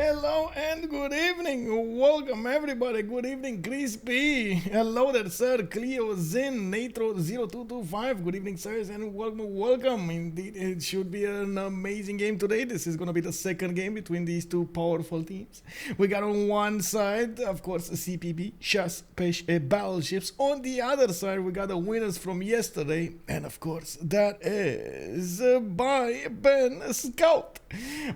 Hello and good evening. Welcome everybody. Good evening, Chris B. Hello there, sir. Cleo Zin, Natro0225. Good evening, sirs, and welcome. Indeed, it should be an amazing game today. This is going to be the second game between these two powerful teams. We got on one side, of course, CPB, Chasse Peche, Battleships. On the other side, we got the winners from yesterday. And of course, that is by Ben Scout.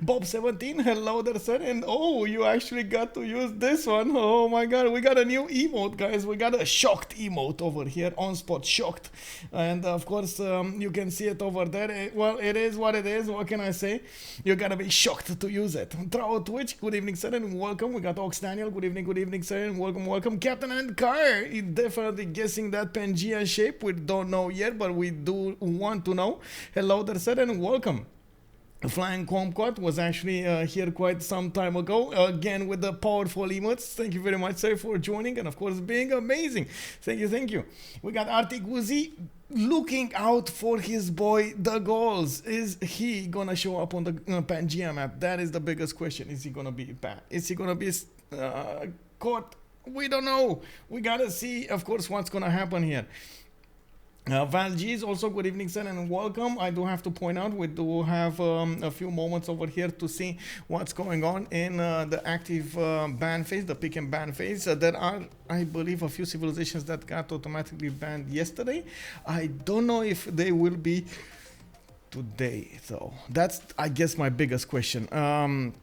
Bob17, hello there, sir. And oh, you actually got to use this one. Oh my god, we got a new emote, guys. We got a shocked emote over here, on spot shocked. And of course, you can see it over there. Well, it is what it is. What can I say? You gotta be shocked to use it. Throw Twitch, good evening, sir, and welcome. We got Ox Daniel, good evening, sir, and welcome. Captain and Car, definitely guessing that Pangeea shape. We don't know yet, but we do want to know. Hello there, sir, and welcome. Flying Comcot was actually here quite some time ago, again with the powerful emotes. Thank you very much, sir, for joining and of course being amazing. Thank you. We got Arctic Woozy looking out for his boy the Gauls. Is he gonna show up on the Pangeea map? That is the biggest question. Is he gonna be bad? Is he gonna be caught? We don't know. We gotta see, of course, what's gonna happen here. Val G is also good evening, sir, and welcome. I do have to point out we do have a few moments over here to see what's going on in the active ban phase, the pick and ban phase. There are, I believe, a few civilizations that got automatically banned yesterday. I don't know if they will be today, though. That's, I guess, my biggest question. And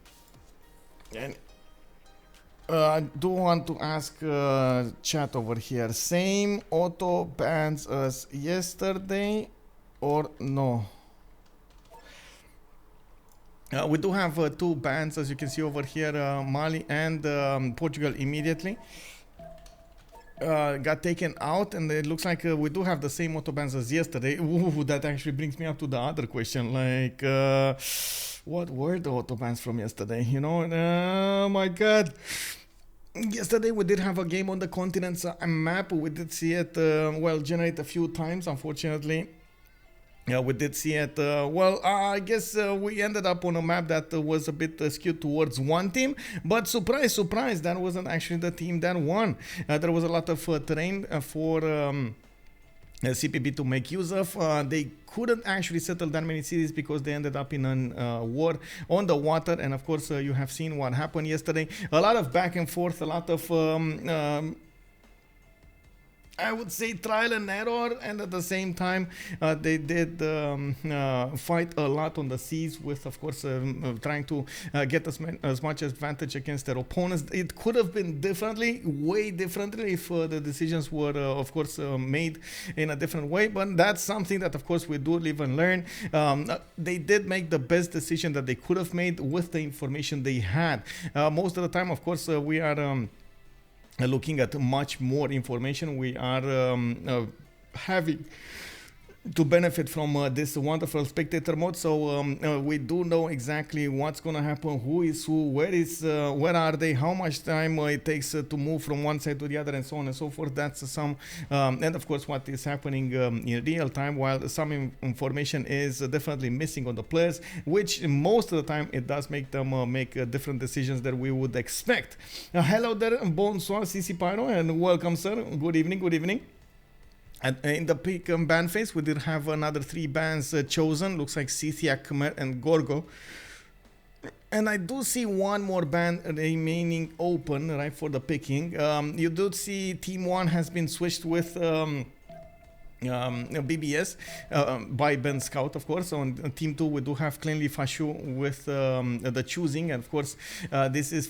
I do want to ask chat over here. Same auto bans as yesterday or no? We do have two bans, as you can see over here. Mali and Portugal immediately got taken out, and it looks like we do have the same auto bans as yesterday. Ooh, that actually brings me up to the other question, like what were the auto bans from yesterday? You know, oh my god. Yesterday we did have a game on the continents map. We did see it well generate a few times, unfortunately. Yeah, we did see it. Well, I guess we ended up on a map that was a bit skewed towards one team. But surprise, that wasn't actually the team that won. There was a lot of terrain for CPB to make use of. They couldn't actually settle that many cities because they ended up in a war on the water, and of course you have seen what happened yesterday. A lot of back and forth, a lot of I would say trial and error, and at the same time they did fight a lot on the seas with, of course, trying to get as much advantage against their opponents. It could have been differently, way differently, if the decisions were, of course, made in a different way, but that's something that, of course, we do live and learn. They did make the best decision that they could have made with the information they had. Most of the time, of course, we are looking at much more information. We are having to benefit from this wonderful spectator mode, so we do know exactly what's gonna happen, who is who, where are they, how much time it takes to move from one side to the other, and so on and so forth. That's some and of course what is happening in real time, while some information is definitely missing on the players, which most of the time it does make them make different decisions that we would expect. Hello there, bonsoir CC Pyro, and welcome, sir. Good evening. And in the pick and ban phase, we did have another 3 bans chosen. Looks like Scythia, Khmer, and Gorgo. And I do see one more ban remaining open, right, for the picking. You do see Team 1 has been switched with BBS by Ben Scout, of course. On Team 2 we do have Clemlifashou with the choosing, and of course this is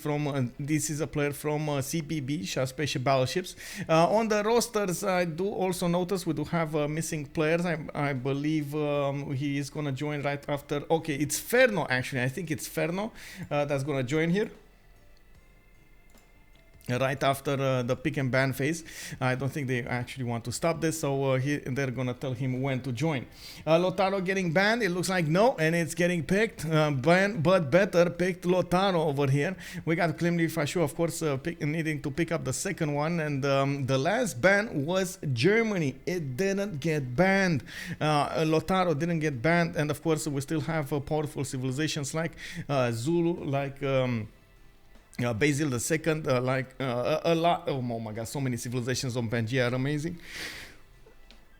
a player from CPB, Chasse Peche Battleships. On the rosters, I do also notice we do have missing players. I believe he is gonna join right after. Okay, it's Ferno, actually. I think it's Ferno that's gonna join here right after the pick and ban phase. I don't think they actually want to stop this, so they're gonna tell him when to join. Lotaro getting banned, it looks like no, and it's getting picked, but better picked Lotaro over here. We got Clemlifashou, of course, needing to pick up the second one, and the last ban was Germany. It didn't get banned. Lotaro didn't get banned, and of course we still have powerful civilizations like Zulu, like Basil the second, a lot. Oh my god, so many civilizations on Pangeea are amazing.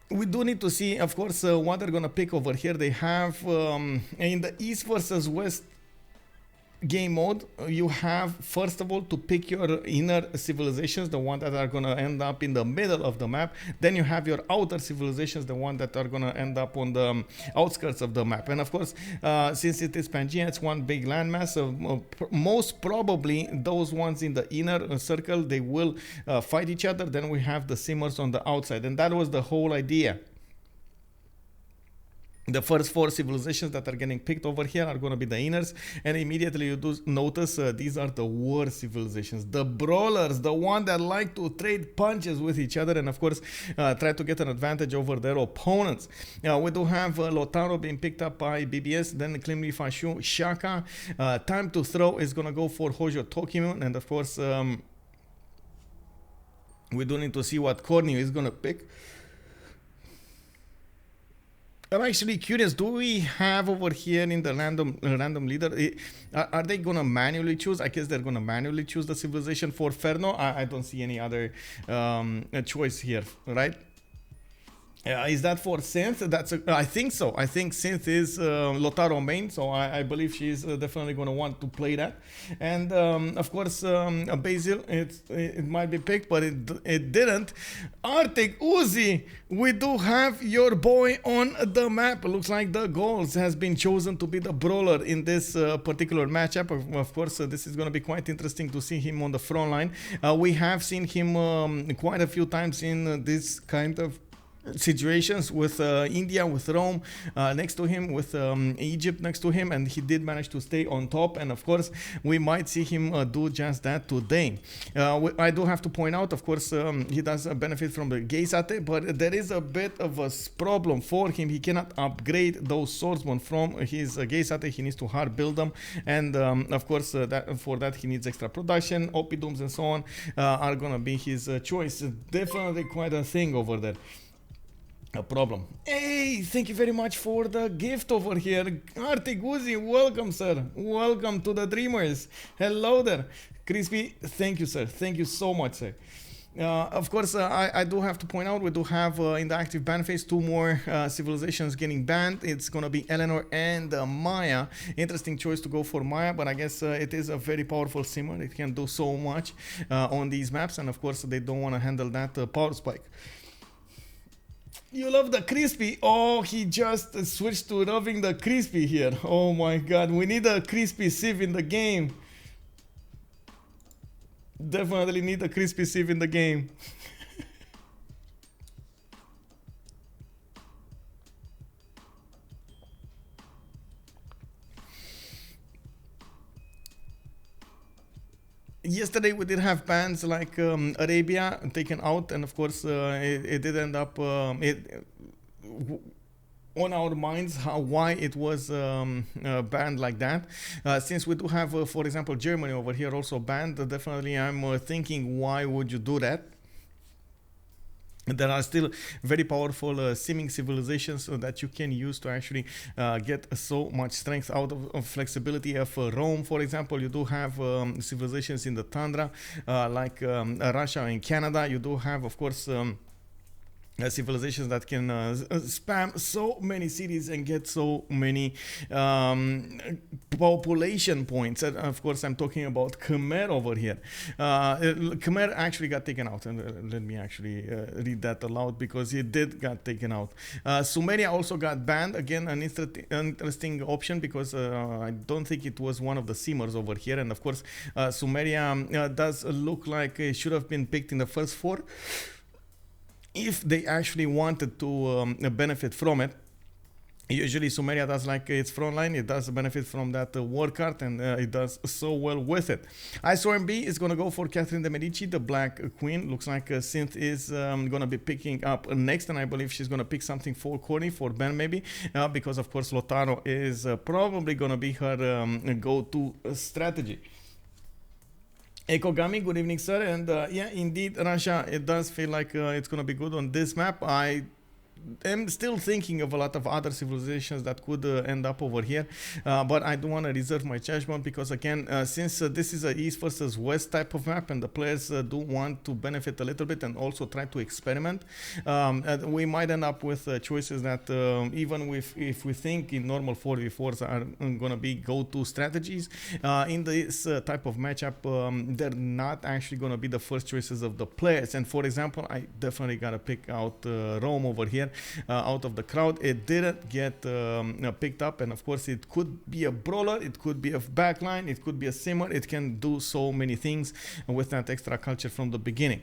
We do need to see, of course, what they're gonna pick over here. They have in the East versus West game mode, you have first of all to pick your inner civilizations, the one that are gonna end up in the middle of the map. Then you have your outer civilizations, the one that are gonna end up on the outskirts of the map. And of course, since it is Pangeea, it's one big landmass. Most probably those ones in the inner circle, they will fight each other. Then we have the simmers on the outside, and that was the whole idea. The first 4 civilizations that are getting picked over here are going to be the inners, and immediately you do notice these are the worst civilizations, the brawlers, the one that like to trade punches with each other, and of course try to get an advantage over their opponents. We do have Lotaro being picked up by BBS, then Clemlifashou, Shaka. TimeToThrow is going to go for Hojo Tokimun, and of course we do need to see what Khornie is going to pick. I'm actually curious, do we have over here in the random leader, are they going to manually choose? I guess they're going to manually choose the civilization for Ferno. I don't see any other choice here, right? Is that for Cynth? I think so. I think Cynth is Lotaro main, so I believe she's definitely going to want to play that. And of course, Basil, it might be picked, but it didn't. Arctic Uzi, we do have your boy on the map. It looks like the Gaul has been chosen to be the brawler in this particular matchup. Of course, this is going to be quite interesting to see him on the front line. We have seen him quite a few times in this kind of situations with India, with Rome next to him, with Egypt next to him, and he did manage to stay on top. And of course we might see him do just that today. I do have to point out, of course, he does benefit from the Geisate, but there is a bit of a problem for him. He cannot upgrade those swordsmen from his Geisate. He needs to hard build them, and of course for that he needs extra production. Opidums and so on are gonna be his choice. Definitely quite a thing over there. A problem. Hey, thank you very much for the gift over here. Arctic Uzi, welcome, sir. Welcome to the Dreamers. Hello there. Crispy, thank you, sir. Thank you so much, sir. Of course, I do have to point out, we do have in the active ban phase 2 more civilizations getting banned. It's going to be Eleanor and Maya. Interesting choice to go for Maya, but I guess it is a very powerful simmer. It can do so much on these maps, and of course they don't want to handle that power spike. You love the crispy. Oh, he just switched to loving the crispy here. Oh my god, we need a crispy civ in the game. Definitely need a crispy civ in the game. Yesterday we did have bans like Arabia taken out, and of course it did end up on our minds why it was banned like that. Since we do have, for example, Germany over here also banned, definitely I'm thinking, why would you do that? There are still very powerful simming civilizations that you can use to actually get so much strength out of flexibility of Rome. For example, you do have civilizations in the tundra like Russia and Canada. You do have, of course, civilizations that can spam so many cities and get so many population points. And of course I'm talking about Khmer over here. Khmer actually got taken out, and let me actually read that aloud, because it did got taken out. Sumeria also got banned. Again, an interesting option, because I don't think it was one of the simmers over here. And of course Sumeria does look like it should have been picked in the first 4 if they actually wanted to benefit from it. Usually Sumeria does like its frontline, it does benefit from that war card, and it does so well with it. Icewormb is going to go for Catherine de Medici, the Black Queen. Looks like Cynth is going to be picking up next, and I believe she's going to pick something for Khornie, for Ben maybe, because of course Lotaro is probably going to be her go-to strategy. Ekogami, good evening, sir. And yeah, indeed, Russia, it does feel like it's going to be good on this map. I am still thinking of a lot of other civilizations that could end up over here, but I do want to reserve my judgment because again, since this is a east versus west type of map and the players do want to benefit a little bit and also try to experiment, we might end up with choices that even if we think in normal 4v4s are going to be go-to strategies, in this type of matchup, they're not actually going to be the first choices of the players. And for example, I definitely got to pick out Rome over here out of the crowd. It didn't get picked up, and of course it could be a brawler, it could be a backline, it could be a simmer. It can do so many things with that extra culture from the beginning.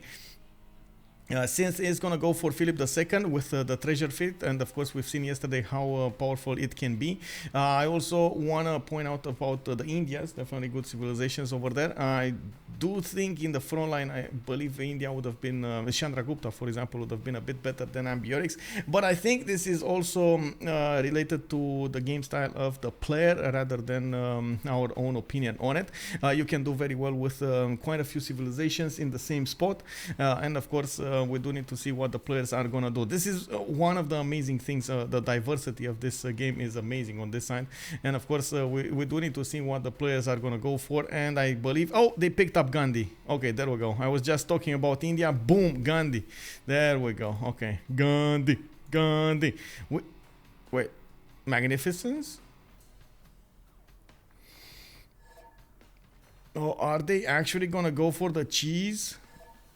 Cynth is going to go for Philip II with the treasure field, and of course we've seen yesterday how powerful it can be. I also want to point out about the Indias, definitely good civilizations over there. I do think in the front line, I believe India would have been, Chandragupta for example, would have been a bit better than Ambiorix, but I think this is also related to the game style of the player rather than our own opinion on it. You can do very well with quite a few civilizations in the same spot, and of course we do need to see what the players are gonna do. This is one of the amazing things. The diversity of this game is amazing on this side, and of course we do need to see what the players are gonna go for. And I believe, oh, they picked up Gandhi. Okay, there we go. I was just talking about India. Boom, Gandhi. There we go. Okay, Gandhi. Wait, Magnificence. Oh, are they actually gonna go for the cheese?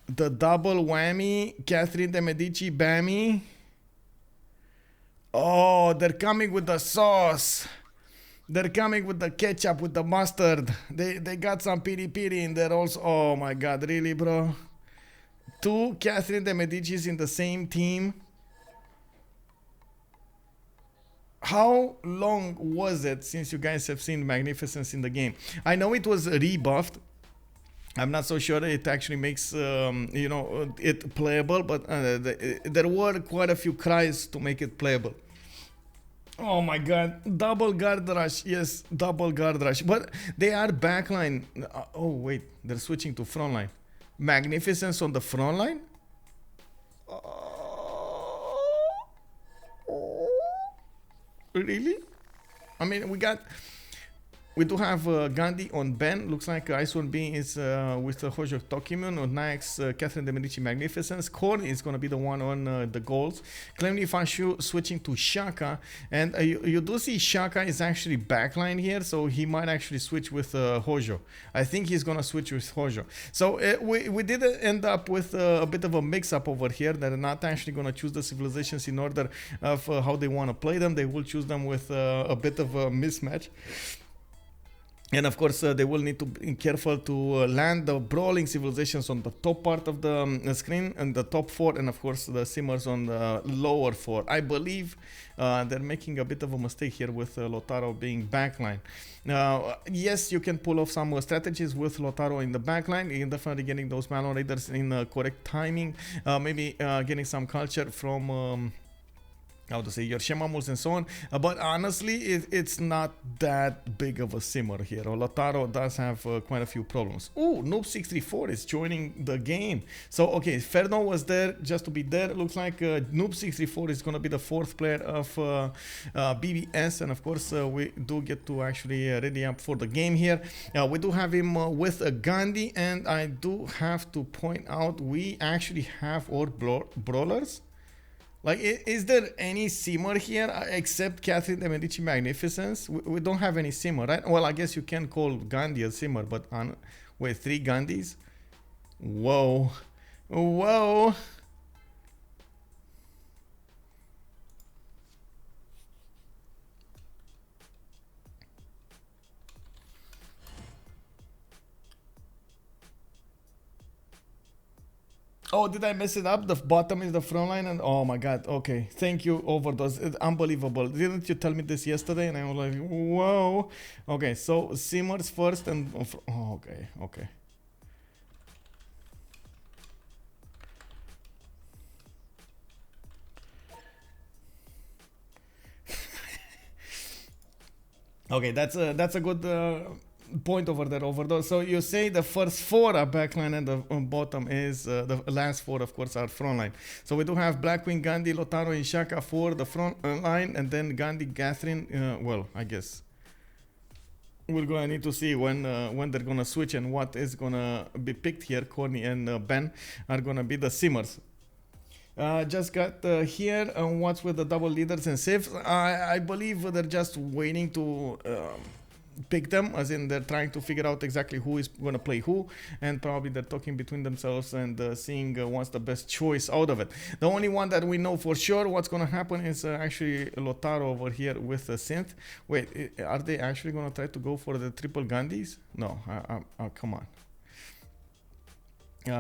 The double whammy, Catherine de Medici Bammy. Oh, they're coming with the sauce. They're coming with the ketchup, with the mustard. They got some piri piri in there also. Oh my god, really, bro? Two Catherine de Medicis in the same team. How long was it since you guys have seen Magnificence in the game? I know it was rebuffed. I'm not so sure it actually makes it playable, but there were quite a few cries to make it playable. Oh my god, double guard rush. Yes, double guard rush, but they are backline. Oh wait, they're switching to frontline. Magnificence on the frontline. Really? I mean, we do have Gandhi on Ben. Looks like Icewormb is with Hojo Tokimun on Nyax, Catherine de Medici Magnificence. Khornie is going to be the one on the goals. Clemlifashou switching to Shaka. And you do see Shaka is actually backline here, so he might actually switch with Hojo. I think he's going to switch with Hojo. So we did end up with a bit of a mix-up over here. They're not actually going to choose the civilizations in order of how they want to play them. They will choose them with a bit of a mismatch. And of course, they will need to be careful to land the brawling civilizations on the top part of the screen and the top 4, and of course the simmers on the lower 4. I believe they're making a bit of a mistake here with Lotaro being backline. Now, yes, you can pull off some strategies with Lotaro in the backline. You're definitely getting those Malon Raiders in correct timing, maybe getting some culture from how to say, your Shemamuls and so on, but honestly it's not that big of a simmer here. Lotaro does have quite a few problems. Oh, Noob634 is joining the game. So okay, Ferno was there just to be there. It looks like Noob634 is going to be the 4th player of BBS, and of course we do get to actually ready up for the game here. We do have him with a Gandhi, and I do have to point out we actually have our brawlers. Like, is there any simmer here except Catherine de Medici Magnificence? We don't have any simmer, right? Well, I guess you can call Gandhi a simmer, but wait, 3 Gandhis? Whoa. Whoa. Oh, did I mess it up? The bottom is the front line, and oh my god, okay. Thank you, Overdose. It's unbelievable. Didn't you tell me this yesterday? And I was like, whoa. Okay, so simmers first and... Oh, okay. Okay, that's a good point over there. So you say the first 4 are backline and the bottom is the last 4, of course, are front line. So we do have Blackwing, Gandhi, Lotaro, and Shaka for the front line, and then Gandhi, Catherine. Well, I guess we're gonna need to see when they're gonna switch and what is gonna be picked here. Khornie and Ben are gonna be the simmers. Just got here what's with the double leaders and Civs. I believe they're just waiting to pick them, as in they're trying to figure out exactly who is going to play who, and probably they're talking between themselves and seeing what's the best choice out of it. The only one that we know for sure what's going to happen is actually Lotaro over here with Cynth. Wait, are they actually going to try to go for the triple Gandhis? No, come on.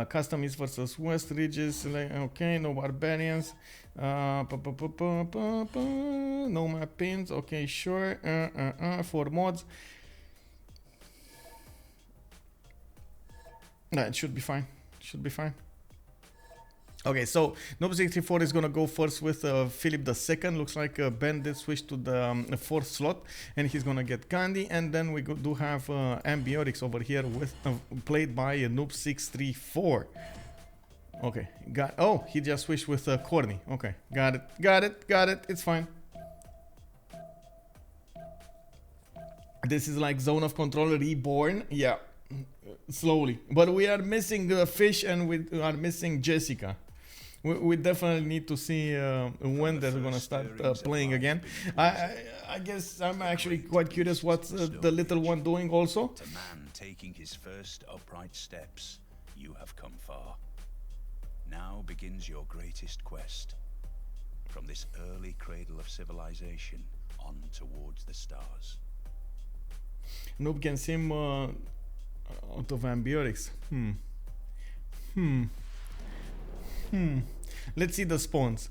Custom East versus West Ridges, okay, no barbarians, no map pins, okay, sure, 4 mods. No, it should be fine, Okay, so Noob64 is gonna go first with Philip II. Looks like Ben did switch to the 4th slot, and he's gonna get Gandhi. And then we do have Ambiorix over here with played by Noob634. Okay, oh, he just switched with Khornie. Okay, got it. It's fine. This is like Zone of Control reborn. Yeah, slowly. But we are missing Fish and we are missing Jessica. We definitely need to see when they're gonna start playing again. I guess I'm actually quite curious what's the little one doing also. To man taking his first upright steps, you have come far. Now begins your greatest quest. From this early cradle of civilization on towards the stars. Noob can sim out of Ambiorix. Let's see the spawns.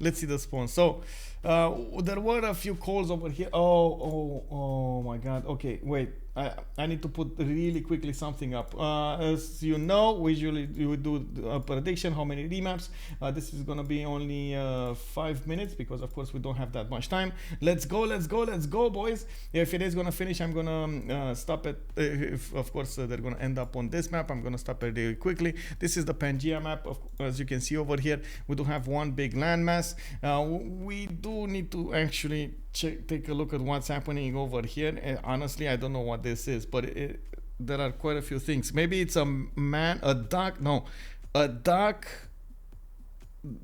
So there were a few calls over here. Oh my god. Okay, wait. I need to put really quickly something up. As you know, we usually do a prediction how many remaps. This is gonna be only 5 minutes because of course we don't have that much time. Let's go, boys. If it is gonna finish, I'm gonna stop it. If of course they're gonna end up on this map, I'm gonna stop it really quickly. This is the Pangeea map. As you can see over here, we do have one big landmass. We do need to actually take a look at what's happening over here. And honestly, I don't know what this is, but there are quite a few things. Maybe it's a duck,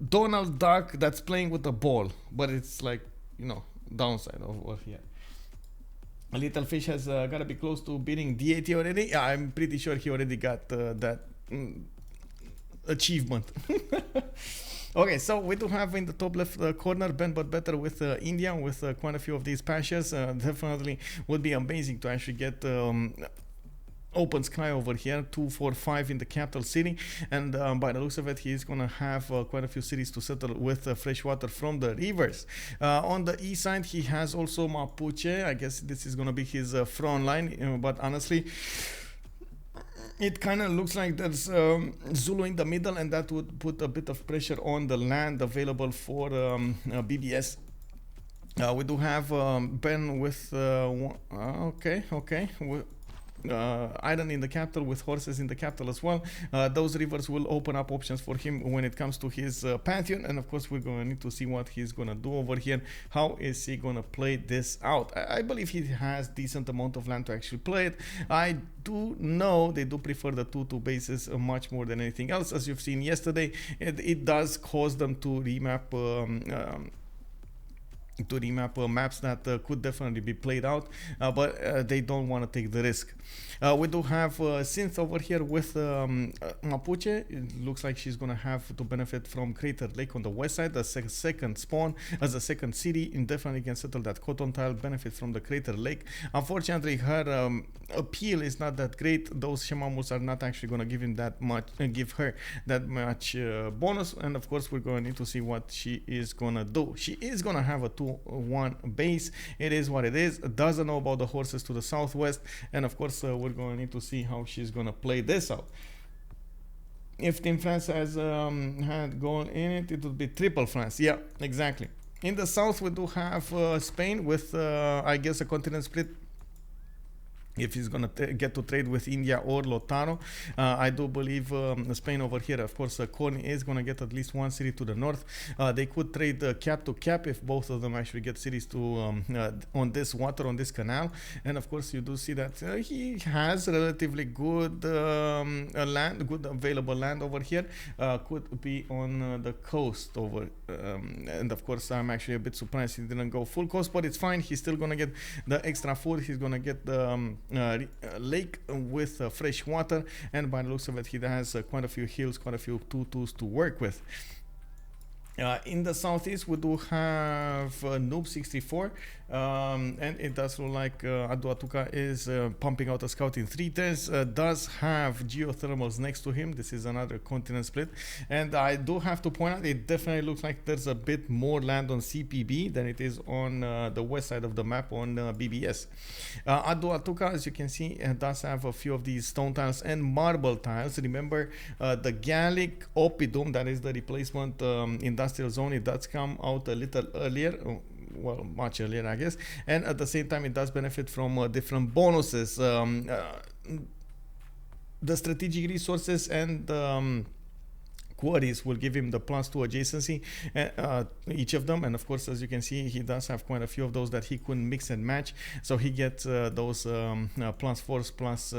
Donald Duck that's playing with a ball, but it's like, you know, downside over here. A little fish has got to be close to beating D80 already. Yeah, I'm pretty sure he already got that achievement. Okay, so we do have in the top left corner Ben but better with India with quite a few of these patches. Definitely would be amazing to actually get open sky over here, 2, 4, 5 in the capital city, and by the looks of it, he's gonna have quite a few cities to settle with fresh water from the rivers. On the east side, he has also Mapuche. I guess this is gonna be his front line, but honestly, it kind of looks like there's Zulu in the middle, and that would put a bit of pressure on the land available for BBS. We do have Ben with Iron in the capital with horses in the capital as well. Those rivers will open up options for him when it comes to his pantheon, and of course we're going to need to see what he's going to do over here. How is he going to play this out? I believe he has decent amount of land to actually play it. I do know they do prefer the 2-2 bases much more than anything else. As you've seen yesterday, it does cause them to remap maps that could definitely be played out, but they don't want to take the risk. We do have Cynth over here with Mapuche. It looks like she's gonna have to benefit from Crater Lake on the west side, the second spawn as a second city, and definitely can settle that cotton tile, benefit from the Crater Lake. Unfortunately, her appeal is not that great. Those Shemamus are not actually gonna give her that much bonus, and of course we're gonna need to see what she is gonna do. She is gonna have a 2-1 base. It is what it is. Doesn't know about the horses to the southwest, and of course we're going to need to see how she's going to play this out. If Team France has had Gaul in it, it would be triple France. Yeah, exactly. In the south we do have Spain with I guess a continent split if he's gonna get to trade with India or Lotaro. I do believe Spain over here, of course, Khornie is gonna get at least one city to the north. They could trade cap to cap if both of them actually get cities to on this water, on this canal. And of course, you do see that he has relatively good land, good available land over here. Could be on the coast over, and of course, I'm actually a bit surprised he didn't go full coast, but it's fine. He's still gonna get the extra food. He's gonna get the lake with fresh water, and by the looks of it, he has quite a few hills, quite a few tutus to work with. In the southeast, we do have Noob 64, and it does look like Aduatuca is pumping out a scout in 3 turns, does have geothermals next to him. This is another continent split, and I do have to point out, it definitely looks like there's a bit more land on CPB than it is on the west side of the map on BBS. Aduatuca, as you can see, does have a few of these stone tiles and marble tiles. Remember, the Gallic Oppidum, that is the replacement industrial zone, it does come out a little earlier, well, much earlier, I guess, and at the same time it does benefit from different bonuses. The strategic resources and quarries will give him the +2 adjacency, each of them, and of course, as you can see, he does have quite a few of those that he couldn't mix and match, so he gets those +4s,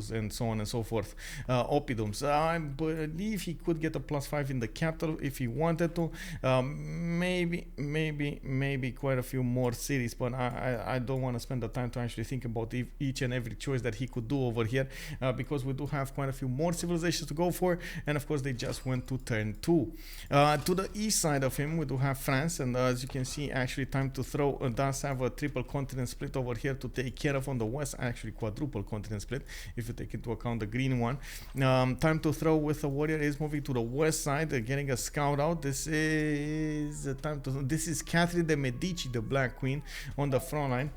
and so on and so forth. Oppidums, I believe he could get a +5 in the capital if he wanted to. Maybe quite a few more cities, but I don't want to spend the time to actually think about each and every choice that he could do over here, because we do have quite a few more civilizations to go for, and of course they just went to turn 2. To the east side of him, we do have France, and as you can see, actually TimeToThrow does have a triple continent split over here to take care of on the west, actually quadruple continent split if you take into account the green one. TimeToThrow with a warrior is moving to the west side, getting a scout out. This is this is Catherine de Medici, the Black Queen, on the front line.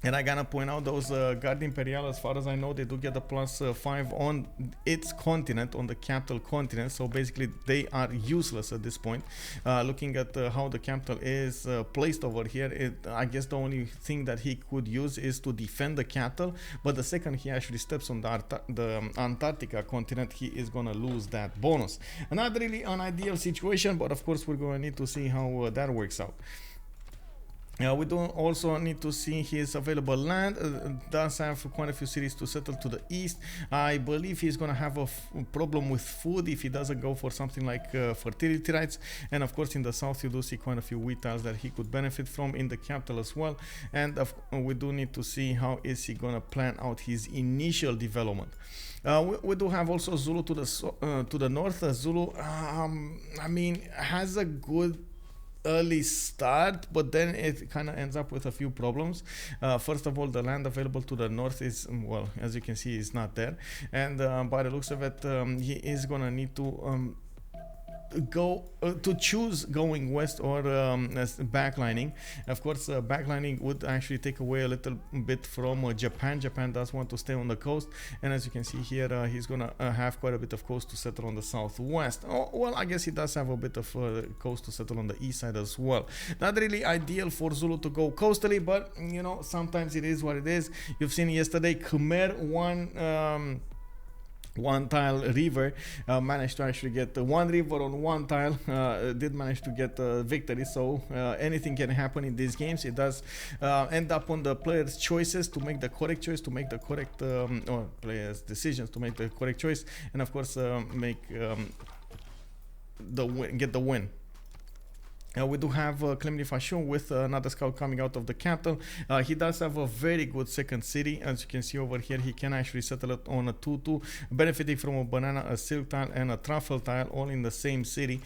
And I gotta point out those Guard Imperial, as far as I know, they do get a +5 on its continent, on the capital continent. So basically, they are useless at this point. Looking at how the capital is placed over here, I guess the only thing that he could use is to defend the capital. But the second he actually steps on the Antarctica continent, he is gonna lose that bonus. Not really an ideal situation, but of course, we're gonna need to see how that works out. We do also need to see his available land. Does have quite a few cities to settle to the east. I believe he's going to have a problem with food if he doesn't go for something like fertility rights. And of course, in the south, you do see quite a few wheat tiles that he could benefit from, in the capital as well. And we do need to see how is he going to plan out his initial development. We do have also Zulu to the north. Zulu, I mean, has a good early start, but then it kind of ends up with a few problems. First of all, the land available to the north is, well, as you can see, is not there, and by the looks of it, he is gonna need to choose going west or backlining. Of course, backlining would actually take away a little bit from Japan. Japan does want to stay on the coast, and as you can see here, he's gonna have quite a bit of coast to settle on the southwest. Oh, well, I guess he does have a bit of coast to settle on the east side as well. Not really ideal for Zulu to go coastally, but you know, sometimes it is what it is. You've seen yesterday Khmer one tile river managed to actually get one river on one tile, did manage to get victory. So anything can happen in these games. It does end up on the players' choices to make the correct choice, to make the correct or players' decisions to make the correct choice, and of course make the win, get the win. We do have Clemlifashou with another scout coming out of the capital. He does have a very good second city. As you can see over here, he can actually settle it on a 2-2, benefiting from a banana, a silk tile, and a truffle tile, all in the same city.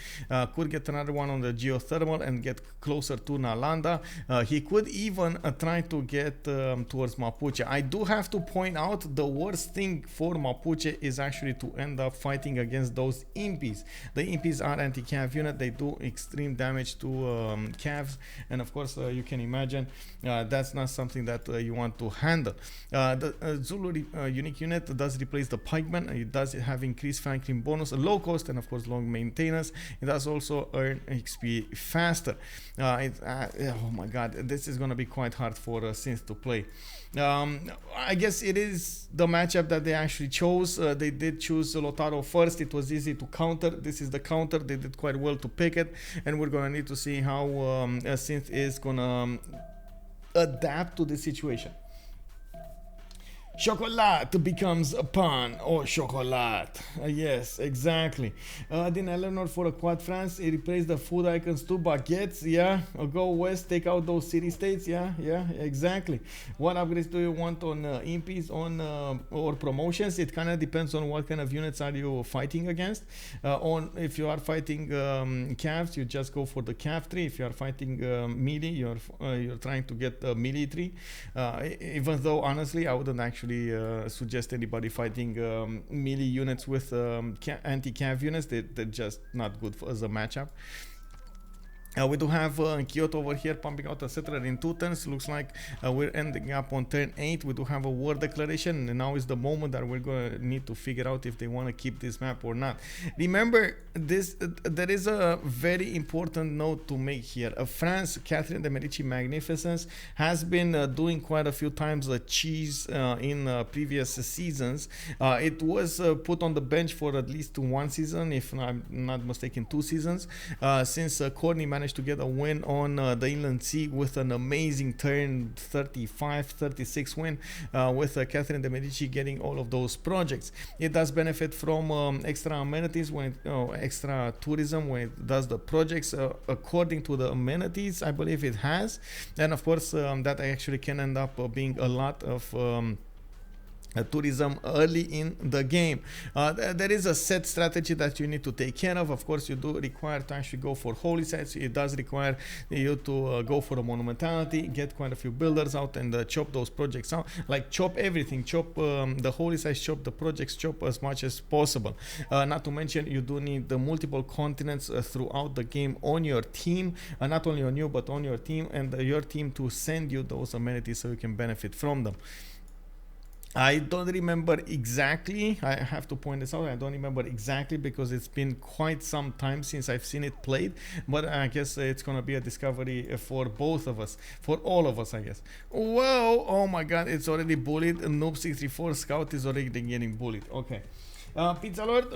Could get another one on the geothermal and get closer to Nalanda. He could even try to get towards Mapuche. I do have to point out, the worst thing for Mapuche is actually to end up fighting against those impies. The impies are anti-cav unit. They do extreme damage damage to calves, and of course you can imagine that's not something that you want to handle. The Zulu unique unit does replace the pikeman. It does have increased flanking bonus, a low cost, and of course long maintenance. It does also earn XP faster. Oh my god, this is gonna be quite hard for Cynth to play. I guess it is the matchup that they actually chose. They did choose Lotaro first. It was easy to counter. This is the counter. They did quite well to pick it, and we're gonna need to see how Cynth is gonna adapt to the situation. Chocolat becomes a pan or chocolat. Yes, exactly. Din Eleanor for a quad France. It replaced the food icons to baguettes. Yeah, go west, take out those city states. Yeah, exactly. What upgrades do you want on impies or promotions? It kind of depends on what kind of units are you fighting against. If you are fighting calves, you just go for the calf tree. If you are fighting melee, you're trying to get a melee tree. Even though honestly, I wouldn't actually suggest anybody fighting melee units with anti-cav units. They're just not good as a matchup. We do have Kyoto over here pumping out a settler in 2 turns. Looks like we're ending up on turn 8. We do have a war declaration, and now is the moment that we're going to need to figure out if they want to keep this map or not. Remember, there is a very important note to make here. France, Catherine de Medici Magnificence has been doing quite a few times a cheese in previous seasons. It was put on the bench for at least 1 season, if I'm not mistaken 2 seasons, since Khornie managed to get a win on the Inland Sea with an amazing turn 35-36 win with Catherine de Medici getting all of those projects. It does benefit from extra amenities, extra tourism when it does the projects according to the amenities I believe it has, and of course that actually can end up being a lot of tourism early in the game. There is a set strategy that you need to take care of. Of course, you do require to actually go for holy sites. It does require you to go for a monumentality, get quite a few builders out, and chop those projects out. Like chop everything, chop the holy sites, chop the projects, chop as much as possible. Not to mention, you do need the multiple continents throughout the game on your team, not only on you but on your team, and your team to send you those amenities so you can benefit from them. I don't remember exactly, I have to point this out, I don't remember exactly because it's been quite some time since I've seen it played, but I guess it's gonna be a discovery for both of us, for all of us I guess. Whoa, oh my god, it's already bullied. Noob64 Scout is already getting bullied. Okay, Pizza Lord,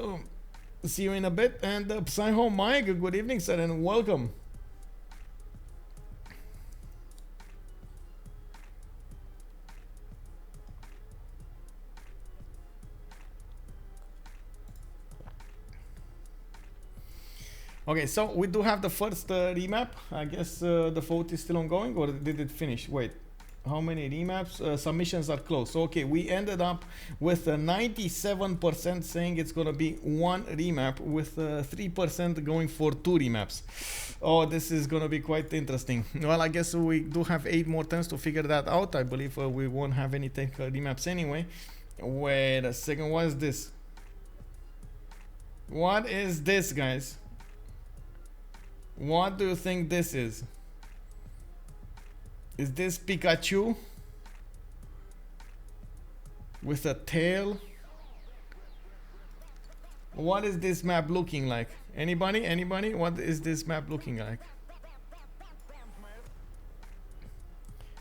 see you in a bit, and Psycho Mike, good evening sir and welcome. Okay, so we do have the first remap. I guess the vote is still ongoing, or did it finish? Wait, how many remaps? Submissions are closed. So, okay, we ended up with 97% saying it's gonna be 1 remap, with 3% going for 2 remaps. Oh, this is gonna be quite interesting. Well, I guess we do have 8 more turns to figure that out. I believe we won't have any tech remaps anyway. Wait a second, what is this? What is this, guys? What do you think this is? Is this Pikachu with a tail? What is this map looking like? Anybody? Anybody? What is this map looking like?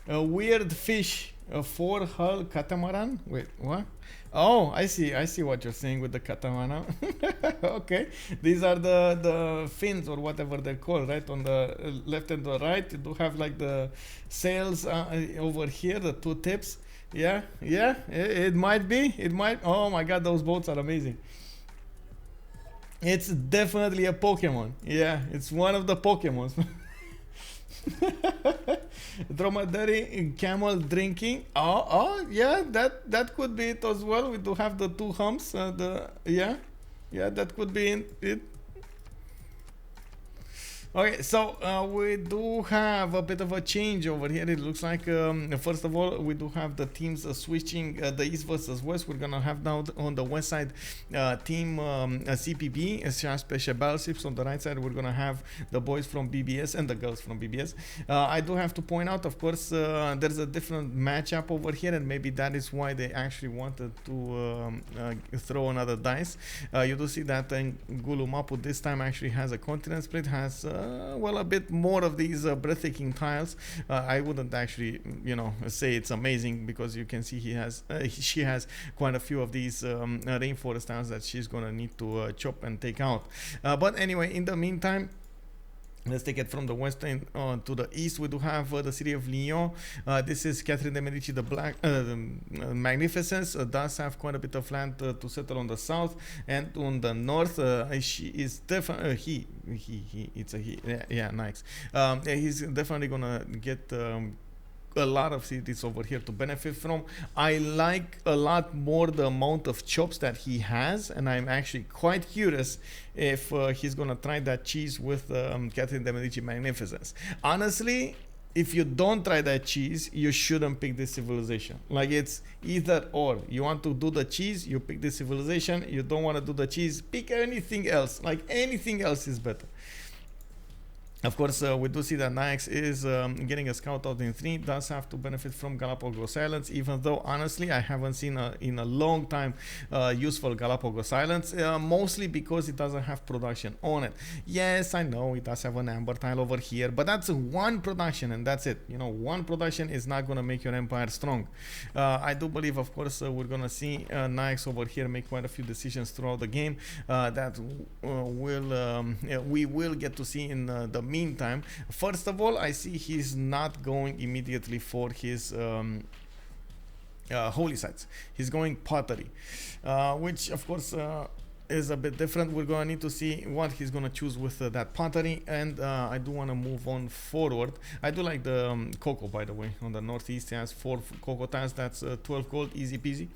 A weird fish, a 4-hull catamaran? Wait, what? Oh, I see what you're saying with the catamaran. Okay, these are the fins or whatever they're called, right? On the left and the right, you do have like the sails over here, the 2 tips. Yeah, it might be, oh my god, those boats are amazing. It's definitely a Pokemon. Yeah, it's one of the Pokemons. Dromedary camel drinking. Oh yeah, that could be it as well. We do have the 2 humps. Yeah, that could be it. Okay, so we do have a bit of a change over here. It looks like, first of all, we do have the teams switching the east versus west. We're gonna have now on the west side team CPB, Chasse Peche Battleships. On the right side, we're gonna have the boys from BBS and the girls from BBS. I do have to point out, of course, there's a different matchup over here, and maybe that is why they actually wanted to throw another dice. You do see that Gulu Mapu this time actually has a continent split, has well, a bit more of these breathtaking tiles. I wouldn't actually, you know, say it's amazing, because you can see she has quite a few of these rainforest tiles that she's gonna need to chop and take out. But anyway, in the meantime, let's take it from the west to the east. We do have the city of Lyon. This is Catherine de Medici, the Black, Magnificence. Does have quite a bit of land to settle on the south, and on the north, she is definitely it's a he. Yeah, Nyax. He's definitely gonna get a lot of cities over here to benefit from. I like a lot more the amount of chops that he has, and I'm actually quite curious if he's gonna try that cheese with Catherine de Medici Magnificence. Honestly, if you don't try that cheese, you shouldn't pick this civilization. Like, it's either or. You want to do the cheese, you pick this civilization. You don't want to do the cheese, pick anything else. Like, anything else is better. Of course, we do see that Nyax is getting a scout out in 3, does have to benefit from Galapagos Islands, even though honestly I haven't seen in a long time useful Galapagos Islands, mostly because it doesn't have production on it. Yes, I know it does have an amber tile over here, but that's one production and that's it. You know, one production is not going to make your empire strong. I do believe, of course, we're going to see Nyax over here make quite a few decisions throughout the game that we will get to see in the meantime. First of all, I see he's not going immediately for his holy sites. He's going pottery, which of course is a bit different. We're going to need to see what he's going to choose with that pottery, and I do want to move on forward. I do like the cocoa, by the way. On the northeast, he has 4 cocoa tiles. That's 12 gold, easy peasy.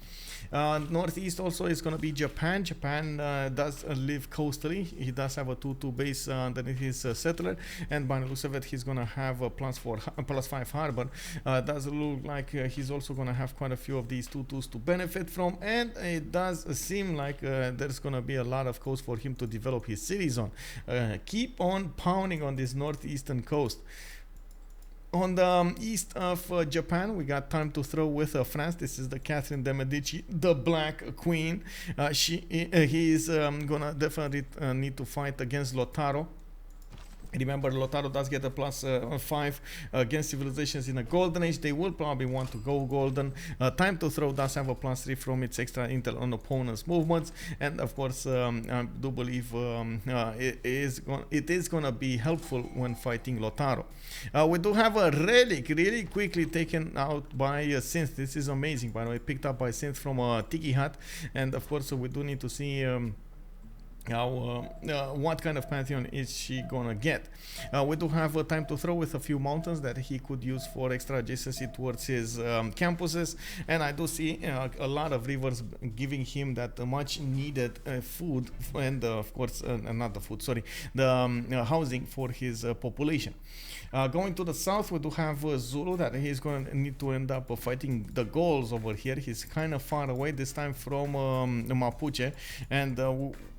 Northeast also is going to be Japan. Japan does live coastally. He does have a 2-2 base underneath his settler, and by the looks of it, he's going to have a +5 harbor. Does look like he's also going to have quite a few of these 2-2s to benefit from, and it does seem like there's going to be a lot of coast for him to develop his cities on. Keep on pounding on this northeastern coast. On the east of Japan, we got TimeToThrow with France. This is the Catherine de Medici, the Black Queen. He is gonna definitely need to fight against Lotaro. Remember, Lotaro does get a +5 against civilizations in a golden age. They will probably want to go golden. TimeToThrow does have a +3 from its extra intel on opponents' movements, and of course, I do believe it is gonna be helpful when fighting Lotaro. We do have a relic really quickly taken out by Cynth. This is amazing, by the way, picked up by Cynth from a Tiki Hut, and of course, we do need to see what kind of pantheon is she gonna get. We do have a TimeToThrow with a few mountains that he could use for extra adjacency towards his campuses, and I do see a lot of rivers giving him that much needed food, and of course not the food, sorry, the housing for his population. Going to the south, we do have Zulu that he's going to need to end up fighting the Gauls over here. He's kind of far away this time from Mapuche, and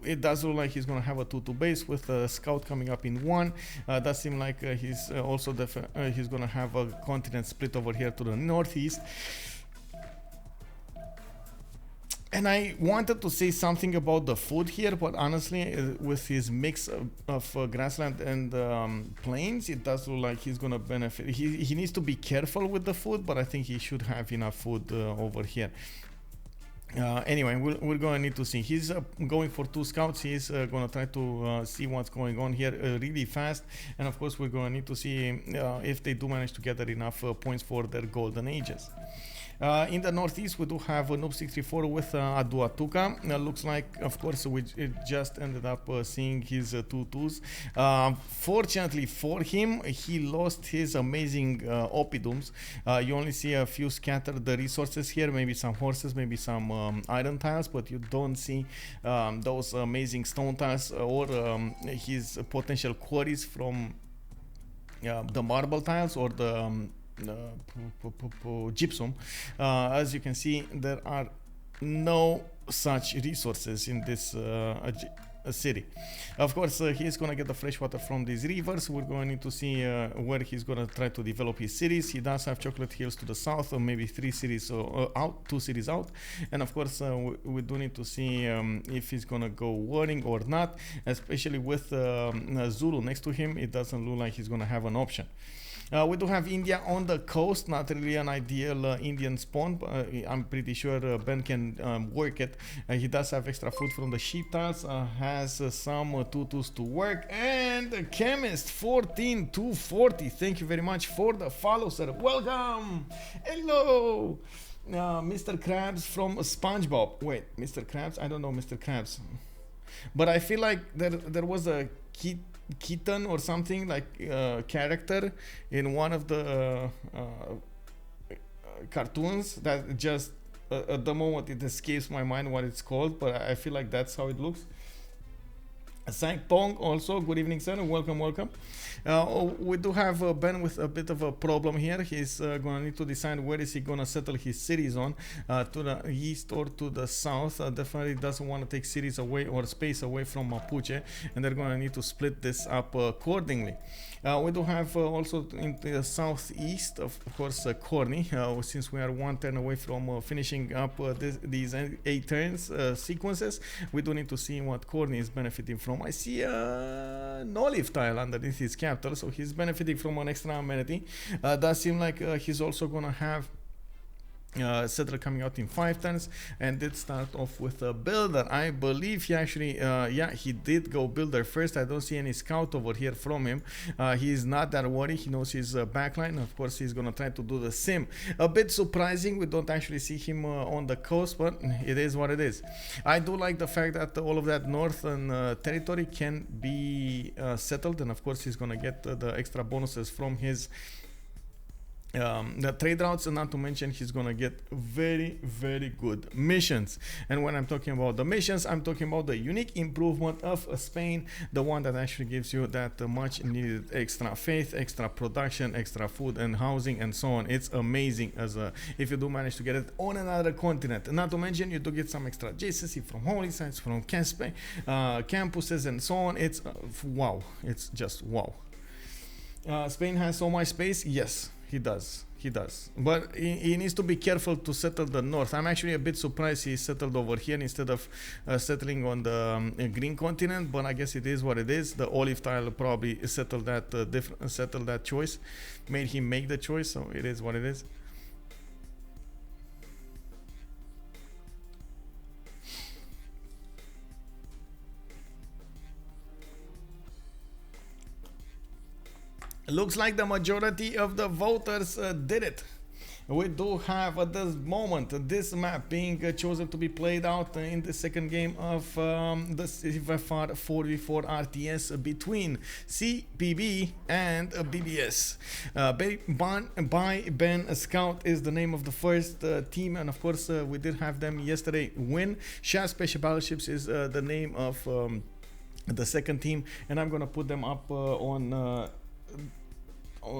it does look like he's going to have a 2-2 base with a scout coming up in 1. Does seem like he's also he's going to have a continent split over here to the northeast. And I wanted to say something about the food here, but honestly, with his mix of grassland and plains, it does look like he's going to benefit. He needs to be careful with the food, but I think he should have enough food over here. Anyway, we're going to need to see. He's going for 2 scouts. He's going to try to see what's going on here really fast. And of course, we're going to need to see if they do manage to gather enough points for their golden ages. In the northeast, we do have a Noob 634 with Aduatuca. Looks like, of course, we just ended up seeing his 2-2s. Fortunately for him, he lost his amazing Oppidums. You only see a few scattered resources here, maybe some horses, maybe some iron tiles, but you don't see those amazing stone tiles or his potential quarries from the marble tiles or the gypsum. As you can see, there are no such resources in this city. Of course, he's gonna get the fresh water from these rivers. We're going to see where he's gonna try to develop his cities. He does have chocolate hills to the south, or maybe 3 cities out, 2 cities out. And of course, we do need to see if he's gonna go warring or not, especially with Zulu next to him. It doesn't look like he's gonna have an option. We do have India on the coast, not really an ideal Indian spawn, but I'm pretty sure Ben can work it. He does have extra food from the sheep tiles, has some 2-2s to work, and Chemist 14240. Thank you very much for the follow, sir. Welcome. Hello. Mr. Krabs from SpongeBob. Wait, Mr. Krabs? I don't know Mr. Krabs. But I feel like there was a kitten or something like character in one of the cartoons that just at the moment it escapes my mind what it's called, but I feel like that's how it looks. Sank Pong also, good evening sir, welcome. We do have Ben with a bit of a problem here. He's gonna need to decide where is he gonna settle his cities on, to the east or to the south. Definitely doesn't want to take cities away or space away from Mapuche, and they're gonna need to split this up accordingly. We do have also in the southeast, of course, Khornie, since we are 1 turn away from finishing up these 8 turns sequences. We do need to see what Khornie is benefiting from. I see an olive tile underneath his capital, so he's benefiting from an extra amenity. Does seem like he's also gonna have settler coming out in 5 turns, and did start off with a builder. I believe he actually yeah, he did go builder first. I don't see any scout over here from him. He's not that worried. He knows his backline. Of course, he's gonna try to do the same. A bit surprising, we don't actually see him on the coast, but it is what it is. I do like the fact that all of that northern territory can be settled, and of course he's gonna get the extra bonuses from his the trade routes, and not to mention he's gonna get very good missions. And when I'm talking about the missions, I'm talking about the unique improvement of Spain, the one that actually gives you that much needed extra faith, extra production, extra food and housing and so on. It's amazing as if you do manage to get it on another continent. Not to mention you do get some extra adjacency from holy sites, from Chasse Peche, campuses and so on. It's wow, it's just wow. Spain has so much space. Yes, he does, but he needs to be careful to settle the north. I'm actually a bit surprised he settled over here instead of settling on the green continent, but I guess it is what it is. The olive tile probably settled that choice, made him make the choice, so it is what it is. Looks like the majority of the voters did it. We do have at this moment this map being chosen to be played out in the second game of the CivFR 4v4 RTS between CPB and BBS. By Ben Scout is the name of the first team, and of course we did have them yesterday win. Chasse Peche Battleships is the name of the second team, and I'm gonna put them up on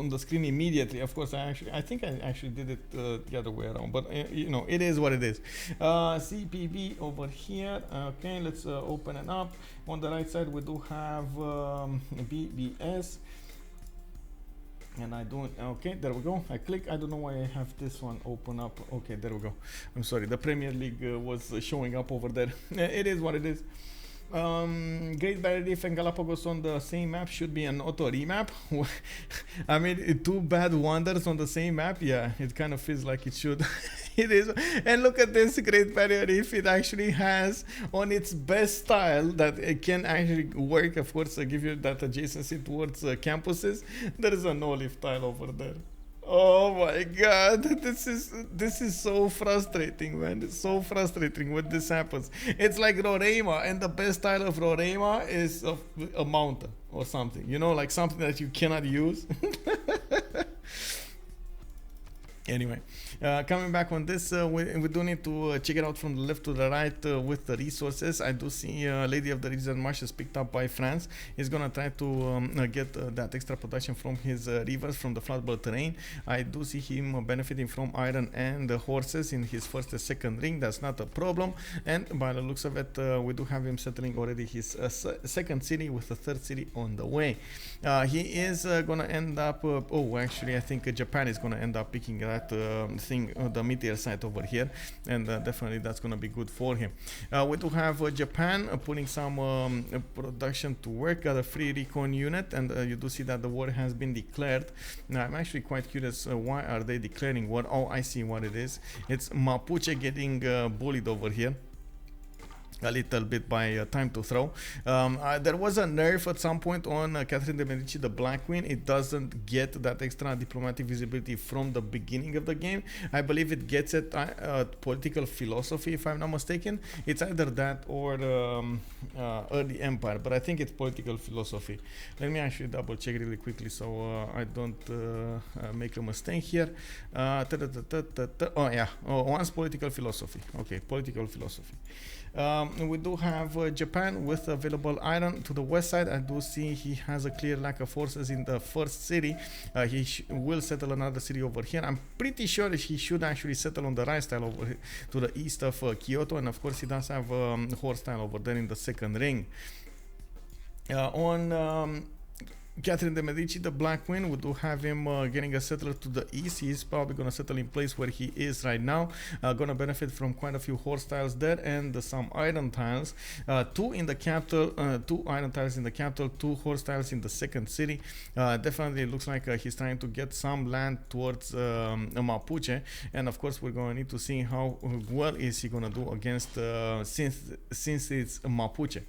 the screen immediately. Of course, I think I actually did it the other way around, but you know, it is what it is. CPB over here. Okay, let's open it up. On the right side we do have BBS, and I don't. Okay, there we go. I click. I don't know why I have this one open up. Okay, there we go. I'm sorry, the Premier League was showing up over there. It is what it is. Great Barrier Reef and Galapagos on the same map should be an auto remap. I mean, 2 bad wonders on the same map. Yeah, it kind of feels like it should. It is. And look at this Great Barrier Reef. It actually has on its best style that it can actually work, of course, give you that adjacency towards campuses. There is an olive tile over there. Oh my god, this is so frustrating, man. It's so frustrating when this happens. It's like Roraima, and the best style of Roraima is a mountain or something. You know, like something that you cannot use. Anyway, coming back on this, we do need to check it out from the left to the right with the resources. I do see Lady of the Region Marsh is picked up by France. He's gonna try to get that extra production from his rivers from the floodable terrain. I do see him benefiting from iron and horses in his first and second ring. That's not a problem. And by the looks of it, we do have him settling already his second city with the third city on the way. He is gonna end up. Oh, actually, I think Japan is gonna end up picking that thing, the meteor site over here, and definitely that's gonna be good for him. We do have Japan putting some production to work, got a free recon unit, and you do see that the war has been declared. Now I'm actually quite curious, why are they declaring war? Oh, I see what it is. It's Mapuche getting bullied over here a little bit by TimeToThrow. There was a nerf at some point on Catherine de Medici, the Black Queen. It doesn't get that extra diplomatic visibility from the beginning of the game. I believe it gets it political philosophy, if I'm not mistaken. It's either that or early empire, but I think it's political philosophy. Let me actually double check really quickly so I don't make a mistake here. Oh yeah, once political philosophy. Okay, political philosophy. We do have Japan with available iron to the west side. I do see he has a clear lack of forces in the first city. He will settle another city over here. I'm pretty sure he should actually settle on the right style over here to the east of Kyoto, and of course he does have horse style over there in the second ring. On Catherine de Medici, the Black Queen, we do have him getting a settler to the east. He is probably going to settle in place where he is right now. Going to benefit from quite a few horse tiles there and some iron tiles. Two in the capital, 2 iron tiles in the capital, 2 horse tiles in the second city. Definitely looks like he's trying to get some land towards Mapuche. And of course, we're going to need to see how well is he going to do against since it's Mapuche.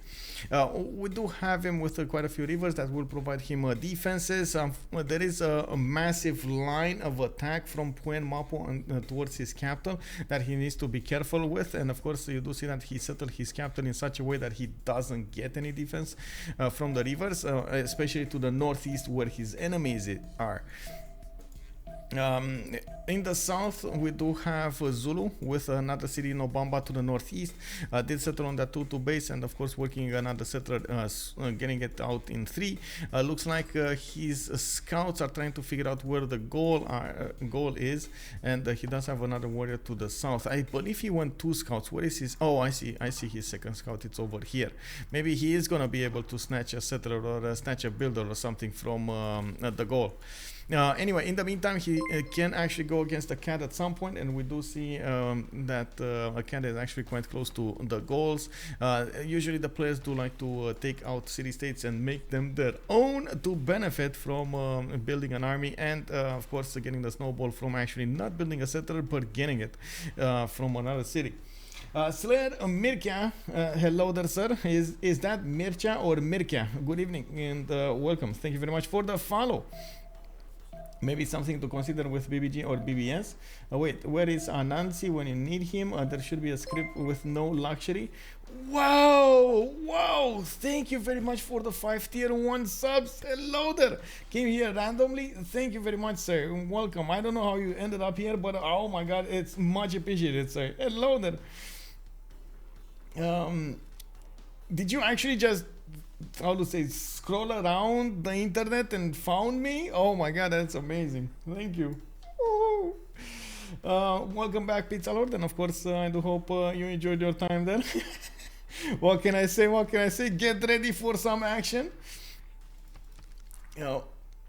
We do have him with quite a few rivers that will provide him defenses. There is a massive line of attack from Puen Mapu towards his capital that he needs to be careful with, and of course you do see that he settled his capital in such a way that he doesn't get any defense from the rivers, especially to the northeast where his enemies are. In the south, we do have Zulu with another city in Obamba to the northeast. Did settle on that 2-2 base, and of course working another settler, getting it out in 3. Looks like his scouts are trying to figure out where the goal is, and he does have another warrior to the south. I believe he went 2 scouts. Where is his? Oh, I see his second scout. It's over here. Maybe he is gonna be able to snatch a settler or snatch a builder or something from the goal. Anyway, in the meantime, he can actually go against a cat at some point, and we do see that a cat is actually quite close to the goals. Usually the players do like to take out city-states and make them their own to benefit from building an army, and of course getting the snowball from actually not building a settler but getting it from another city. Slayer Mirka, hello there, sir. Is that Mircha or Mirka? Good evening and welcome. Thank you very much for the follow. Maybe something to consider with BBG or BBS. Wait, where is Anansi when you need him? There should be a script with no luxury. Wow, thank you very much for the 5 tier 1 subs. Hello there. Came here randomly. Thank you very much, sir. Welcome. I don't know how you ended up here, but oh my god, it's much appreciated, sir. Hello there. Did you actually just, how to say, scroll around the internet and found me? Oh my god, that's amazing. Thank you. Welcome back, Pizza Lord, and of course I do hope you enjoyed your time there. What can I say? Get ready for some action.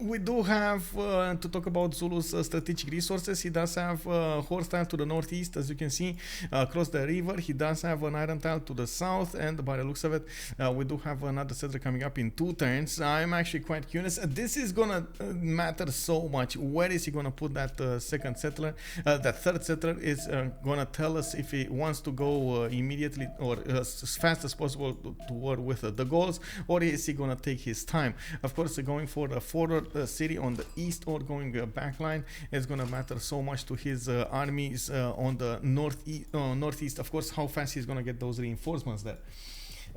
We do have to talk about Zulu's strategic resources. He does have horse tile to the northeast, as you can see, across the river. He does have an iron tile to the south, and by the looks of it, we do have another settler coming up in 2 turns. I'm actually quite curious. This is gonna matter so much. Where is he gonna put that second settler? That third settler is gonna tell us if he wants to go immediately or as fast as possible to war with the goals, or is he gonna take his time? Of course, going for a forward city on the east or going back line is going to matter so much to his armies on the northeast. Of course, how fast he's going to get those reinforcements there.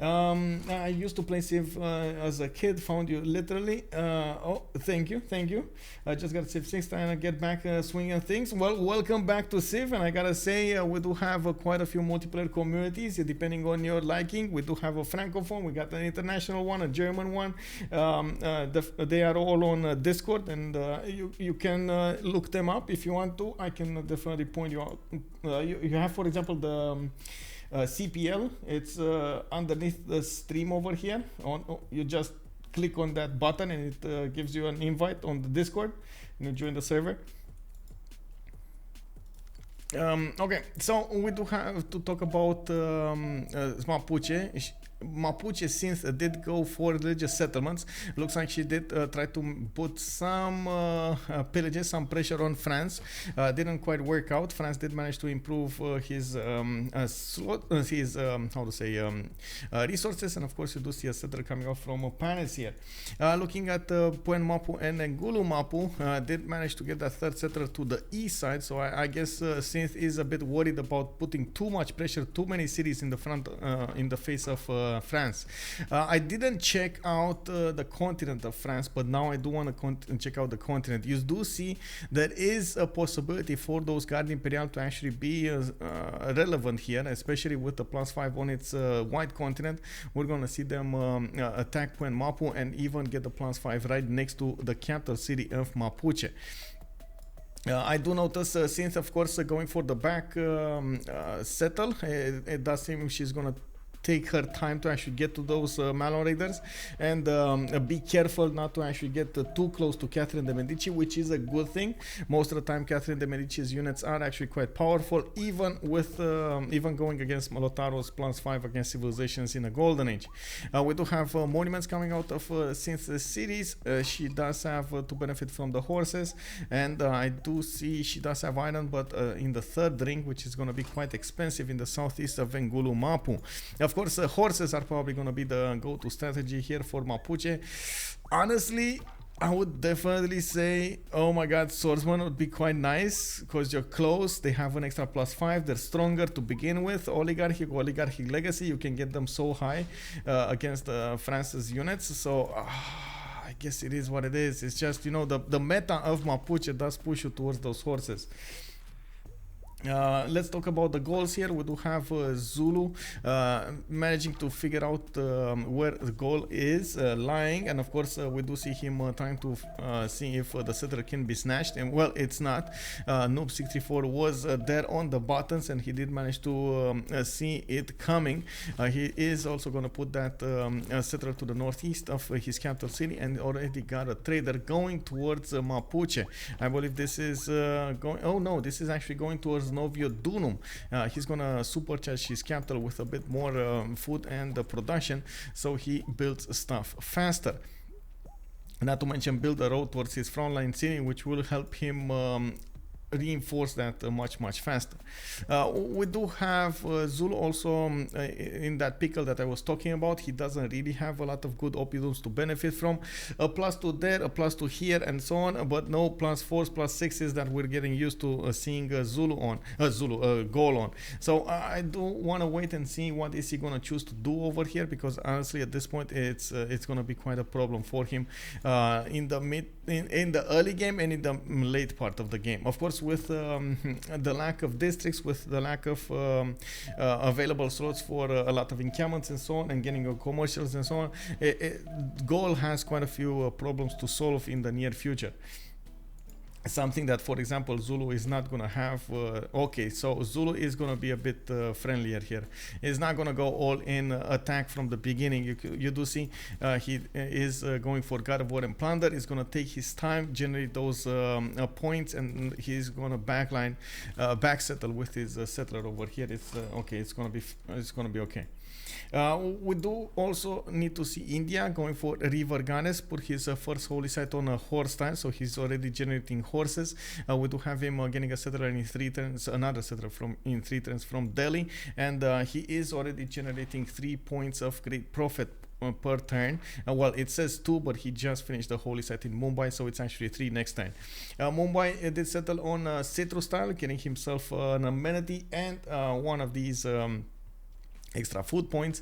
I used to play Civ as a kid, found you literally. Oh, thank you. I just got Civ 6 trying to get back swinging things. Well, welcome back to Civ, and I gotta say, we do have quite a few multiplayer communities, depending on your liking. We do have a Francophone, we got an international one, a German one. They are all on Discord, and you can look them up if you want to. I can definitely point you out. You have, for example, the CPL, it's underneath the stream over here. You just click on that button and it gives you an invite on the Discord and you join the server. Okay, so we do have to talk about Mapuche. Mapuche Cynth did go for religious settlements. Looks like she did try to put some pillages, some pressure on France. Didn't quite work out. France did manage to improve his resources, and of course you do see a settler coming off from Panes here. Looking at Puen Mapu and Ngulu Mapu, did manage to get that third settler to the east side. So I guess Cynth is a bit worried about putting too much pressure, too many cities in the front, in the face of France. I didn't check out the continent of France, but now I do want to check out the continent. You do see there is a possibility for those Garde Imperial to actually be relevant here, especially with the +5 on its white continent. We're going to see them attack Puen Mapu and even get the +5 right next to the capital city of Mapuche. I do notice Cynth, of course, going for the back settle. It does seem she's going to take her time to actually get to those Malon raiders, and be careful not to actually get too close to Catherine de Medici, which is a good thing. Most of the time Catherine de Medici's units are actually quite powerful, even with even going against Molotaro's +5 against civilizations in a golden age. We do have monuments coming out of Cynth's cities. She does have to benefit from the horses, and I do see she does have iron, but in the third ring, which is going to be quite expensive in the southeast of Ngulu Mapu. Of course, horses are probably going to be the go-to strategy here for Mapuche. Honestly, I would definitely say, oh my god, swordsman would be quite nice because you're close. They have an extra +5. They're stronger to begin with. Oligarchic legacy, you can get them so high against France's units. So I guess it is what it is. It's just, you know, the meta of Mapuche does push you towards those horses. Let's talk about the goals here. We do have Zulu managing to figure out where the goal is lying, and of course we do see him trying to see if the settler can be snatched, and well, it's not. Noob634 was there on the buttons, and he did manage to see it coming. He is also going to put that settler to the northeast of his capital city, and already got a trader going towards Mapuche. I believe this is going, oh no, this is actually going towards Novio Dunum. He's gonna supercharge his capital with a bit more food and production, so he builds stuff faster. Not to mention build a road towards his frontline city, which will help him reinforce that much faster. We do have Zulu also in that pickle that I was talking about. He doesn't really have a lot of good oppidums to benefit from. A +2 there, a +2 here, and so on, but no +4s, +6s that we're getting used to seeing Gaul on. So I do want to wait and see what is he going to choose to do over here, because honestly at this point it's going to be quite a problem for him in the early game and in the late part of the game. Of course, with the lack of districts, with the lack of available slots for a lot of encampments and so on, and getting commercials and so on, Gaul has quite a few problems to solve in the near future. Something that, for example, Zulu is not going to have. Okay, so Zulu is going to be a bit friendlier here. He's not going to go all in attack from the beginning. You do see he is going for God of War and Plunder. He's going to take his time, generate those points, and he's going to backline, back settle with his settler over here. It's okay. It's going to be okay. We do also need to see India going for River Ganes, put his first holy site on a horse style, so he's already generating horses. We do have him getting a settler in 3 turns, another settler in 3 turns from Delhi, and he is already generating 3 points of great profit. per turn. Well, it says 2, but he just finished the holy site in Mumbai, so it's actually 3 next turn. Mumbai did settle on citrus tile, getting himself an amenity and one of these extra food points.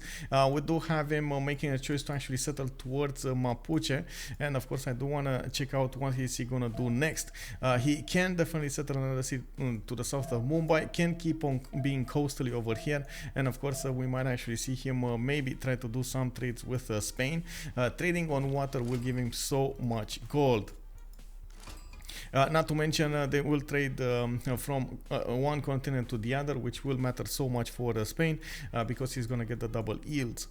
We do have him making a choice to actually settle towards Mapuche, and of course I do want to check out what is he gonna do next. He can definitely settle another city to the south of Mumbai, can keep on being coastally over here, and of course we might actually see him maybe try to do some trades with Spain. Trading on water will give him so much gold. Not to mention they will trade from one continent to the other, which will matter so much for Spain because he's going to get the double yields.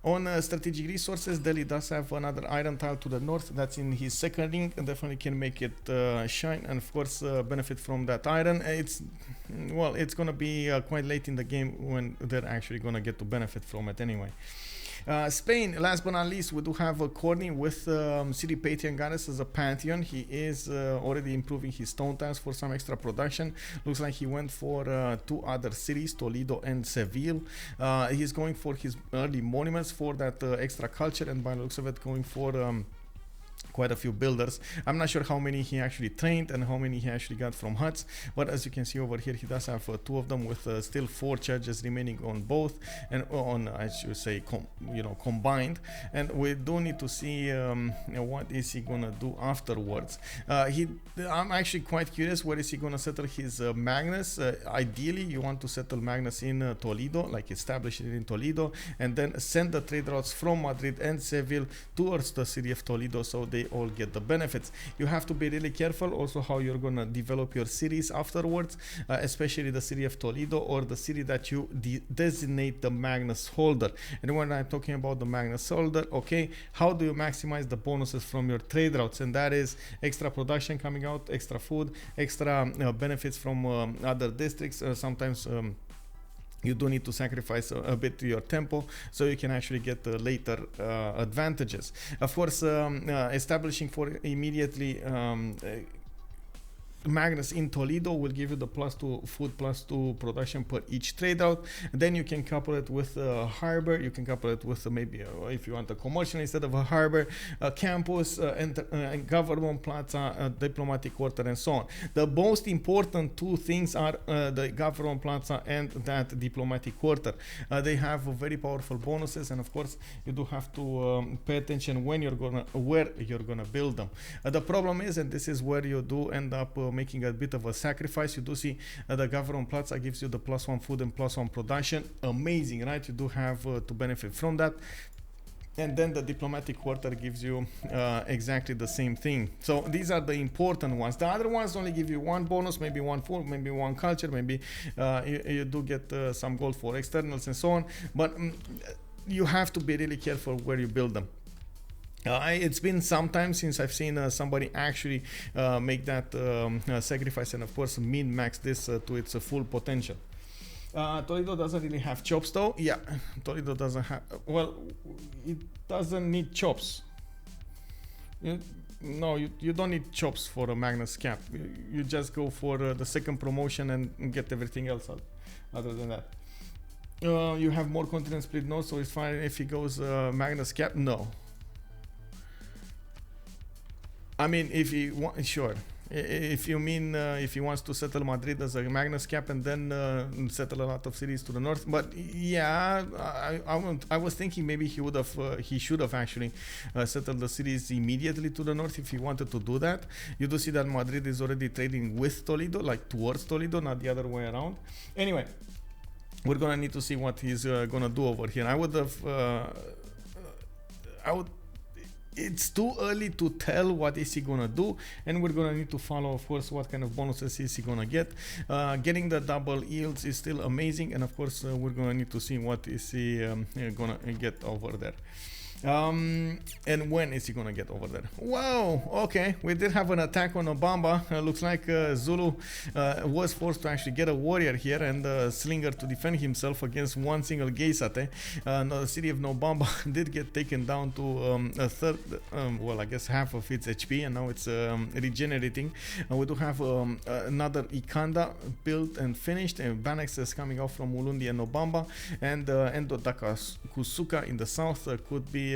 On strategic resources, Delhi does have another iron tile to the north. That's in his second ring, and definitely can make it shine, and of course benefit from that iron. It's going to be quite late in the game when they're actually going to get to benefit from it anyway. Spain, last but not least, we do have Khornie with City Patron Goddess as a pantheon. He is already improving his stone tiles for some extra production. Looks like he went for 2 other cities, Toledo and Seville. He's going for his early monuments for that extra culture, and by the looks of it, going for quite a few builders. I'm not sure how many he actually trained and how many he actually got from huts, but as you can see over here, he does have 2 of them with still 4 charges remaining on both, and on, I should say, combined. And we do need to see what is he gonna do afterwards. I'm actually quite curious, where is he gonna settle his Magnus. Ideally you want to settle Magnus in Toledo, like establish it in Toledo, and then send the trade routes from Madrid and Seville towards the city of Toledo, so they all get the benefits. You have to be really careful also how you're gonna develop your cities afterwards, especially the city of Toledo or the city that you designate the Magnus holder. And when I'm talking about the Magnus holder, okay, how do you maximize the bonuses from your trade routes? And that is extra production coming out, extra food, extra benefits from other districts. Sometimes you do need to sacrifice a bit to your tempo so you can actually get later advantages. Of course, establishing for immediately Magnus in Toledo will give you the +2 food, +2 production per each trade out. Then you can couple it with a harbor. You can couple it with maybe if you want a commercial instead of a harbor, a campus, and government plaza, diplomatic quarter, and so on. The most important 2 things are the government plaza and that diplomatic quarter. They have very powerful bonuses, and of course you do have to pay attention where you're gonna build them. The problem is, and this is where you do end up making a bit of a sacrifice. You do see the government plaza gives you the +1 food and +1 production. Amazing, right? You do have to benefit from that. And then the diplomatic quarter gives you exactly the same thing. So these are the important ones. The other ones only give you 1 bonus, maybe 1 food, maybe 1 culture, maybe you do get some gold for externals and so on. But you have to be really careful where you build them. It's been some time since I've seen somebody actually make that sacrifice and of course min-max this to its full potential. Toledo doesn't really have chops though. Yeah, Toledo doesn't have, well, it doesn't need chops. You don't need chops for a Magnus cap. You just go for the second promotion and get everything else out other than that. You have more continent split north, so it's fine if he goes Magnus cap. No, I mean, if he wants, sure. If you mean if he wants to settle Madrid as a Magnus cap and then settle a lot of cities to the north, but yeah, I was thinking maybe he should have actually settled the cities immediately to the north if he wanted to do that. You do see that Madrid is already trading with Toledo, like towards Toledo, not the other way around. Anyway, we're gonna need to see what he's gonna do over here. It's too early to tell what is he gonna do, and we're gonna need to follow, of course, what kind of bonuses is he gonna get. Getting the double yields is still amazing, and of course we're gonna need to see what is he gonna get over there. And when is he gonna get over there? Wow, okay, we did have an attack on Obamba. Looks like Zulu was forced to actually get a warrior here and a slinger to defend himself against one single Geisate. The city of Nobamba did get taken down to a third, well, I guess half of its HP, and now it's regenerating. We do have another Ikanda built and finished, and Banex is coming out from Ulundi and Nobamba, and Endodaka Kusuka in the south could be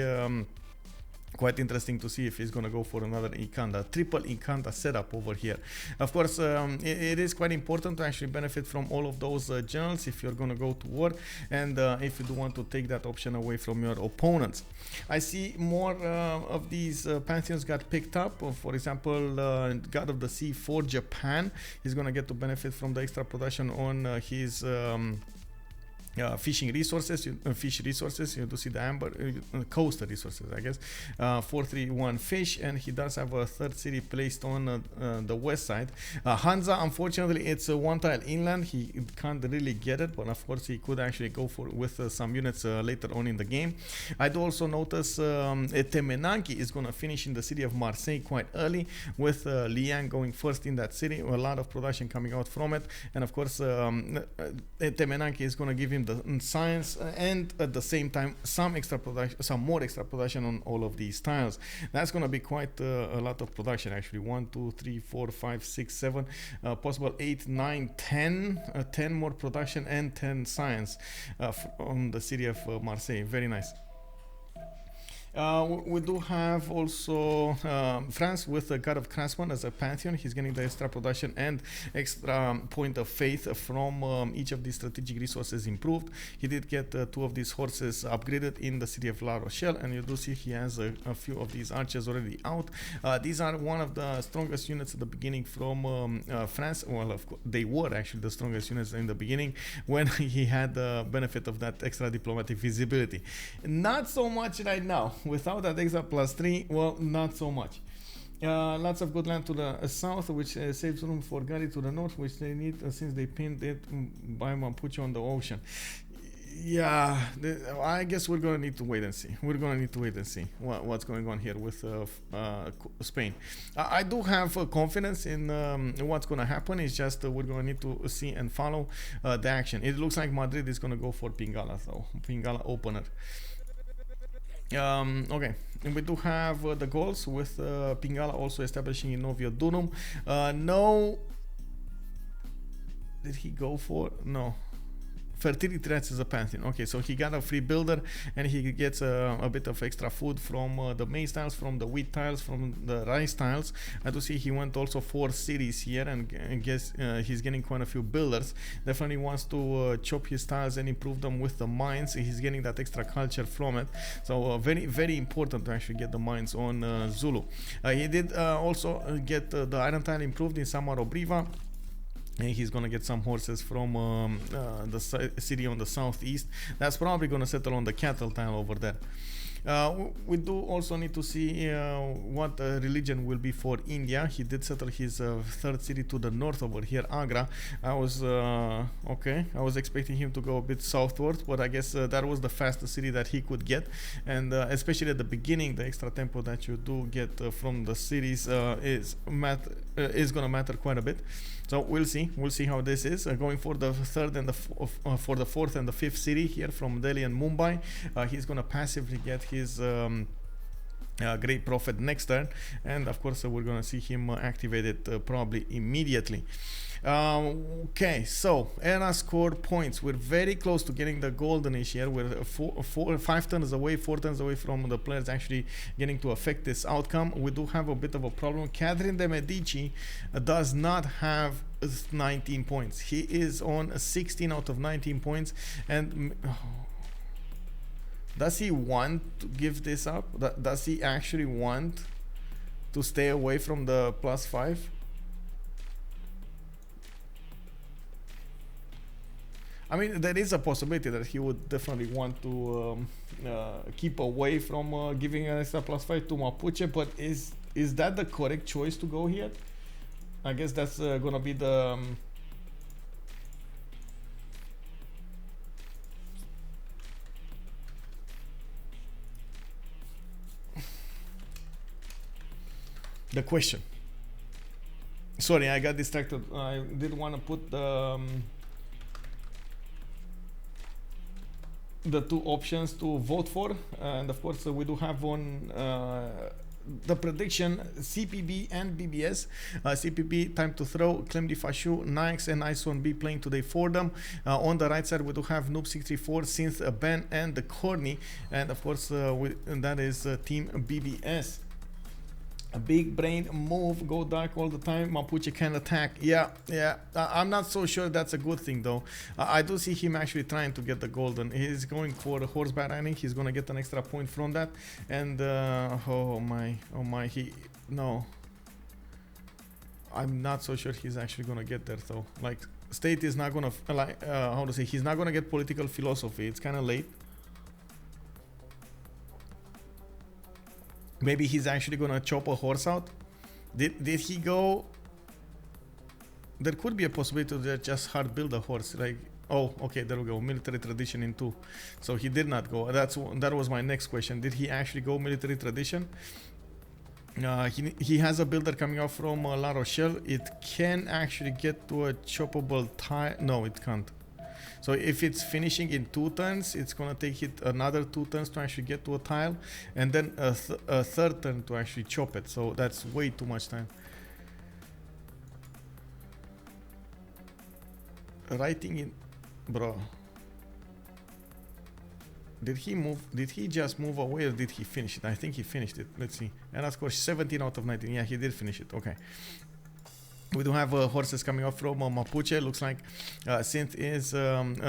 quite interesting to see if he's gonna go for another Ikanda, triple Ikanda setup over here. Of course, it is quite important to actually benefit from all of those generals if you're gonna go to war, and if you do want to take that option away from your opponents. I see more of these pantheons got picked up. For example, God of the Sea for Japan, he's gonna get to benefit from the extra production on his fishing resources, fish resources. You do see the amber coastal resources, I guess. 431 fish, and he does have a third city placed on the west side. Hansa, unfortunately, it's a one tile inland. He can't really get it, but of course he could actually go for with some units later on in the game. I do also notice Temenanki is going to finish in the city of Marseille quite early, with Liang going first in that city. A lot of production coming out from it, and of course Temenanki is going to give him the science and at the same time some more extra production on all of these tiles. That's going to be quite a lot of production, actually. 1 2 3 4 5 6 7 possible 8 9 10 10 more production and 10 science from the city of Marseille. Very nice. We do have also France with the God of Craftsman as a pantheon. He's getting the extra production and extra point of faith from each of these strategic resources improved. He did get 2 of these horses upgraded in the city of La Rochelle, and you do see he has a few of these archers already out. These are one of the strongest units at the beginning from France. Well, of course, they were actually the strongest units in the beginning when he had the benefit of that extra diplomatic visibility. Not so much right now. Without that extra +3, well, not so much. Lots of good land to the south, which saves room for Gandhi to the north, which they need since they pinned it by Mapuche on the ocean. Yeah, I guess we're gonna need to wait and see. We're gonna need to wait and see what's going on here with Spain. I do have confidence in what's gonna happen. It's just we're gonna need to see and follow the action. It looks like Madrid is gonna go for Pingala, though. Pingala opener. Okay, and we do have the goals with Pingala also establishing in Novio Dunum. No, did he go for? No. Fertility threats is a pantheon. Okay, so he got a free builder, and he gets a bit of extra food from the maize tiles, from the wheat tiles, from the rice tiles. I do see he went also 4 cities here, and guess he's getting quite a few builders. Definitely wants to chop his tiles and improve them with the mines. He's getting that extra culture from it. So very, very important to actually get the mines on Zulu. He did also get the iron tile improved in Samarobriva. And he's gonna get some horses from the city on the southeast. That's probably gonna settle on the cattle tile over there. We do also need to see what religion will be for India. He did settle his third city to the north over here, Agra. I was okay. I was expecting him to go a bit southward, but I guess that was the fastest city that he could get. And especially at the beginning, the extra tempo that you do get from the cities is gonna matter quite a bit. So we'll see how this is going for the third and for the fourth and the fifth city here from Delhi and Mumbai. He's gonna passively get his Great Prophet next turn, and of course we're gonna see him activated probably immediately. Okay, so era score points. We're very close to getting the goldenish here. We're 5 turns away, 4 turns away from the players actually getting to affect this outcome. We do have a bit of a problem. Catherine de Medici does not have 19 points. He is on 16 out of 19 points, and does he want to give this up? Does he actually want to stay away from the +5? I mean, there is a possibility that he would definitely want to keep away from giving an extra +5 to Mapuche, but is that the correct choice to go here? I guess that's gonna be the the question. Sorry, I got distracted. I did want to put the two options to vote for, and of course we do have on the prediction CPB and BBS. CPB, Time to Throw, Clemlifashou, Nyax and Icewormb playing today for them. On the right side we do have Noob634, Cynth, Ben and the Khornie, and of course and that is team BBS. A big brain move, go dark all the time. Mapuche can attack. Yeah. I'm not so sure that's a good thing though. I do see him actually trying to get the golden. He's going for a horseback riding. He's gonna get an extra point from that. And oh my, no. I'm not so sure he's actually gonna get there though. Like, state is not gonna how to say? He's not gonna get political philosophy. It's kind of late. Maybe he's actually gonna chop a horse out. Did he go? There could be a possibility to just hard build a horse. Like, oh, okay, there we go. Military tradition in 2. So he did not go. That was my next question. Did he actually go military tradition? He has a builder coming out from La Rochelle. It can actually get to a choppable tile. No, it can't. So if it's finishing in 2 turns, it's gonna take it another 2 turns to actually get to a tile, and then a third turn to actually chop it. So that's way too much time. Writing in, bro. Did he move? Did he just move away or did he finish it? I think he finished it. Let's see. And of course 17 out of 19. Yeah, he did finish it. Okay. We do have horses coming up from Mapuche. Looks like Cynth is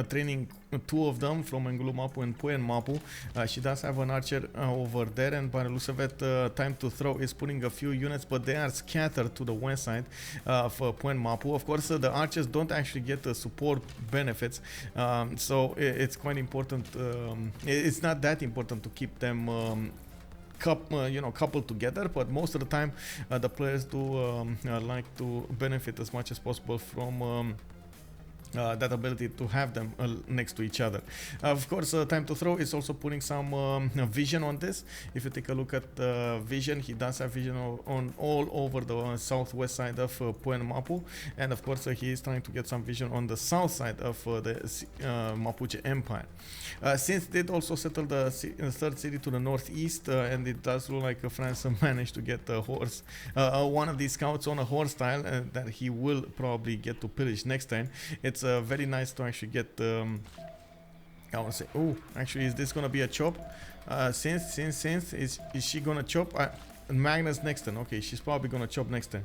training 2 of them from Ngulu Mapu and Puen Mapu. She does have an archer over there, and by the looks of it, Time to Throw is putting a few units, but they are scattered to the west side of Puen Mapu. Of course, the archers don't actually get the support benefits, so it's quite important. It's not that important to keep them coupled together, but most of the time the players do like to benefit as much as possible from that ability to have them next to each other. Of course, Time to Throw is also putting some vision on this. If you take a look at vision, he does have vision on all over the southwest side of Puen Mapu, and of course he is trying to get some vision on the south side of the Mapuche Empire. Cynth did also settle the third city to the northeast, and it does look like France managed to get a horse, one of these scouts on a horse tile that he will probably get to pillage next time. It's very nice to actually get I want to say, oh, actually, is this gonna be a chop? Cynth, is she gonna chop? Magnus next turn. Okay, she's probably gonna chop next turn.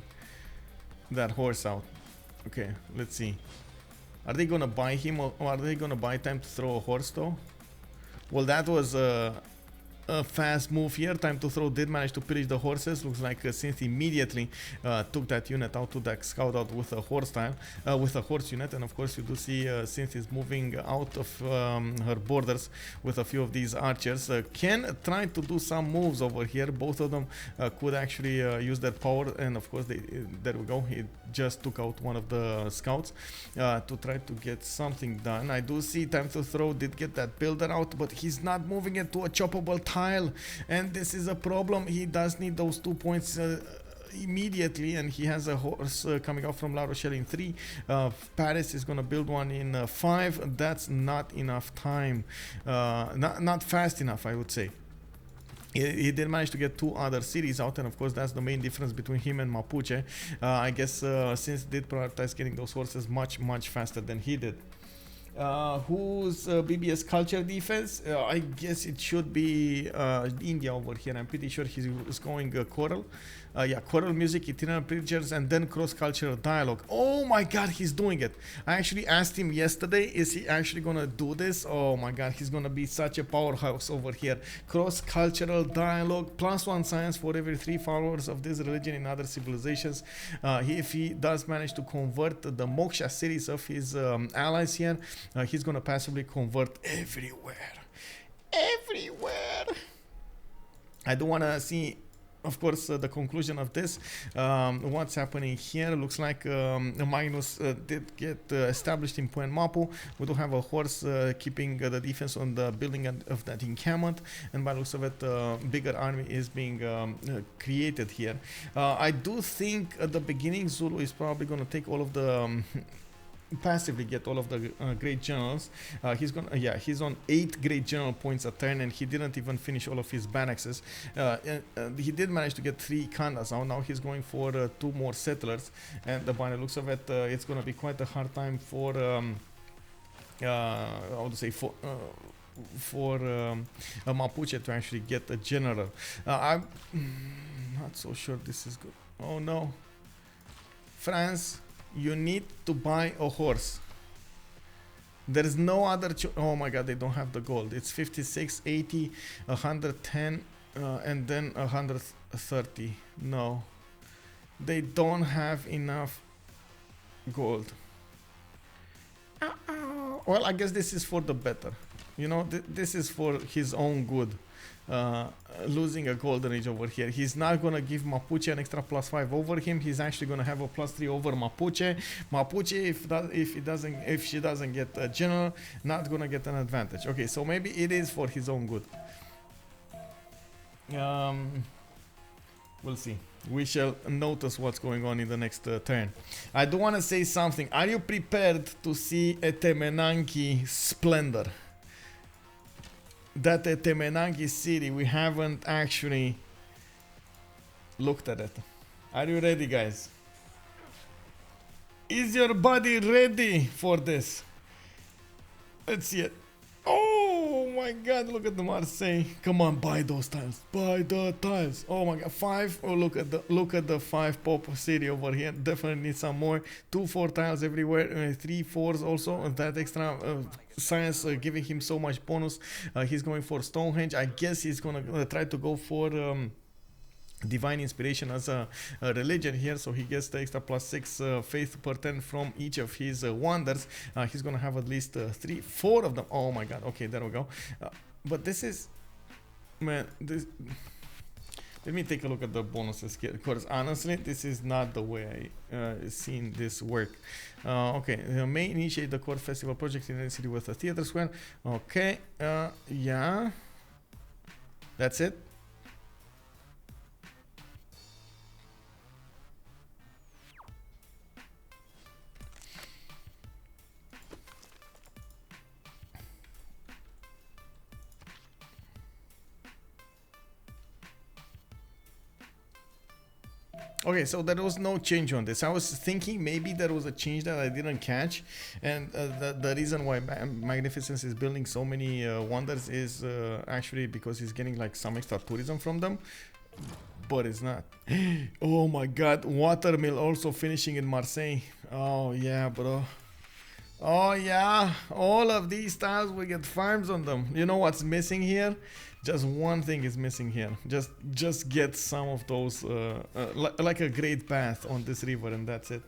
That horse out. Okay, let's see. Are they gonna buy him, or are they gonna buy Time to Throw a horse though? Well, that was a fast move here. Time to Throw did manage to pillage the horses. Looks like Cynth immediately took that unit out to that scout out with a horse tile, with a horse unit, and of course you do see Cynth is moving out of her borders with a few of these archers. Can try to do some moves over here. Both of them could actually use their power, and of course there we go. He just took out one of the scouts to try to get something done. I do see Time to Throw did get that builder out, but he's not moving it to a choppable tile, and this is a problem. He does need those 2 points immediately, and he has a horse coming out from La Rochelle in 3. Paris is gonna build one in 5. That's not enough time, not fast enough, I would say. He did manage to get 2 other cities out, and of course that's the main difference between him and Mapuche. I guess Cynth did prioritize getting those horses much faster than he did. Who's BBS culture defense? I guess it should be India over here. I'm pretty sure he's going choral. Yeah, choral music, itinerant preachers, and then cross-cultural dialogue. Oh my god, he's doing it. I actually asked him yesterday, is he actually gonna do this? Oh my god, he's gonna be such a powerhouse over here. Cross-cultural dialogue, +1 science for every 3 followers of this religion in other civilizations. If he does manage to convert the Moksha series of his allies here, he's gonna passively convert everywhere. I do wanna see of course, the conclusion of this, what's happening here, looks like Magnus did get established in Point Mapu. We do have a horse keeping the defense on the building of that encampment, and by the looks of it, bigger army is being created here. I do think at the beginning Zulu is probably going to take all of the passively get all of the great generals. He's on 8 great general points a turn, and he didn't even finish all of his barracks. He did manage to get 3 Kandas. Now he's going for 2 more settlers, and by the looks of it, it's going to be quite a hard time for I would say for a Mapuche to actually get a general. I'm not so sure this is good. Oh no, France, you need to buy a horse. There is no other oh my god, they don't have the gold. It's 56, 80, 110, and then 130. No, they don't have enough gold. Well, I guess this is for the better. You know, this is for his own good. Losing a golden age over here. He's not gonna give Mapuche an extra +5 over him. He's actually gonna have a +3 over Mapuche. Mapuche, if she doesn't get a general, not gonna get an advantage. Okay, so maybe it is for his own good. We'll see. We shall notice what's going on in the next turn. I do want to say something. Are you prepared to see a Temenanki splendor? That Temenanki city, we haven't actually looked at it. Are you ready, guys? Is your body ready for this? Let's see it. Oh my god, look at the Marseille. Come on, buy those tiles. Buy the tiles. Oh my god, 5. Oh, look at the 5 pop city over here. Definitely need some more. 2 4 tiles everywhere. 3 4s also. That extra science giving him so much bonus. He's going for Stonehenge. I guess he's gonna try to go for divine inspiration as a religion here, so he gets the extra +6 faith per turn from each of his wonders. He's gonna have at least 3 4 of them. Oh my god, okay, there we go. But this is, man, this, let me take a look at the bonuses here, because honestly this is not the way I seen this work. Okay, may initiate the core festival project in any city with a theater square. Okay, yeah, that's it. Okay, so there was no change on this. I was thinking maybe there was a change that I didn't catch, and the reason why Magnificence is building so many wonders is actually because he's getting like some extra tourism from them, but it's not. Oh my god, watermill also finishing in Marseille. Oh yeah, bro. Oh yeah, all of these tiles will get farms on them. You know what's missing here? Just one thing is missing here. Just get some of those, like a great path on this river, and that's it.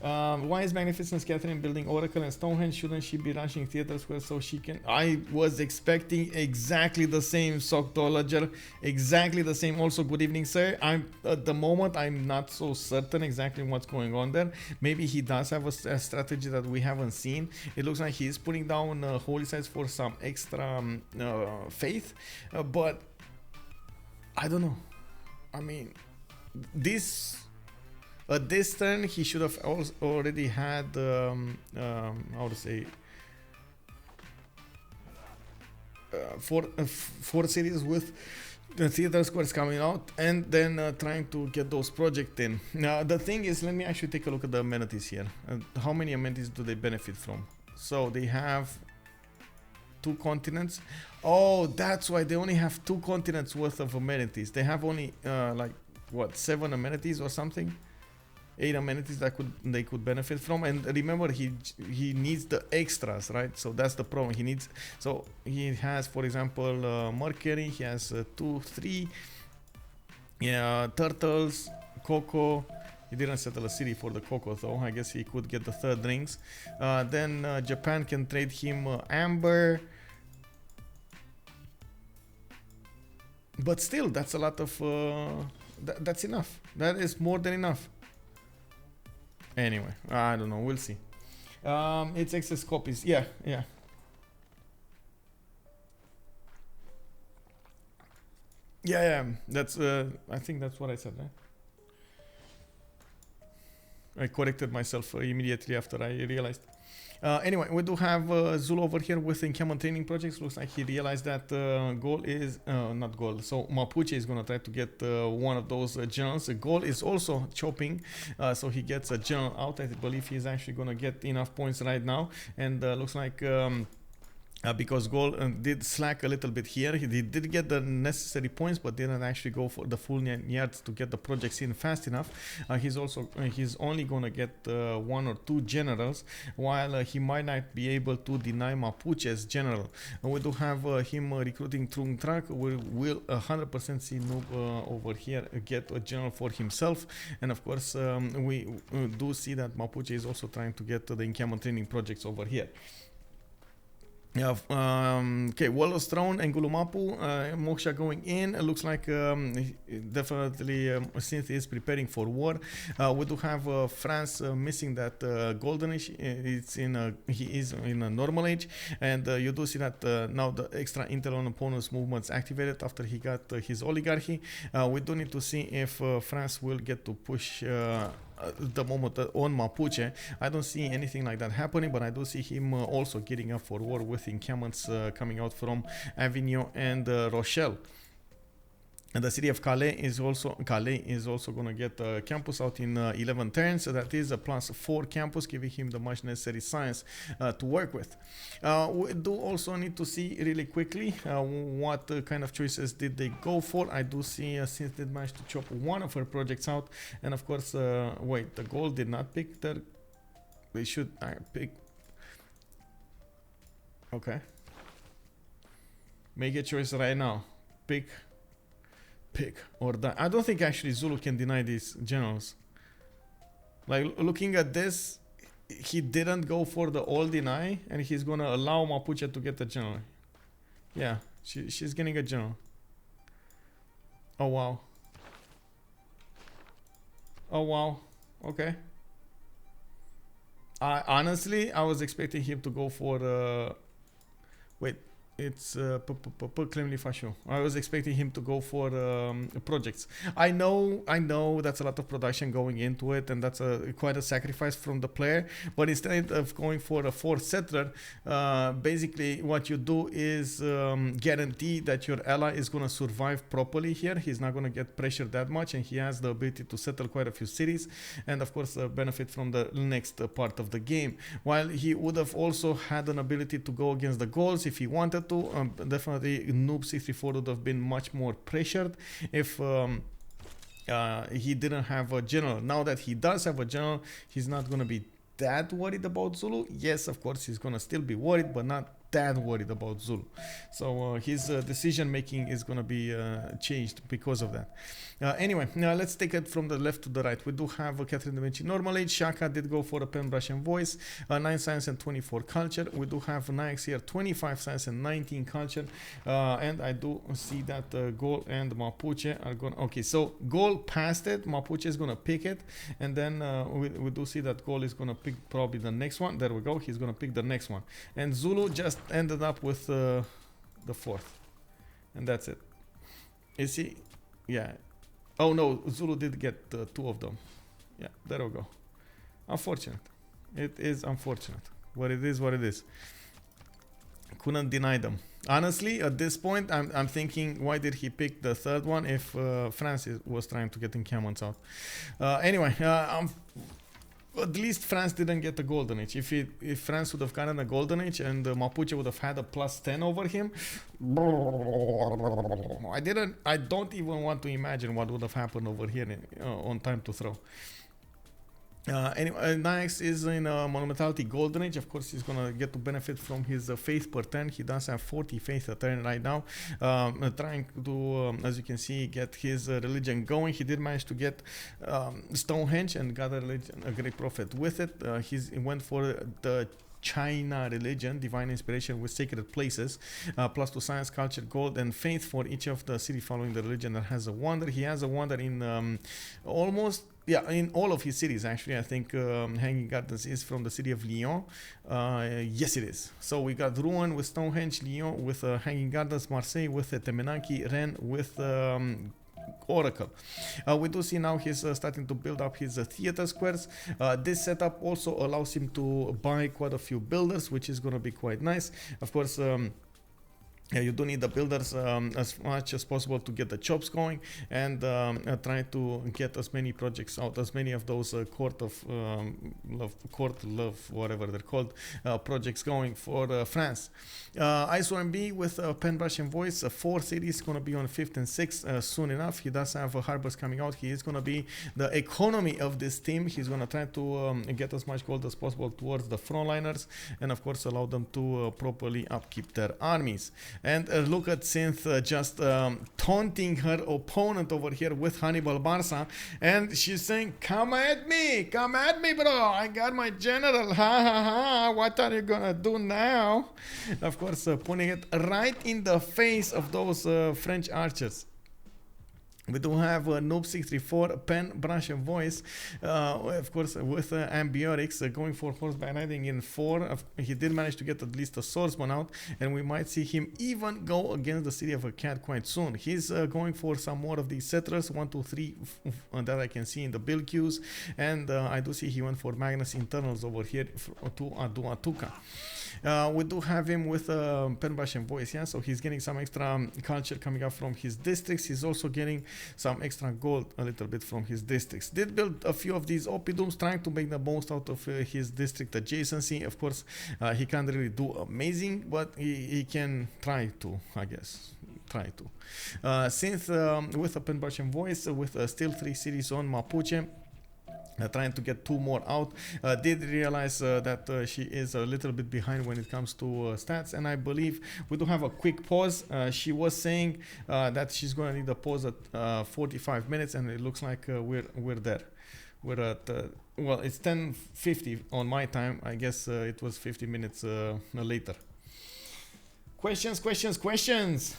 Why is Magnificence Catherine building Oracle and Stonehenge? Shouldn't she be rushing Theater Square so she can... I was expecting exactly the same, Sockdolager. Exactly the same. Also, good evening, sir. At the moment, I'm not so certain exactly what's going on there. Maybe he does have a strategy that we haven't seen. It looks like he's putting down holy sites for some extra faith. But I don't know. I mean, this... At this turn, he should have already had, how to say, 4 series with the theater squares coming out, and then trying to get those projects in. Now, the thing is, let me actually take a look at the amenities here. How many amenities do they benefit from? So they have 2 continents. Oh, that's why they only have 2 continents worth of amenities. They have only like what, 7 amenities or something. 8 amenities that they could benefit from. And remember, he needs the extras, right? So that's the problem. He has, for example, Mercury. He has 2 3 turtles, cocoa. He didn't settle a city for the cocoa though. I guess he could get the 3rd rings. Then Japan can trade him amber. But still, that's a lot of... that's enough. That is more than enough. Anyway, I don't know. We'll see. It's excess copies. Yeah, yeah. Yeah, yeah. That's... I think that's what I said, right? I corrected myself immediately after I realized. Anyway, we do have Zulu over here with encampment training projects. Looks like he realized that Gaul is not Gaul. So Mapuche is gonna try to get one of those generals. Gaul is also chopping, so he gets a general out. I believe he's actually gonna get enough points right now, and looks like. Because Gaul did slack a little bit here. He did get the necessary points, but didn't actually go for the full yards to get the projects in fast enough. He's only gonna get 1 or 2 generals, while he might not be able to deny Mapuche's general. We do have him recruiting Trung Track. We will 100% see Noob over here get a general for himself, and of course we do see that Mapuche is also trying to get the encampment training projects over here. Okay, Wall of Throne and Gulumapu, Moksha going in. It looks like definitely Cynth is preparing for war. We do have France missing that golden age. He is in a normal age, and you do see that now the extra intel on opponent's movements activated after he got his oligarchy. We do need to see if France will get to push the moment on Mapuche. I don't see anything like that happening, but I do see him also getting up for war with encampments coming out from Avignon and Rochelle. And the city of Calais is also going to get a campus out in 11 turns. So that is a +4 campus, giving him the much necessary science to work with. We do also need to see really quickly what kind of choices did they go for. I do see Cynth did manage to chop one of her projects out, and of course, wait, the Gaul did not pick their. They should pick. Okay. Make a choice right now. Pick or die. I don't think actually Zulu can deny these generals. Like, looking at this, he didn't go for the all deny, and he's gonna allow Mapuche to get the general. Yeah, she's getting a general. Oh wow. Oh wow. Okay. Honestly, I was expecting him to go for wait. It's Clemlifashou. I was expecting him to go for projects. I know that's a lot of production going into it, and that's quite a sacrifice from the player. But instead of going for a 4th settler, basically what you do is guarantee that your ally is going to survive properly here. He's not going to get pressured that much, and he has the ability to settle quite a few cities, and of course benefit from the next part of the game. While he would have also had an ability to go against the Gauls if he wanted to. Definitely Noob 64 would have been much more pressured if he didn't have a general. Now that he does have a general, he's not going to be that worried about Zulu. Yes, of course, he's going to still be worried, but not that worried about Zulu. So his decision making is going to be changed because of that. Anyway, now let's take it from the left to the right. We do have Catherine da Vinci normal age. Shaka did go for a pen brush and voice, 9 science and 24 culture. We do have Nyax here, 25 science and 19 culture, and I do see that Gaul and Mapuche are going. Okay, so Gaul passed it, Mapuche is going to pick it, and then we do see that Gaul is going to pick probably the next one. There we go, he's going to pick the next one, and Zulu just ended up with the 4th, and that's it. You see, yeah. Oh no, Zulu did get 2 of them. Yeah, there we go. Unfortunate. It is unfortunate, but it is what it is. Couldn't deny them. Honestly, at this point, I'm thinking, why did he pick the 3rd one if France was trying to get encampments out? Anyway, at least France didn't get the golden age. If France would have gotten a golden age and Mapuche would have had a +10 over him, I don't even want to imagine what would have happened over here on Time to Throw. Anyway, Nyax is in a Monumentality Golden Age. Of course, he's gonna get to benefit from his faith per turn. He does have 40 faith a turn right now. Trying to, as you can see, get his religion going. He did manage to get Stonehenge and got a great profit with it. He went for the China religion, divine inspiration with sacred places, +2 science, culture, gold, and faith for each of the city following the religion that has a wonder. He has a wonder in almost, yeah, in all of his cities actually. I think Hanging Gardens is from the city of Lyon. Yes, it is. So we got Rouen with Stonehenge, Lyon with Hanging Gardens, Marseille with Temenaki, Rennes with Oracle. We do see now he's starting to build up his theater squares. This setup also allows him to buy quite a few builders, which is going to be quite nice. Of course, yeah, you do need the builders as much as possible to get the chops going, and try to get as many projects out, as many of those court of love, whatever they're called, projects going for France. Icewormb with Pen, Brush, and Voice, 4 cities, going to be on 5th and 6th soon enough. He does have harbors coming out. He is going to be the economy of this team. He's going to try to get as much gold as possible towards the frontliners, and of course allow them to properly upkeep their armies. And look at Cynth just taunting her opponent over here with Hannibal Barca, and she's saying, come at me, bro, I got my general, ha ha ha, what are you gonna do now? Of course, putting it right in the face of those French archers. We do have Noob634, Pen, Brush, and Voice, of course, with Ambiotics going for horseback riding in 4. He did manage to get at least a swordsman out, and we might see him even go against the City of a Cat quite soon. He's going for some more of these settlers, 1, 2, 3, that I can see in the build queues, and I do see he went for Magnus Internals over here to Aduatuca. We do have him with Pen, Brush, and Voice, yeah, so he's getting some extra culture coming up from his districts. He's also getting some extra gold a little bit from his districts. Did build a few of these Opidums, trying to make the most out of his district adjacency. Of course, he can't really do amazing, but he can try to, I guess. Cynth with a Pen, Brush, and Voice, with still 3 cities on Mapuche. Trying to get 2 more out. Did realize that she is a little bit behind when it comes to stats, and I believe we do have a quick pause. She was saying that she's going to need a pause at 45 minutes, and it looks like we're there. We're at well, it's 10:50 on my time. I guess it was 50 minutes later. Questions.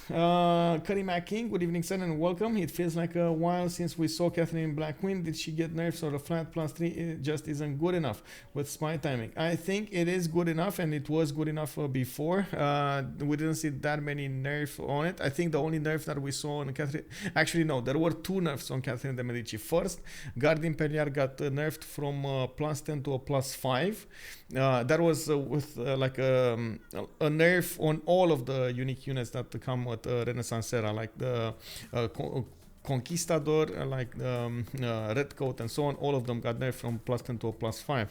Karima King, good evening, sir, and welcome. It feels like a while since we saw Catherine in Black Queen. Did she get nerfs, or a flat +3 it just isn't good enough with spy timing? I think it is good enough, and it was good enough before. We didn't see that many nerfs on it. I think the only nerf that we saw on Catherine, actually no, there were 2 nerfs on Catherine de Medici. First, Guardian Imperial got nerfed from +10 to a +5. That was with like a nerf on all of the unique units that come with Renaissance era, like the Conquistador, like Red Coat, and so on. All of them got nerfed from +10 to a +5.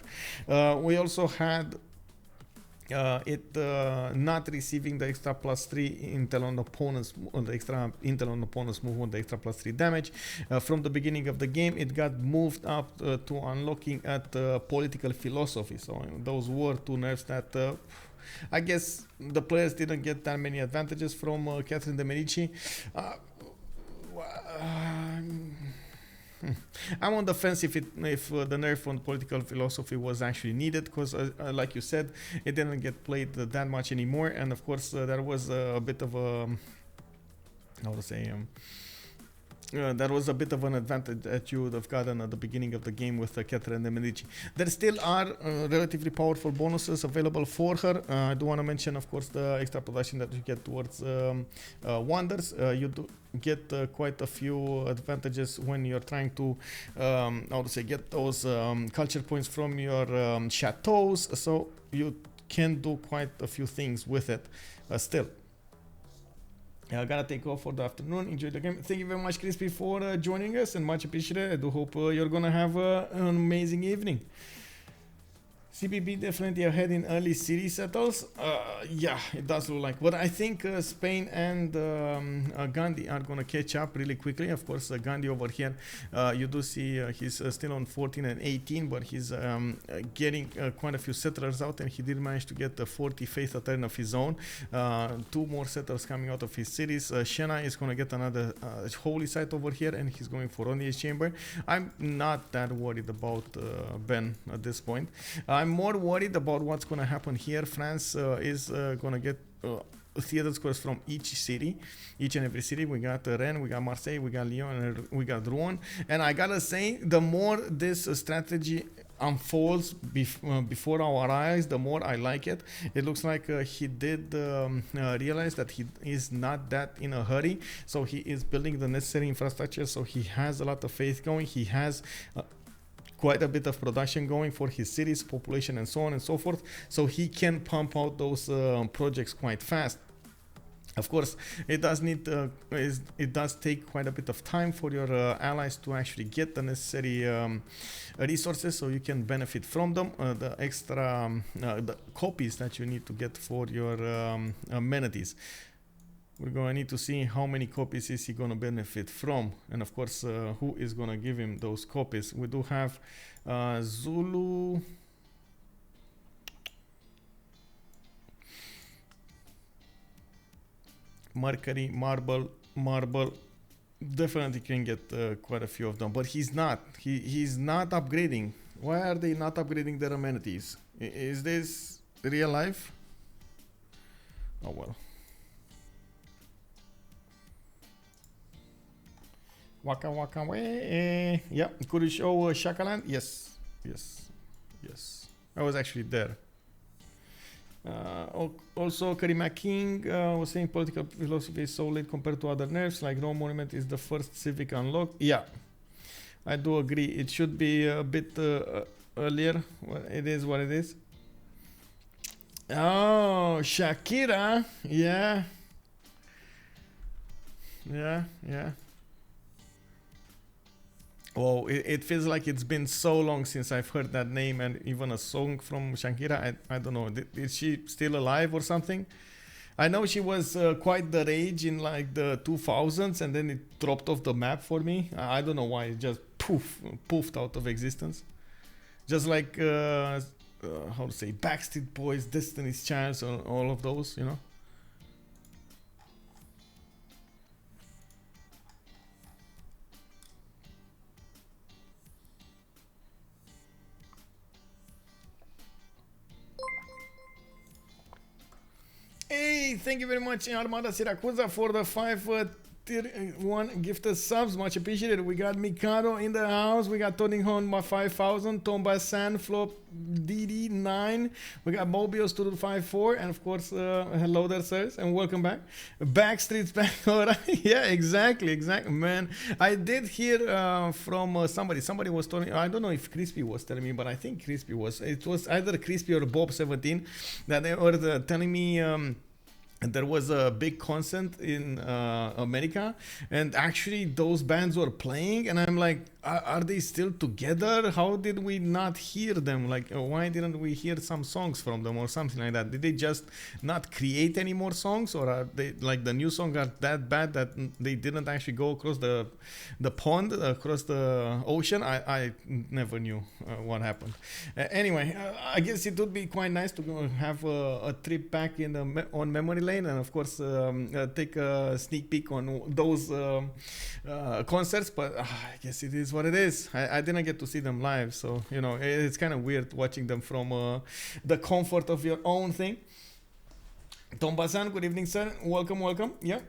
We also had it not receiving the extra +3 intel on opponents, on the extra intel on opponents move on the extra +3 damage. From the beginning of the game, it got moved up to unlocking at political philosophy. So those were 2 nerfs that I guess the players didn't get that many advantages from Catherine de Medici. I'm on the fence if the nerf on political philosophy was actually needed, because like you said, it didn't get played that much anymore, and of course there was a bit of a, how to say, that was a bit of an advantage that you would have gotten at the beginning of the game with Catherine de Medici. There still are relatively powerful bonuses available for her. I do want to mention, of course, the extra production that you get towards wonders. You do get quite a few advantages when you're trying to, how to say, get those culture points from your chateaus. So you can do quite a few things with it still. I gotta take off for the afternoon. Enjoy the game. Thank you very much, Crispy, for joining us, and much appreciated. I do hope you're gonna have an amazing evening. CBB definitely ahead in early city settles. Yeah, it does look like. But I think Spain and Gandhi are going to catch up really quickly. Of course, Gandhi over here, you do see he's still on 14 and 18, but he's getting quite a few settlers out, and he did manage to get the 40 faith turn of his own. 2 more settlers coming out of his cities. Shena is going to get another holy site over here, and he's going for Ondi's chamber. I'm not that worried about Ben at this point. I'm I'm more worried about what's going to happen here. France is going to get theater scores from each city, each and every city. We got Rennes, we got Marseille, we got Lyon, and we got Rouen. And I gotta say, the more this strategy unfolds before our eyes, the more I like it. It looks like he did realize that he is not that in a hurry, so he is building the necessary infrastructure, so he has a lot of faith going. He has quite a bit of production going for his cities, population, and so on and so forth, so he can pump out those projects quite fast. Of course, it does need it does take quite a bit of time for your allies to actually get the necessary resources, so you can benefit from them. The extra the copies that you need to get for your amenities. We're going to need to see how many copies is he going to benefit from, and of course who is going to give him those copies. We do have Zulu, Mercury, Marble. Definitely can get quite a few of them, but he's not upgrading. Why are they not upgrading their amenities? Is this real life? Oh well. Waka waka way. Yeah, could you show Shakaland? Yes. I was actually there. Also, Karima King was saying political philosophy is so late compared to other nerfs, like Rome Monument is the first civic unlock. Yeah, I do agree. It should be a bit earlier. Well, it is what it is. Oh, Shakira. Yeah. Oh, it feels like it's been so long since I've heard that name, and even a song from Shakira. I don't know. Is she still alive or something? I know she was quite the rage in like the 2000s, and then it dropped off the map for me. I don't know why. It just poofed out of existence. Just like, how to say, Backstreet Boys, Destiny's Child, all of those, you know? Hey, thank you very much, Armada Siracusa, for the 5 tier 1 gifted subs. Much appreciated. We got Mikado in the house. We got Tony Hon by 5,000. Tomba San Flop DD9. We got Mobius 254. And of course, hello there, sirs, and welcome back. Backstreet's back. Alright. Yeah, exactly. Man, I did hear from somebody. Somebody was telling, I don't know if Crispy was telling me, but I think Crispy was. It was either Crispy or Bob17 that they were telling me. There was a big concert in America, and actually those bands were playing, and I'm like, are they still together? How did we not hear them? Like, why didn't we hear some songs from them or something like that? Did they just not create any more songs, or are they like the new song got that bad that they didn't actually go across the pond, across the ocean? I never knew what happened. Anyway, I guess it would be quite nice to have a trip back in on memory lane, and of course take a sneak peek on those concerts, but I guess it is what it is. I didn't get to see them live, so you know, it's kind of weird watching them from the comfort of your own thing. Tom Bazan, good evening, sir. Welcome. Yeah.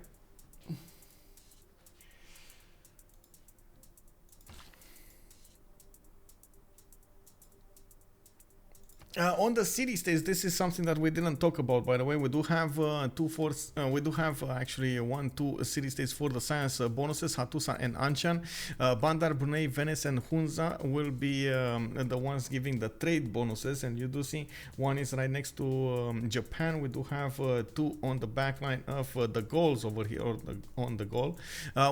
On the city states, this is something that we didn't talk about, by the way. We do have actually 1-2 city states for the science bonuses. Hattusa and Anshan. Bandar, Brunei, Venice, and Hunza will be the ones giving the trade bonuses, and you do see one is right next to Japan. We do have 2 on the back line of the Gauls over here, or on the Gaul.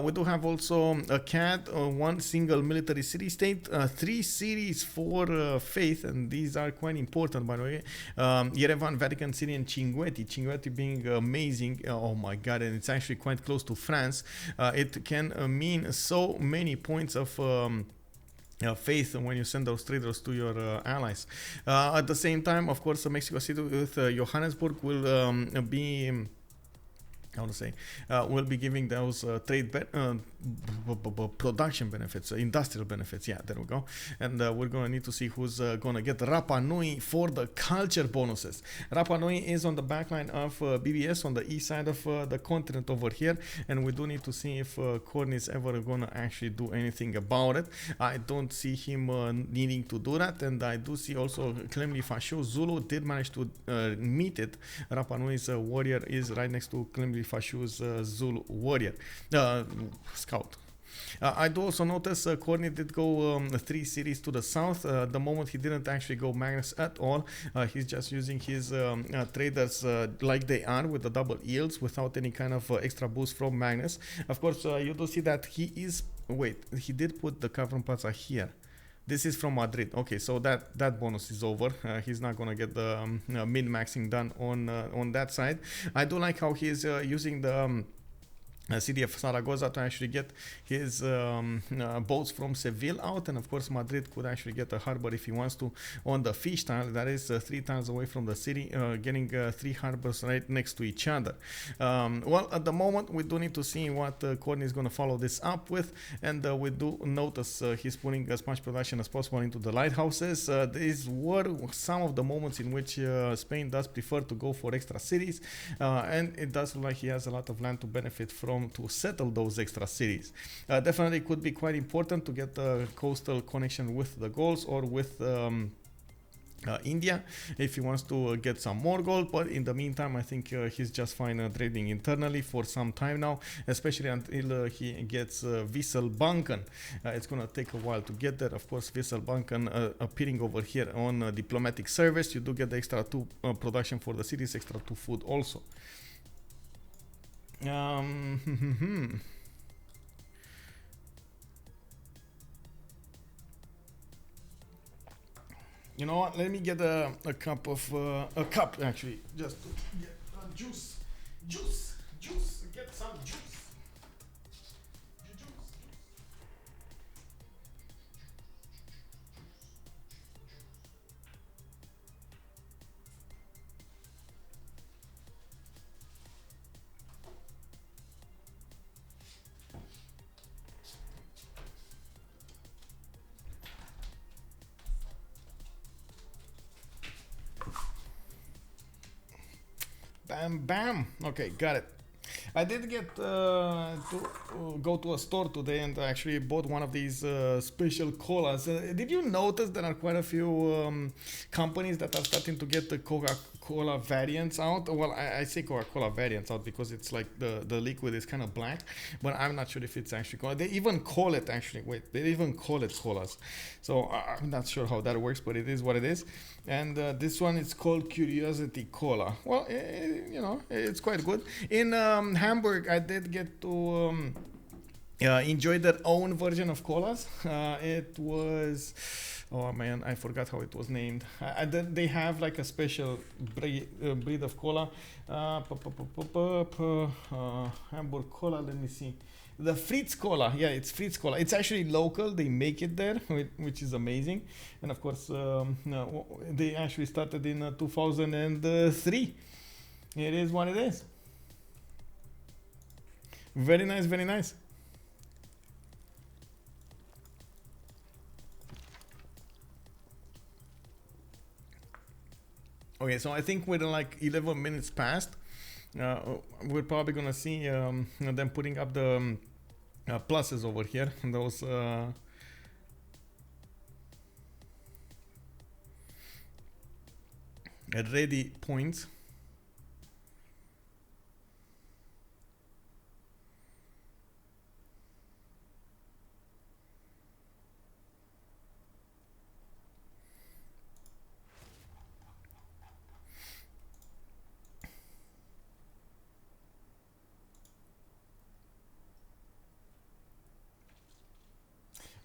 We do have also a CAD, 1 single military city state, 3 cities for faith, and these are quite important, by the way. Yerevan, Vatican City, and Cinguetti being amazing. Oh my god, and it's actually quite close to France. It can mean so many points of faith when you send those traders to your allies. At the same time, of course, Mexico City with Johannesburg will be how to say, will be giving those production benefits, industrial benefits. Yeah, there we go. And we're going to need to see who's going to get Rapa Nui for the culture bonuses. Rapa Nui is on the backline of BBS on the east side of the continent over here, and we do need to see if Khornie is ever going to actually do anything about it. I don't see him needing to do that, and I do see also Clemlifashou Zulu did manage to meet it. Rapa Nui's warrior is right next to Clemlifashou's Zulu warrior scout. I do also notice Khornie did go 3 cities to the south. The moment he didn't actually go Magnus at all. He's just using his traders like they are with the double yields without any kind of extra boost from Magnus. Of course, you do see that he is... Wait, he did put the Cavern Plaza here. This is from Madrid. Okay, so that bonus is over. He's not gonna get the min-maxing done on that side. I do like how he's using the city of Zaragoza to actually get his boats from Seville out, and of course Madrid could actually get a harbor if he wants to on the fish tile that is 3 times away from the city, getting 3 harbors right next to each other. Well, at the moment we do need to see what Khornie is going to follow this up with, and we do notice he's putting as much production as possible into the lighthouses. These were some of the moments in which Spain does prefer to go for extra cities, and it does look like he has a lot of land to benefit from to settle those extra cities. Definitely could be quite important to get a coastal connection with the Gauls or with India if he wants to get some more gold, but in the meantime I think he's just fine trading internally for some time now, especially until he gets Wisselbanken. It's gonna take a while to get there. Of course, Wisselbanken appearing over here on diplomatic service, you do get the extra 2 production for the cities, extra 2 food also. You know what? Let me get a cup of a cup actually, just to get juice. Get some juice. Bam. Okay, got it. I did get to go to a store today and actually bought one of these special colas. Did you notice there are quite a few companies that are starting to get the Coca-Cola variants out? Well, I say Coca-Cola variants out because it's like the liquid is kind of black, but I'm not sure if it's actually cola. They even call it actually, wait, they even call it colas. So I'm not sure how that works, but it is what it is. And this one is called Curiosity Cola. Well, you know, it's quite good. In Hamburg, I did get to enjoy their own version of colas. It was, oh man, I forgot how it was named. They have like a special breed of cola. Hamburg Cola, let me see. The Fritz Cola, yeah, it's Fritz Cola. It's actually local. They make it there, which is amazing. And of course, they actually started in 2003. It is what it is. Very nice, very nice. Okay, so I think we're like 11 minutes past. We're probably gonna see them putting up the pluses over here, those ready points.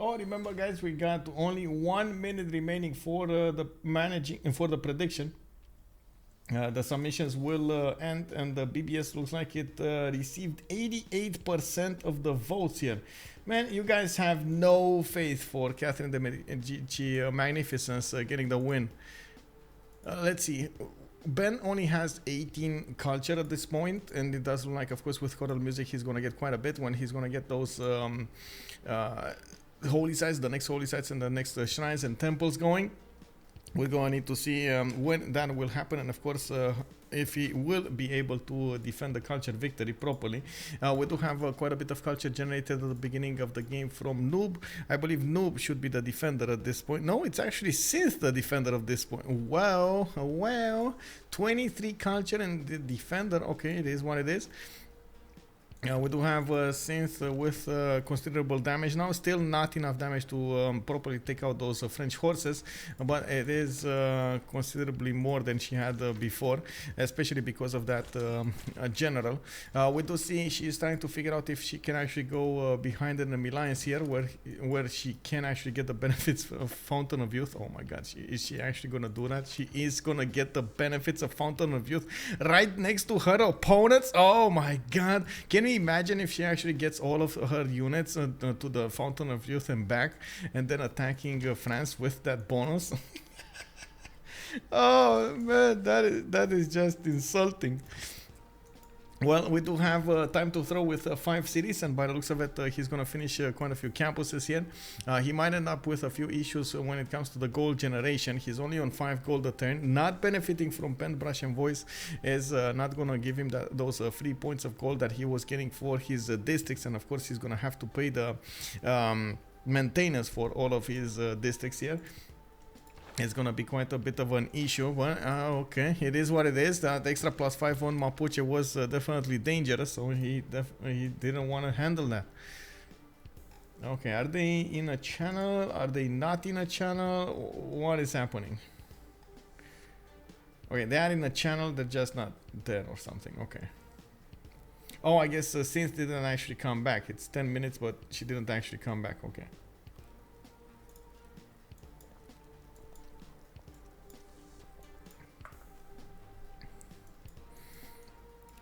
Oh, remember guys, we got only 1 minute remaining for the managing and for the prediction. The submissions will end, and the BBS looks like it received 88% of the votes here. Man, you guys have no faith for Catherine de Medici Magnificence getting the win. Let's see. Ben only has 18 culture at this point, and it does look like, of course, with choral music, he's gonna get quite a bit when he's gonna get those holy sites, the next holy sites, and the next shrines and temples going. We're going to need to see when that will happen, and of course if he will be able to defend the culture victory properly. We do have quite a bit of culture generated at the beginning of the game from Noob. I believe Noob should be the defender at this point. No, it's actually Cynth the defender of this point. Well, 23 culture and the defender. Okay, it is what it is. We do have Cynth with considerable damage now. Still not enough damage to properly take out those French horses, but it is considerably more than she had before, especially because of that general. We do see she is trying to figure out if she can actually go behind enemy lines here, where she can actually get the benefits of Fountain of Youth. Oh my god, is she actually gonna do that? She is gonna get the benefits of Fountain of Youth right next to her opponents. Oh my god, can you imagine if she actually gets all of her units to the Fountain of Youth and back, and then attacking France with that bonus? Oh man, that is just insulting. Well, we do have time to throw with 5 cities, and by the looks of it, he's going to finish quite a few campuses here. He might end up with a few issues when it comes to the gold generation. He's only on 5 gold a turn. Not benefiting from Pen, Brush, and Voice is not going to give him those free points of gold that he was getting for his districts, and of course, he's going to have to pay the maintenance for all of his districts here. It's gonna be quite a bit of an issue, but okay, it is what it is. That extra +5 on Mapuche was definitely dangerous, so he didn't want to handle that. Okay, are they in a channel? Are they not in a channel? What is happening? Okay, they are in a channel, they're just not there or something. Okay. Oh, I guess Cynth didn't actually come back. It's 10 minutes, but she didn't actually come back. Okay.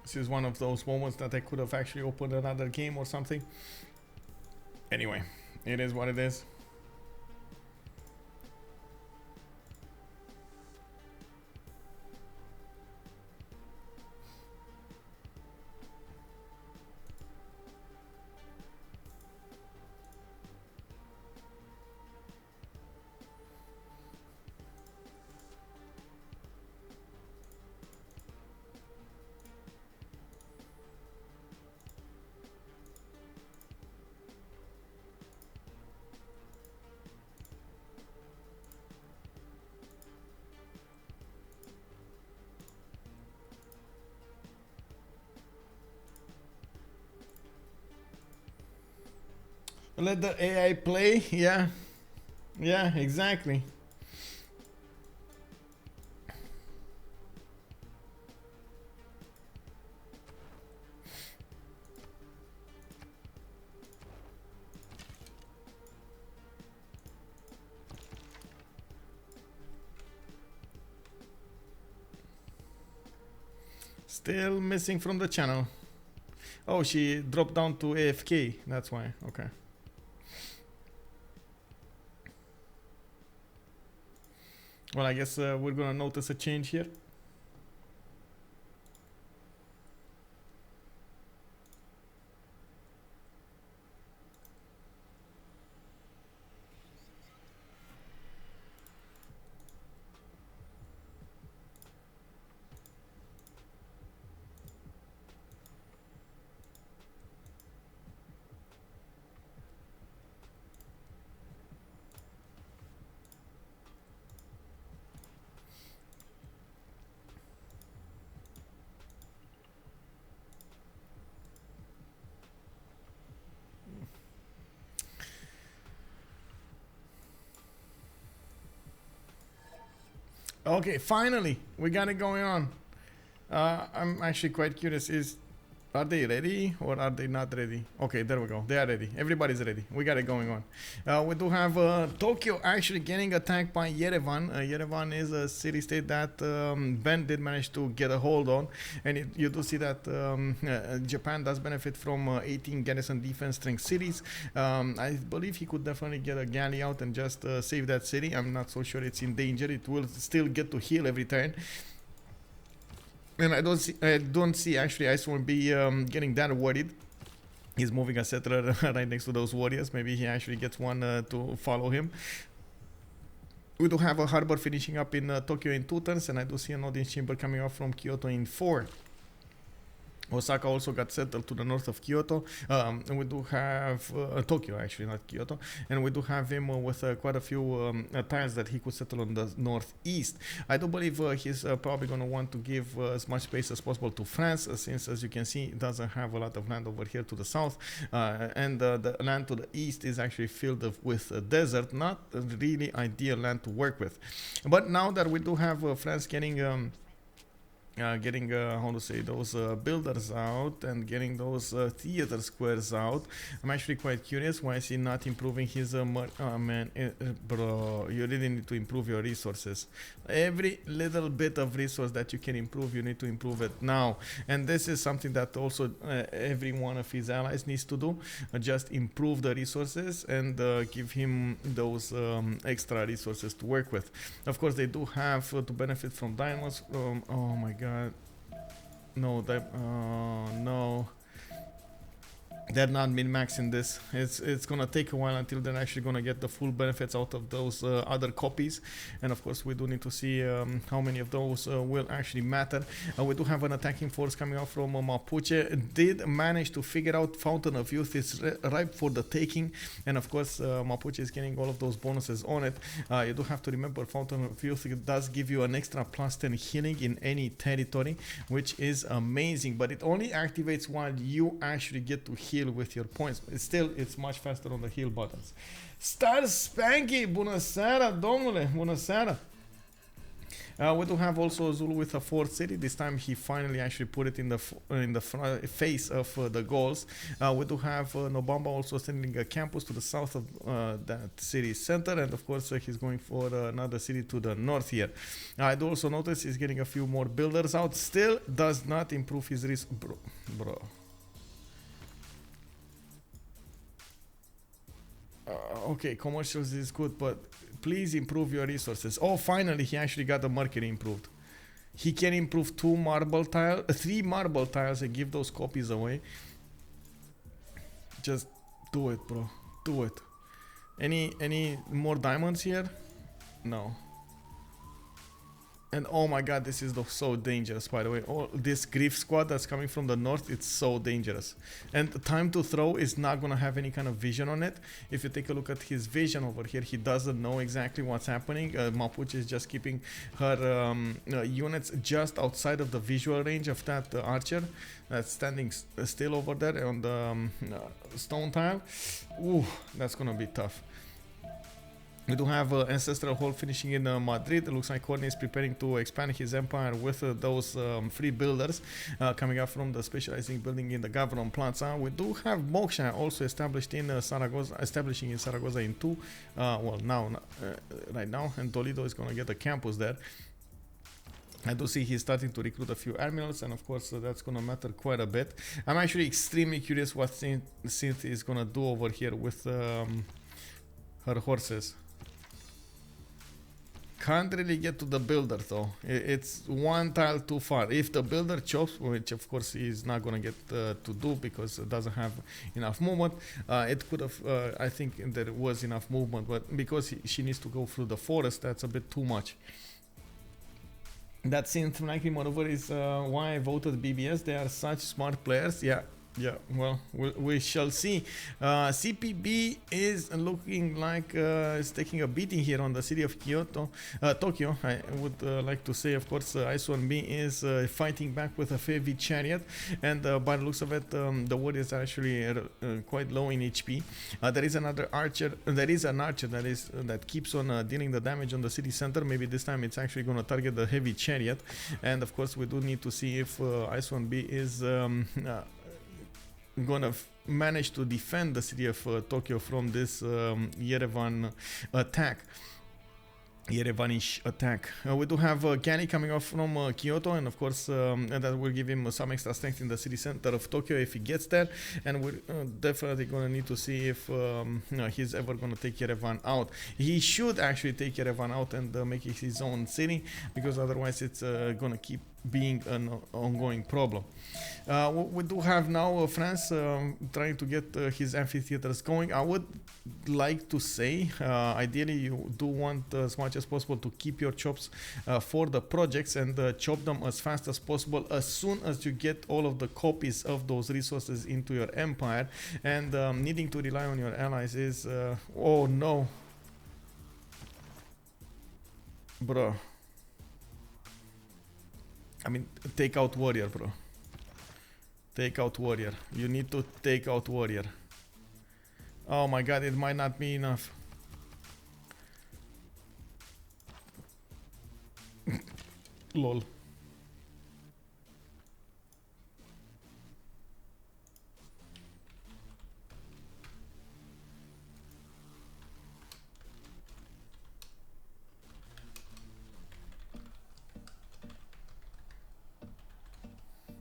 This is one of those moments that I could have actually opened another game or something. Anyway, it is what it is. Let the AI play. Yeah, exactly. Still missing from the channel. Oh, she dropped down to AFK, that's why. Okay. Well, I guess we're gonna notice a change here. Okay, finally, we got it going on. I'm actually quite curious. Are they ready or are they not ready? Okay, there we go. They are ready. Everybody's ready. We got it going on. We do have Tokyo actually getting attacked by Yerevan. Yerevan is a city-state that Ben did manage to get a hold on. And you do see that Japan does benefit from 18 garrison defense strength cities. I believe he could definitely get a galley out and just save that city. I'm not so sure it's in danger. It will still get to heal every turn. And I don't see actually Icewormb be getting that worried. He's moving a settler right next to those warriors. Maybe he actually gets one to follow him. We do have a harbor finishing up in Tokyo in 2 turns, and I do see an audience chamber coming off from Kyoto in 4. Osaka also got settled to the north of Kyoto, and we do have Tokyo, actually, not Kyoto, and we do have him with quite a few tiles that he could settle on the northeast. I do believe he's probably going to want to give as much space as possible to France, since, as you can see, it doesn't have a lot of land over here to the south, and the land to the east is actually filled with desert, not a really ideal land to work with. But now that we do have France getting how to say, those builders out and getting those theater squares out, I'm actually quite curious why is he not improving his man, bro, you really need to improve your resources. Every little bit of resource that you can improve, you need to improve it now, and this is something that also every one of his allies needs to do, just improve the resources and give him those extra resources to work with. Of course, they do have to benefit from diamonds. Oh my god, no, no, they're not min-maxing this. It's gonna take a while until they're actually gonna get the full benefits out of those other copies, and of course we do need to see how many of those will actually matter. We do have an attacking force coming out from Mapuche. Did manage to figure out Fountain of Youth is ripe for the taking, and of course Mapuche is getting all of those bonuses on it. You do have to remember Fountain of Youth, it does give you an extra +10 healing in any territory, which is amazing, but it only activates while you actually get to heal with your points. It's much faster on the heal buttons. Star Spanky, bună seara, domnule, bună seara. We do have also Zulu with a 4th city. This time he finally actually put it in the face of the Gauls. We do have Nobamba also sending a campus to the south of that city center, and of course he's going for another city to the north here. I do also notice he's getting a few more builders out. Still does not improve his risk, bro. Okay, commercials is good, but please improve your resources. Oh, finally, he actually got the Mercury improved. He can improve 3 marble tiles and give those copies away. Just do it, bro. Do it. Any more diamonds here? No. And oh my god, this is so dangerous, by the way. Oh, this Grief squad that's coming from the north, it's so dangerous. And TimeToThrow is not going to have any kind of vision on it. If you take a look at his vision over here, he doesn't know exactly what's happening. Mapuche is just keeping her units just outside of the visual range of that archer that's standing still over there on the stone tile. Ooh, that's going to be tough. We do have Ancestral Hall finishing in Madrid. It looks like Khornie is preparing to expand his empire with those free builders coming up from the specializing building in the Gavron Plaza. We do have Moksha also established in Zaragoza, establishing in Zaragoza in 2. Well, now, right now, and Toledo is going to get a campus there. I do see he's starting to recruit a few admirals, and of course that's going to matter quite a bit. I'm actually extremely curious what Cynth is going to do over here with her horses. Can't really get to the builder though. It's 1 tile too far. If the builder chops, which of course he's not gonna get to do because it doesn't have enough movement, it could have, I think there was enough movement, but because she needs to go through the forest, that's a bit too much. That Cynth likely maneuver is why I voted BBS. They are such smart players. Yeah, well, we shall see. CPB is looking like it's taking a beating here on the city of Tokyo. I would like to say, of course, Icewormb is fighting back with a heavy chariot, and by the looks of it, the warriors are actually quite low in HP. There is another archer. There is an archer that keeps on dealing the damage on the city center. Maybe this time it's actually going to target the heavy chariot, and of course we do need to see if Icewormb is gonna manage to defend the city of Tokyo from this Yerevanish attack. We do have Gandhi coming off from Kyoto, and of course that will give him some extra strength in the city center of Tokyo if he gets there, and we're definitely going to need to see if he's ever going to take Yerevan out. He should actually take Yerevan out and make it his own city, because otherwise it's going to keep being an ongoing problem. We do have now France trying to get his amphitheaters going. I would like to say, ideally you do want as much as possible to keep your chops for the projects and chop them as fast as possible as soon as you get all of the copies of those resources into your empire, and needing to rely on your allies is oh no, bro. I mean, take out warrior, bro. Take out warrior. You need to take out warrior. Oh my god, it might not be enough. Lol.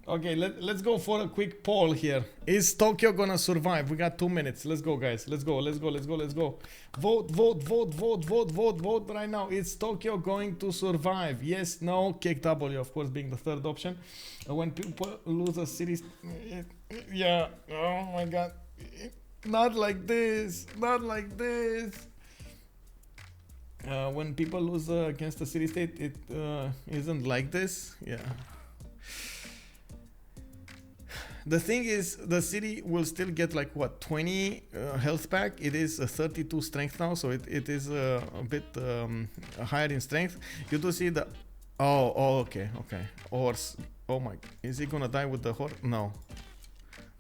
Okay, let's go for a quick poll here. Is Tokyo gonna survive? We got 2 minutes. Let's go, guys. Let's go, let's go, let's go, let's go. Vote, vote, vote, vote, vote, vote, vote right now. Is Tokyo going to survive? Yes, no, kick W, of course, being the third option. When people lose a city... Yeah, oh my god. Not like this, not like this. When people lose against a city-state, it isn't like this. Yeah. The thing is, the city will still get like what, 20 health back. It is 32 strength now, so it is a bit higher in strength. You do see the... Oh, okay, okay. Horse. Oh my, is he gonna die with the horse? No.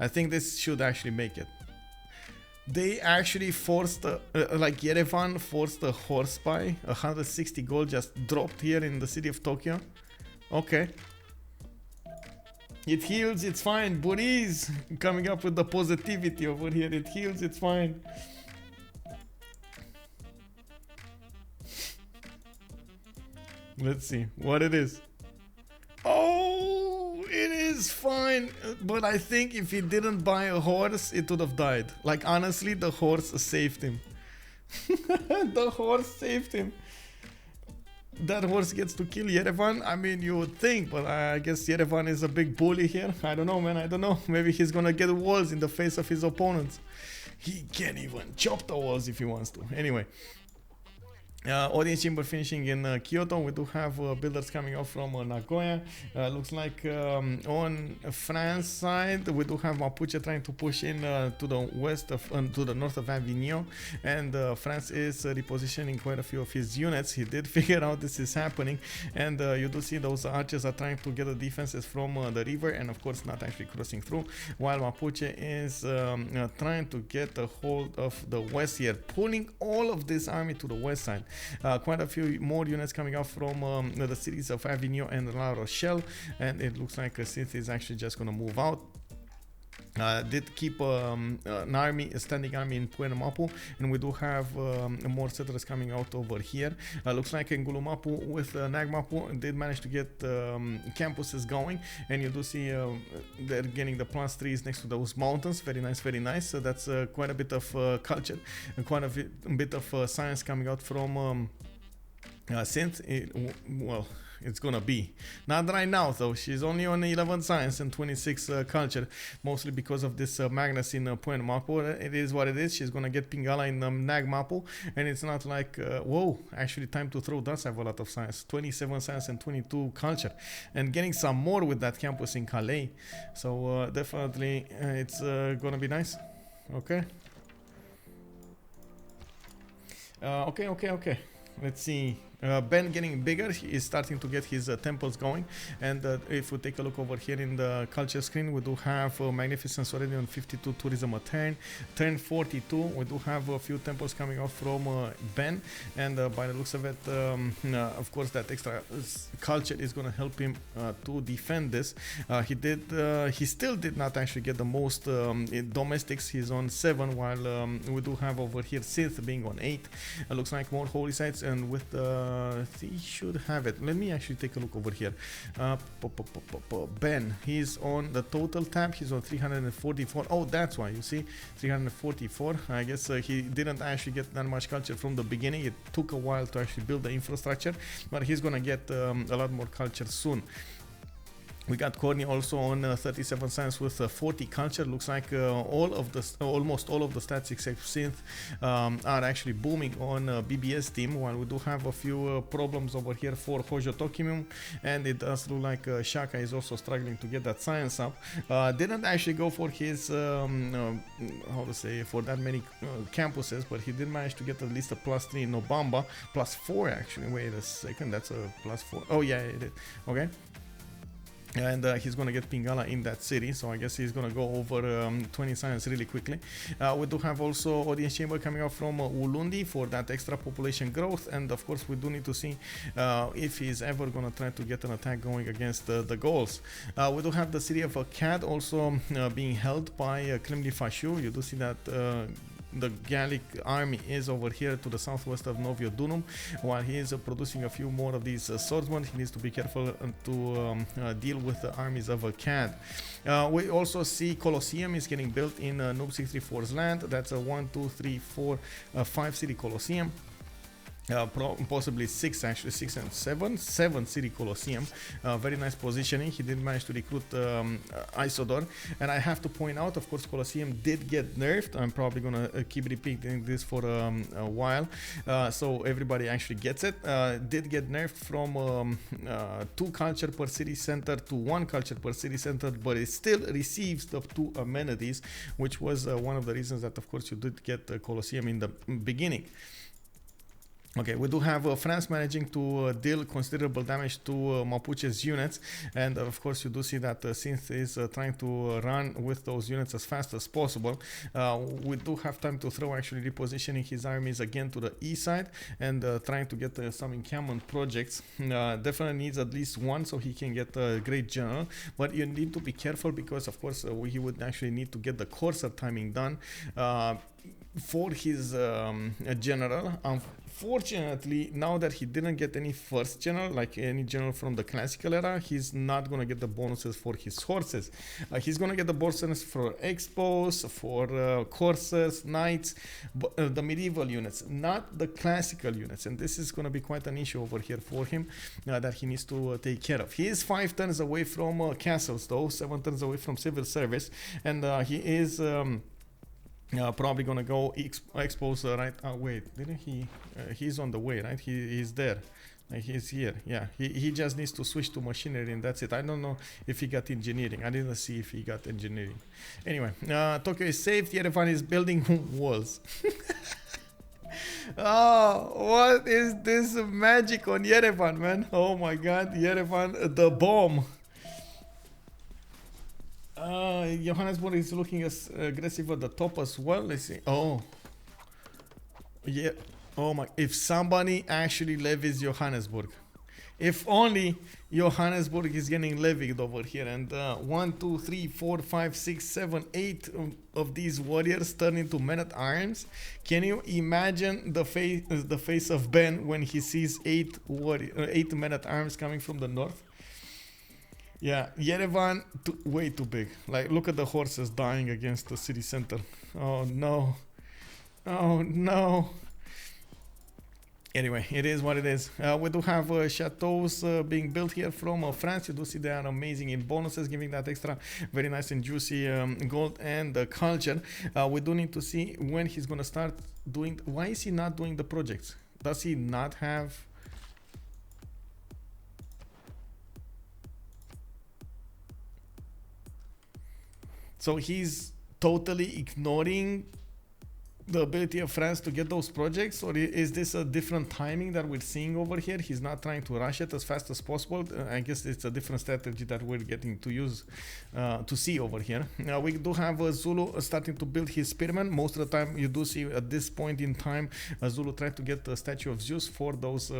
I think this should actually make it. They actually forced, like Yerevan forced the horse buy. 160 gold just dropped here in the city of Tokyo. Okay. It heals, it's fine. Buri's coming up with the positivity over here. It heals, it's fine. Let's see what it is. Oh, it is fine. But I think if he didn't buy a horse, it would have died. Like, honestly, the horse saved him. The horse saved him. That horse gets to kill Yerevan. I mean, you would think, but I guess Yerevan is a big bully here. I don't know, man. I don't know. Maybe he's gonna get walls in the face of his opponents. He can't even chop the walls if he wants to. Anyway. Audience chamber finishing in Kyoto. We do have builders coming out from Nagoya. Looks like on France side we do have Mapuche trying to push in to the west of to the north of Avignon, and France is repositioning quite a few of his units. He did figure out this is happening, and you do see those archers are trying to get the defenses from the river, and of course not actually crossing through, while Mapuche is trying to get a hold of the west here, pulling all of this army to the west side. Quite a few more units coming out from the cities of Avignon and La Rochelle, and it looks like Cynth is actually just gonna move out. Did keep an army, a standing army in Puerto, and we do have more settlers coming out over here. Looks like in Gulumapu with Nagmapu did manage to get campuses going, and you do see they're getting the +3s next to those mountains. Very nice, very nice. So that's quite a bit of culture and quite a bit of science coming out from Cynth. Well, it's gonna be not right now though. She's only on 11 science and 26 culture, mostly because of this Magnus in Point Mapo. It is what it is. She's gonna get Pingala in Nagmapo, and it's not like whoa, actually TimeToThrow does have a lot of science, 27 science and 22 culture, and getting some more with that campus in Calais. So definitely it's gonna be nice. Okay. Okay. Let's see. Ben getting bigger. He is starting to get his temples going, and if we take a look over here in the culture screen, we do have Magnificence already on 52 tourism a turn 42. We do have a few temples coming off from Ben, and by the looks of it, of course that extra culture is going to help him to defend this. He still did not actually get the most domestics. He's on 7, while we do have over here Cynth being on 8. Looks like more holy sites, and with he should have it. Let me actually take a look over here. Ben, he's on the total tab. He's on 344. Oh, that's why, you see, 344. I guess he didn't actually get that much culture from the beginning. It took a while to actually build the infrastructure, but he's gonna get a lot more culture soon. We got Khornie also on 37 science with 40 culture. Looks like almost all of the stats except Cynth are actually booming on BBS team, while we do have a few problems over here for Hojo Tokimum, and it does look like Shaka is also struggling to get that science up. Didn't actually go for his how to say, for that many campuses, but he did manage to get at least a +3 in Nobamba, +4 actually. Wait a second, that's a +4. Oh yeah, it is. Okay. And he's gonna get Pingala in that city, so I guess he's gonna go over 20 science really quickly. We do have also audience chamber coming out from Ulundi for that extra population growth, and of course we do need to see if he's ever gonna try to get an attack going against the Gauls. We do have the city of Akkad also being held by Clemlifashou. You do see that the Gallic army is over here to the southwest of Novio Dunum. While he is producing a few more of these swordsmen, he needs to be careful to deal with the armies of Akkad. We also see Colosseum is getting built in Noob 634's land. That's a 1, 2, 3, 4, 5 city Colosseum. Possibly 6 actually, 6 and 7 city Colosseum. Very nice positioning. He did manage to recruit Isodor, and I have to point out, of course, Colosseum did get nerfed. I'm probably gonna keep repeating this for a while, so everybody actually gets it. Did get nerfed from 2 culture per city center to 1 culture per city center, but it still receives the 2 amenities, which was one of the reasons that, of course, you did get Colosseum in the beginning. Okay, we do have France managing to deal considerable damage to Mapuche's units, and of course you do see that Cynth is trying to run with those units as fast as possible. We do have TimeToThrow actually repositioning his armies again to the east side and trying to get some encampment projects. Definitely needs at least 1 so he can get a great general, but you need to be careful because of course he would actually need to get the courser timing done for his general. Unfortunately, now that he didn't get any first general, like any general from the classical era, he's not gonna get the bonuses for his horses. He's gonna get the bonuses for expos, for coursers, knights, the medieval units, not the classical units, and this is gonna be quite an issue over here for him that he needs to take care of. He is 5 turns away from castles though, 7 turns away from civil service, and he is probably gonna go expose right. Wait, didn't he? He's on the way, right? He's there. He's here. Yeah, he just needs to switch to machinery, and that's it. I don't know if he got engineering. I didn't see if he got engineering. Anyway, Tokyo is saved. Yerevan is building walls. Oh, what is this magic on Yerevan, man? Oh my God, Yerevan, the bomb. Johannesburg is looking as aggressive at the top as well. Let's see. Oh, yeah. Oh my! If somebody actually levies Johannesburg, if only Johannesburg is getting levied over here, and 1, 2, 3, 4, 5, 6, 7, 8 of these warriors turn into men at arms. Can you imagine the face of Ben when he sees 8 men at arms coming from the north? Yeah, Yerevan, way too big. Like, look at the horses dying against the city center. Oh no. Oh no. Anyway, it is what it is. We do have chateaus being built here from France. You do see they are amazing in bonuses, giving that extra very nice and juicy gold and culture. We do need to see when he's going to start doing... Why is he not doing the projects? Does he not have... So he's totally ignoring the ability of France to get those projects, or is this a different timing that we're seeing over here? He's not trying to rush it as fast as possible. I guess it's a different strategy that we're getting to use, to see over here. We do have Zulu starting to build his spearmen. Most of the time you do see at this point in time Zulu trying to get the statue of Zeus for those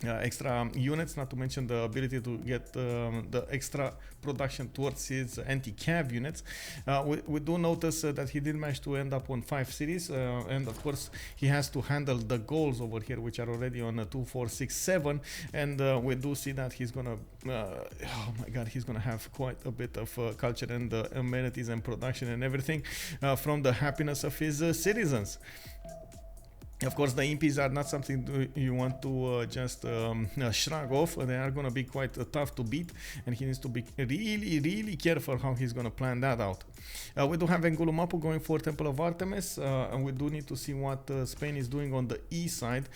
extra units, not to mention the ability to get the extra production towards his anti-cav units. We do notice that he did manage to end up on 5 cities, and of course he has to handle the goals over here, which are already on 2, 4, 6, 7, and we do see that he's gonna oh my God, he's gonna have quite a bit of culture and amenities and production and everything from the happiness of his citizens. Of course, the imps are not something you want to just shrug off. They are going to be quite tough to beat, and he needs to be really careful how he's going to plan that out. We do have Ngulumapu going for Temple of Artemis, and we do need to see what Spain is doing on the east side.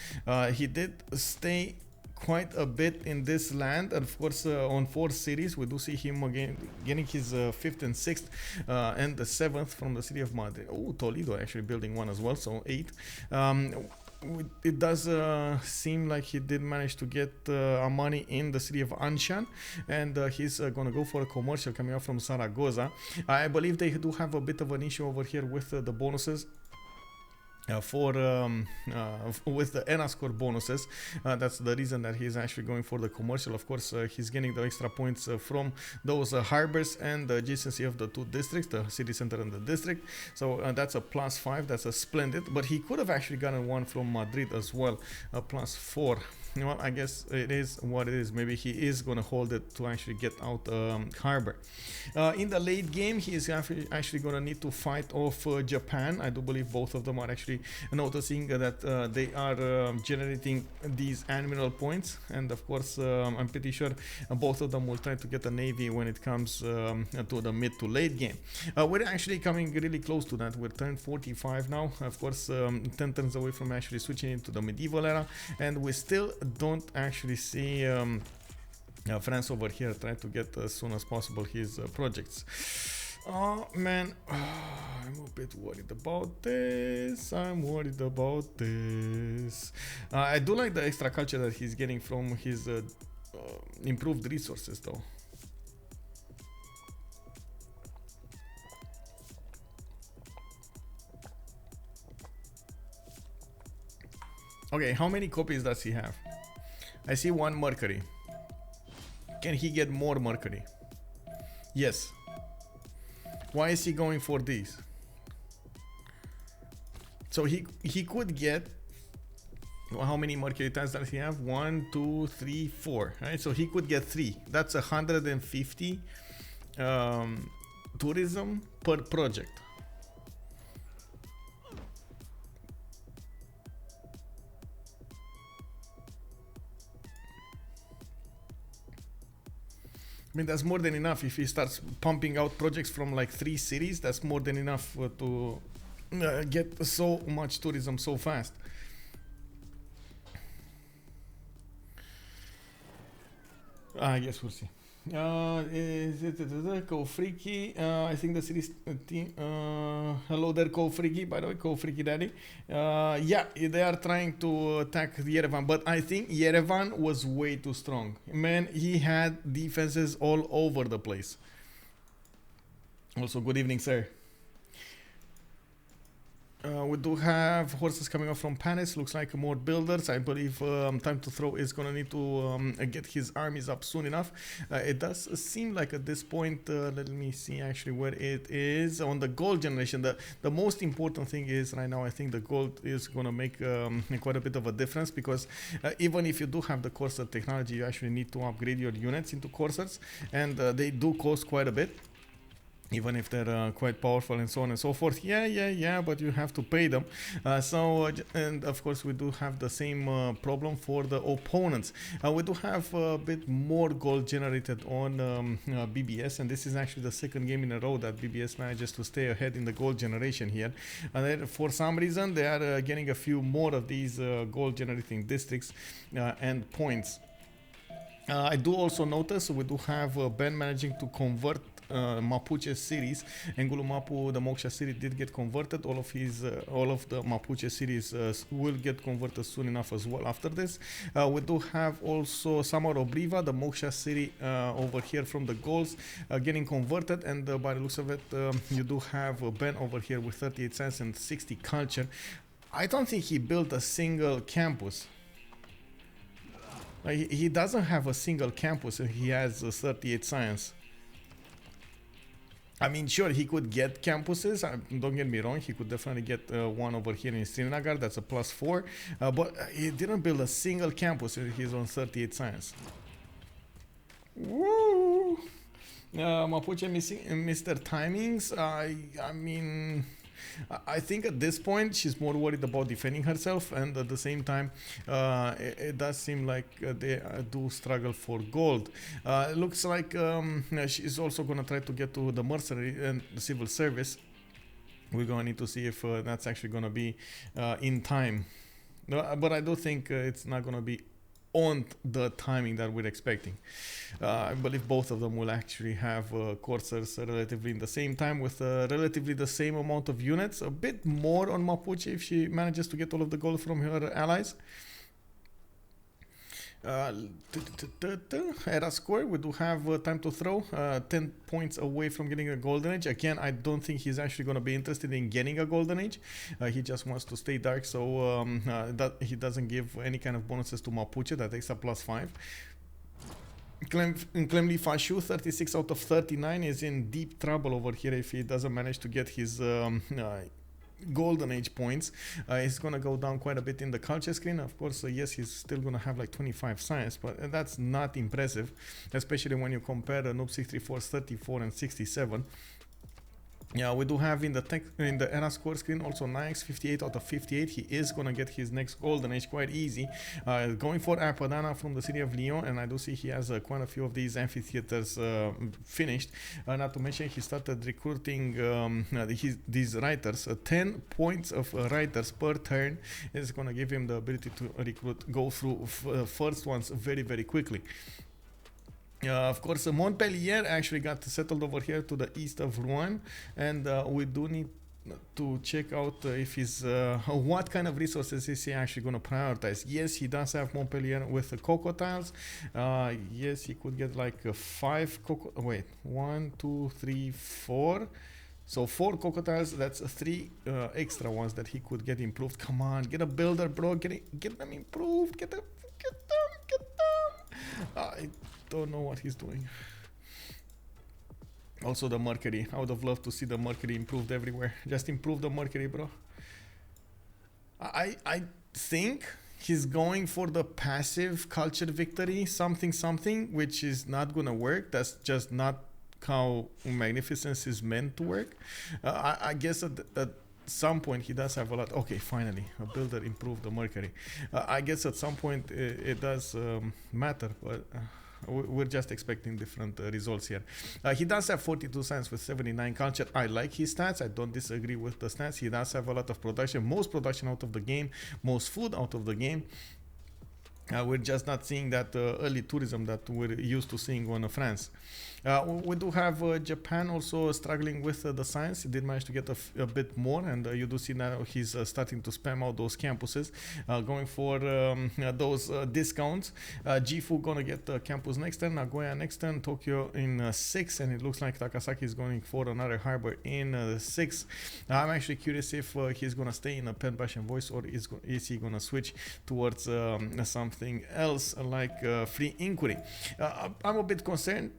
He did stay quite a bit in this land, and of course on 4 cities we do see him again getting his 5th and 6th and the 7th from the city of Madrid. Oh, Toledo actually building one as well, so 8. It does seem like he did manage to get money in the city of Anshan, and he's gonna go for a commercial coming up from Zaragoza. I believe they do have a bit of an issue over here with the bonuses. With the ENA score bonuses. That's the reason that he's actually going for the commercial. Of course, he's getting the extra points from those harbors and the adjacency of the 2 districts, the city center and the district. So that's a +5. That's a splendid. But he could have actually gotten one from Madrid as well, a +4. Well, I guess it is what it is. Maybe he is going to hold it to actually get out harbor. In the late game, he is actually going to need to fight off Japan. I do believe both of them are actually noticing that they are generating these admiral points, and of course I'm pretty sure both of them will try to get a navy when it comes to the mid to late game. We're actually coming really close to that. We're turned 45 now, of course 10 turns away from actually switching into the medieval era, and we still don't actually see France over here try to get as soon as possible his projects. Oh man, I'm a bit worried about this. I do like the extra culture that he's getting from his improved resources though. Okay, how many copies does he have? I see 1 Mercury. Can he get more Mercury? Yes. Why is he going for these? So he could get, well, how many Mercury times does he have? 1, 2, 3, 4. Right? So he could get 3. That's 150 tourism per project. I mean, that's more than enough. If he starts pumping out projects from like 3 cities, that's more than enough to get so much tourism so fast. I guess we'll see. Is it Go Freaky? I think the series team. Hello there, Go Freaky. By the way, Go Freaky Daddy. Yeah, they are trying to attack Yerevan, but I think Yerevan was way too strong. Man, he had defenses all over the place. Also, good evening, sir. We do have horses coming off from Panis. Looks like more builders. I believe TimeToThrow is going to need to get his armies up soon enough. It does seem like at this point, let me see actually where it is. On the gold generation, the most important thing is right now, I think the gold is going to make quite a bit of a difference, because even if you do have the Corsair technology, you actually need to upgrade your units into Corsairs, and they do cost quite a bit. Even if they're quite powerful and so on and so forth. Yeah, but you have to pay them. And of course we do have the same problem for the opponents. We do have a bit more gold generated on BBS, and this is actually the 2nd game in a row that BBS manages to stay ahead in the gold generation here. And for some reason they are getting a few more of these gold generating districts and points. I do also notice we do have Ben managing to convert Mapuche cities. Ngulumapu, the Moksha city, did get converted. All of the Mapuche cities will get converted soon enough as well after this. We do have also Samarobriva, the Moksha city over here from the Gauls, getting converted, and by the looks of it, you do have Ben over here with 38 science and 60 culture. I don't think he built a single campus. He doesn't have a single campus, and he has 38 science. I mean, sure, he could get campuses, don't get me wrong, he could definitely get one over here in Srinagar, that's a +4, but he didn't build a single campus, he's on 38 science. Woo! Mapuche missing Mr. Timings, I mean, I think at this point she's more worried about defending herself, and at the same time it does seem like they do struggle for gold. Looks like she's also gonna try to get to the mercenary and the civil service. We're gonna need to see if that's actually gonna be in time. But I do think it's not gonna be on the timing that we're expecting. I believe both of them will actually have coursers relatively in the same time with relatively the same amount of units, a bit more on Mapuche if she manages to get all of the gold from her allies. Era score, we do have time to throw 10 points away from getting a golden age. Again, I don't think he's actually going to be interested in getting a golden age. He just wants to stay dark, so that he doesn't give any kind of bonuses to Mapuche. That takes a +5. Clemlifashou, 36 out of 39, is in deep trouble over here if he doesn't manage to get his golden age points. He's gonna go down quite a bit in the culture screen. Of course, yes, he's still gonna have like 25 science, but that's not impressive, especially when you compare the Noob 634's 34 and 67. Yeah, we do have in the era score screen also Nyax, 58 out of 58. He is gonna get his next golden age quite easy. Going for Apadana from the city of Lyon, and I do see he has quite a few of these amphitheaters finished. Not to mention he started recruiting these writers. 10 points of writers per turn is gonna give him the ability to go through first ones very, very quickly. Of course, Montpellier actually got settled over here to the east of Rouen, and we do need to check out if he's what kind of resources is he actually going to prioritize. Yes, he does have Montpellier with the cocoa tiles. Yes, he could get like 5 cocoa. Wait, 1, 2, 3, 4. So 4 cocoa tiles. That's 3 extra ones that he could get improved. Come on, get a builder, bro. Get them improved. Get them. I don't know what he's doing. Also the Mercury. I would have loved to see the Mercury improved everywhere. Just improve the Mercury, bro. I think he's going for the passive culture victory something, which is not gonna work. That's just not how Magnificence is meant to work. I guess at some point he does have a lot. Okay, finally a builder improved the Mercury. I guess at some point it does matter, but we're just expecting different results here. He does have 42 science with 79 culture. I like his stats. I don't disagree with the stats. He does have a lot of production, most production out of the game, most food out of the game. We're just not seeing that early tourism that we're used to seeing on France. We do have Japan also struggling with the science. He did manage to get a bit more, and you do see now he's starting to spam out those campuses, going for those discounts. Gifu gonna get campus next turn, Nagoya next turn, Tokyo in 6, and it looks like Takasaki is going for another harbor in 6. I'm actually curious if he's gonna stay in a pen brush and voice, or is he gonna switch towards something else like free inquiry. I'm a bit concerned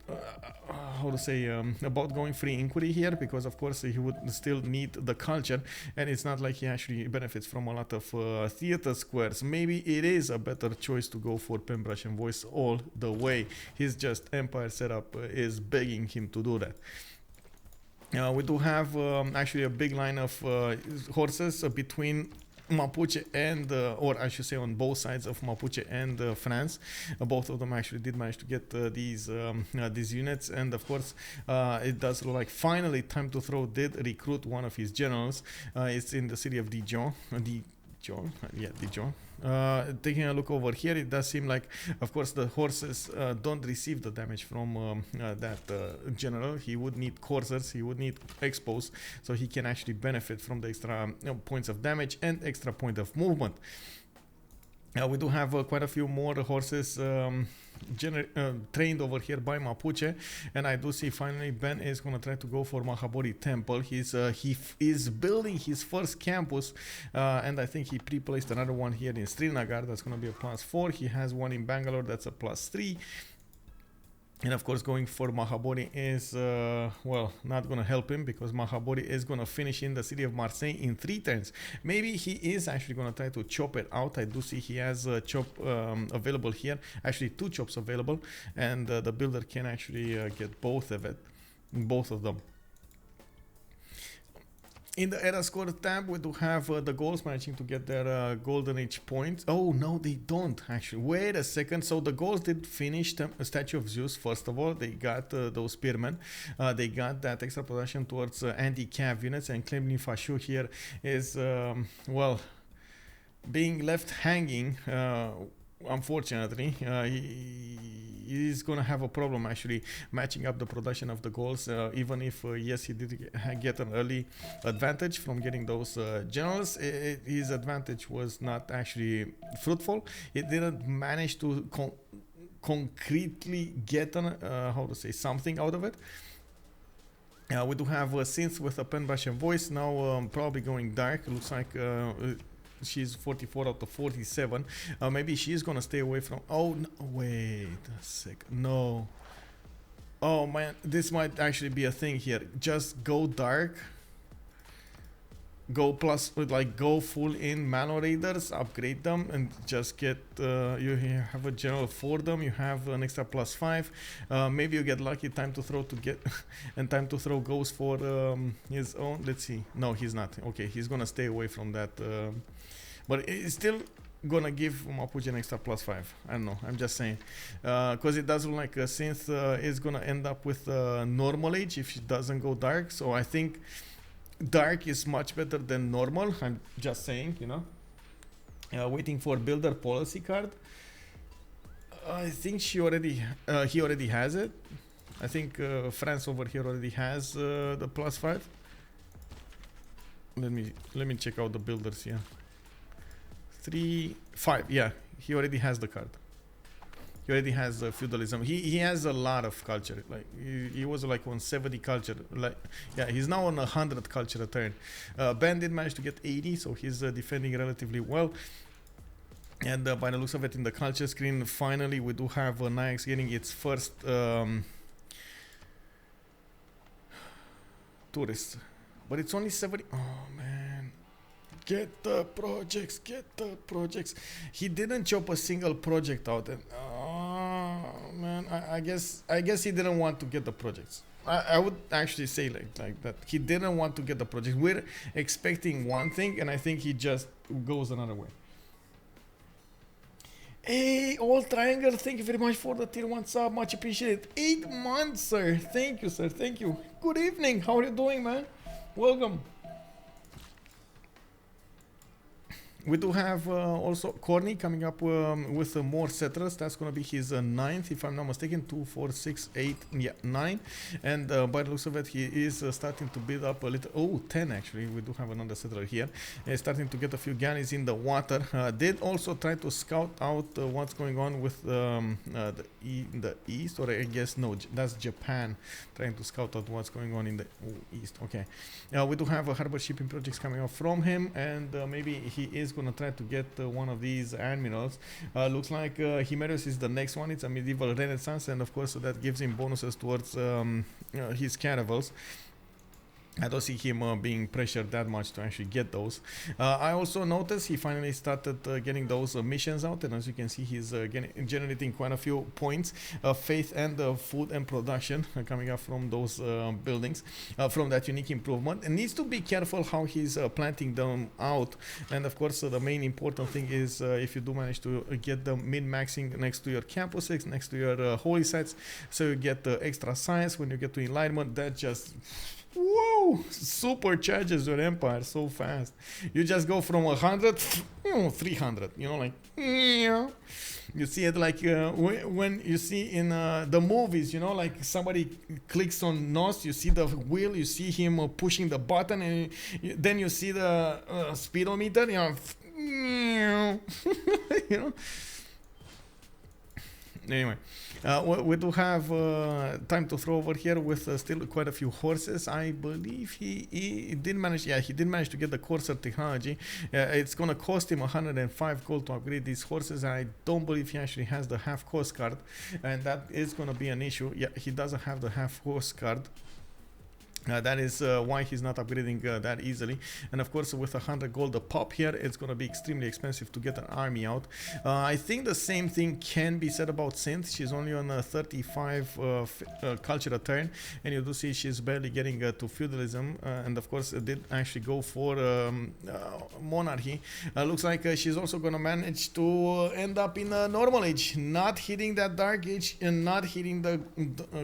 how to say about going free inquiry here, because of course he would still need the culture, and it's not like he actually benefits from a lot of theater squares. Maybe it is a better choice to go for pen brush and voice all the way. His just empire setup is begging him to do that. We do have actually a big line of horses between Mapuche and, or I should say on both sides of Mapuche and France. Both of them actually did manage to get these units, and of course it does look like finally TimeToThrow did recruit one of his generals. It's in the city of Dijon. Dijon. Taking a look over here, it does seem like, of course, the horses don't receive the damage from that general. He would need coursers, he would need expos, so he can actually benefit from the extra points of damage and extra point of movement. We do have quite a few more horses trained over here by Mapuche, and I do see finally Ben is going to try to go for Mahabori Temple. He is building his first campus, and I think he pre-placed another one here in Srinagar. That's going to be a +4. He has one in Bangalore, that's a +3. And of course, going for Mahabori is, well, not going to help him, because Mahabori is going to finish in the city of Marseille in 3 turns. Maybe he is actually going to try to chop it out. I do see he has a chop available here, actually 2 chops available, and the builder can actually get both of them. In the era score tab, we do have the Gauls managing to get their golden age points. Oh no, they don't actually. Wait a second. So the Gauls did finish a statue of Zeus. First of all, they got those spearmen. They got that extra production towards anti-cav units, and Clemlifashou here is well, being left hanging. Unfortunately, he's gonna have a problem actually matching up the production of the Gauls, even if yes, he did get an early advantage from getting those generals. His advantage was not actually fruitful. He didn't manage to concretely get an, how to say, something out of it. We do have Cynth with a pen bash and voice now, probably going dark. It looks like she's 44 out of 47. Maybe she's gonna stay away from. Oh no, wait a sec. No. Oh man, this might actually be a thing here. Just go dark. Go plus, like go full in Mano Raiders, upgrade them, and just get. You have a general for them. You have an extra +5. Maybe you get lucky. TimeToThrow to get, and TimeToThrow goes for his own. Let's see. No, he's not. Okay, he's gonna stay away from that. But it's still gonna give Mapuche an extra +5. I don't know. I'm just saying, because it does look like Cynth is gonna end up with normal age if she doesn't go dark. So I think dark is much better than normal. I'm just saying, you know. Waiting for builder policy card. I think he already has it. I think France over here already has the +5. Let me check out the builders here. 3, 5. Yeah, he already has the card. He already has feudalism. He has a lot of culture. Like he was like on 70 culture. Like yeah, he's now on 100 culture a turn. Ben did manage to get 80, so he's defending relatively well. And by the looks of it, in the culture screen, finally we do have Nyax getting its first tourist, but it's only 70. Oh man. Get the projects, get the projects. He didn't chop a single project out, and oh man, I guess he didn't want to get the projects. I would actually say like that. He didn't want to get the project. We're expecting one thing, and I think he just goes another way. Hey, Old Triangle, thank you very much for the tier 1 sub, much appreciated. 8 months, sir. Thank you, sir. Thank you. Good evening. How are you doing, man? Welcome. We do have also Khornie coming up with more settlers. That's going to be his 9th, if I'm not mistaken. 2, 4, 6, 8, yeah, 9. And by the looks of it, he is starting to build up a little. Oh, 10 actually. We do have another settler here. He's starting to get a few galleys in the water. Did also try to scout out what's going on with the east, or I guess no, that's Japan trying to scout out what's going on in the east. Okay. We do have harbor shipping projects coming up from him, and maybe he is gonna try to get one of these admirals. Looks like Himerius is the next one. It's a medieval renaissance, and of course that gives him bonuses towards his caravels. I don't see him being pressured that much to actually get those. I also noticed he finally started getting those missions out, and as you can see, he's generating quite a few points of faith and food and production coming up from those buildings, from that unique improvement. And needs to be careful how he's planting them out. And of course, the main important thing is if you do manage to get them min-maxing next to your campuses, next to your holy sites, so you get extra science when you get to enlightenment. That just whoa, supercharges your empire so fast. You just go from 100 300, you know, like you see it like when you see in the movies, you know, like somebody clicks on NOS, you see the wheel, you see him pushing the button, and then you see the speedometer, you know. You know. Anyway, we do have TimeToThrow over here with still quite a few horses. I believe he did manage. Yeah, he did manage to get the Corsair technology. It's gonna cost him 105 gold to upgrade these horses. I don't believe he actually has the half cost card, and that is gonna be an issue. Yeah, he doesn't have the half cost card. That is why he's not upgrading that easily. And of course, with 100 gold a pop here, it's going to be extremely expensive to get an army out. I think the same thing can be said about Cynth. She's only on a 35 culture a turn, and you do see she's barely getting to feudalism. And of course, did actually go for monarchy. Looks like she's also going to manage to end up in a normal age, not hitting that dark age and not hitting the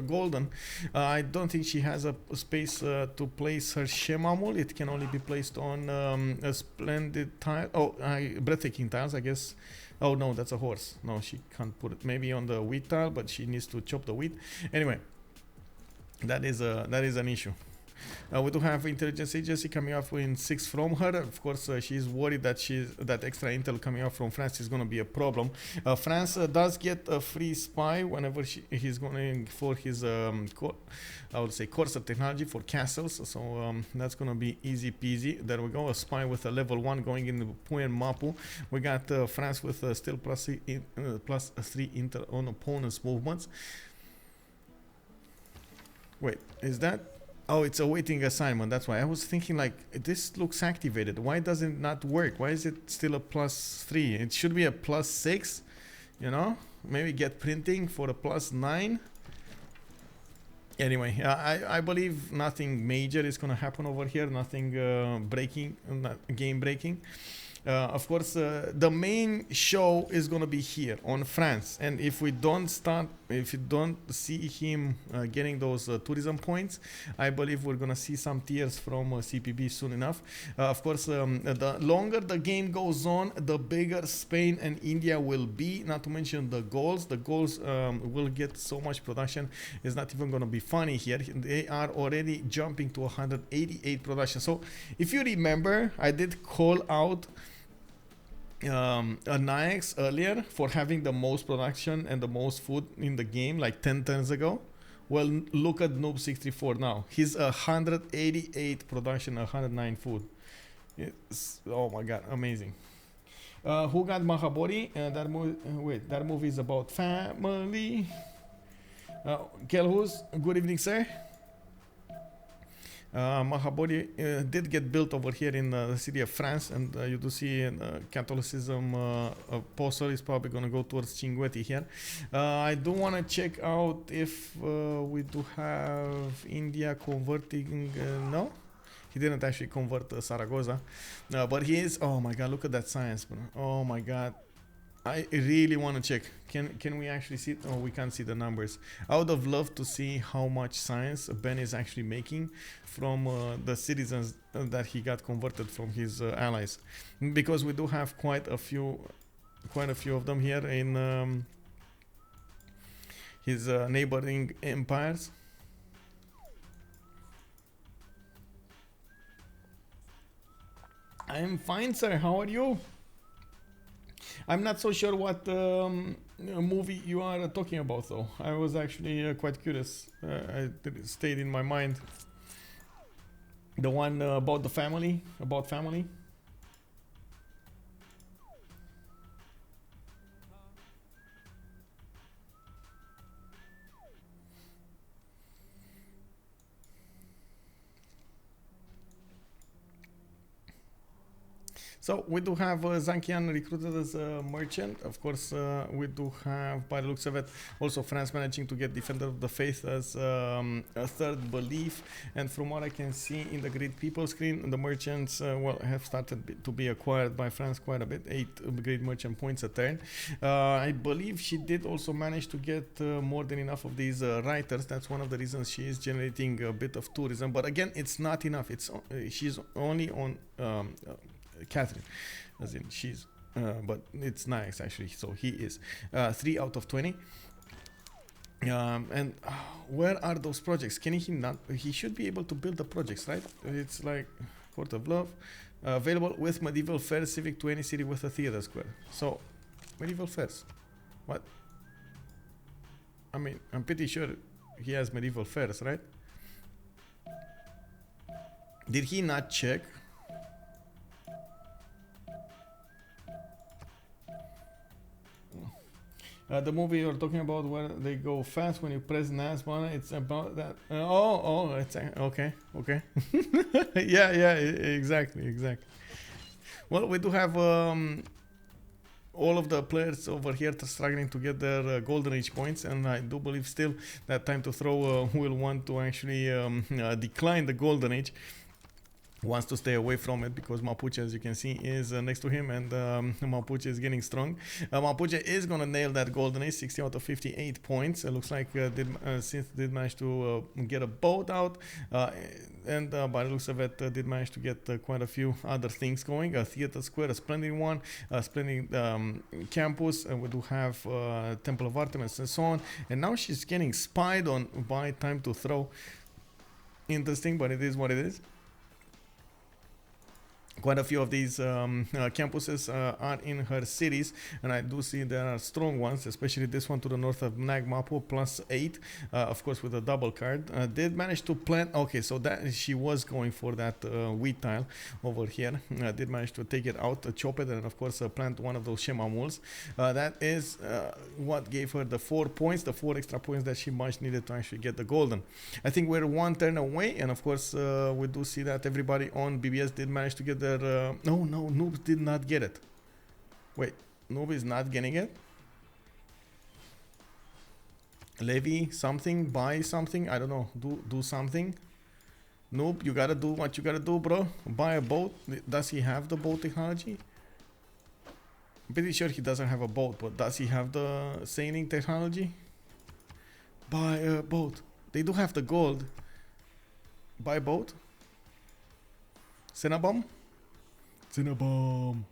golden. I don't think she has a space to place her Shemamul. It can only be placed on a splendid tile. Oh, breathtaking tiles, I guess. Oh no, that's a horse. No, she can't put it. Maybe on the wheat tile, but she needs to chop the wheat. Anyway, that is an issue. We do have intelligence agency coming off in 6 from her. Of course, she's worried that that extra intel coming off from France is going to be a problem. France does get a free spy whenever he's going for his I would say Corsair technology for castles. So that's going to be easy peasy. There we go, a spy with a level 1 going in Mapuche and Mapu. We got France with still plus 3 intel on opponent's movements. Wait, is that? Oh, it's awaiting assignment. That's why I was thinking, like, this looks activated. Why does it not work? Why is it still a +3? It should be a +6, you know? Maybe get printing for a +9. Anyway, I believe nothing major is going to happen over here. Nothing breaking, game breaking. Of course, the main show is going to be here on France, and if you don't see him getting those tourism points, I believe we're going to see some tears from CPB soon enough. Of course, the longer the game goes on, the bigger Spain and India will be, not to mention the goals. The goals will get so much production, it's not even going to be funny here. They are already jumping to 188 production. So if you remember, I did call out a Nyax earlier for having the most production and the most food in the game like 10 turns ago. Well, look at Noob64 now. He's 188 production, 109 food. It's, oh my god, amazing. Who got Mahabori? That movie is about family. Kelhus, good evening, sir. Mahabori did get built over here in the city of France, and you do see Catholicism apostle is probably going to go towards Cinguetti here. I do want to check out if we do have India converting. No, he didn't actually convert Zaragoza, but he is. Oh my god, look at that science, bro. Oh my god, I really want to check. Can we actually see it? Oh, we can't see the numbers. I would have loved to see how much science Ben is actually making from the citizens that he got converted from his allies, because we do have quite a few of them here in his neighboring empires. I am fine, sir. How are you? I'm not so sure what movie you are talking about, though. I was actually quite curious. It stayed in my mind. The one about the family, about family. So we do have Zankian recruited as a merchant. Of course, we do have, by the looks of it, also France managing to get Defender of the Faith as a third belief. And from what I can see in the Great People screen, the merchants have started to be acquired by France quite a bit. 8 great merchant points a turn. I believe she did also manage to get more than enough of these writers. That's one of the reasons she is generating a bit of tourism. But again, it's not enough. She's only on Catherine, as in she's, but it's nice actually. So he is 3 out of 20. And where are those projects? Can he not? He should be able to build the projects, right? It's like Court of Love, available with medieval fairs, civic to any city with a theater square. So medieval fairs, what? I mean, I'm pretty sure he has medieval fairs, right? Did he not check? The movie you're talking about where they go fast when you press NAS button, it's about that. Oh, it's okay, okay. Yeah, yeah, exactly, exactly. Well, we do have all of the players over here struggling to get their golden age points, and I do believe still that TimeToThrow will want to actually decline the golden age. Wants to stay away from it because Mapuche, as you can see, is next to him, and Mapuche is getting strong. Mapuche is gonna nail that golden age, 60 out of 58 points. It looks like Cynth did manage to get a boat out, and by the looks of it, did manage to get quite a few other things going. A theater square, a splendid one, a splendid campus, and we do have Temple of Artemis and so on. And now she's getting spied on by TimeToThrow. Interesting, but it is what it is. Quite a few of these campuses are in her cities, and I do see there are strong ones, especially this one to the north of Nagmapo, +8, of course with a double card. Did manage to plant, okay, so that she was going for that wheat tile over here. Did manage to take it out, chop it, and of course plant one of those Shema mules. That is what gave her the 4 points, the 4 extra points that she much needed to actually get the golden. I think we're one turn away, and of course we do see that everybody on BBS did manage to get their no, Noob did not get it. Wait, Noob is not getting it? Levy something, buy something, I don't know, do something. Noob, you gotta do what you gotta do, bro. Buy a boat. Does he have the boat technology? I'm pretty sure he doesn't have a boat, but does he have the sailing technology? Buy a boat. They do have the gold. Buy a boat. Cinnabomb? Cinnabomb.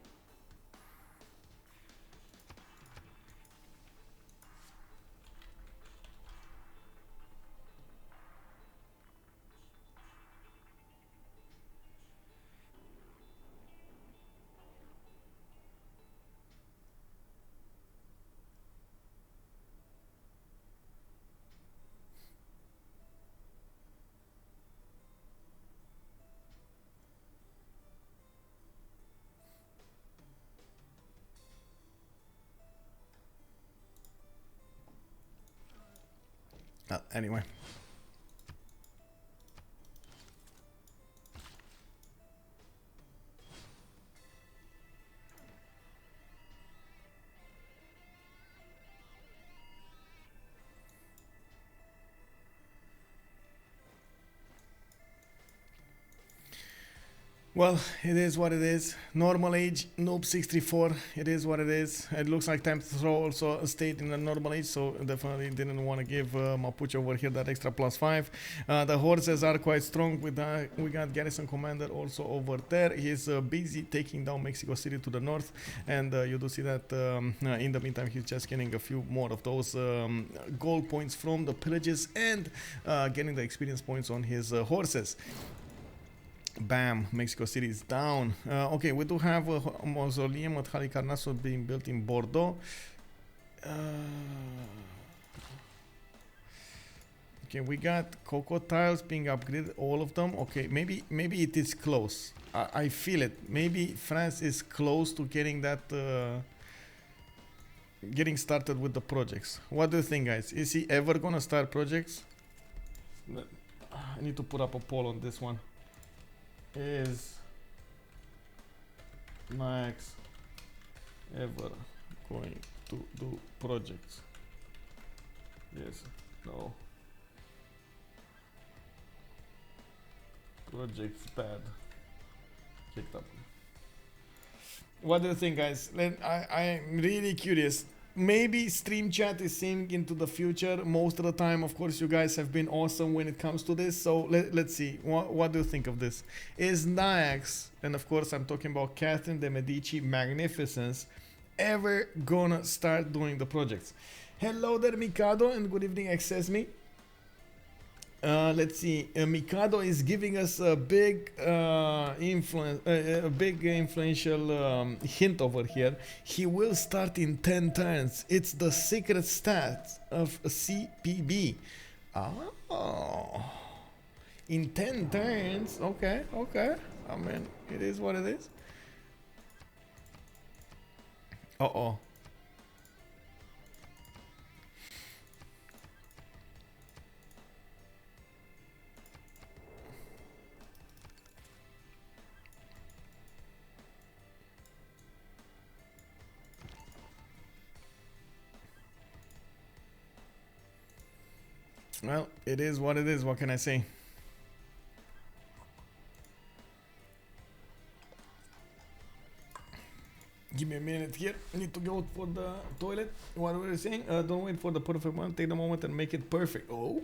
Anyway. Well, it is what it is. Normal age, Noob 634. It is what it is. It looks like TimeToThrow also stayed in the normal age, so definitely didn't want to give Mapuche over here that extra +5. The horses are quite strong. We got Garrison Commander also over there. He's busy taking down Mexico City to the north, and you do see that in the meantime he's just getting a few more of those gold points from the pillages and getting the experience points on his horses. Bam, Mexico City is down. Okay, we do have a mausoleum at Halicarnasso being built in Bordeaux. Okay, we got cocoa tiles being upgraded, all of them. Okay, maybe it is close. I feel it. Maybe France is close to getting that, getting started with the projects. What do you think, guys? Is he ever gonna start projects? I need to put up a poll on this one. Is Nyax ever going to do projects? Yes, no. Projects bad. Kicked up. What do you think, guys? I'm really curious. Maybe stream chat is seeing into the future. Most of the time, of course, you guys have been awesome when it comes to this. So let's see. What do you think of this? Is Nyax, and of course I'm talking about Catherine de Medici Magnificence, ever gonna start doing the projects? Hello there, Mikado, and good evening, Access Me. Let's see. Mikado is giving us a big influential hint over here. He will start in 10 turns. It's the secret stats of CPB. Oh, in 10 turns. Okay, okay. I mean, it is what it is. Uh-oh. Well, it is what it is. What can I say? Give me a minute here. I need to go for the toilet. What were you saying? Don't wait for the perfect one. Take the moment and make it perfect. Oh.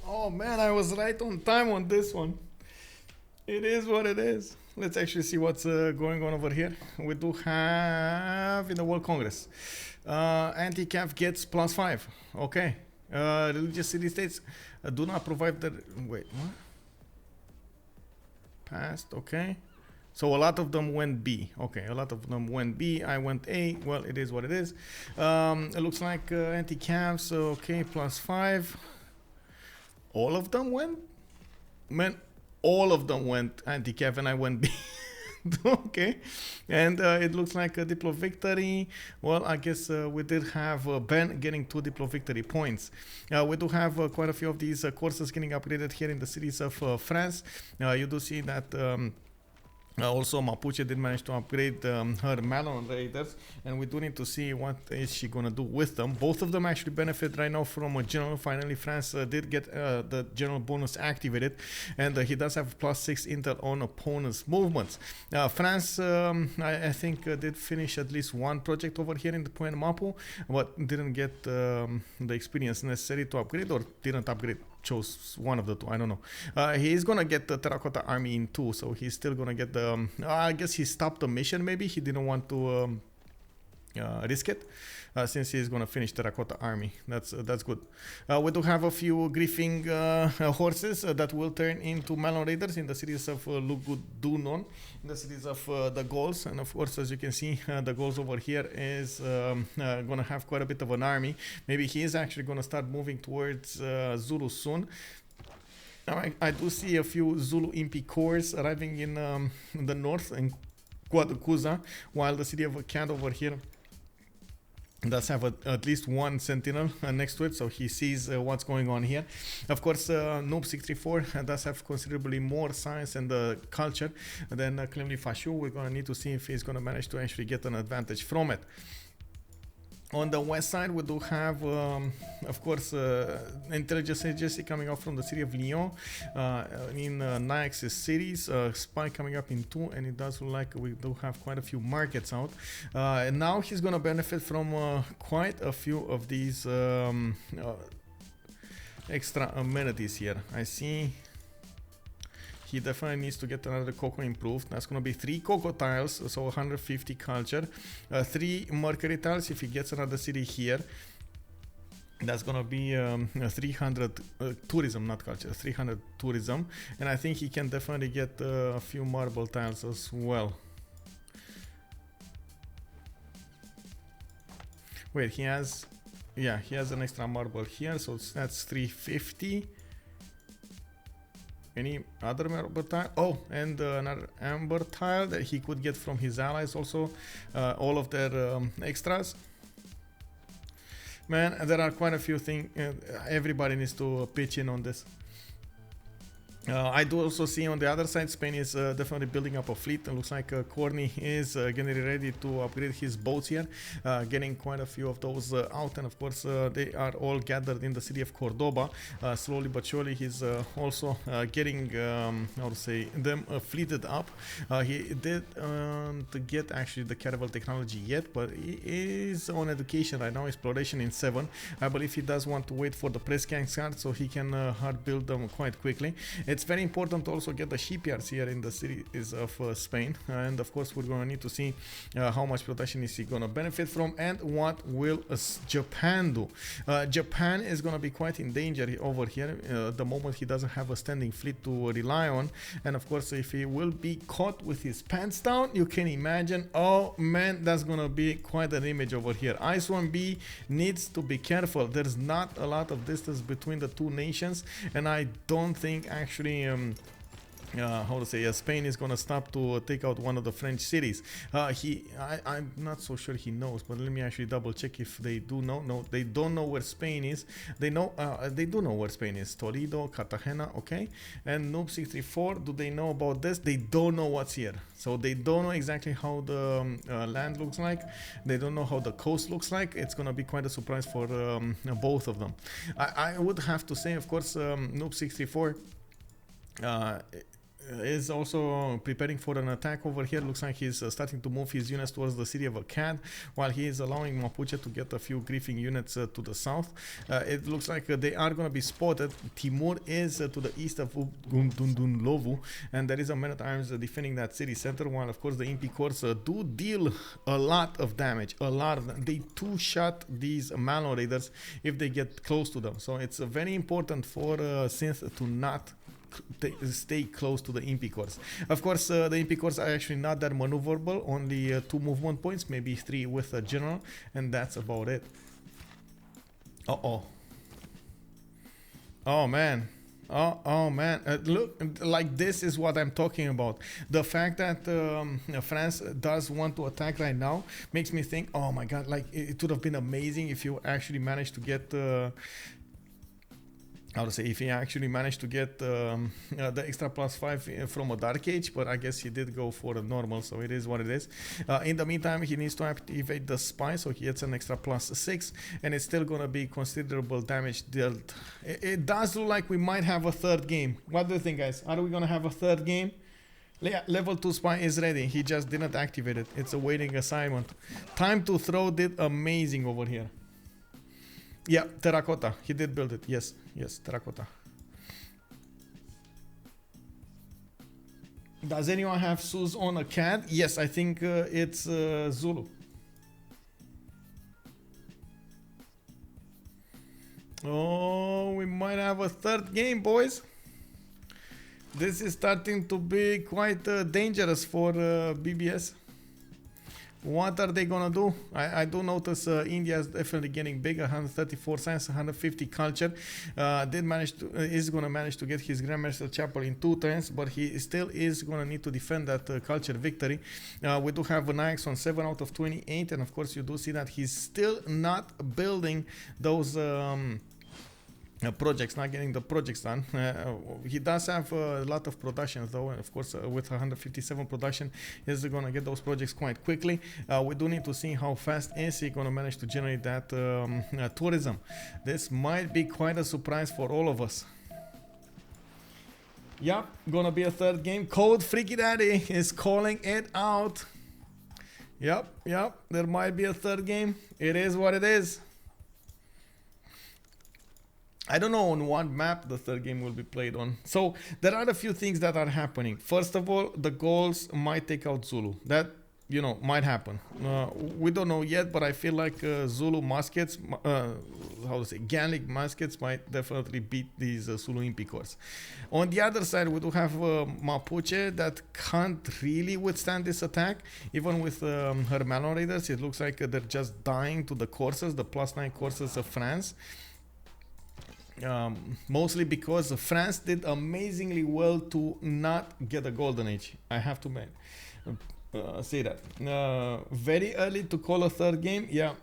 Oh man, I was right on time on this one. It is what it is. Let's actually see what's going on over here. We do have in the World Congress. Anti-CAF gets +5. Okay. Religious city-states do not provide the... Wait, what? Passed, okay. So a lot of them went B. Okay, a lot of them went B. I went A. Well, it is what it is. It looks like anti-CAFs, okay, +5. All of them went? Man, all of them went anti-CAF and I went B. Okay. And it looks like a Diplo victory. Well, I guess we did have Ben getting 2 Diplo victory points. We do have quite a few of these courses getting upgraded here in the cities of France. You do see that... also Mapuche did manage to upgrade her Melon Raiders, and we do need to see what is she gonna do with them. Both of them actually benefit right now from a general. Finally, France did get the general bonus activated, and he does have +6 intel on opponents' movements. France, I think, did finish at least one project over here in the Point Mapu, but didn't get the experience necessary to upgrade, or didn't upgrade. Chose one of the two, I don't know. He's gonna get the Terracotta Army in 2, so he's still gonna get the... I guess he stopped the mission, maybe. He didn't want to risk it, since he's gonna finish Terracotta Army. That's good. We do have a few griefing horses that will turn into Melon Raiders in the cities of Lugudunon, in the cities of the Gauls, and of course, as you can see, the Gauls over here is gonna have quite a bit of an army. Maybe he is actually gonna start moving towards Zulu soon. Now, I do see a few Zulu Impi corps arriving in the north, in Guadacuza, while the city of Cad over here does have at least one sentinel next to it, so he sees what's going on here. Of course, Noob634 does have considerably more science and culture than Clemlifashou. We're going to need to see if he's going to manage to actually get an advantage from it. On the west side, we do have, of course, intelligence agency coming up from the city of Lyon in Nyax's cities, spy coming up in 2, and it does look like we do have quite a few markets out. And now he's going to benefit from quite a few of these extra amenities here. I see he definitely needs to get another Coco improved. That's going to be 3 Coco tiles, so 150 culture, 3 Mercury tiles if he gets another city here. That's going to be 300 tourism, not culture, 300 tourism. And I think he can definitely get a few marble tiles as well. Wait, he has... Yeah, he has an extra marble here, so that's 350. Any other marble tile? Oh, and another amber tile that he could get from his allies also. All of their extras. Man, there are quite a few things. Everybody needs to pitch in on this. I do also see on the other side, Spain is definitely building up a fleet. It looks like Khornie is getting ready to upgrade his boats here, getting quite a few of those out, and of course they are all gathered in the city of Cordoba. Slowly but surely he's also getting, how to say, them fleeted up. He did to get actually the caravel technology yet, but he is on education right now, exploration in 7. I believe he does want to wait for the press gang card so he can hard build them quite quickly. It's very important to also get the shipyards here in the cities of Spain, and of course we're going to need to see how much production is he going to benefit from, and what will Japan do. Japan is going to be quite in danger over here the moment he doesn't have a standing fleet to rely on, and of course if he will be caught with his pants down, you can imagine, oh man, that's going to be quite an image over here. Icewormb needs to be careful. There's not a lot of distance between the two nations, and I don't think actually how to say, Spain is gonna stop to take out one of the French cities. I'm not so sure he knows, but let me actually double check if they do know. No, they don't know where Spain is. They know, they do know where Spain is. Toledo, Cartagena, okay. And Noob634, do they know about this? They don't know what's here. So they don't know exactly how the land looks like. They don't know how the coast looks like. It's gonna be quite a surprise for both of them. I would have to say, of course, Noob634 is also preparing for an attack over here. Looks like he's starting to move his units towards the city of Akkad, while he is allowing Mapuche to get a few griefing units to the south. It looks like they are going to be spotted. Timur is to the east of Lovu, and there is a man at arms defending that city center, while of course the Impi Corps do deal a lot of damage. They two-shot these Malo raiders if they get close to them. So it's very important for Cynth to not stay close to the Impi Corps. Of course, the Impi Corps are actually not that maneuverable, only 2 movement points, maybe 3 with a general, and that's about it. Oh man. Oh man, look, like this is what I'm talking about. The fact that France does want to attack right now makes me think, oh my god, like it would have been amazing if you actually managed to get if he actually managed to get the extra +5 from a Dark Age, but I guess he did go for a normal, so it is what it is. In the meantime, he needs to activate the spy, so he gets an extra +6, and it's still gonna be considerable damage dealt. It does look like we might have a third game. What do you think, guys? Are we gonna have a third game? Yeah, level 2 spy is ready. He just didn't activate it. It's a waiting assignment. TimeToThrow did amazing over here. Yeah, terracotta. He did build it. Yes, terracotta. Does anyone have Sus on a CAD? Yes, I think it's Zulu. Oh, we might have a third game, boys. This is starting to be quite dangerous for BBS. What are they gonna do? I do notice India is definitely getting bigger. 134 science, 150 culture. Is gonna manage to get his Grandmaster Chapel in 2 turns, but he still is gonna need to defend that culture victory. We do have a Nyax on 7 out of 28, and of course you do see that he's still not building those projects, not getting the projects done. He does have a lot of production though, and of course with 157 production he's gonna get those projects quite quickly. We do need to see how fast is he gonna manage to generate that tourism. This might be quite a surprise for all of us. Yep, gonna be a third game. Code Freaky Daddy is calling it out. Yep, there might be a third game. It is what it is. I don't know on what map the third game will be played on. So there are a few things that are happening. First of all, the Gauls might take out Zulu. That, you know, might happen. We don't know yet, but I feel like Zulu muskets, Gallic muskets might definitely beat these Zulu Impi Corps. On the other side, we do have Mapuche that can't really withstand this attack. Even with her Malon Raiders, it looks like they're just dying to the courses, the +9 courses of France. Mostly because France did amazingly well to not get a golden age. I have to say that. Very early to call a third game. Yeah,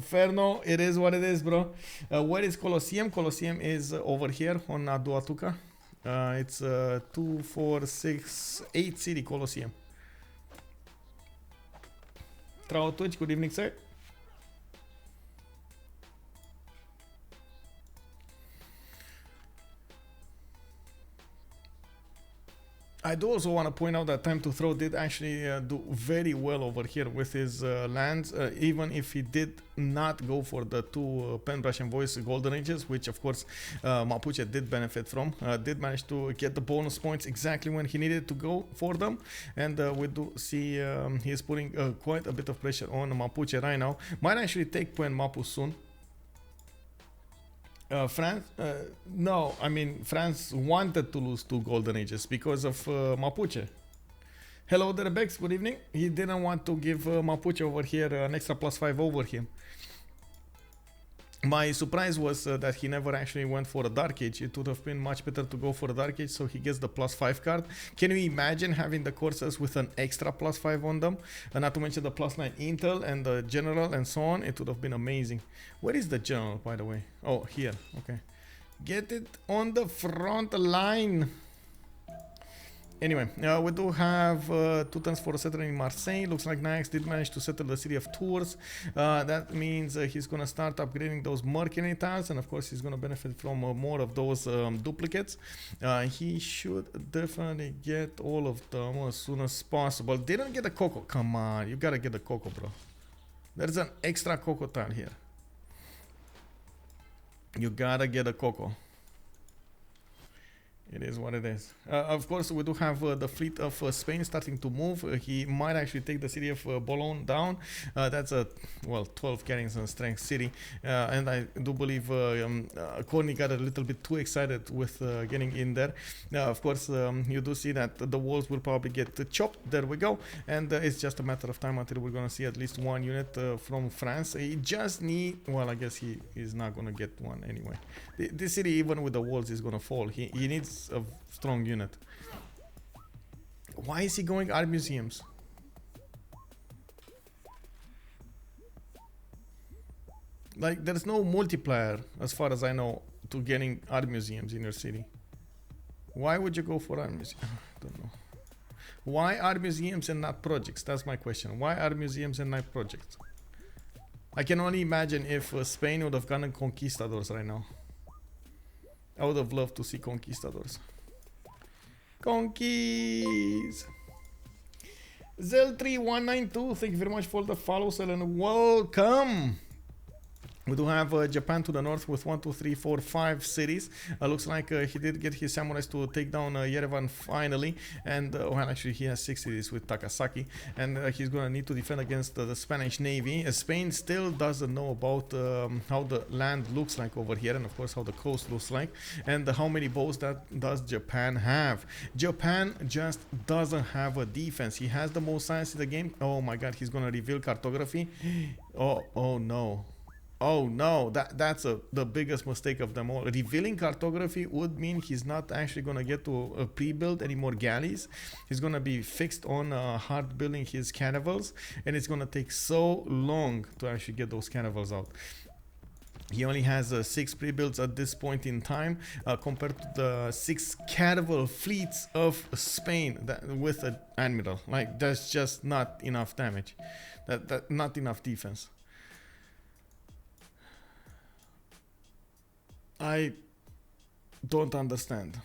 Ferno, it is what it is, bro. Where is Colosseum? Colosseum is over here on Aduatuca. It's 2, 4, 6, 8 city Colosseum. Throw Twitch, good evening, sir. I do also want to point out that TimeToThrow did actually do very well over here with his lands, even if he did not go for the two Penbrush and Voice Golden Ages, which of course Mapuche did benefit from. Did manage to get the bonus points exactly when he needed to go for them, and we do see he is putting quite a bit of pressure on Mapuche right now. Might actually take Puen Mapu soon. France, no, I mean France wanted to lose 2 Golden Ages because of Mapuche. Hello there, Bex, good evening. He didn't want to give Mapuche over here an extra +5 over him. My surprise was that he never actually went for a Dark Age. It would have been much better to go for a Dark Age, so he gets the +5 card. Can you imagine having the courses with an extra +5 on them? And not to mention the +9 Intel and the General and so on. It would have been amazing. Where is the General, by the way? Oh, here. Okay. Get it on the front line. Anyway, we do have 2 turns for a settler in Marseille. Looks like Nyax did manage to settle the city of Tours. That means he's going to start upgrading those mercenary tiles, and of course he's going to benefit from more of those duplicates. He should definitely get all of them as soon as possible. Didn't get a Coco. Come on, you gotta get a Coco, bro. There's an extra Coco tile here. You gotta get a Coco. It is what it is. Of course, we do have the fleet of Spain starting to move. He might actually take the city of Boulogne down. That's a, well, 12 carryings and strength city. And I do believe Khornie got a little bit too excited with getting in there. Of course, you do see that the walls will probably get chopped. There we go. And it's just a matter of time until we're going to see at least 1 unit from France. He just need, well, I guess he is not going to get one anyway. This city, even with the walls, is going to fall. He needs a strong unit. Why is he going art museums? Like, there's no multiplier, as far as I know, to getting art museums in your city. Why would you go for art museums? I don't know. Why art museums and not projects? That's my question. Why art museums and not projects? I can only imagine if Spain would have gotten conquistadors right now. I would have loved to see conquistadors. Conquist! Zel3192, thank you very much for the follows and welcome! We do have Japan to the north with 1, 2, 3, 4, 5 cities. Looks like he did get his samurais to take down Yerevan finally. And, well, actually he has 6 cities with Takasaki. And he's going to need to defend against the Spanish Navy. Spain still doesn't know about how the land looks like over here. And, of course, how the coast looks like. And how many bows that does Japan have. Japan just doesn't have a defense. He has the most science in the game. Oh, my God, he's going to reveal cartography. Oh, no. Oh no, that's the biggest mistake of them all. Revealing cartography would mean he's not actually going to get to pre-build any more galleys. He's going to be fixed on hard building his caravels, and it's going to take so long to actually get those caravels out. He only has 6 pre-builds at this point in time compared to the 6 caravel fleets of Spain with an admiral. Like, that's just not enough damage. That not enough defense. I don't understand.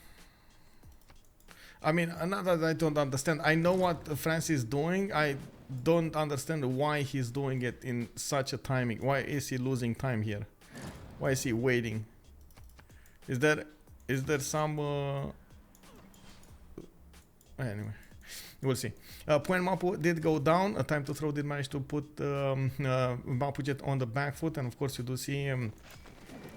I mean, not that I don't understand. I know what France is doing. I don't understand why he's doing it in such a timing. Why is he losing time here? Why is he waiting? Is there some... Anyway, we'll see. Puen Mapu did go down. TimeToThrow did manage to put Mapuche on the back foot. And of course you do see...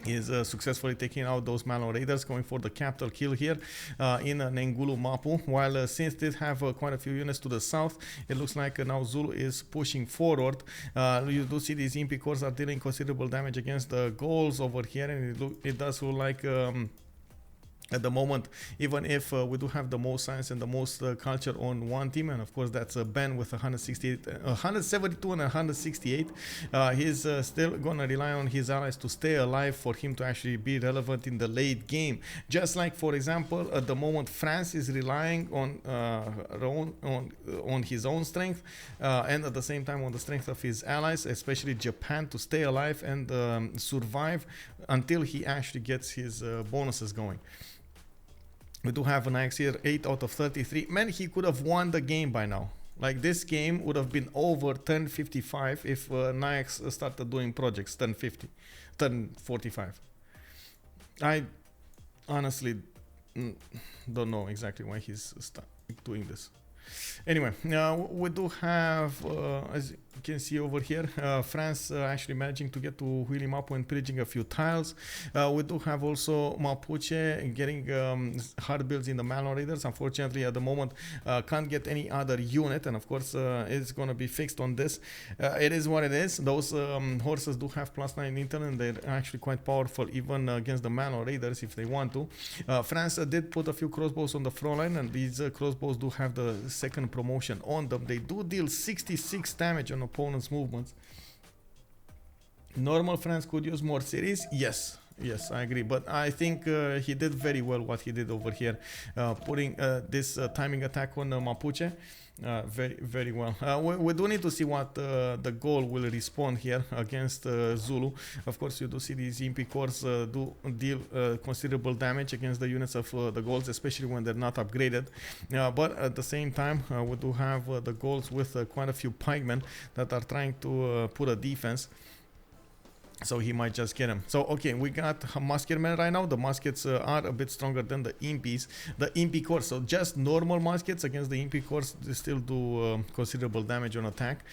is successfully taking out those Malon Raiders, going for the capital kill here in Nengulu Mapu. While Cynth did have quite a few units to the south, it looks like now Zulu is pushing forward. You do see these Impi cores are dealing considerable damage against the Gauls over here, and it does look like at the moment, even if we do have the most science and the most culture on one team, and of course that's Ben with 168, 172 and 168. He's still gonna rely on his allies to stay alive for him to actually be relevant in the late game. Just like, for example, at the moment France is relying on his own strength and at the same time on the strength of his allies, especially Japan, to stay alive and survive until he actually gets his bonuses going. We do have an Nyax here, 8 out of 33. Man, he could have won the game by now. Like, this game would have been over turn 55 if Nyax started doing projects turn 50, turn 45. I honestly don't know exactly why he's doing this. Anyway, we do have, as you can see over here, France actually managing to get to Wheelie Mapu and pillaging a few tiles. We do have also Mapuche getting hard builds in the Malon Raiders. Unfortunately, at the moment, can't get any other unit, and of course, it's going to be fixed on this. It is what it is. Those horses do have +9 intel, and they're actually quite powerful even against the Malon Raiders if they want to. France did put a few crossbows on the front line, and these crossbows do have the second promotion on them. They do deal 66 damage on opponent's movements. Normal France could use more cities. Yes, I agree, but I think he did very well what he did over here, putting this timing attack on Mapuche. Very well. We do need to see what the Gaul will respond here against Zulu. Of course, you do see these Impi cores do deal considerable damage against the units of the Gauls, especially when they're not upgraded. But at the same time, we do have the Gauls with quite a few pikemen that are trying to put a defense. So he might just get him. So, okay, we got musketmen right now. The muskets are a bit stronger than the impis. The impi cores, so just normal muskets against the impi cores, they still do considerable damage on attack.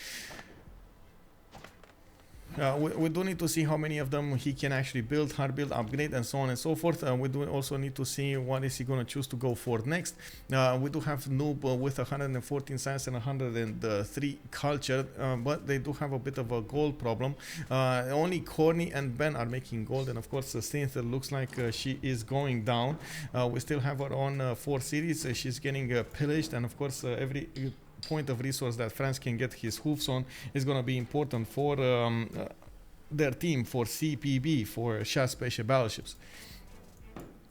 We do need to see how many of them he can actually build, hard build, upgrade, and so on and so forth. We do also need to see what is he going to choose to go for next. We do have Noob with 114 science and 103 culture, but they do have a bit of a gold problem. Only Khornie and Ben are making gold, and of course Cynth looks like she is going down. We still have her on 4 series. She's getting pillaged, and of course every point of resource that France can get his hoofs on is going to be important for their team, for CPB, for Chasse Peche battleships.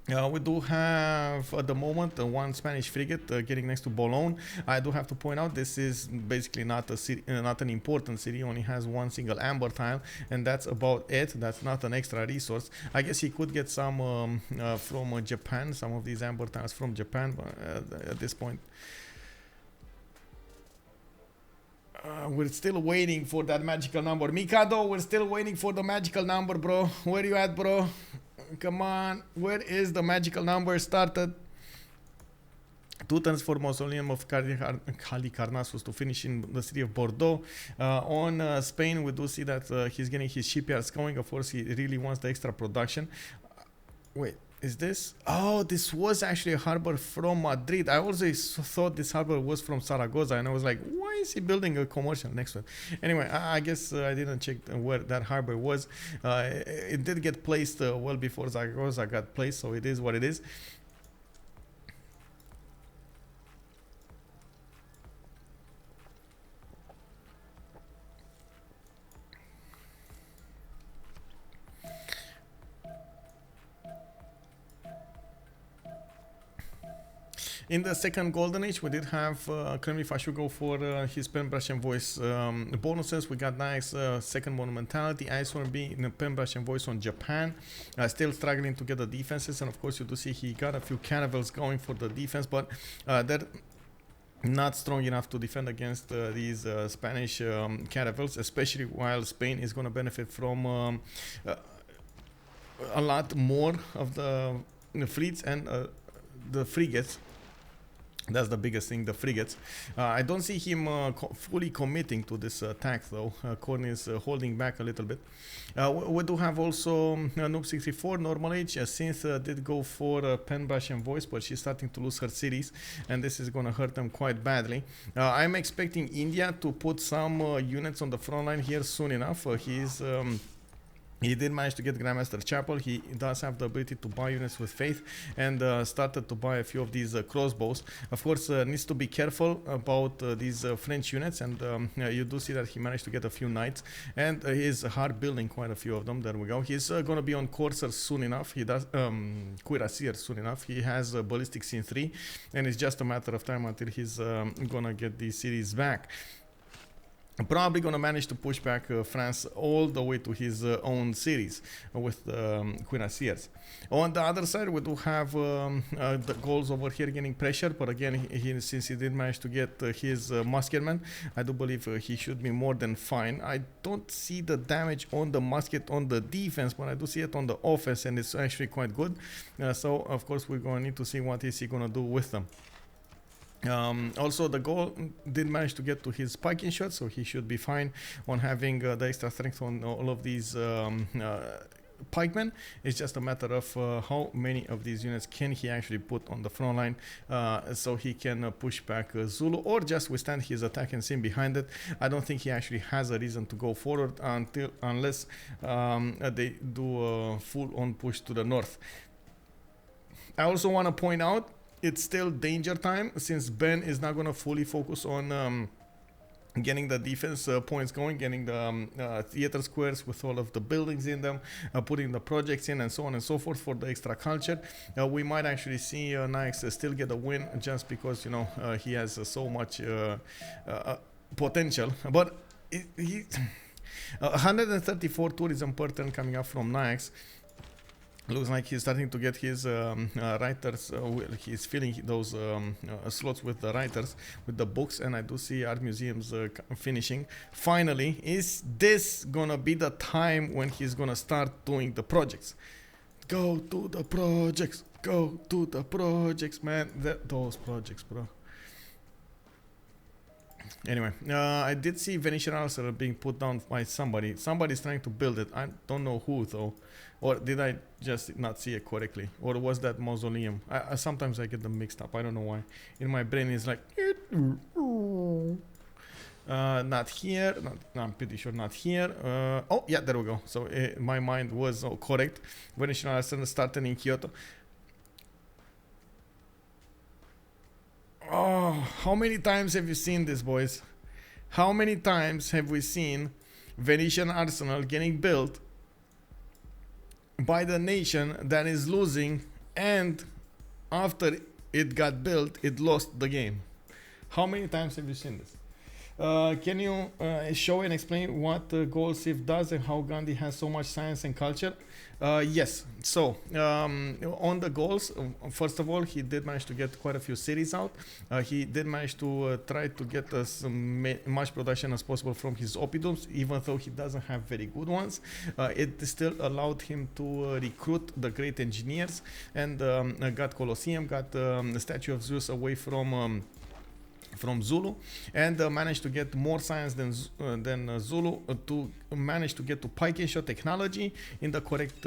We do have at the moment one Spanish frigate getting next to Boulogne. I do have to point out this is basically not a city, not an important city. Only has one single amber tile, and that's about it. That's not an extra resource. I guess he could get some from Japan, some of these amber tiles from Japan, but at this point we're still waiting for that magical number. Mikado, we're still waiting for the magical number, bro. Where you at, bro? Come on. Where is the magical number started? 2 turns for Mausoleum of Halicarnassus to finish in the city of Bordeaux. On Spain, we do see that he's getting his shipyards going. Of course, he really wants the extra production. Wait. Is this? Oh, this was actually a harbor from Madrid. I always thought this harbor was from Zaragoza, and I was like, why is he building a commercial next to it? Anyway, I guess I didn't check where that harbor was. It did get placed well before Zaragoza got placed, so it is what it is. In the second Golden Age, we did have Clemlifashou go for his pen, brush, and voice bonuses. We got Nyax second monumentality, Icewormb in pen, brush, and voice on Japan. Still struggling to get the defenses, and of course you do see he got a few cannibals going for the defense, but they're not strong enough to defend against these Spanish caravels, especially while Spain is going to benefit from a lot more of the fleets and the frigates. That's the biggest thing, the frigates. I don't see him fully committing to this attack though. Khornie is holding back a little bit. We do have also Noob 64, normal age. Cynth did go for pen, brush, and voice, but she's starting to lose her cities, and this is going to hurt them quite badly. I'm expecting India to put some units on the front line here soon enough. He's He did manage to get Grandmaster Chapel. He does have the ability to buy units with faith, and started to buy a few of these crossbows. Of course, needs to be careful about these French units, and you do see that he managed to get a few knights, and he is hard building quite a few of them. There we go. He's going to be on Corsair soon enough. He does Cuirassier soon enough. He has Ballistics in 3, and it's just a matter of time until he's going to get these cities back. Probably gonna manage to push back France all the way to his own cities with Cuirassiers. On the other side, we do have the Gauls over here getting pressure, but again, since he did manage to get his musketman, I do believe he should be more than fine. I don't see the damage on the musket on the defense, but I do see it on the offense, and it's actually quite good. So of course we're gonna need to see what is he gonna do with them. Also, the Gaul did manage to get to his spiking shot, so he should be fine on having the extra strength on all of these pikemen. It's just a matter of how many of these units can he actually put on the front line, so he can push back Zulu, or just withstand his attack and sim behind it. I don't think he actually has a reason to go forward unless they do a full-on push to the north. I also want to point out, it's still danger time, since Ben is not going to fully focus on getting the defense points going, getting the theater squares with all of the buildings in them, putting the projects in, and so on and so forth for the extra culture. We might actually see Nyax still get a win, just because, you know, he has so much potential. But he 134 tourism per turn coming up from Nyax. Looks like he's starting to get his writers, he's filling those slots with the writers, with the books, and I do see art museums finishing. Finally, is this gonna be the time when he's gonna start doing the projects? Go to the projects, go to the projects, man. Those projects, bro. Anyway, I did see Venetian Arsenal being put down by somebody. Somebody's trying to build it. I don't know who though. Or did I just not see it correctly? Or was that mausoleum? Sometimes I get them mixed up. I don't know why. In my brain it's like not here. I'm pretty sure not here. Oh yeah, there we go. So my mind was correct. Venetian Arsenal started in Kyoto. Oh, how many times have you seen this, boys? How many times have we seen Venetian Arsenal getting built by the nation that is losing, and after it got built, it lost the game? How many times have you seen this? Can you show and explain what Gaul Civ does and how Gandhi has so much science and culture? Yes. So on the Gauls, first of all, he did manage to get quite a few cities out. He did manage to try to get as much production as possible from his oppidums, even though he doesn't have very good ones. It still allowed him to recruit the great engineers, and got Colosseum, got the statue of Zeus away from Zulu, and managed to get more science than Zulu, to manage to get to pike and shot technology in the correct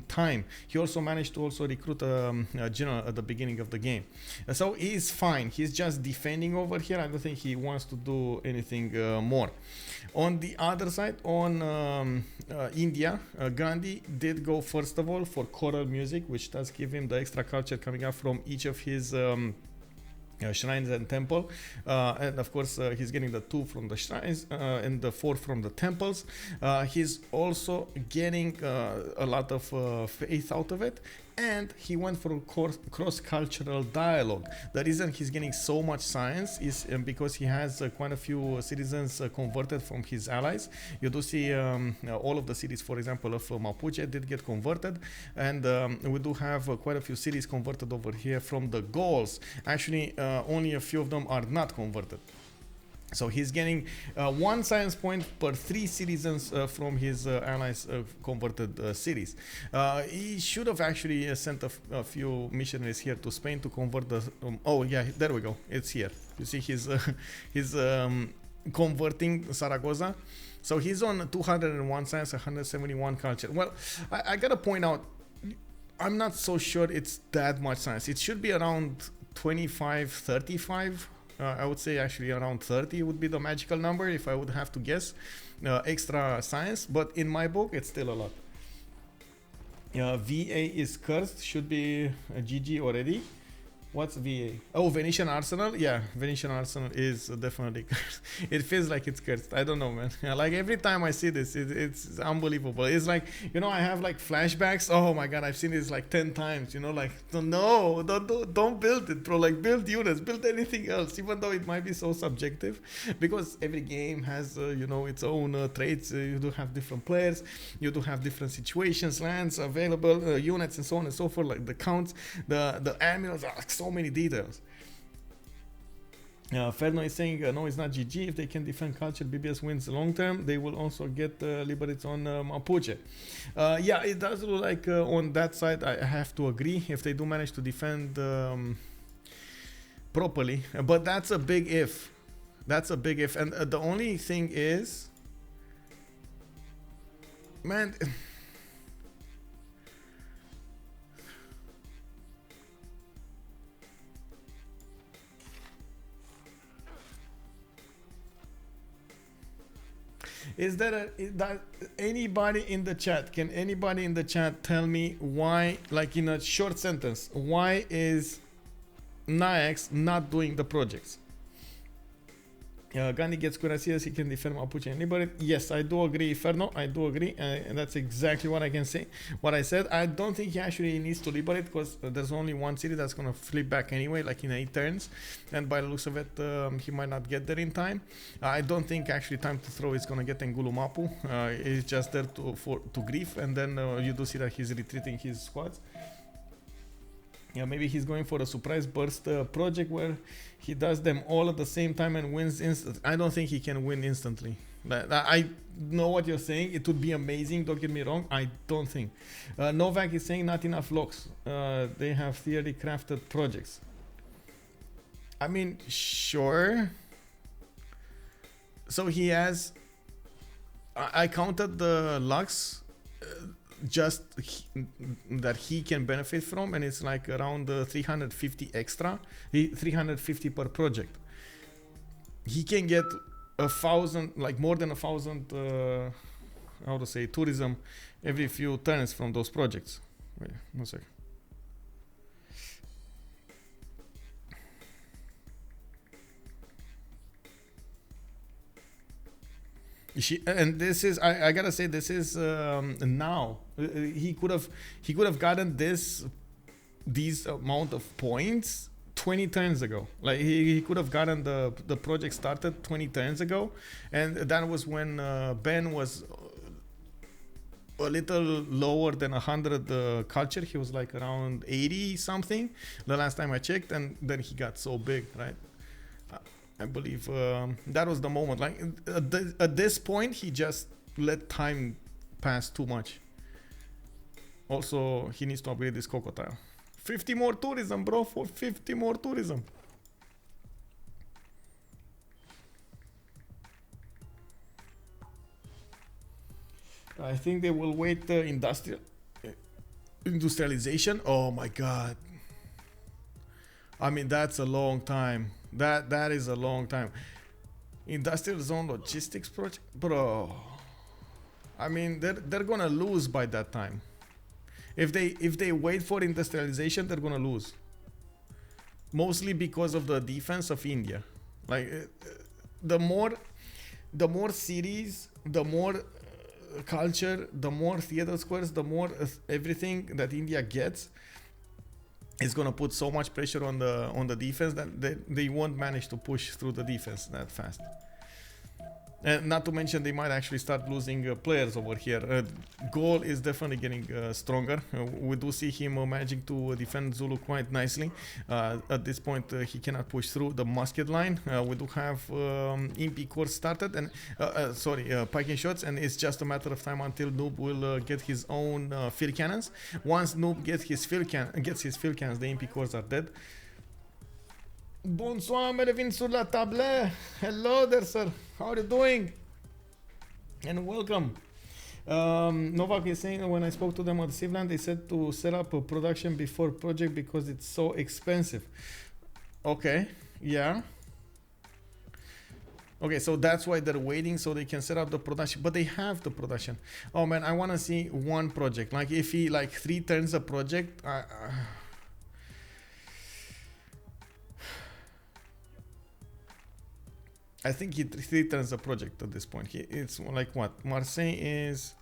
time. He also managed to recruit a general at the beginning of the game. So he's fine. He's just defending over here. I don't think he wants to do anything more. On the other side, on India, Gandhi did go first of all for choral music, which does give him the extra culture coming up from each of his shrines and temple, and of course he's getting the 2 from the shrines and the 4 from the temples. He's also getting a lot of faith out of it, and he went for cross-cultural dialogue. The reason he's getting so much science is because he has quite a few citizens converted from his allies. You do see all of the cities, for example, of Mapuche did get converted, and we do have quite a few cities converted over here from the Gauls. Actually, only a few of them are not converted. So he's getting 1 science point per 3 citizens from his allies converted cities. He should have actually sent a few missionaries here to Spain to convert the... oh yeah, there we go. It's here. You see he's converting Zaragoza. So he's on 201 science, 171 culture. Well, I gotta point out, I'm not so sure it's that much science. It should be around 25, 35. I would say actually around 30 would be the magical number if I would have to guess extra science, but in my book it's still a lot. VA is cursed, should be a GG already. What's VA? Oh, Venetian Arsenal? Yeah, Venetian Arsenal is definitely cursed. It feels like it's cursed. I don't know, man. Like every time I see this, it's unbelievable. It's like, you know, I have like flashbacks. Oh my god, I've seen this like 10 times, you know, like, no, don't build it, bro. Like, build units, build anything else, even though it might be so subjective, because every game has, you know, its own traits. You do have different players, you do have different situations, lands available, units, and so on and so forth, like the counts, the amulets, so many details. Ferno is saying no, it's not GG. If they can defend culture, BBS wins long term. They will also get liberates on Mapuche. Yeah, it does look like on that side, I have to agree, if they do manage to defend properly, but that's a big if. That's a big if. And the only thing is, man, is that anybody in the chat? Can anybody in the chat tell me why, like in a short sentence, why is Nyax not doing the projects? Gandhi gets cuirassiers, he can defend Mapuche and liberate. Yes, I do agree, Ferno. I do agree, and that's exactly what I can say. What I said, I don't think he actually needs to liberate, because there's only one city that's gonna flip back anyway, like in 8 turns, and by the looks of it, he might not get there in time. I don't think actually TimeToThrow is gonna get Ngulu Mapu. He's just there to grief, and then you do see that he's retreating his squads. Yeah, maybe he's going for a surprise burst project where he does them all at the same time and wins instantly. I don't think he can win instantly. I know what you're saying. It would be amazing, don't get me wrong. I don't think. Novak is saying not enough locks. They have theory crafted projects. I mean, sure. So he has... I counted the locks that he can benefit from, and it's like around 350 extra, 350 per project. He can get 1,000, like more than 1,000 how to say, tourism every few turns from those projects. Wait 1 second. And this is, I gotta say, this is now. He could have gotten these amount of points 20 turns ago. Like he could have gotten the project started 20 turns ago, and that was when Ben was a little lower than 100 culture. He was like around 80 something the last time I checked, and then he got so big, right? I believe that was the moment. Like at this point, he just let time pass too much. Also, he needs to upgrade this crocodile. 50 more tourism, bro. For 50 more tourism. I think they will wait industrialization. Oh my god. I mean, that's a long time. That is a long time. Industrial zone logistics project, bro. I mean, they're gonna lose by that time. If they wait for industrialization, they're gonna lose. Mostly because of the defense of India. Like the more cities, the more culture, the more theater squares, the more everything that India gets. It's gonna put so much pressure on the defense that they won't manage to push through the defense that fast. And not to mention, they might actually start losing players over here. Gaul is definitely getting stronger. We do see him managing to defend Zulu quite nicely. At this point, he cannot push through the musket line. We do have Impi Corps started, and Piking shots, and it's just a matter of time until Noob will get his own field cannons. Once Noob gets his field cannons, the Impi Corps are dead. Bonsoir, bienvenue sur la table. Hello there, sir. How are you doing? And welcome. Novak is saying that when I spoke to them at Civland, they said to set up a production before project because it's so expensive. Okay, yeah. Okay, so that's why they're waiting so they can set up the production, but they have the production. Oh man, I want to see one project. Like if he like 3 turns a project, I think he 3 turns a project at this point. It's like what? Marseille is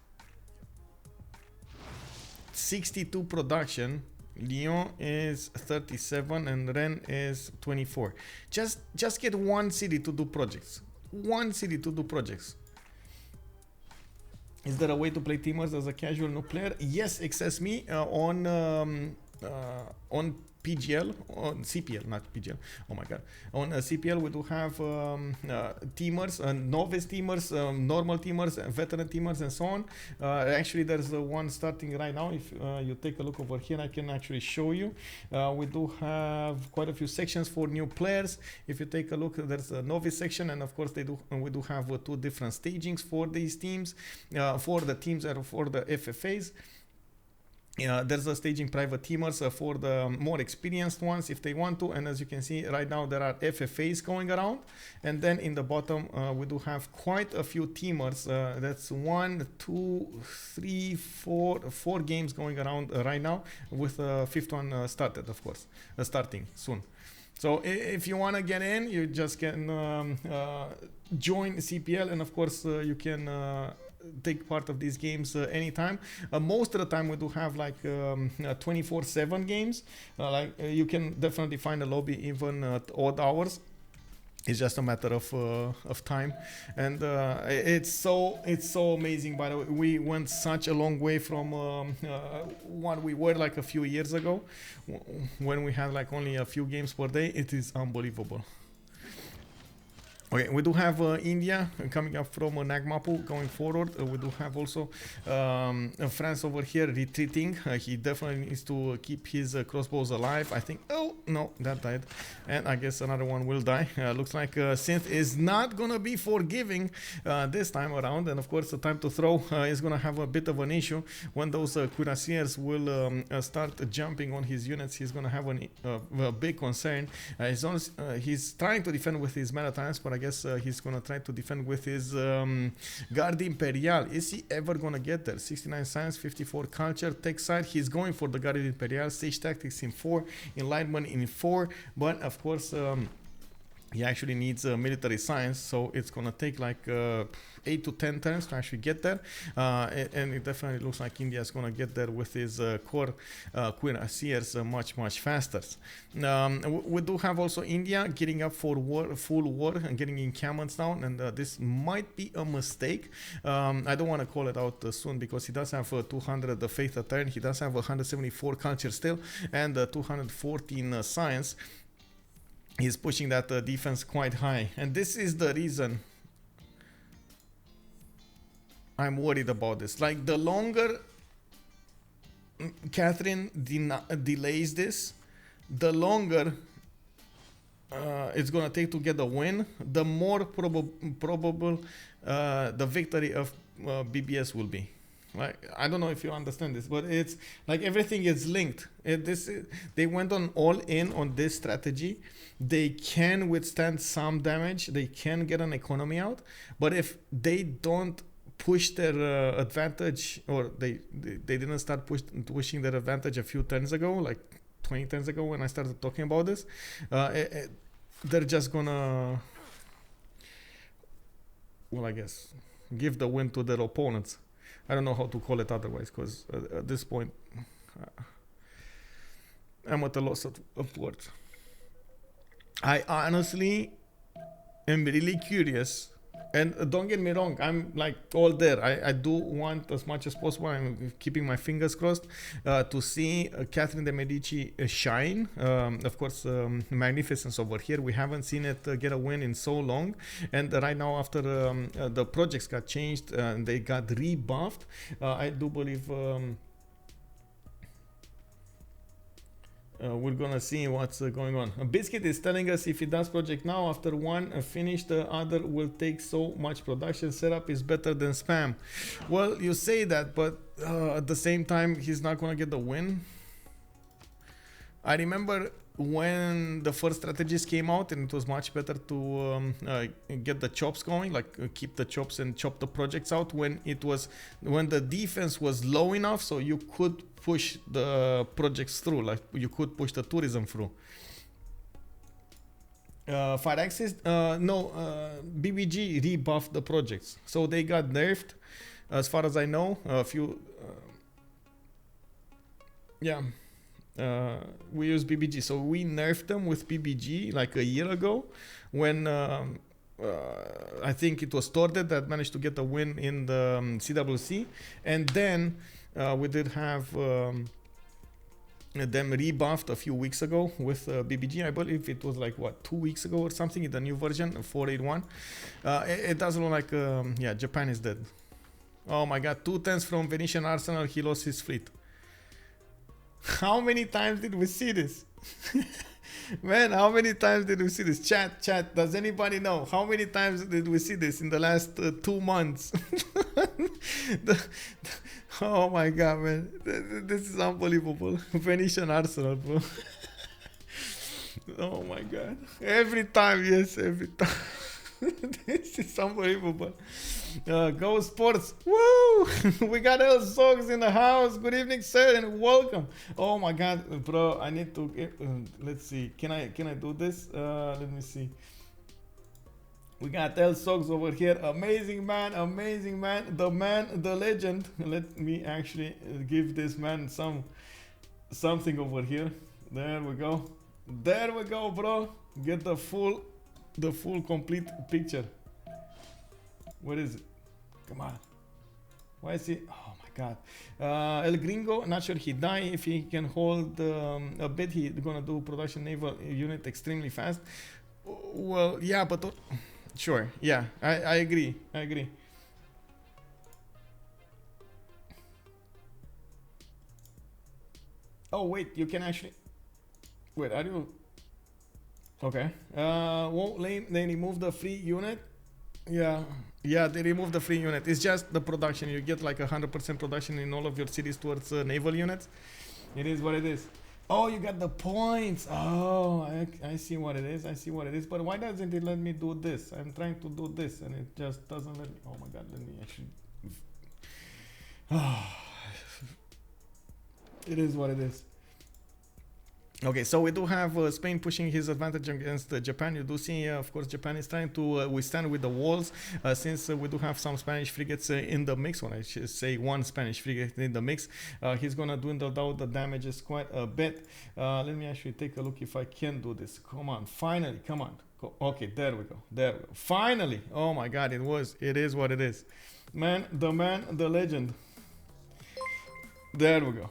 62 production, Lyon is 37, and Rennes is 24. Just get one city to do projects. One city to do projects. Is there a way to play teamers as a casual no player? Yes, access me on PGL, on CPL, not PGL. Oh my god. On CPL we do have teamers, novice teamers, normal teamers, veteran teamers, and so on. Actually, there's one starting right now. If you take a look over here, I can actually show you. We do have quite a few sections for new players. If you take a look, there's a novice section, and of course we do have 2 different stagings for these teams, for the teams and for the FFAs. There's a staging private teamers for the more experienced ones if they want to, and as you can see right now there are FFAs going around, and then in the bottom we do have quite a few teamers. That's 1, 2, 3, 4 games going around right now, with the 5th one started, of course, starting soon. So if you want to get in, you just can join CPL, and of course you can take part of these games anytime. Most of the time we do have like 24/7 games. You can definitely find a lobby even at odd hours. It's just a matter of time, and it's so amazing. By the way, we went such a long way from what we were like a few years ago, when we had like only a few games per day. It is unbelievable. Okay, we do have India coming up from Nagmapu going forward. We do have also France over here retreating. He definitely needs to keep his crossbows alive. I think, oh no, that died, and I guess another one will die. Looks like Cynth is not gonna be forgiving this time around, and of course the TimeToThrow is gonna have a bit of an issue when those cuirassiers will start jumping on his units. He's gonna have a big concern. He's trying to defend with his Manatines, but I guess he's gonna try to defend with his Garde Imperial. Is he ever gonna get there? 69 science, 54 culture, tech side. He's going for the Garde Imperial. Stage tactics in 4, enlightenment in 4, but of course he actually needs military science, so it's gonna take like 8 to 10 turns to actually get there, and it definitely looks like India is gonna get there with his core cuirassiers much faster. We do have also India getting up for war, full war, and getting encampments down, and this might be a mistake. I don't want to call it out soon, because he does have 200 faith a turn. He does have 174 culture still, and 214 science. He's pushing that defense quite high, and this is the reason I'm worried about this. Like, the longer Catherine delays this, the longer it's gonna take to get a win, the more probable the victory of BBS will be. Like, I don't know if you understand this, but it's like everything is linked. They went on all in on this strategy. They can withstand some damage. They can get an economy out. But if they don't push their advantage, or they didn't start pushing their advantage a few turns ago, like 20 turns ago when I started talking about this, they're just gonna, well, I guess, give the win to their opponents. I don't know how to call it otherwise, because at this point I'm at a loss of words. I honestly am really curious, and don't get me wrong, I'm like all there. I do want as much as possible. I'm keeping my fingers crossed to see Catherine de Medici shine. Of course, Magnificence over here, we haven't seen it get a win in so long, and right now after the projects got changed and they got rebuffed, I do believe we're gonna see what's going on. Biscuit is telling us if he does project now, after one finished, the other will take so much production. Setup is better than spam. Well, you say that, but at the same time, he's not gonna get the win. I remember when the first strategies came out, and it was much better to get the chops going, like keep the chops and chop the projects out when the defense was low enough, so you could push the projects through, like you could push the tourism through. Fire Axis, no, BBG rebuffed the projects, so they got nerfed, as far as I know. A few, yeah. We use BBG, so we nerfed them with BBG like a year ago when I think it was Torded that managed to get a win in the CWC, and then we did have them rebuffed a few weeks ago with BBG. I believe it was like what, 2 weeks ago or something, in the new version 4.8.1. It doesn't look like yeah, Japan is dead. Oh my god, 2 10s from Venetian Arsenal, he lost his fleet. How many times did we see this? Man, how many times did we see this? Chat, does anybody know? How many times did we see this in the last 2 months? Oh my god, man. This is unbelievable. Venetian Arsenal, bro. Oh my god. Every time, yes, every time. This is unbelievable. Go Sports. Woo! We got El Sogs in the house. Good evening, sir, and welcome. Oh my god, bro, I need to get, let's see. Can I do this? Let me see. We got El Sogs over here. Amazing man, the man, the legend. Let me actually give this man something over here. There we go. There we go, bro. Get the full complete picture. Where is it? Come on. Why is he? Oh my god. El Gringo, not sure he die. If he can hold a bit, he's gonna do production naval unit extremely fast. Well, yeah, but sure. Yeah, I agree. Oh wait, you can actually. Wait, are you? Okay. Won't they remove the free unit? Yeah, they remove the free unit. It's just the production. You get like 100% production in all of your cities towards naval units. It is what it is. Oh, you got the points. Oh, I see what it is. But why doesn't it let me do this? I'm trying to do this and it just doesn't let me. Oh my god, let me actually. It is what it is. Okay, so we do have Spain pushing his advantage against Japan. You do see, of course, Japan is trying to withstand with the walls, since we do have some Spanish frigates in the mix. When I should say one Spanish frigate in the mix, he's gonna dwindle down the damages quite a bit. Let me actually take a look if I can do this. Come on, finally, come on. Okay, there we go. Finally. Oh my god, it is what it is. Man, the legend. There we go.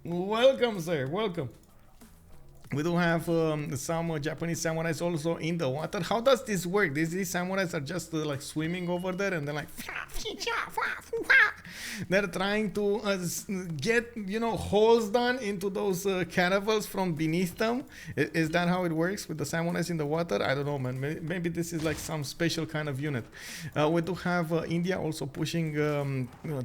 Welcome, sir, welcome. We do have some Japanese samurais also in the water. How does this work? These samurais are just like swimming over there and they're like they're trying to get, you know, holes done into those caravels from beneath them. Is that how it works with the samurais in the water? I don't know, man. Maybe this is like some special kind of unit. We do have India also pushing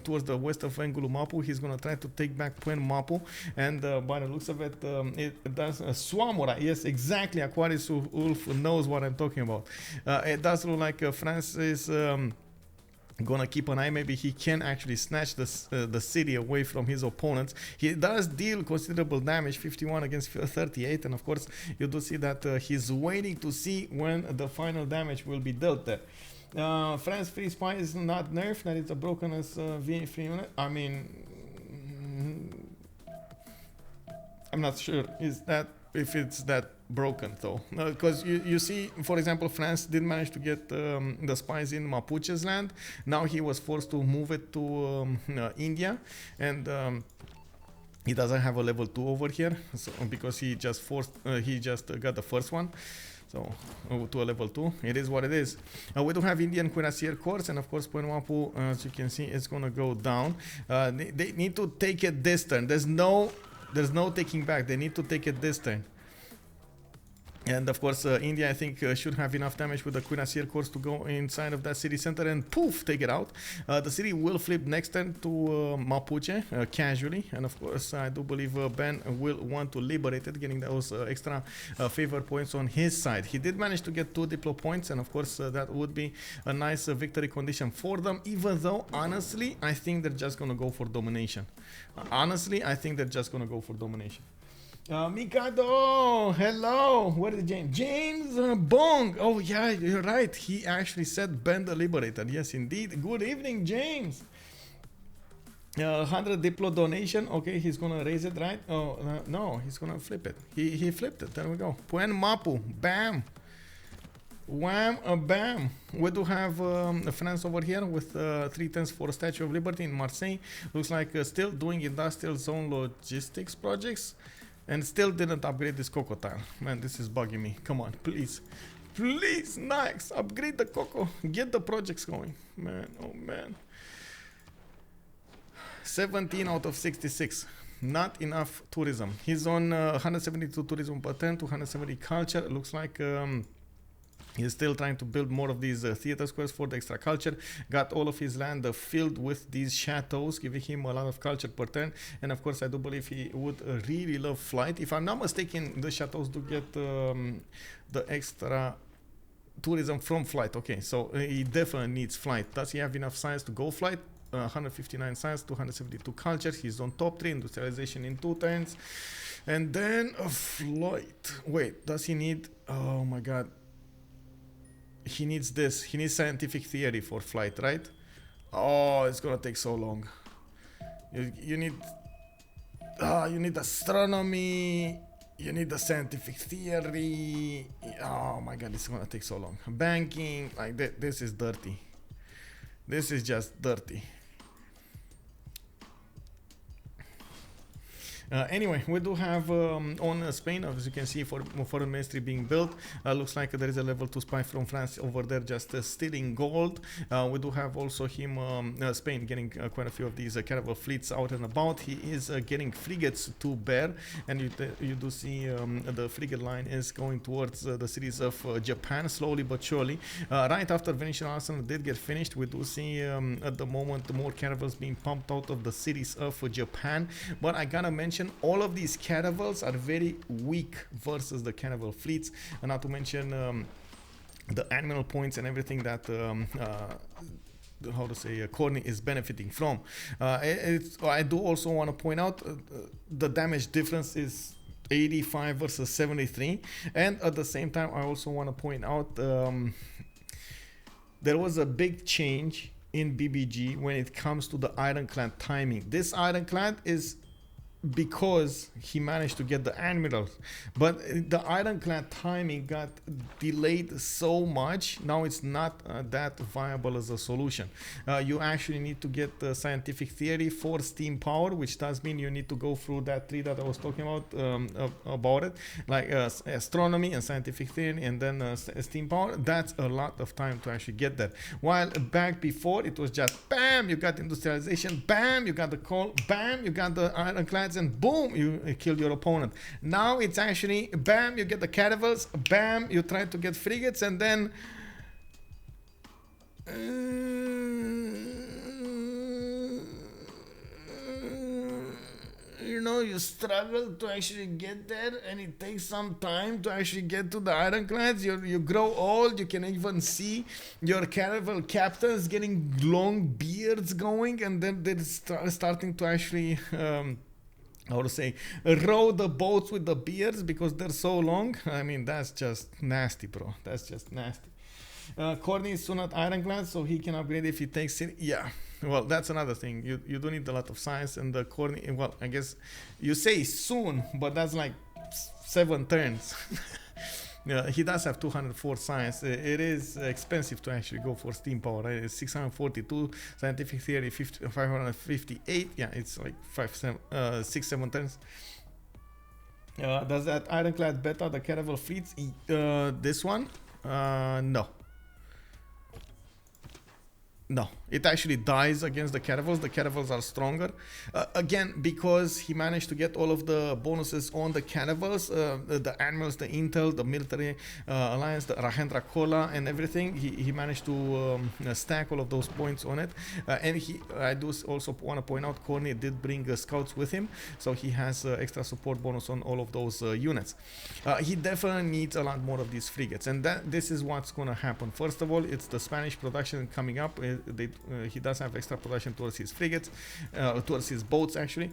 towards the west of Mapuche. He's gonna try to take back Mapuche, and by the looks of it, it does. Swamura, yes, exactly. Aquarius Wolf knows what I'm talking about. It does look like France is gonna keep an eye. Maybe he can actually snatch the city away from his opponents. He does deal considerable damage, 51 against 38, and of course you do see that he's waiting to see when the final damage will be dealt there. France free spy is not nerfed, that it's a broken as V3 unit. I mean, I'm not sure if it's that broken though, because you see, for example, France did manage to get the spies in Mapuche's land. Now he was forced to move it to India, and he doesn't have a level 2 over here, so, because he just got the first one. So to a level 2, it is what it is. We do have Indian Cuirassier Corps, and of course Mapuche, as you can see, it's gonna go down. They need to take it this turn. There's no taking back. They need to take it this turn. And of course, India, I think, should have enough damage with the Cuirassier Corps to go inside of that city center and poof, take it out. The city will flip next turn to Mapuche, casually. And of course, I do believe Ben will want to liberate it, getting those extra favor points on his side. He did manage to get 2 Diplo points, and of course, that would be a nice victory condition for them, even though, honestly, I think they're just going to go for domination. Honestly, I think they're just going to go for domination. Mikado, hello. Where is James? James Bong. Oh yeah, you're right. He actually said Ben the Liberator. Yes, indeed. Good evening, James. 100 Diplo donation. Okay, he's gonna raise it, right? Oh no, he's gonna flip it. He flipped it. There we go. Puen Mapu. Bam. Wham, bam. We do have France over here with 3/10 for Statue of Liberty in Marseille. Looks like still doing industrial zone logistics projects. And still didn't upgrade this Coco tile. Man, this is bugging me. Come on, please. Please, Nyax, upgrade the Coco. Get the projects going. Man, oh man. 17 out of 66. Not enough tourism. He's on 172 tourism per turn, 270 culture. It looks like he's still trying to build more of these theater squares for the extra culture. Got all of his land filled with these chateaus, giving him a lot of culture per turn. And of course, I do believe he would really love flight. If I'm not mistaken, the chateaus do get the extra tourism from flight. Okay, so he definitely needs flight. Does he have enough science to go flight? 159 science, 272 culture. He's on top 3, industrialization in 2 turns. And then a flight. Wait, does he need... Oh my god. He needs this. He needs scientific theory for flight, right? Oh, it's gonna take so long. You need astronomy. You need the scientific theory. Oh my god, it's gonna take so long. Banking, like this is dirty. This is just dirty. Anyway, we do have on Spain, as you can see, for foreign ministry being built. Looks like there is a level 2 spy from France over there just stealing gold. We do have also him, Spain, getting quite a few of these caravel fleets out and about. He is getting frigates to bear, and you do see the frigate line is going towards the cities of Japan, slowly but surely. Right after Venetian Arsenal did get finished, we do see at the moment more caravels being pumped out of the cities of Japan. But I gotta mention, all of these caravels are very weak versus the caravel fleets, and not to mention the animal points and everything that Khornie is benefiting from. I do also want to point out the damage difference is 85 versus 73, and at the same time I also want to point out there was a big change in BBG when it comes to the Ironclad timing. This Ironclad is because he managed to get the admirals, but the Ironclad timing got delayed so much. Now it's not that viable as a solution. You actually need to get the scientific theory for steam power, which does mean you need to go through that tree that I was talking about it, like astronomy and scientific theory, and then steam power. That's a lot of time to actually get that. While back before, it was just bam, you got industrialization, bam, you got the coal, bam, you got the Ironclad, and boom, you kill your opponent. Now it's actually bam, you get the caravels, bam, you try to get frigates, and then you know, you struggle to actually get there, and it takes some time to actually get to the Ironclads. You grow old, you can even see your caravel captains getting long beards going, and then they're starting to actually how to say, row the boats with the beards because they're so long. I mean, that's just nasty, bro. That's just nasty. Khornie is soon at Ironclad, so he can upgrade if he takes it. Yeah, well, that's another thing. You do need a lot of science, and the Khornie, well, I guess you say soon, but that's like 7 turns. He does have 204 science. It is expensive to actually go for steam power, right? It's 642, scientific theory 558. Yeah, it's like 6-7 turns. Does that Ironclad better the caravel fleets? This one? No. No, it actually dies against the caravels. The caravels are stronger. Again, because he managed to get all of the bonuses on the caravels, the animals, the intel, the military alliance, the Rahendra Kola and everything. He managed to stack all of those points on it. And I do also want to point out, Khornie did bring scouts with him. So he has extra support bonus on all of those units. He definitely needs a lot more of these frigates. And this is what's going to happen. First of all, it's the Spanish production coming up. He does have extra production towards his frigates, towards his boats actually.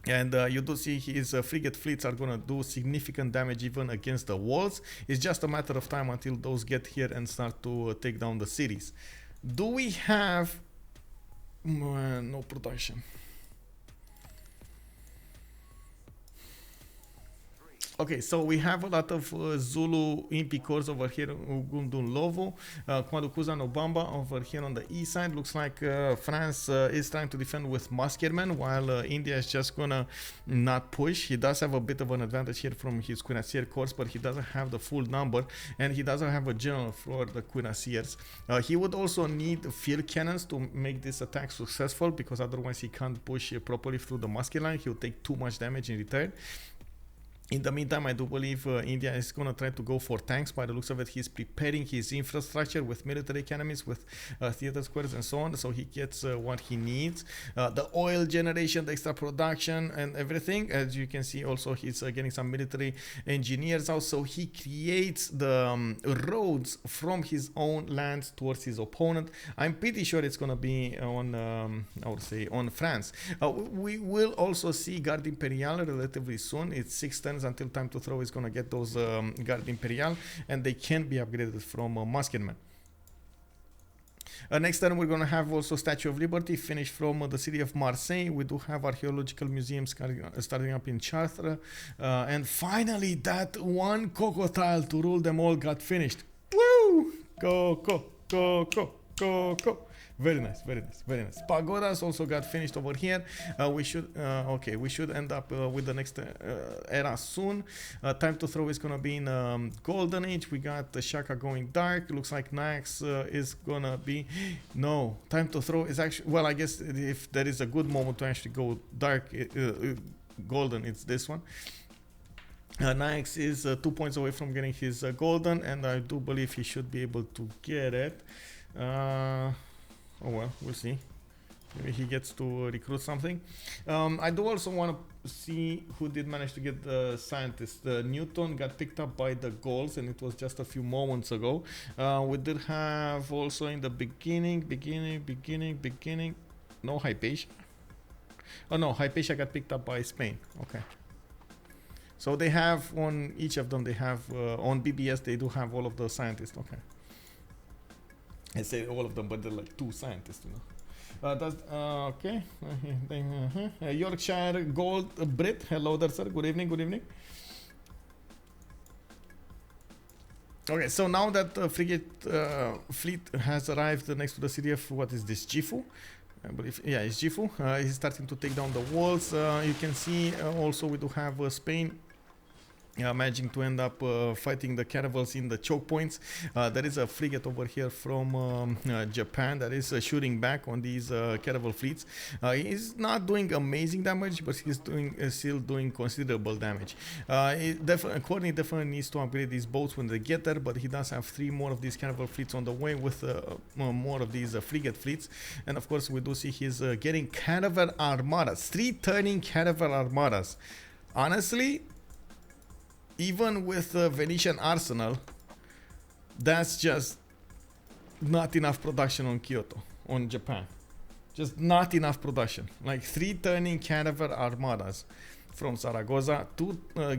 And you do see his frigate fleets are going to do significant damage even against the walls. It's just a matter of time until those get here and start to take down the cities. Do we have... no production. Okay, so we have a lot of Zulu Impi cores over here, Ugundun Lovo, Kwadukuza Nobamba over here on the east side. Looks like France is trying to defend with Muskermen, while India is just gonna not push. He does have a bit of an advantage here from his Cuirassier corps, but he doesn't have the full number, and he doesn't have a general for the Cuirassiers. He would also need field cannons to make this attack successful, because otherwise he can't push properly through the musket line. He'll take too much damage in return. In the meantime, I do believe India is going to try to go for tanks. By the looks of it, he's preparing his infrastructure with military academies, with theater squares and so on, so he gets what he needs. The oil generation, the extra production and everything. As you can see, also he's getting some military engineers out, so he creates the roads from his own lands towards his opponent. I'm pretty sure it's going to be on, I would say, on France. We will also see Guard Imperial relatively soon. It's 6 turns until TimeToThrow is going to get those Guard Imperial, and they can be upgraded from Musketman. Next turn we're going to have also Statue of Liberty finished from the city of Marseille. We do have archaeological museums starting up in Chartres, and finally that one Cocotile to rule them all got finished. Woo! Go. Very nice, very nice, very nice. Pagodas also got finished over here. We should end up with the next era soon. TimeToThrow is gonna be in Golden Age. We got the Shaka going dark. Looks like Nyax is gonna be... No, TimeToThrow is actually... Well, I guess if there is a good moment to actually go dark, golden, it's this one. Nyax is 2 points away from getting his golden, and I do believe he should be able to get it. Oh well, we'll see. Maybe he gets to recruit something. I do also want to see who did manage to get the scientist. Newton got picked up by the Gauls, and it was just a few moments ago. We did have also in the beginning. No, Hypatia. Oh no, Hypatia got picked up by Spain. Okay. So they have on each of them, they have on BBS, they do have all of the scientists. Okay. I say all of them, but they're like 2 scientists, you know. Okay. Yorkshire Gold Brit. Hello there, sir. Good evening. Good evening. Okay, so now that the frigate fleet has arrived next to the city of, what is this, Gifu? I believe, yeah, it's Gifu. He's starting to take down the walls. You can see also we do have Spain managing to end up fighting the caravels in the choke points. There is a frigate over here from Japan that is shooting back on these caravel fleets. He's not doing amazing damage, but he's still doing considerable damage. Khornie definitely needs to upgrade these boats when they get there, but he does have 3 more of these caravel fleets on the way with more of these frigate fleets. And of course we do see he's getting caravel armadas, 3 turning caravel armadas. Honestly, even with the Venetian arsenal, that's just not enough production on Kyoto, on Japan. Just not enough production. Like 3 turning caravel armadas from Zaragoza,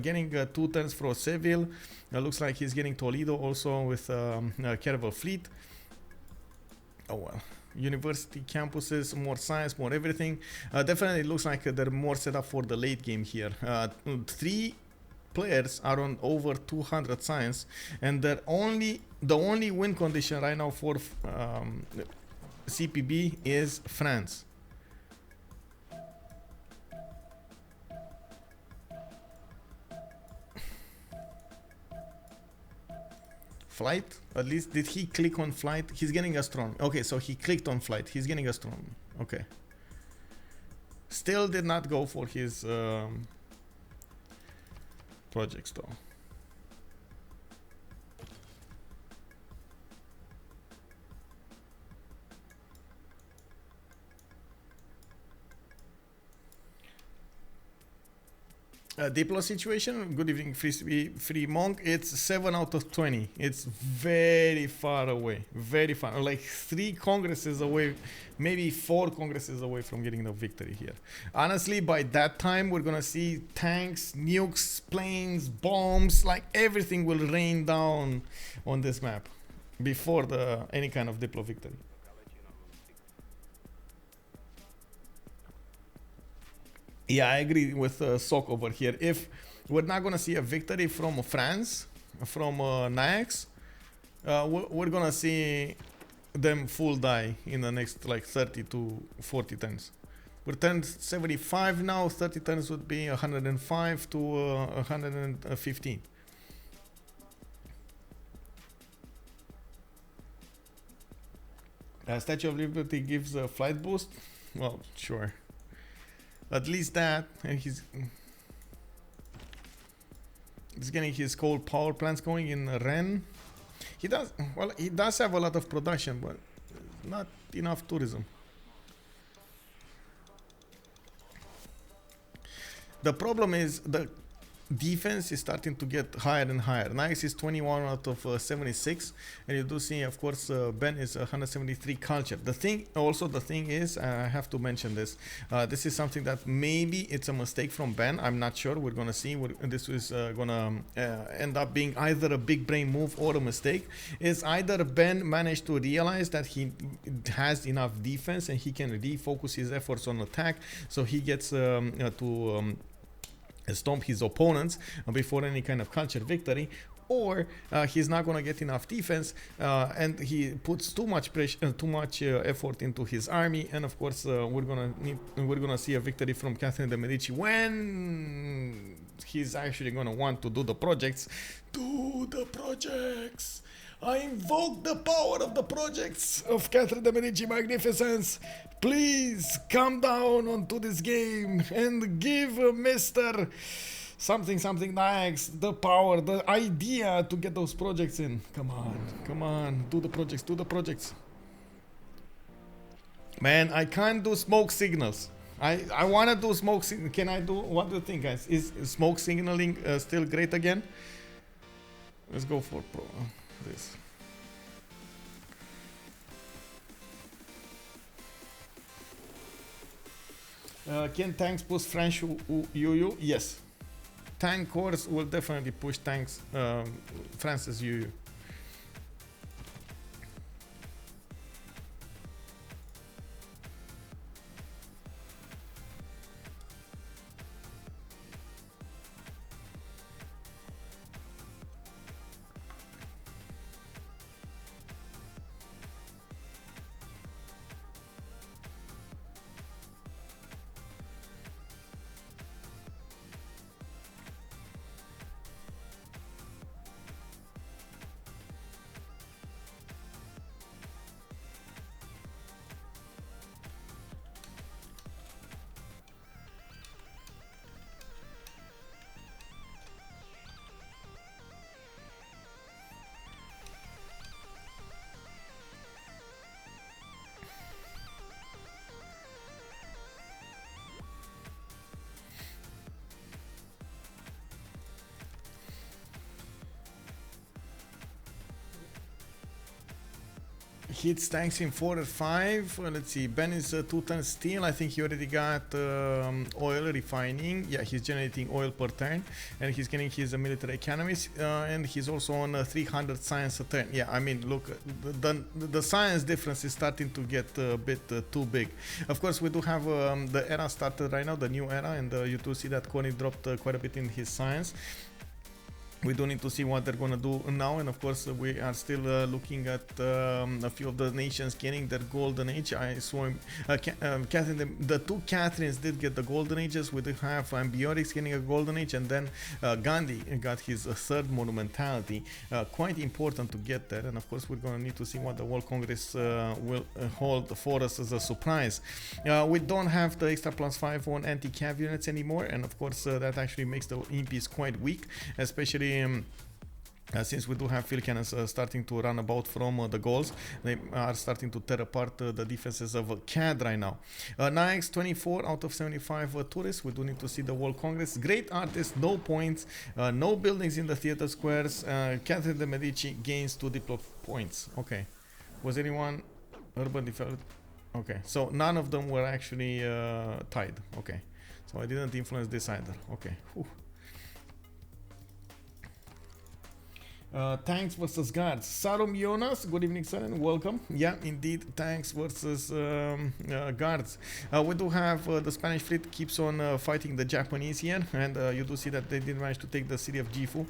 getting 2 turns for Seville. Looks like he's getting Toledo also with a caravel fleet. Oh well. University campuses, more science, more everything. Definitely looks like they're more set up for the late game here. 3 players are on over 200 science, and the only win condition right now for CPB is France. Flight? At least, did he click on flight? He's getting astronomy. Okay, so he clicked on flight. He's getting astronomy. Okay. Still did not go for his projects though. Diplo situation. Good evening, free monk. It's 7 out of 20. It's very far away, very far, like 3 congresses away, maybe 4 congresses away from getting the victory here. Honestly, by that time we're gonna see tanks, nukes, planes, bombs, like everything will rain down on this map before the any kind of Diplo victory. Yeah, I agree with Sok over here. If we're not going to see a victory from France, from Nyax, we're going to see them full die in the next like 30 to 40 turns. We're 1075 now, 30 turns would be 105 to 115. Statue of Liberty gives a flight boost? Well, sure. At least that, and he's getting his coal power plants going in Rennes. He does have a lot of production, but not enough tourism. The problem is the defense is starting to get higher and higher. Nyax is 21 out of 76, and you do see, of course, Ben is 173 culture. The thing is, I have to mention this. This is something that maybe it's a mistake from Ben. I'm not sure. We're gonna see. This is gonna end up being either a big brain move or a mistake. Is either Ben managed to realize that he has enough defense and he can refocus his efforts on attack, so he gets to stomp his opponents before any kind of culture victory, or he's not going to get enough defense and he puts too much pressure, too much effort into his army, and of course we're gonna see a victory from Catherine de Medici when he's actually going to want to do the projects. Do the projects! I invoke the power of the projects of Catherine de Medici Magnificence. Please come down onto this game and give Mr. something Nyax the power, the idea to get those projects in. Come on, do the projects. Man, I can't do smoke signals. I want to do smoke signal. Can I do? What do you think, guys? Is smoke signaling still great again? Let's go for this. Can tanks push French UU? Yes. Tank cores will definitely push tanks France's UU. Hits tanks in 4 or 5. Let's see. Ben is 2 tons steel. I think he already got oil refining. Yeah, he's generating oil per turn, and he's getting his military economies. And he's also on 300 science a turn. Yeah, I mean, look, the science difference is starting to get a bit too big. Of course, we do have the era started right now, the new era, and you do see that Khornie dropped quite a bit in his science. we do need to see what they're gonna do now, and of course we are still looking at a few of the nations getting their golden age. Icewormb, Catherine, the two Catherines did get the golden ages. We do have Ambiorix getting a golden age, and then Gandhi got his third monumentality. Quite important to get there, and of course we're gonna need to see what the World Congress will hold for us as a surprise. We don't have the extra +5 on anti-cav units anymore, and of course that actually makes the imps quite weak, especially since we do have field cannons starting to run about from the Gauls. They are starting to tear apart the defenses of CAD right now. Nyax 24 out of 75 tourists. We do need to see the World Congress. Great artist, no points, no buildings in the theater squares. Catherine de Medici gains 2 diplo points. Okay. Was anyone urban developed? Okay, so none of them were actually tied. Okay, so I didn't influence this either. Okay. Whew. Tanks versus guards. Sarum Jonas, good evening, sir, and welcome. Yeah, indeed, tanks versus guards. We do have the Spanish fleet keeps on fighting the Japanese here, and you do see that they did manage to take the city of Gifu.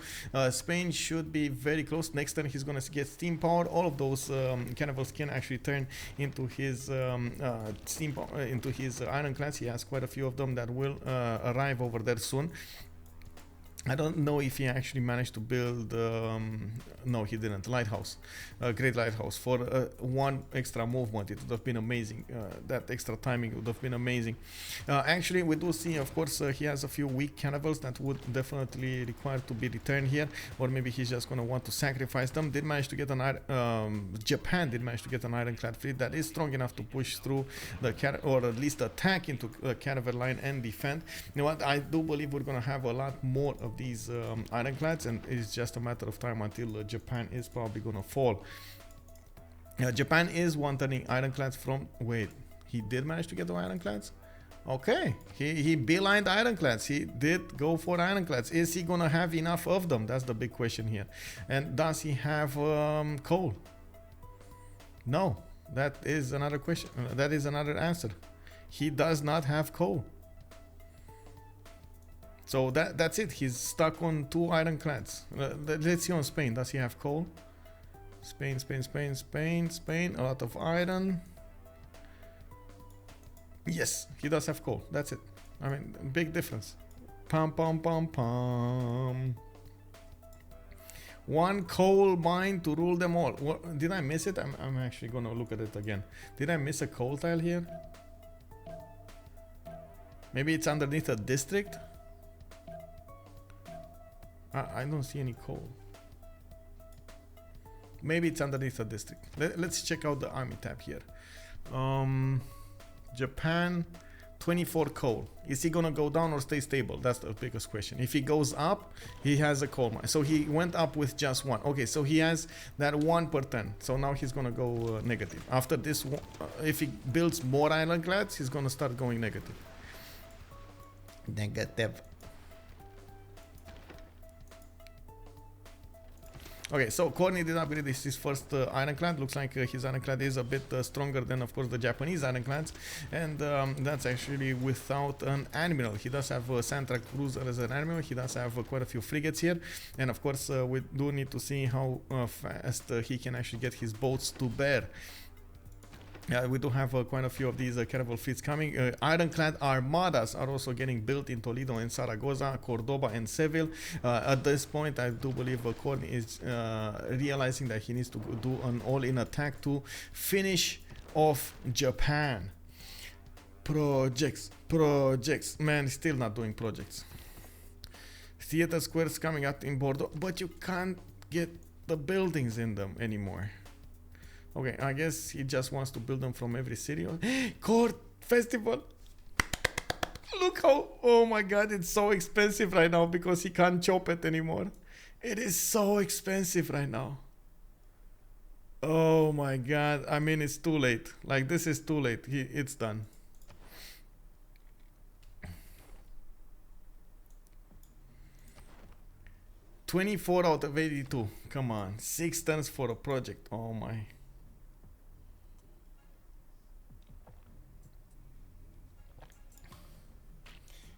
Spain should be very close. Next turn, he's going to get steam power. All of those cannibals can actually turn into his steam into his ironclads. He has quite a few of them that will arrive over there soon. I don't know if he actually managed to build, no he didn't, lighthouse, a great lighthouse. For one extra movement it would have been amazing, that extra timing would have been amazing. Actually we do see, of course, he has a few weak cannibals that would definitely require to be returned here, or maybe he's just going to want to sacrifice them. Did manage to get an Japan did manage to get an ironclad fleet that is strong enough to push through the or at least attack into the caravan line and defend. You know what, I do believe we're going to have a lot more of these ironclads, and it's just a matter of time until Japan is probably gonna fall. Japan is one-turning ironclads from, wait, he did manage to get the ironclads? Okay, he beelined ironclads. He did go for ironclads. Is he gonna have enough of them? That's the big question here. And does he have coal? No, that is another question. That is another answer. He does not have coal. So that's it. He's stuck on 2 ironclads. Let's see on Spain. Does he have coal? Spain. A lot of iron. Yes, he does have coal. That's it. I mean, big difference. Pum pum pum pum. 1 coal mine to rule them all. What, did I miss it? I'm actually gonna look at it again. Did I miss a coal tile here? Maybe it's underneath a district. I don't see any coal. Maybe it's underneath a district. Let's check out the army tab here. Japan, 24 coal. Is he gonna go down or stay stable? That's the biggest question. If he goes up, he has a coal mine. So he went up with just 1. Okay, so he has that 1 per turn. So now he's gonna go negative. After this, if he builds more ironclads, he's gonna start going negative. Negative. Okay, so Khornie did upgrade his first ironclad. Looks like his ironclad is a bit stronger than, of course, the Japanese ironclads, and that's actually without an admiral. He does have a Santa cruiser as an admiral. He does have quite a few frigates here, and of course we do need to see how fast he can actually get his boats to bear. We do have quite a few of these caravel fleets coming. Ironclad armadas are also getting built in Toledo and Zaragoza, Cordoba and Seville. At this point, I do believe Khornie is realizing that he needs to do an all-in attack to finish off Japan. Projects. Man, still not doing projects. Theater squares coming out in Bordeaux, but you can't get the buildings in them anymore. Okay, I guess he just wants to build them from every city. Court festival. Look how, oh my god, it's so expensive right now because he can't chop it anymore. It is so expensive right now. Oh my god, I mean, it's too late. Like, this is too late. It's done. $24 out of 82. Come on, 6 turns for a project. Oh my.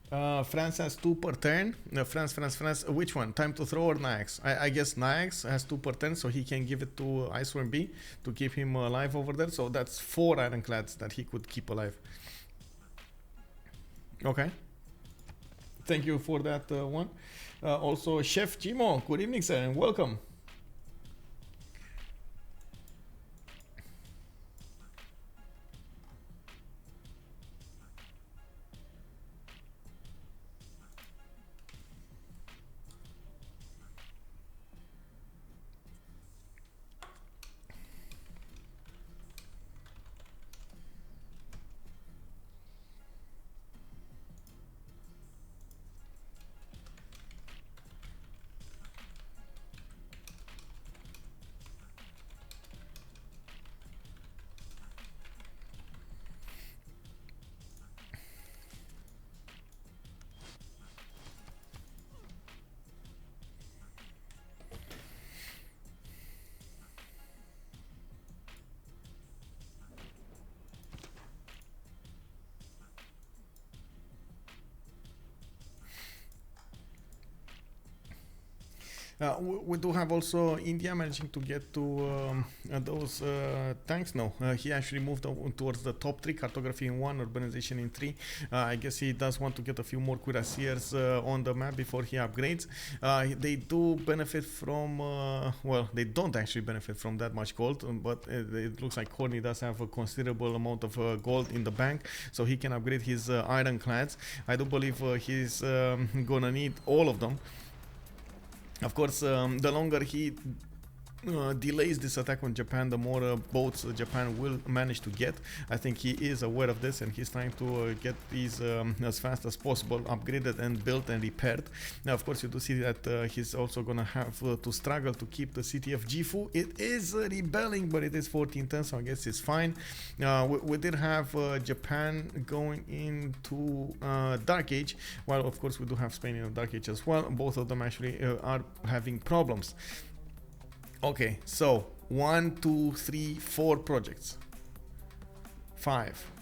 France has 2 per turn. France. Which one? Time to throw or Nyax? I guess Nyax has 2 per turn, so he can give it to Icewormb to keep him alive over there. So that's 4 ironclads that he could keep alive. Okay. Thank you for that one. Also, Chef Jimo, good evening, sir, and welcome. We do have also India managing to get to those tanks. No, he actually moved towards the top 3, cartography in 1, urbanization in 3. I guess he does want to get a few more cuirassiers on the map before he upgrades. They do benefit from, well, they don't actually benefit from that much gold, but it looks like Khornie does have a considerable amount of gold in the bank, so he can upgrade his ironclads. I do believe he's gonna need all of them. Of course, the longer he delays this attack on Japan, the more boats Japan will manage to get. I think he is aware of this, and he's trying to get these as fast as possible upgraded and built and repaired. Now, of course, you do see that he's also gonna have to struggle to keep the city of Gifu. It is rebelling, but it is 14 tons, so I guess it's fine. We did have Japan going into Dark Age, while of course we do have Spain in Dark Age as well. Both of them actually are having problems. Okay, so 1, 2, 3, 4 projects. 5.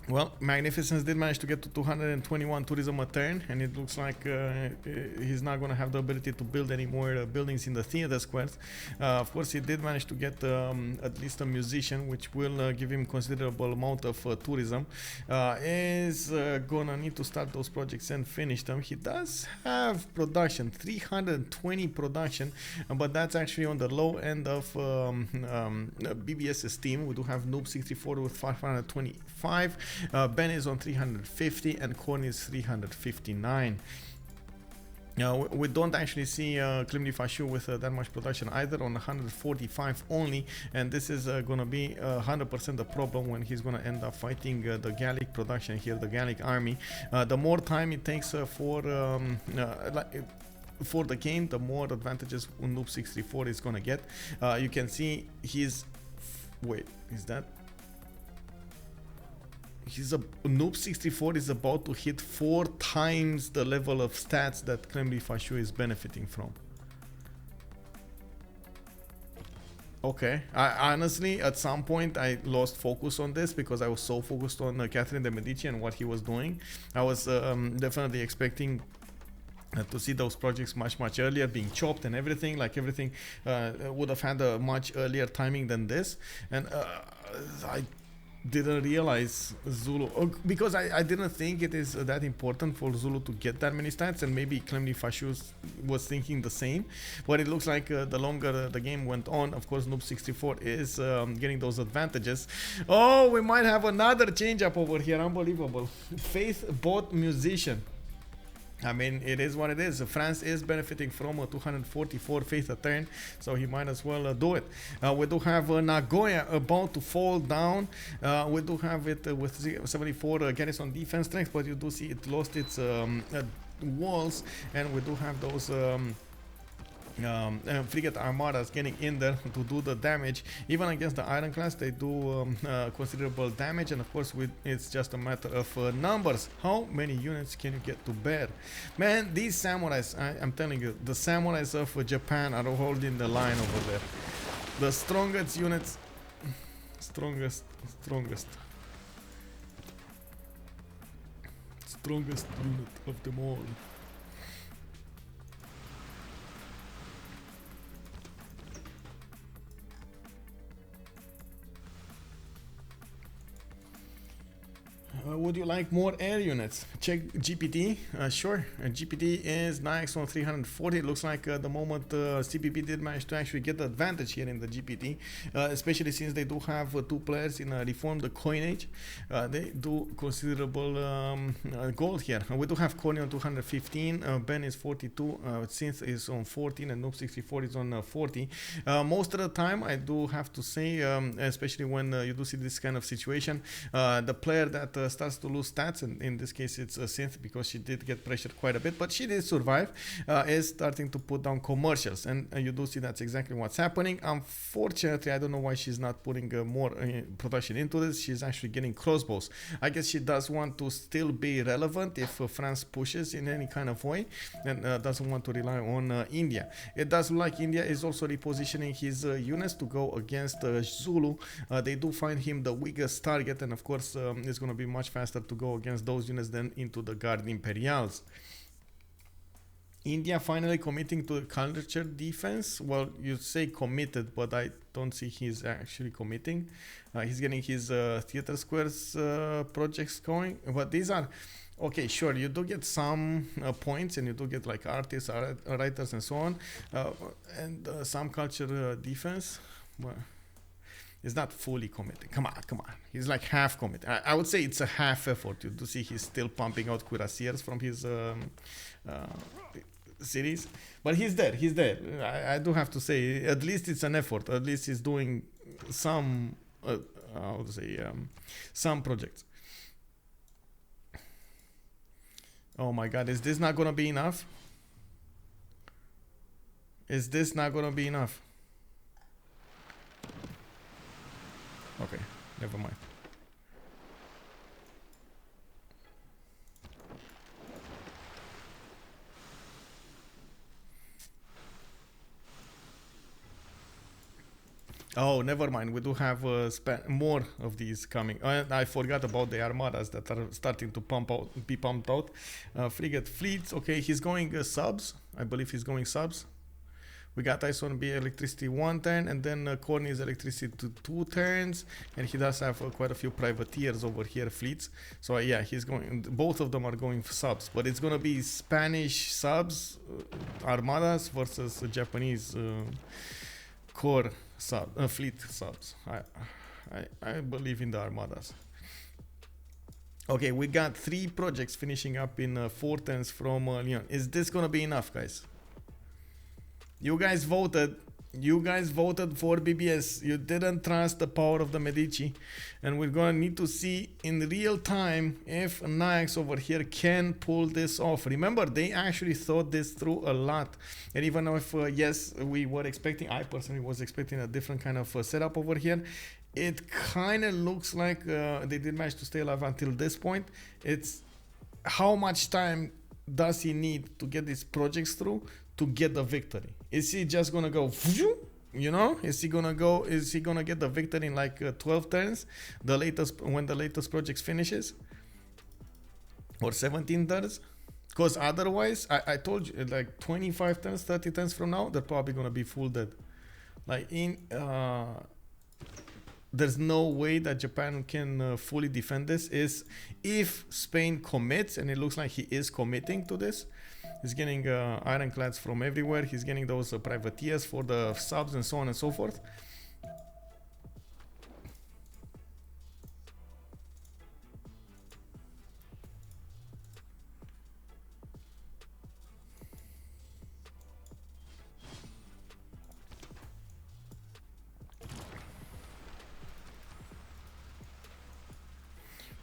Well, Magnificence did manage to get to 221 tourism a turn, and it looks like he's not going to have the ability to build any more buildings in the theater squares. Of course, he did manage to get at least a musician, which will give him considerable amount of tourism. Is going to need to start those projects and finish them. He does have production, 320 production, but that's actually on the low end of BBS's team. We do have Noob64 with 525. Ben is on 350 and Khornie is 359. We don't actually see Clemlifashou with that much production either, on 145 only, and this is going to be 100% the problem when he's going to end up fighting the Gallic production here, the Gallic army. The more time it takes for the game, the more advantages Noob64 is going to get. You can see he's... Wait, is that... Noob64 is about to hit 4 times the level of stats that Clemlifashou is benefiting from. Okay, I honestly, at some point, I lost focus on this because I was so focused on Catherine de Medici and what he was doing. I was definitely expecting to see those projects much earlier, being chopped and everything. Like everything would have had a much earlier timing than this, and I didn't realize Zulu, because I didn't think it is that important for Zulu to get that many stats, and maybe Clemlifashou was thinking the same, but it looks like the longer the game went on, of course Noob64 is getting those advantages. Oh, we might have another change up over here, unbelievable. Faith bought musician. I mean, it is what it is. France is benefiting from a 244 faith a turn, so he might as well do it. We do have Nagoya about to fall down. We do have it with 74 garrison defense strength, but you do see it lost its walls, and we do have those frigate armadas getting in there to do the damage. Even against the ironclads, they do considerable damage, and of course, it's just a matter of numbers. How many units can you get to bear? Man, these samurais, I'm telling you, the samurais of Japan are holding the line over there. The strongest units, strongest unit of them all. Would you like more air units? Check GPT. Sure. GPT is Nyax on 340. It looks like the moment CPP did manage to actually get the advantage here in the GPT, especially since they do have two players in reformed coinage. They do considerable gold here. We do have Khornie on 215. Ben is 42. Cynth is on 14, and Noob 64 is on 40. Most of the time, I do have to say, especially when you do see this kind of situation, the player that starts to lose stats, and in this case it's Cynth, because she did get pressured quite a bit, but she did survive, is starting to put down commercials, and you do see that's exactly what's happening. Unfortunately, I don't know why she's not putting more production into this. She's actually getting crossbows. I guess she does want to still be relevant if France pushes in any kind of way, and doesn't want to rely on India. It does look like India is also repositioning his units to go against Zulu. They do find him the weakest target, and of course it's going to be much faster to go against those units than into the Guard Imperials. India finally committing to the culture defense. Well, you say committed, but I don't see he's actually committing. He's getting his theater squares projects going, but these are okay. Sure, you do get some points, and you do get like artists, writers, and so on, and some culture defense. Well, he's not fully committed. Come on. He's like half committed. I would say it's a half effort. You do see he's still pumping out cuirassiers from his series. But he's there. I do have to say, at least it's an effort. At least he's doing some, some projects. Oh my God, is this not going to be enough? Is this not going to be enough? Okay, never mind. Oh, never mind. We do have more of these coming. I forgot about the armadas that are starting to be pumped out. Frigate fleets. Okay, he's going subs. I believe he's going subs. We got Icewormb electricity 1 turn, and then Khornie is electricity 2 turns, and he does have quite a few privateers over here, fleets. So yeah, he's going. Both of them are going subs, but it's gonna be Spanish subs, armadas versus Japanese core fleet subs. I believe in the armadas. Okay, we got 3 projects finishing up in 4 turns from Lyon. Is this gonna be enough, guys? You guys voted for BBS. You didn't trust the power of the Medici, and we're gonna need to see in real time if Nyax over here can pull this off. Remember, they actually thought this through a lot, and even if yes, we were expecting, I personally was expecting a different kind of setup over here, it kind of looks like they did manage to stay alive until this point. It's how much time does he need to get these projects through to get the victory? Is he just gonna go, you know? Is he gonna get the victory in like 12 turns, when the latest project finishes, or 17 turns? Because otherwise, I told you, like 25 turns, 30 turns from now, they're probably gonna be full dead. Like there's no way that Japan can fully defend this. Is if Spain commits, and it looks like he is committing to this. He's getting ironclads from everywhere. He's getting those privateers for the subs and so on and so forth.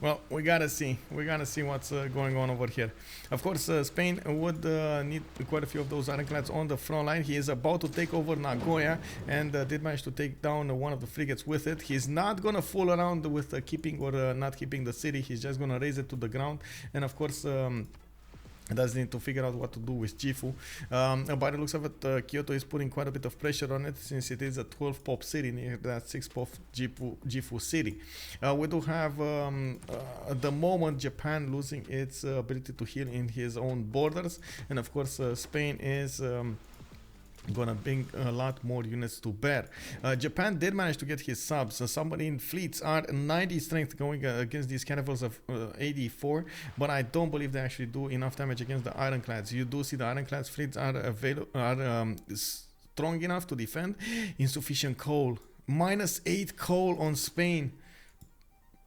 Well, we gotta see. We gotta see what's going on over here. Of course, Spain would need quite a few of those ironclads on the front line. He is about to take over Nagoya and did manage to take down one of the frigates with it. He's not gonna fool around with keeping or not keeping the city. He's just gonna raise it to the ground. And of course, does need to figure out what to do with Gifu. By the looks of it, Kyoto is putting quite a bit of pressure on it since it is a 12 pop city near that 6 pop Gifu city. We do have at the moment Japan losing its ability to heal in his own borders, and of course Spain is gonna bring a lot more units to bear. Japan did manage to get his subs. Submarine fleets are 90 strength going against these cannibals of 84, but I don't believe they actually do enough damage against the ironclads. You do see the ironclads fleets are strong enough to defend. Insufficient coal. -8 coal on Spain.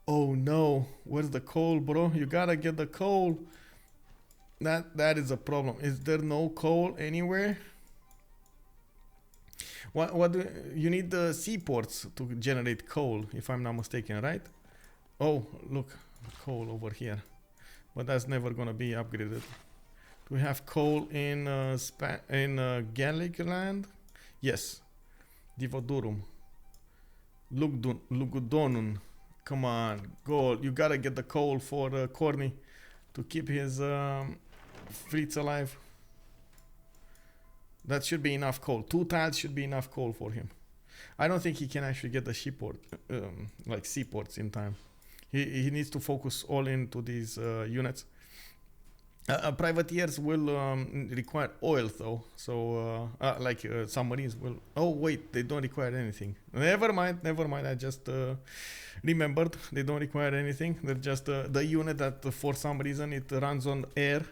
Oh no, where's the coal, bro? You gotta get the coal. That is a problem. Is there no coal anywhere? What do you need the seaports to generate coal, if I'm not mistaken, right? Oh, look, coal over here, but that's never gonna be upgraded. Do we have coal in Gallic land? Yes. Divodurum. Lugudonun. Come on, Gaul. You gotta get the coal for Khornie to keep his fleets alive. That should be enough coal. 2 tiles should be enough coal for him. I don't think he can actually get the seaport, like seaports in time. He needs to focus all into these units. Privateers will require oil though, so submarines will. Oh wait, they don't require anything. Never mind. I just remembered they don't require anything. They're just the unit that for some reason it runs on air.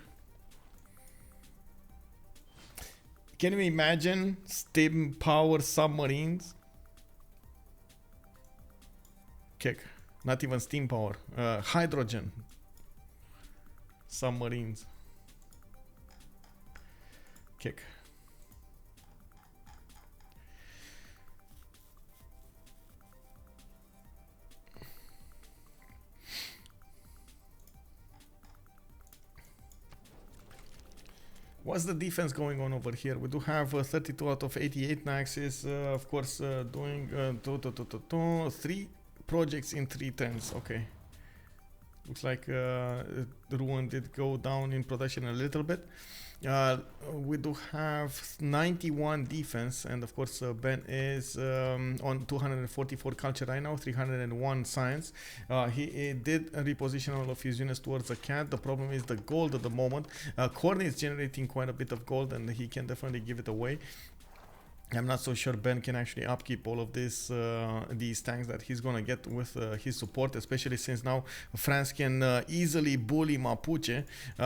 Can you imagine steam power submarines? Kick. Not even steam power. Hydrogen submarines. Kick. What's the defense going on over here? We do have 32 out of 88 Nyaxes, of course, doing 3 projects in 3 turns. Okay. Looks like the Ruin did go down in production a little bit. We do have 91 defense, and of course Ben is on 244 culture right now, 301 science. He did reposition all of his units towards the cat. The problem is the gold at the moment. Khornie is generating quite a bit of gold, and he can definitely give it away. I'm not so sure Ben can actually upkeep all of this, these tanks that he's gonna get with his support, especially since now France can easily bully Mapuche.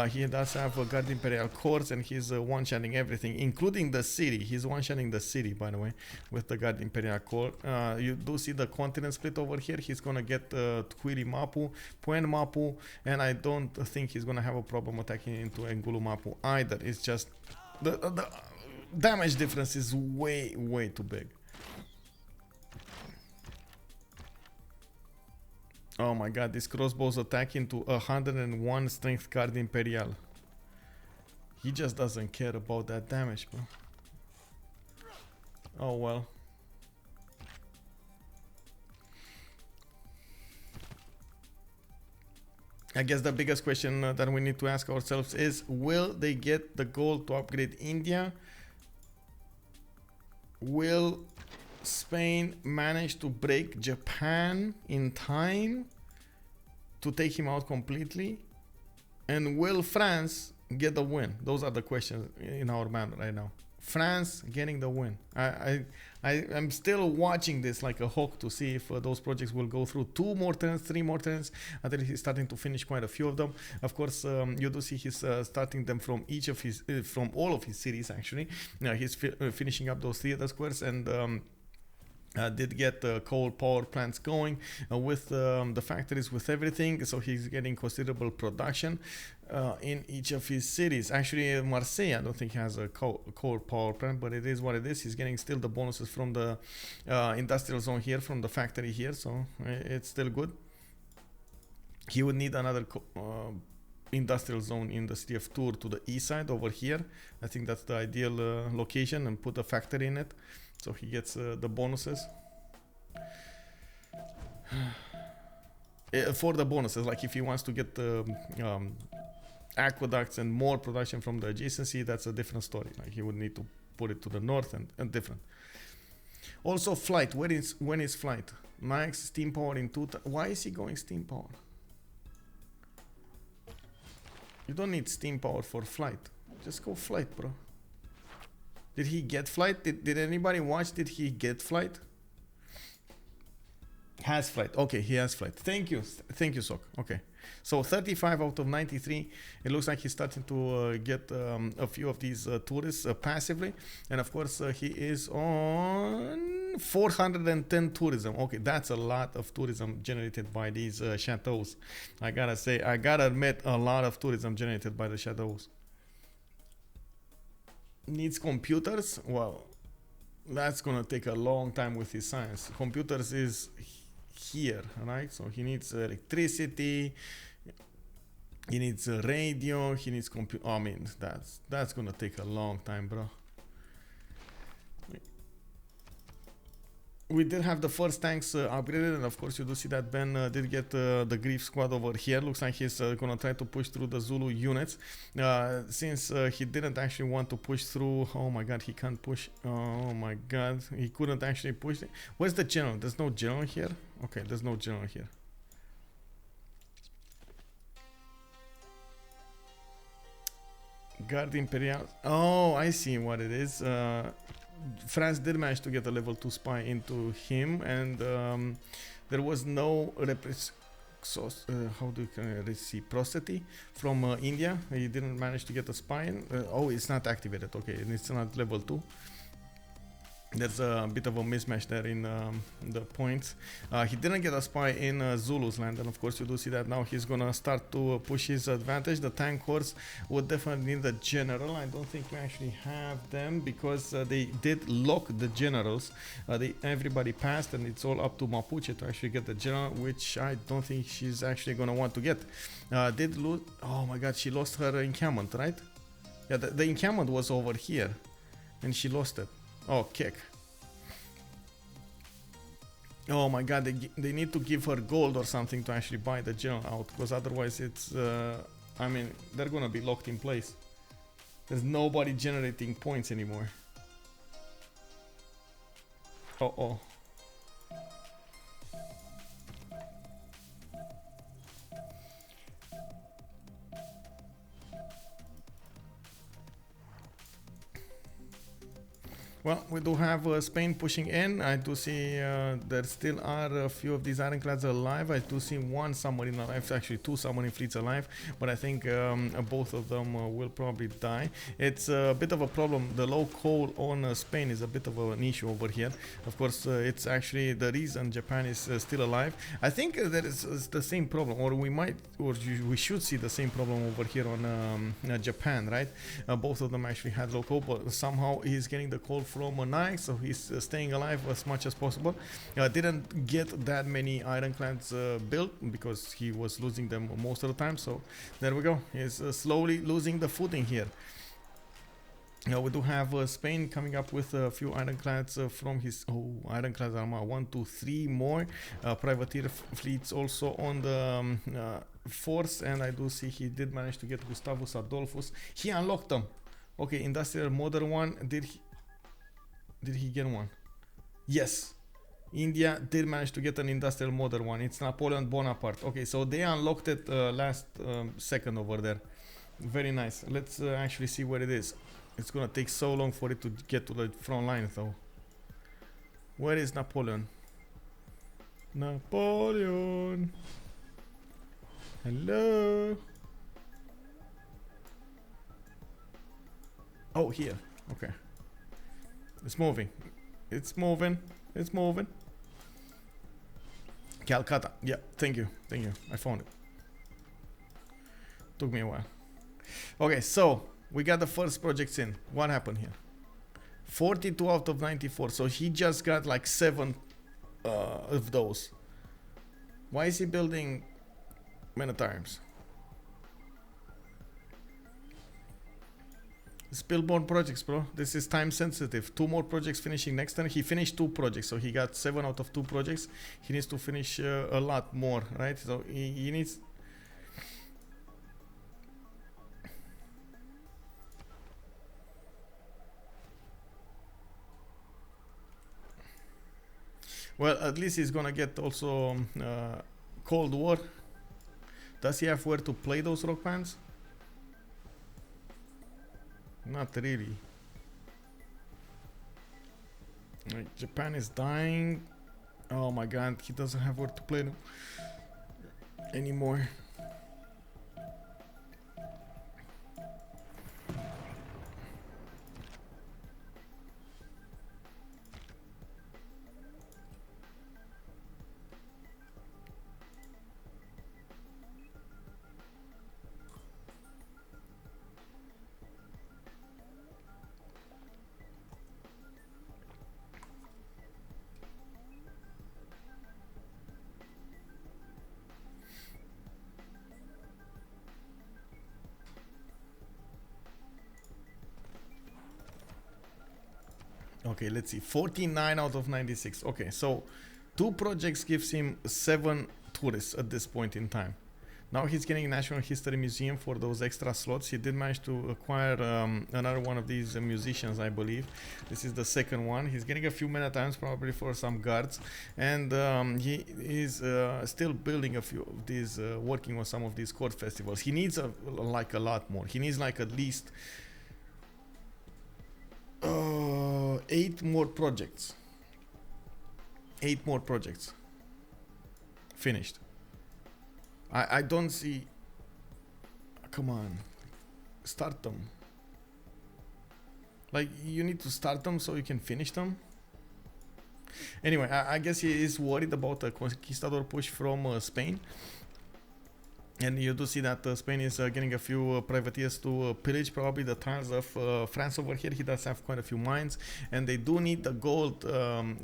He does have a Guard Imperial Corps, and he's one-shotting everything, including the city. He's one-shotting the city, by the way, with the Guard Imperial Corps. You do see the continent split over here. He's gonna get Tuiri Mapu, Puen Mapu, and I don't think he's gonna have a problem attacking into Engulu Mapu either. It's just the damage difference is way too big. Oh my god, this crossbow's attack into 101 strength Guard Imperial. He just doesn't care about that damage, bro. Oh well. I guess the biggest question that we need to ask ourselves is, will they get the goal to upgrade India? Will Spain manage to break Japan in time to take him out completely? And will France get the win? Those are the questions in our mind right now. France getting the win. I'm still watching this like a hawk to see if those projects will go through 2 more turns, 3 more turns, until he's starting to finish quite a few of them. Of course, you do see he's starting them from each of his, from all of his cities actually. He's finishing up those theater squares, and did get coal power plants going with the factories, with everything, so he's getting considerable production in each of his cities. Actually, Marseille, I don't think he has a coal power plant, but it is what it is. He's getting still the bonuses from the industrial zone here, from the factory here, so it's still good. He would need another industrial zone in the city of Tours to the east side over here. I think that's the ideal location, and put a factory in it so he gets the bonuses. For the bonuses, like if he wants to get the aqueducts and more production from the adjacency, that's a different story. Like he would need to put it to the north and different. Also flight, when is flight? Nyax steam power in 2. Why is he going steam power? You don't need steam power for flight. Just go flight, bro. Did he get flight? Did anybody watch? Did he get flight? Has flight. Okay, he has flight. Thank you, Sok. Okay, so 35 out of 93. It looks like he's starting to get a few of these tourists passively, and of course he is on 410 tourism. Okay, that's a lot of tourism generated by these chateaus. I gotta admit, a lot of tourism generated by the chateaus. Needs computers? Well, that's gonna take a long time with his science. Computers is here, right? So he needs electricity, he needs a radio, he needs computer. I mean, that's gonna take a long time, bro. We did have the first tanks upgraded, and of course you do see that Ben did get the Grief squad over here. Looks like he's gonna try to push through the Zulu units. Since he didn't actually want to push through, oh my god, he can't push. Oh my god, he couldn't actually push it. Where's the general? There's no general here? Okay, there's no general here. Guard Imperial. Oh, I see what it is. France did manage to get a level 2 spy into him, and there was no reciprocity from India. He didn't manage to get a spy in. Oh, it's not activated. Okay, it's not level 2. There's a bit of a mismatch there in the points. He didn't get a spy in Zulu's land, and of course you do see that now he's gonna start to push his advantage. The tank horse would definitely need the general. I don't think we actually have them because they did lock the generals. Everybody passed, and it's all up to Mapuche to actually get the general, which I don't think she's actually gonna want to get. Did lose? Oh my god, she lost her encampment, right? Yeah, the encampment was over here, and she lost it. Oh, kick. Oh my god, they need to give her gold or something to actually buy the general out, because otherwise it's, I mean, they're gonna be locked in place. There's nobody generating points anymore. Uh-oh. Well, we do have Spain pushing in. I do see there still are a few of these ironclads alive. I do see one submarine alive, actually 2 submarine fleets alive, but I think both of them will probably die. It's a bit of a problem. The low coal on Spain is a bit of an issue over here. Of course, it's actually the reason Japan is still alive. I think there is the same problem, or we should see the same problem over here on Japan, right? Both of them actually had low coal, but somehow he's getting the coal from a Nyax, so he's staying alive as much as possible. Didn't get that many ironclads built because he was losing them most of the time, so there we go. He's slowly losing the footing here. We do have Spain coming up with a few ironclads from his ironclads armor 1, 2, 3 more privateer fleets also on the force, and I do see he did manage to get Gustavus Adolphus. He unlocked them. Okay, industrial modern one. Did he get one? Yes. India did manage to get an industrial modern one. It's Napoleon Bonaparte. Okay, so they unlocked it last second over there. Very nice. Let's actually see where it is. It's gonna take so long for it to get to the front line though. Where is Napoleon? Napoleon! Hello? Oh, here. Okay. It's moving. It's moving. It's moving. Calcutta. Yeah, thank you. Thank you. I found it. Took me a while. Okay, so we got the first projects in. What happened here? 42 out of 94. So he just got like 7 of those. Why is he building Many times. Spillborn projects, bro. This is time sensitive. 2 more projects finishing next turn. He finished 2 projects, so he got 7 out of 2 projects. He needs to finish a lot more, right? So he needs. Well, at least he's gonna get also Cold War. Does he have where to play those rock bands? Not really. Like, Japan is dying. Oh my god, he doesn't have where to play them anymore. Okay, let's see. 49 out of 96. Okay, so 2 projects gives him 7 tourists at this point in time. Now he's getting a National History Museum for those extra slots. He did manage to acquire another one of these musicians, I believe. This is the second one. He's getting a few mana times probably for some guards. And he is still building a few of these, working on some of these court festivals. He needs like a lot more. He needs like at least 8 more projects. 8 more projects finished. I don't see. Come on, start them. Like, you need to start them so you can finish them. Anyway, I guess he is worried about a conquistador push from Spain. And you do see that Spain is getting a few privateers to pillage probably the tiles of France over here. He does have quite a few mines, and they do need the gold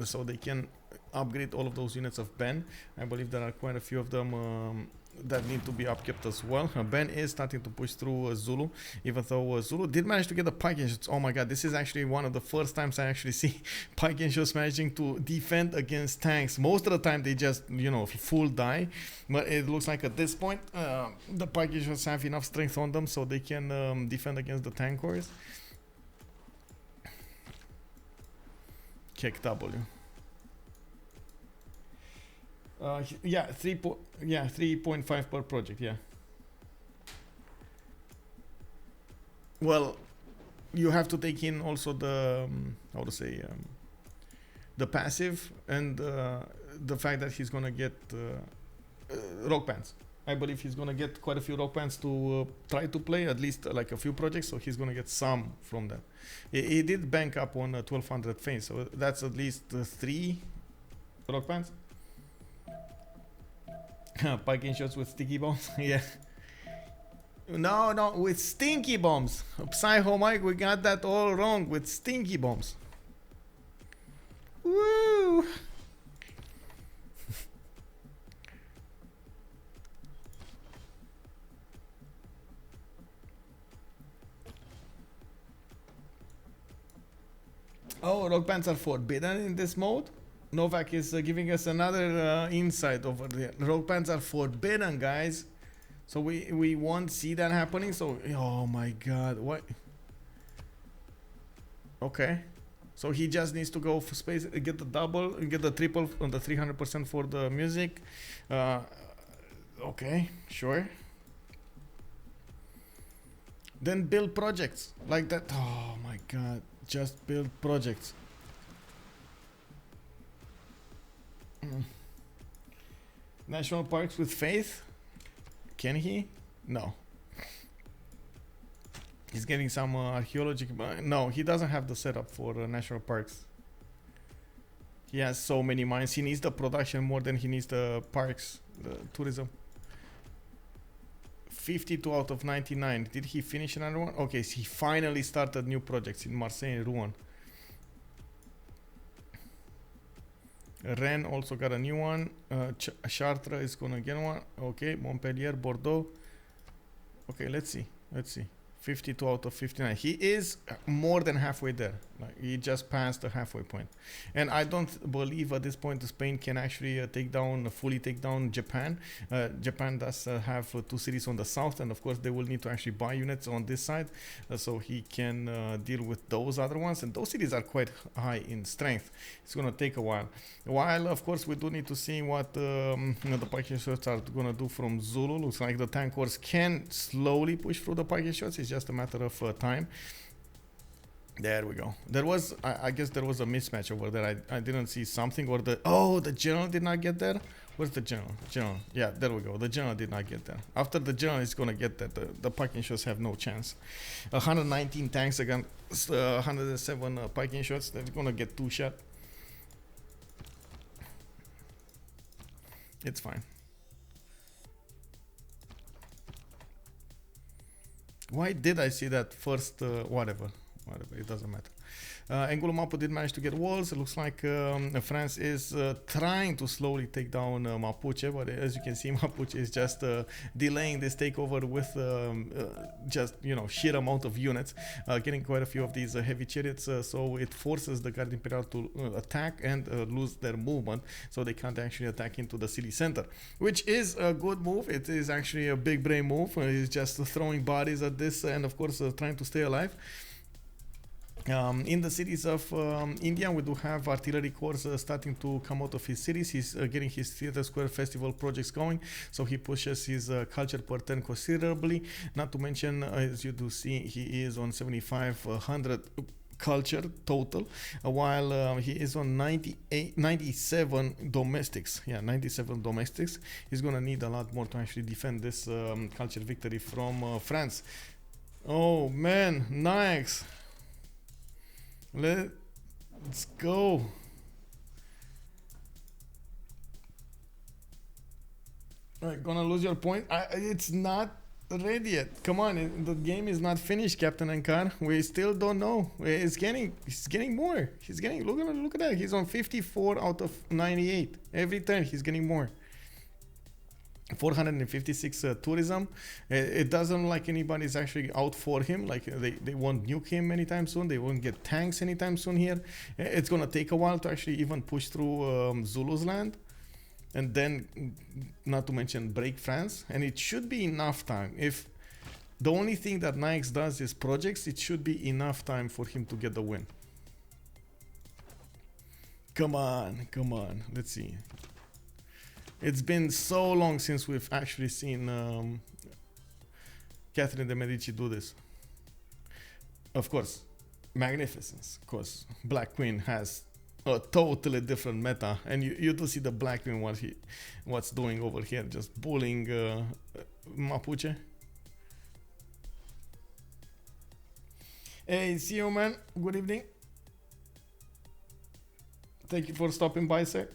so they can upgrade all of those units of Ben. I believe there are quite a few of them that need to be upkept as well. Ben is starting to push through Zulu, even though Zulu did manage to get the pike shots. Oh my god, this is actually one of the first times I actually see pike shots managing to defend against tanks. Most of the time they just, you know, full die, but it looks like at this point the pike shots have enough strength on them so they can defend against the tank cores. Kick W. Yeah, 3.5 per project. Yeah. Well, you have to take in also the how to say the passive and the fact that he's gonna get rock bands. I believe he's gonna get quite a few rock bands to try to play at least like a few projects, so he's gonna get some from that. He did bank up on 1200 fame, so that's at least 3 rock bands. Piking shots with sticky bombs. Yeah. No, with stinky bombs. Psycho Mike, we got that all wrong with stinky bombs. Woo! Oh, rock bands are forbidden in this mode? Novak is giving us another insight over there. Rock bands are forbidden, guys. So we won't see that happening. So, oh my god, what? Okay. So he just needs to go for space, get the double, get the triple on the 300% for the music. Okay, sure. Then build projects like that. Oh my god, just build projects. National parks with faith? Can he? No. He's getting some archaeology. No, he doesn't have the setup for national parks. He has so many mines. He needs the production more than he needs the parks, the tourism. 52 out of 99. Did he finish another one? Okay, so he finally started new projects in Marseille and Rouen. Rennes also got a new one. Chartres is gonna get one. Okay, Montpellier, Bordeaux. Okay, let's see. 52 out of 59. He is more than halfway there. Like, he just passed the halfway point. And I don't believe at this point Spain can actually fully take down Japan. Japan does have 2 cities on the south, and of course they will need to actually buy units on this side, so he can deal with those other ones. And those cities are quite high in strength. It's going to take a while. While of course we do need to see what the package shots are going to do from Zulu. Looks like the tank corps can slowly push through the package shots. It's just a matter of time. There we go. There was, I guess there was a mismatch over there. I didn't see something, or the general did not get there. Where's the general? Yeah, there we go. The general did not get there. After the general is gonna get there, the Piking shots have no chance. 119 tanks against 107 Piking shots. They're gonna get 2 shot. It's fine. Why did I see that first? Whatever, it doesn't matter. Angulo Mapu did manage to get walls. It looks like France is trying to slowly take down Mapuche, but as you can see, Mapuche is just delaying this takeover with just, sheer amount of units, getting quite a few of these heavy chariots, so it forces the Guard Imperial to attack and lose their movement, so they can't actually attack into the city center, which is a good move. It is actually a big brain move. He's just throwing bodies at this, and of course trying to stay alive. In the cities of India, we do have artillery corps starting to come out of his cities. He's getting his Theatre Square Festival projects going, so he pushes his culture per turn considerably. Not to mention, as you do see, he is on 7,500 culture total, while he is on 97 domestics. Yeah, 97 domestics. He's gonna need a lot more to actually defend this culture victory from France. Oh man, Nyax. Let's go. Alright, gonna lose your point. It's not ready yet. Come on, the game is not finished, Captain Ankar. We still don't know. He's getting more. Look at that. He's on 54 out of 98. Every time he's getting more. 456 tourism. It doesn't like anybody's actually out for him. Like they won't nuke him anytime soon. They won't get tanks anytime soon here. It's gonna take a while to actually even push through Zulu's land, and then not to mention break France. And it should be enough time. If the only thing that Nyax does is projects, it should be enough time for him to get the win. Come on. Let's see. It's been so long since we've actually seen Catherine de Medici do this. Of course, Magnificence. Of course, Black Queen has a totally different meta, and you do see the Black Queen what's doing over here, just bullying Mapuche. Hey, see you, man. Good evening. Thank you for stopping by, sir.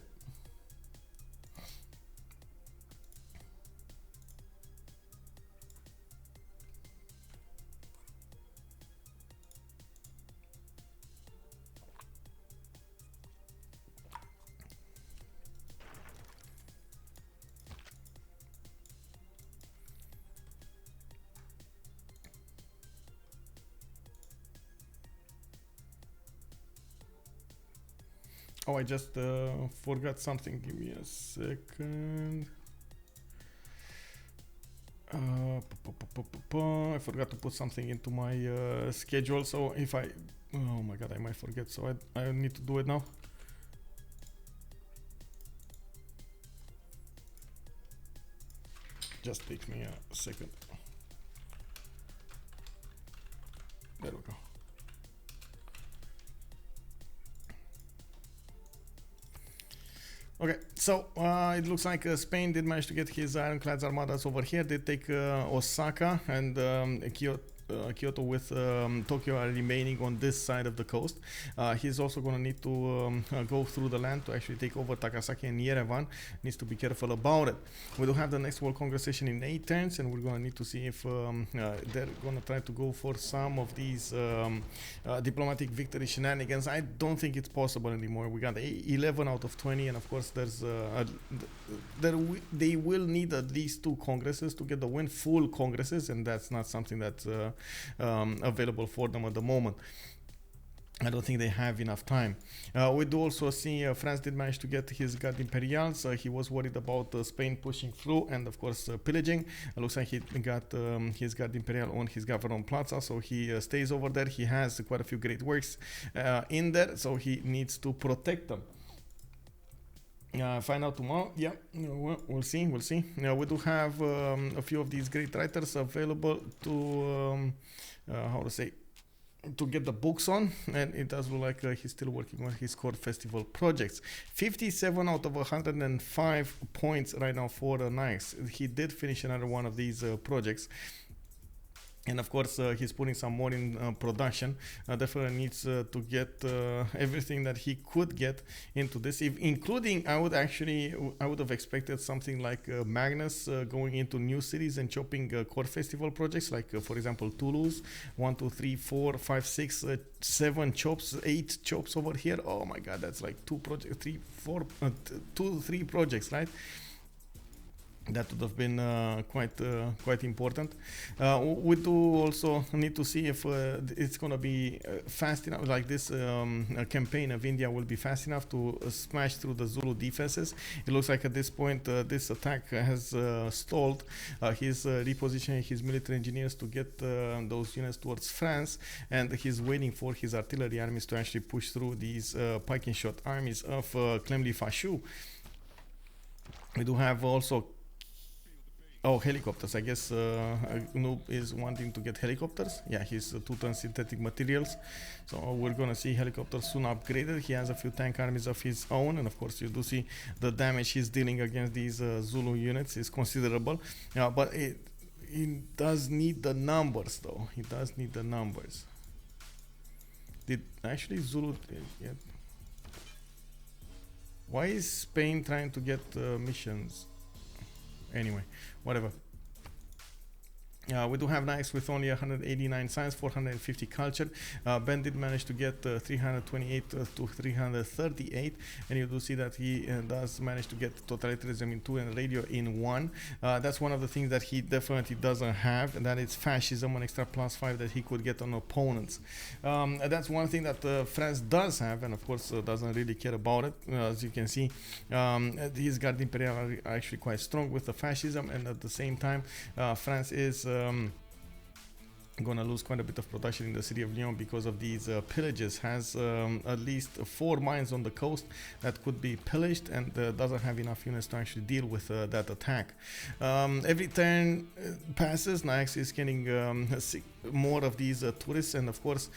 Oh, I just forgot something. Give me a second. I forgot to put something into my schedule. So if oh my god, I might forget. So I need to do it now. Just take me a second. There we go. Okay, so it looks like Spain did manage to get his ironclads armadas over here. They take Osaka and Kyoto with Tokyo are remaining on this side of the coast. He's also going to need to go through the land to actually take over Takasaki and Yerevan. Needs to be careful about it. We do have the next World Congress session in 8 turns, and we're going to need to see if they're going to try to go for some of these diplomatic victory shenanigans. I don't think it's possible anymore. We got 11 out of 20, and of course there's they will need at least 2 congresses to get the win, full congresses, and that's not something that's available for them at the moment. I don't think they have enough time. We do also see France did manage to get his Garde Imperials. He was worried about Spain pushing through and of course pillaging. It looks like he got his Garde Imperial on his Government Plaza, so he stays over there. He has quite a few great works in there, so he needs to protect them. Find out tomorrow. Yeah, we'll see. We do have a few of these great writers available to to get the books on, and it does look like he's still working on his core festival projects. 57 out of 105 points right now for Nyax. He did finish another one of these projects. And of course, he's putting some more in production. Definitely needs to get everything that he could get into this, including I would have expected something like Magnus going into new cities and chopping core festival projects, like for example Toulouse, 1, 2, 3, 4, 5, 6, 7 chops, 8 chops over here. Oh my God, that's like 2 projects, 3, 4, 2, 3 projects, right? That would have been quite important. We do also need to see if it's going to be fast enough, like this campaign of India will be fast enough to smash through the Zulu defenses. It looks like at this point this attack has stalled. He's repositioning his military engineers to get those units towards France, and he's waiting for his artillery armies to actually push through these pike and shot armies of Clemlifashou. We do have also helicopters. I guess Noob is wanting to get helicopters. Yeah, he's 2-ton synthetic materials. So we're going to see helicopters soon upgraded. He has a few tank armies of his own. And of course, you do see the damage he's dealing against these Zulu units is considerable. But it does need the numbers, though. He does need the numbers. Did actually Zulu... Why is Spain trying to get missions? Anyway, whatever. We do have Nyax with only 189 science, 450 culture. Ben did manage to get 328 to 338, and you do see that he does manage to get totalitarianism in 2 and radio in 1. That's one of the things that he definitely doesn't have, and that is fascism, an extra +5 that he could get on opponents. That's one thing that France does have, and of course doesn't really care about it. As you can see, his Garde Imperial are actually quite strong with the fascism, and at the same time France is gonna lose quite a bit of production in the city of Lyon because of these pillages. Has at least 4 mines on the coast that could be pillaged, and doesn't have enough units to actually deal with that attack. Every turn passes, Nyax is getting more of these tourists, and of course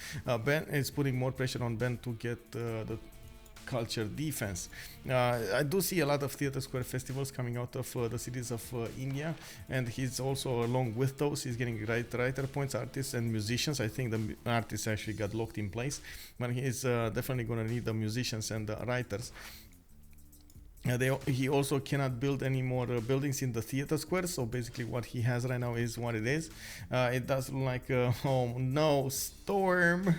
Ben is putting more pressure on Ben to get the culture defense. I do see a lot of theater square festivals coming out of the cities of India, and he's also along with those, he's getting writer points, artists and musicians. I think the artists actually got locked in place, but he's definitely going to need the musicians and the writers. He also cannot build any more buildings in the theater square, so basically what he has right now is what it is. It does look like oh no, storm.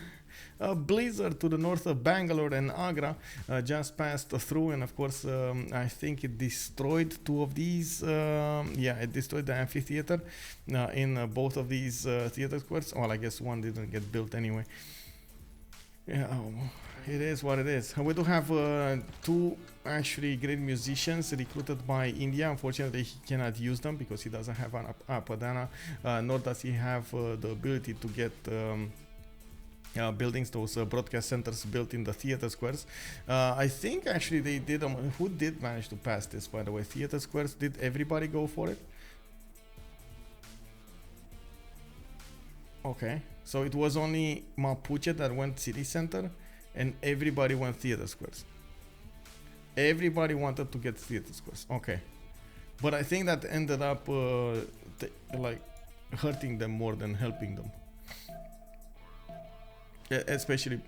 A blizzard to the north of Bangalore and Agra just passed through, and of course I think it destroyed 2 of these. It destroyed the amphitheater in both of these theater squares. Well, I guess one didn't get built anyway. Yeah, it is what it is. We do have 2 actually great musicians recruited by India. Unfortunately, he cannot use them because he doesn't have an Apadana, nor does he have the ability to get buildings, those broadcast centers built in the theater squares. I think actually they did. Who did manage to pass this, by the way? Theater squares, did everybody go for it? Okay, so it was only Mapuche that went city center, and everybody went theater squares. Everybody wanted to get theater squares. Okay, but I think that ended up like hurting them more than helping them. especially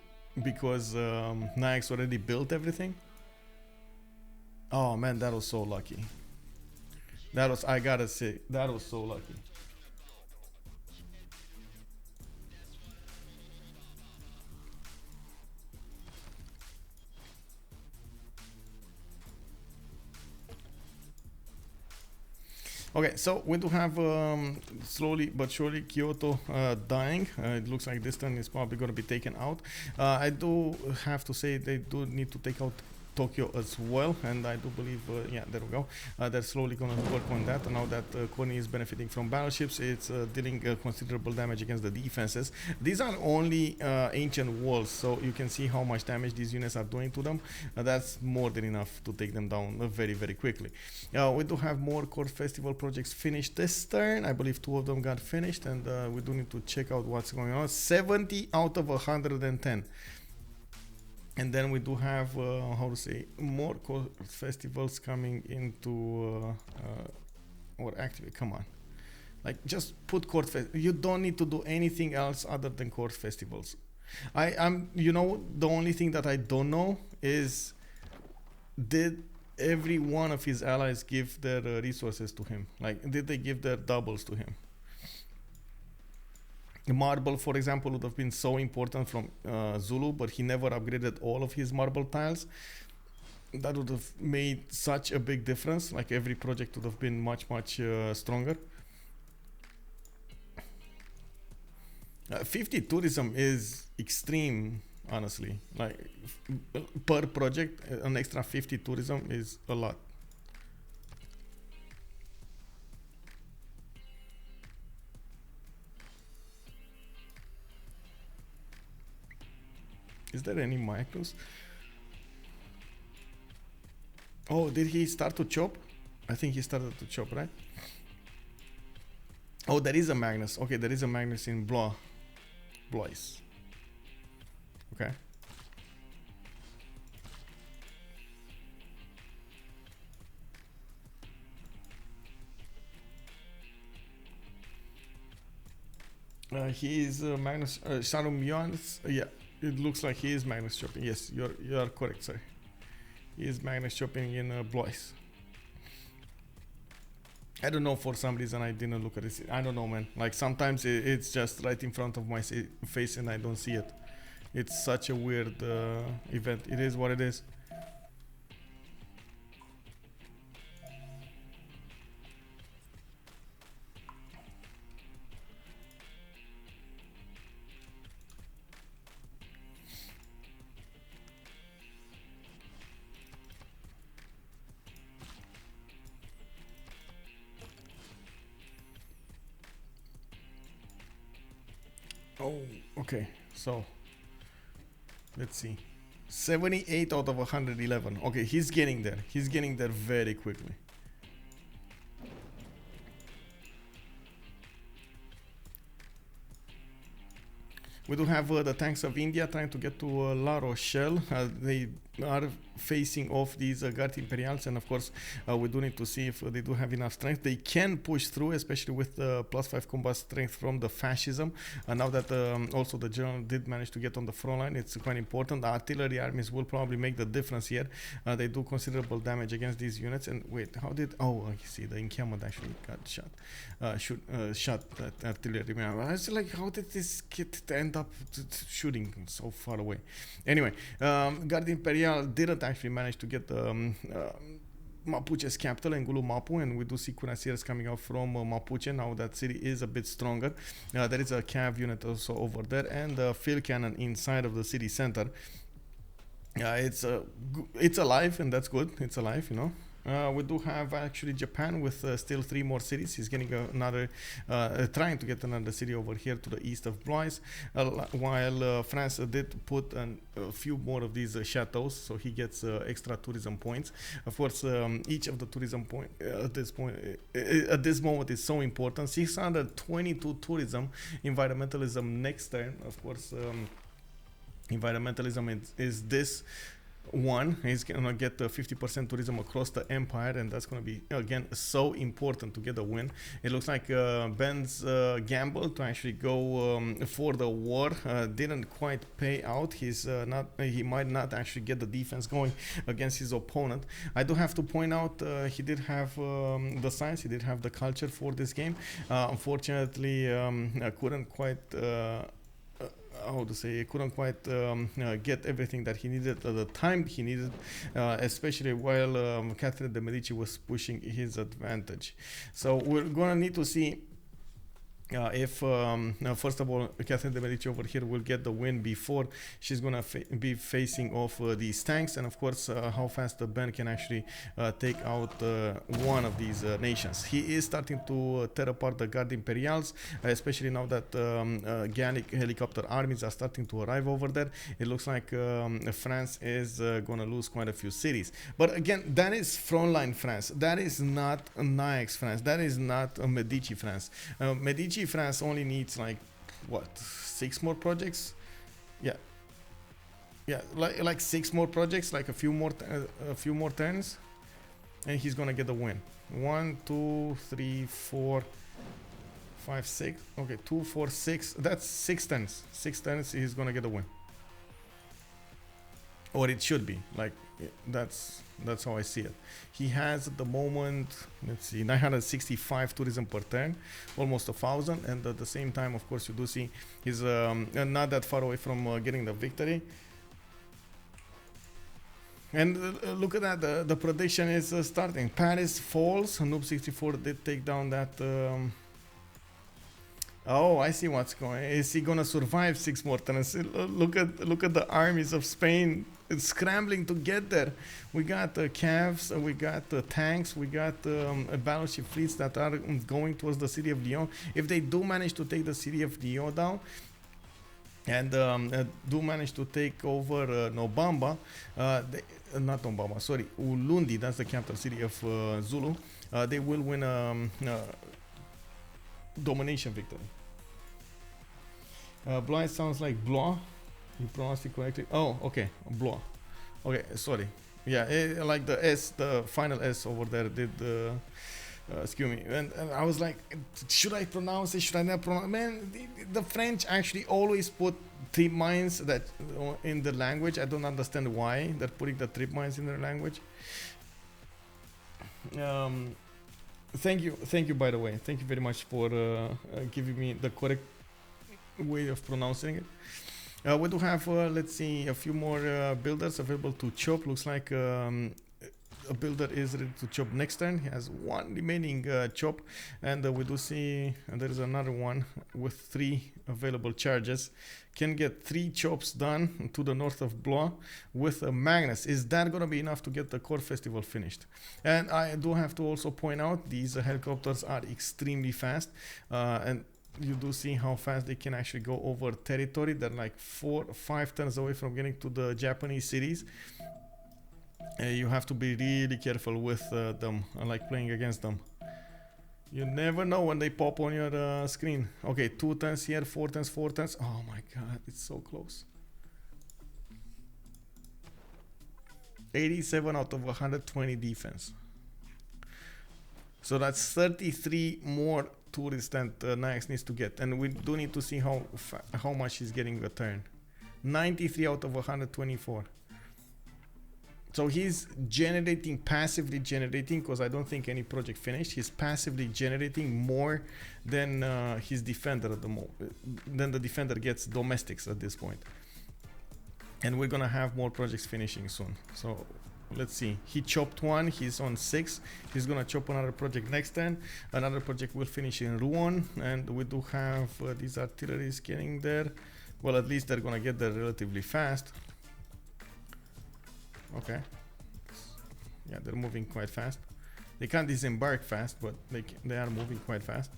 because Nyax already built everything. Oh man, that was so lucky. That was, I gotta say, that was so lucky. Okay, so we do have slowly but surely Kyoto dying. It looks like this turn is probably going to be taken out. I do have to say they do need to take out Tokyo as well, and I do believe, yeah, there we go. They're slowly going to work on that. Now that Khornie is benefiting from battleships, it's dealing considerable damage against the defenses. These are only ancient walls, so you can see how much damage these units are doing to them. That's more than enough to take them down very, very quickly. We do have more Court Festival projects finished this turn. I believe 2 of them got finished, and we do need to check out what's going on. 70 out of 110. And then we do have, how to say, more Court Festivals coming into, or actually, come on. Like, just put Court Festival. You don't need to do anything else other than Court Festivals. You know, the only thing that I don't know is, did every one of his allies give their resources to him? Like, did they give their doubles to him? Marble, for example, would have been so important from Zulu, but he never upgraded all of his marble tiles. That would have made such a big difference. Like, every project would have been much, much stronger. 50 tourism is extreme, honestly. Like, per project, an extra 50 tourism is a lot. Is there any micros? Oh, did he start to chop? I think he started to chop, right? Oh, there is a Magnus. Okay, there is a Magnus in Blois. Okay. He is Magnus Sharum Johannes. Yeah. It looks like he is Magnus chopping. Yes, you are correct, sir. He is Magnus chopping in Blois. I don't know, for some reason I didn't look at it. I don't know, man. Like, sometimes it's just right in front of my face and I don't see it. It's such a weird event. It is what it is. Oh, okay. So, let's see. 78 out of 111. Okay, he's getting there. He's getting there very quickly. We do have the tanks of India trying to get to La Rochelle. They are facing off these Guard Imperials, and of course we do need to see if they do have enough strength. They can push through, especially with +5 combat strength from the fascism. And now that also the general did manage to get on the front line, it's quite important. The artillery armies will probably make the difference here. They do considerable damage against these units. And wait, how did... Oh, I see, the encampment actually got shot. Shot that artillery. I was like, how did this kid end up shooting so far away? Anyway, Guard Imperial didn't actually manage to get Mapuche's capital, Ngulu Mapu, and we do see cuirassiers coming out from Mapuche. Now that city is a bit stronger. There is a cav unit also over there, and a field cannon inside of the city center. It's alive, and that's good. It's alive, you know. We do have actually Japan with still 3 more cities. He's getting another, trying to get another city over here to the east of Blois, while France did put a few more of these chateaus, so he gets extra tourism points. Of course, each of the tourism point at this moment is so important. 622 tourism, environmentalism next turn. Of course, environmentalism is this one. He's gonna get 50% tourism across the empire, and that's gonna be again so important to get a win. It looks like Ben's gamble to actually go for the war didn't quite pay out. He might not actually get the defense going against his opponent. I do have to point out he did have the science, he did have the culture for this game. Unfortunately, I couldn't quite couldn't quite get everything that he needed at the time he needed, especially while Catherine de Medici was pushing his advantage. So we're gonna need to see if first of all Catherine de Medici over here will get the win before she's gonna be facing off these tanks, and of course how fast the Ben can actually take out one of these nations. He is starting to tear apart the Guard Imperials, especially now that Gallic helicopter armies are starting to arrive over there. It looks like France is gonna lose quite a few cities, but again, that is frontline France. That is not Nyax France. That is not Medici France. Medici France only needs like what, 6 more projects? Yeah, like 6 more projects, like a few more turns, and he's gonna get the win. 1 2 3 4 5 6. Okay, 2 4 6. That's 6 turns. 6 turns. He's gonna get the win, or it should be like that's how I see it. He has at the moment, let's see, 965 tourism per turn, almost 1,000, and at the same time, of course, you do see he's not that far away from getting the victory. And look at that, the prediction is starting. Paris falls. Noob 64 did take down that. Oh, I see what's going. Is he gonna survive 6 more turns? Look at the armies of Spain. It's scrambling to get there. We got calves, we got tanks, we got battleship fleets that are going towards the city of Lyon. If they do manage to take the city of Lyon down, and do manage to take over Nobamba, not Nobamba, sorry, Ulundi, that's the capital city of Zulu, they will win domination victory. Blois sounds like Blois. You pronounced it correctly. Oh, okay, Blois. Okay, sorry. Yeah, like the S, the final S over there did excuse me. And I was like, should I pronounce it? Should I not pronounce it? Man, the French actually always put trip mines that in the language. I don't understand why they're putting the trip mines in their language. Thank you by the way. Thank you very much for giving me the correct way of pronouncing it. We do have, let's see, a few more builders available to chop. Looks like a builder is ready to chop next turn. He has 1 remaining chop, and we do see there is another one with 3 available charges. Can get 3 chops done to the north of Blois with a Magnus. Is that gonna be enough to get the core festival finished? And I do have to also point out these helicopters are extremely fast, and you do see how fast they can actually go over territory. They're like 4 or 5 turns away from getting to the Japanese cities. You have to be really careful with them, like playing against them. You never know when they pop on your screen. Okay, 2 turns here, 4 turns, 4 turns. Oh my god, it's so close. 87 out of 120 defense. So that's 33 more tourists that Nyax needs to get, and we do need to see how much he's getting a turn. 93 out of 124. So he's generating, passively generating, because I don't think any project finished. He's passively generating more than his defender at the moment. Then the defender gets domestics at this point, and we're gonna have more projects finishing soon. So let's see. He chopped 1. He's on 6. He's gonna chop another project next turn. Another project will finish in Rouen, and we do have these artilleries getting there. Well, at least they're gonna get there relatively fast. Okay. Yeah, they're moving quite fast. They can't disembark fast, but they are moving quite fast.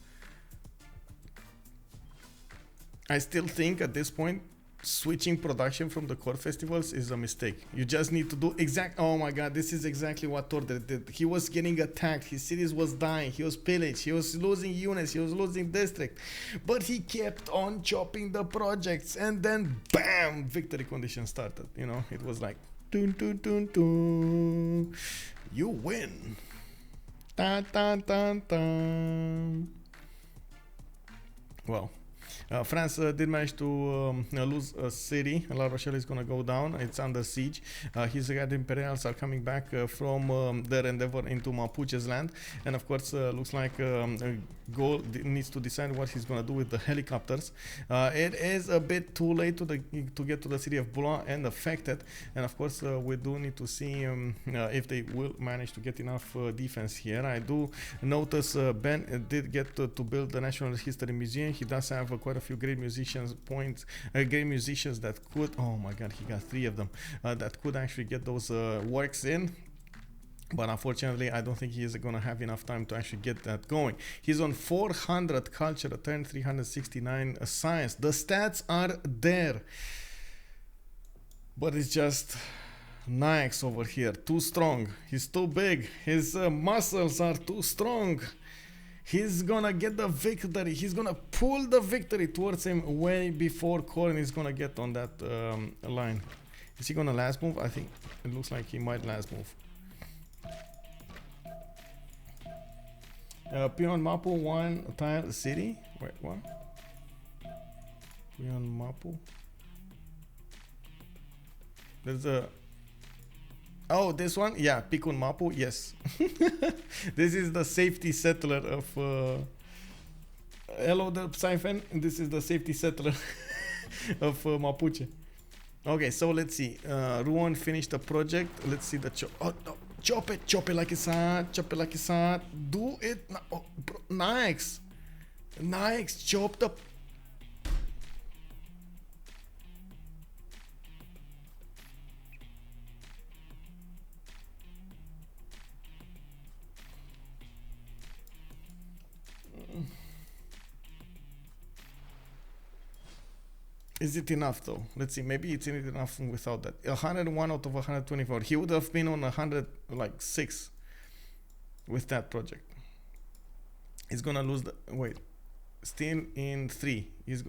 I still think at this point switching production from the core festivals is a mistake. You just need to do oh my god, this is exactly what Torder did. He was getting attacked, his cities was dying, he was pillaged, he was losing units, he was losing district, but he kept on chopping the projects, and then bam, victory condition started. You know, it was like Dun, dun, dun, dun. You win. Dun, dun, dun, dun. Well, France did manage to lose a city. La Rochelle is going to go down. It's under siege. His Red Imperials are coming back from their endeavor into Mapuche's land. And of course, looks like Gaul needs to decide what he's going to do with the helicopters. It is a bit too late to get to the city of Boulogne and affect it. And of course, we do need to see if they will manage to get enough defense here. I do notice Ben did get to build the National History Museum. He does have quite a few great musicians that could, oh my god, he got 3 of them, that could actually get those works in. But unfortunately, I don't think he is going to have enough time to actually get that going. He's on 400 culture, a turn 369 science. The stats are there. But it's just Nyax over here, too strong. He's too big. His muscles are too strong. He's gonna get the victory. He's gonna pull the victory towards him way before Khornie is gonna get on that line. Is he gonna last move? I think it looks like he might last move. Pion Mapu 1 tile city. Wait, what? Pion Mapu. There's a. Oh, this one? Yeah, Pikun Mapu, yes. This is the safety settler of... hello, the Siphon. This is the safety settler of Mapuche. Okay, so let's see. Ruan finished the project. Let's see the... Oh, no. Chop it like it's hot. Chop it like it's hot. Do it. Oh, bro. Nyax, chop the... Is it enough though? Let's see. Maybe it's not enough without that. 101 out of 124. He would have been on 106 with that project. He's gonna lose the... Wait. Still in 3. He's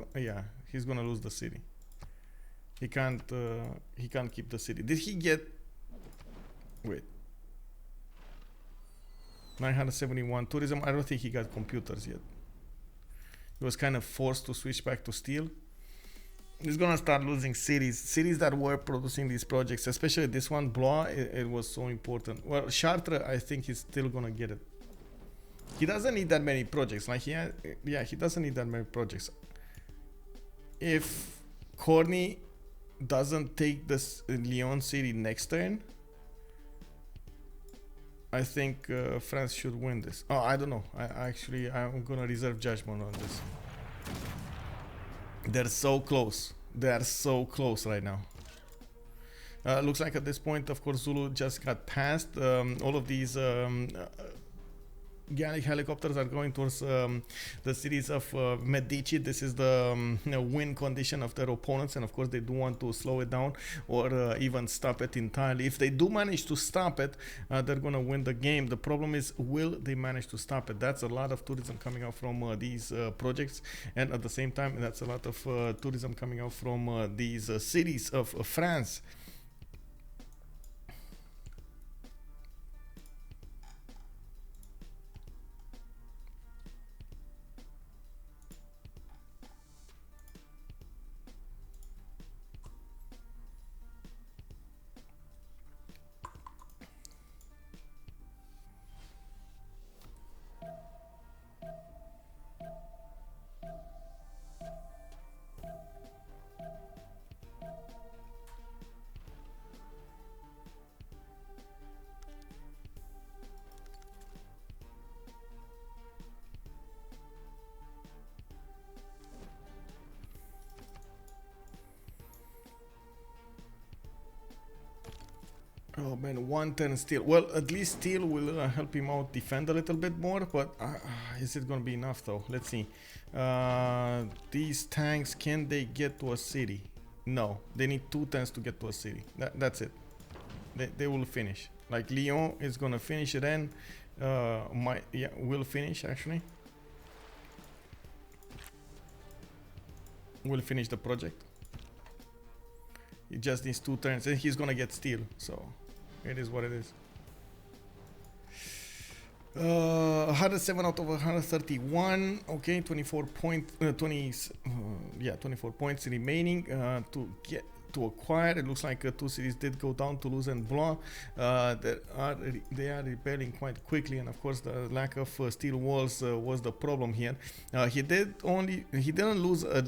gonna lose the city. He can't keep the city. Did he get... Wait. 971 tourism. I don't think he got computers yet. He was kind of forced to switch back to steel. He's gonna start losing cities that were producing these projects, especially this one, Blois. It was so important. Well, Chartres, I think he's still gonna get it. He doesn't need that many projects. Like he doesn't need that many projects. If Khornie doesn't take this Lyon city next turn, I think France should win this. Oh, I don't know. I'm gonna reserve judgment on this. They're so close. They are so close right now. Looks like at this point, of course, Zulu just got passed. All of these Gallic helicopters are going towards the cities of Medici. This is the win condition of their opponents, and of course they do want to slow it down or even stop it entirely. If they do manage to stop it, they're gonna win the game. The problem is, will they manage to stop it? That's a lot of tourism coming out from these projects, and at the same time, that's a lot of tourism coming out from these cities of France. Oh man, 110 steel. Well, at least steel will help him out defend a little bit more, but is it gonna be enough though? Let's see. These tanks, can they get to a city? No, they need 2 tanks to get to a city. That's it. They will finish. Like Lyon is gonna finish it, and will finish actually. Will finish the project. He just needs 2 turns and he's gonna get steel. So it is what it is. 107 out of 131. Okay, 24 points remaining to acquire. It looks like 2 cities did go down, Toulouse and Blois. They are repairing quite quickly, and of course the lack of steel walls was the problem here. He didn't lose a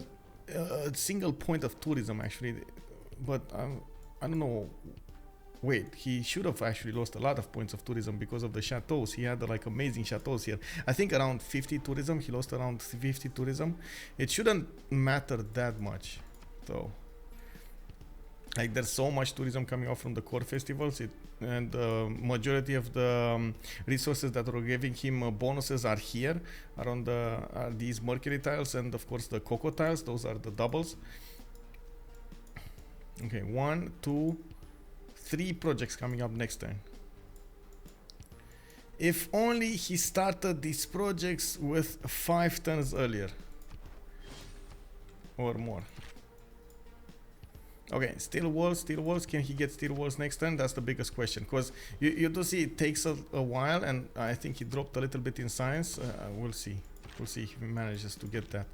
single point of tourism actually, but I don't know. Wait, he should have actually lost a lot of points of tourism because of the chateaus. He had like amazing chateaus here. I think around 50 tourism. He lost around 50 tourism. It shouldn't matter that much, though. Like there's so much tourism coming off from the core festivals, and the majority of the resources that are giving him bonuses are here, are these mercury tiles, and of course the cocoa tiles. Those are the doubles. Okay, 1, 2, 3 projects coming up next turn. If only he started these projects with 5 turns earlier or more. Okay, steel walls. Can he get steel walls next turn? That's the biggest question, because you do see it takes a while, and I think he dropped a little bit in science. We'll see if he manages to get that.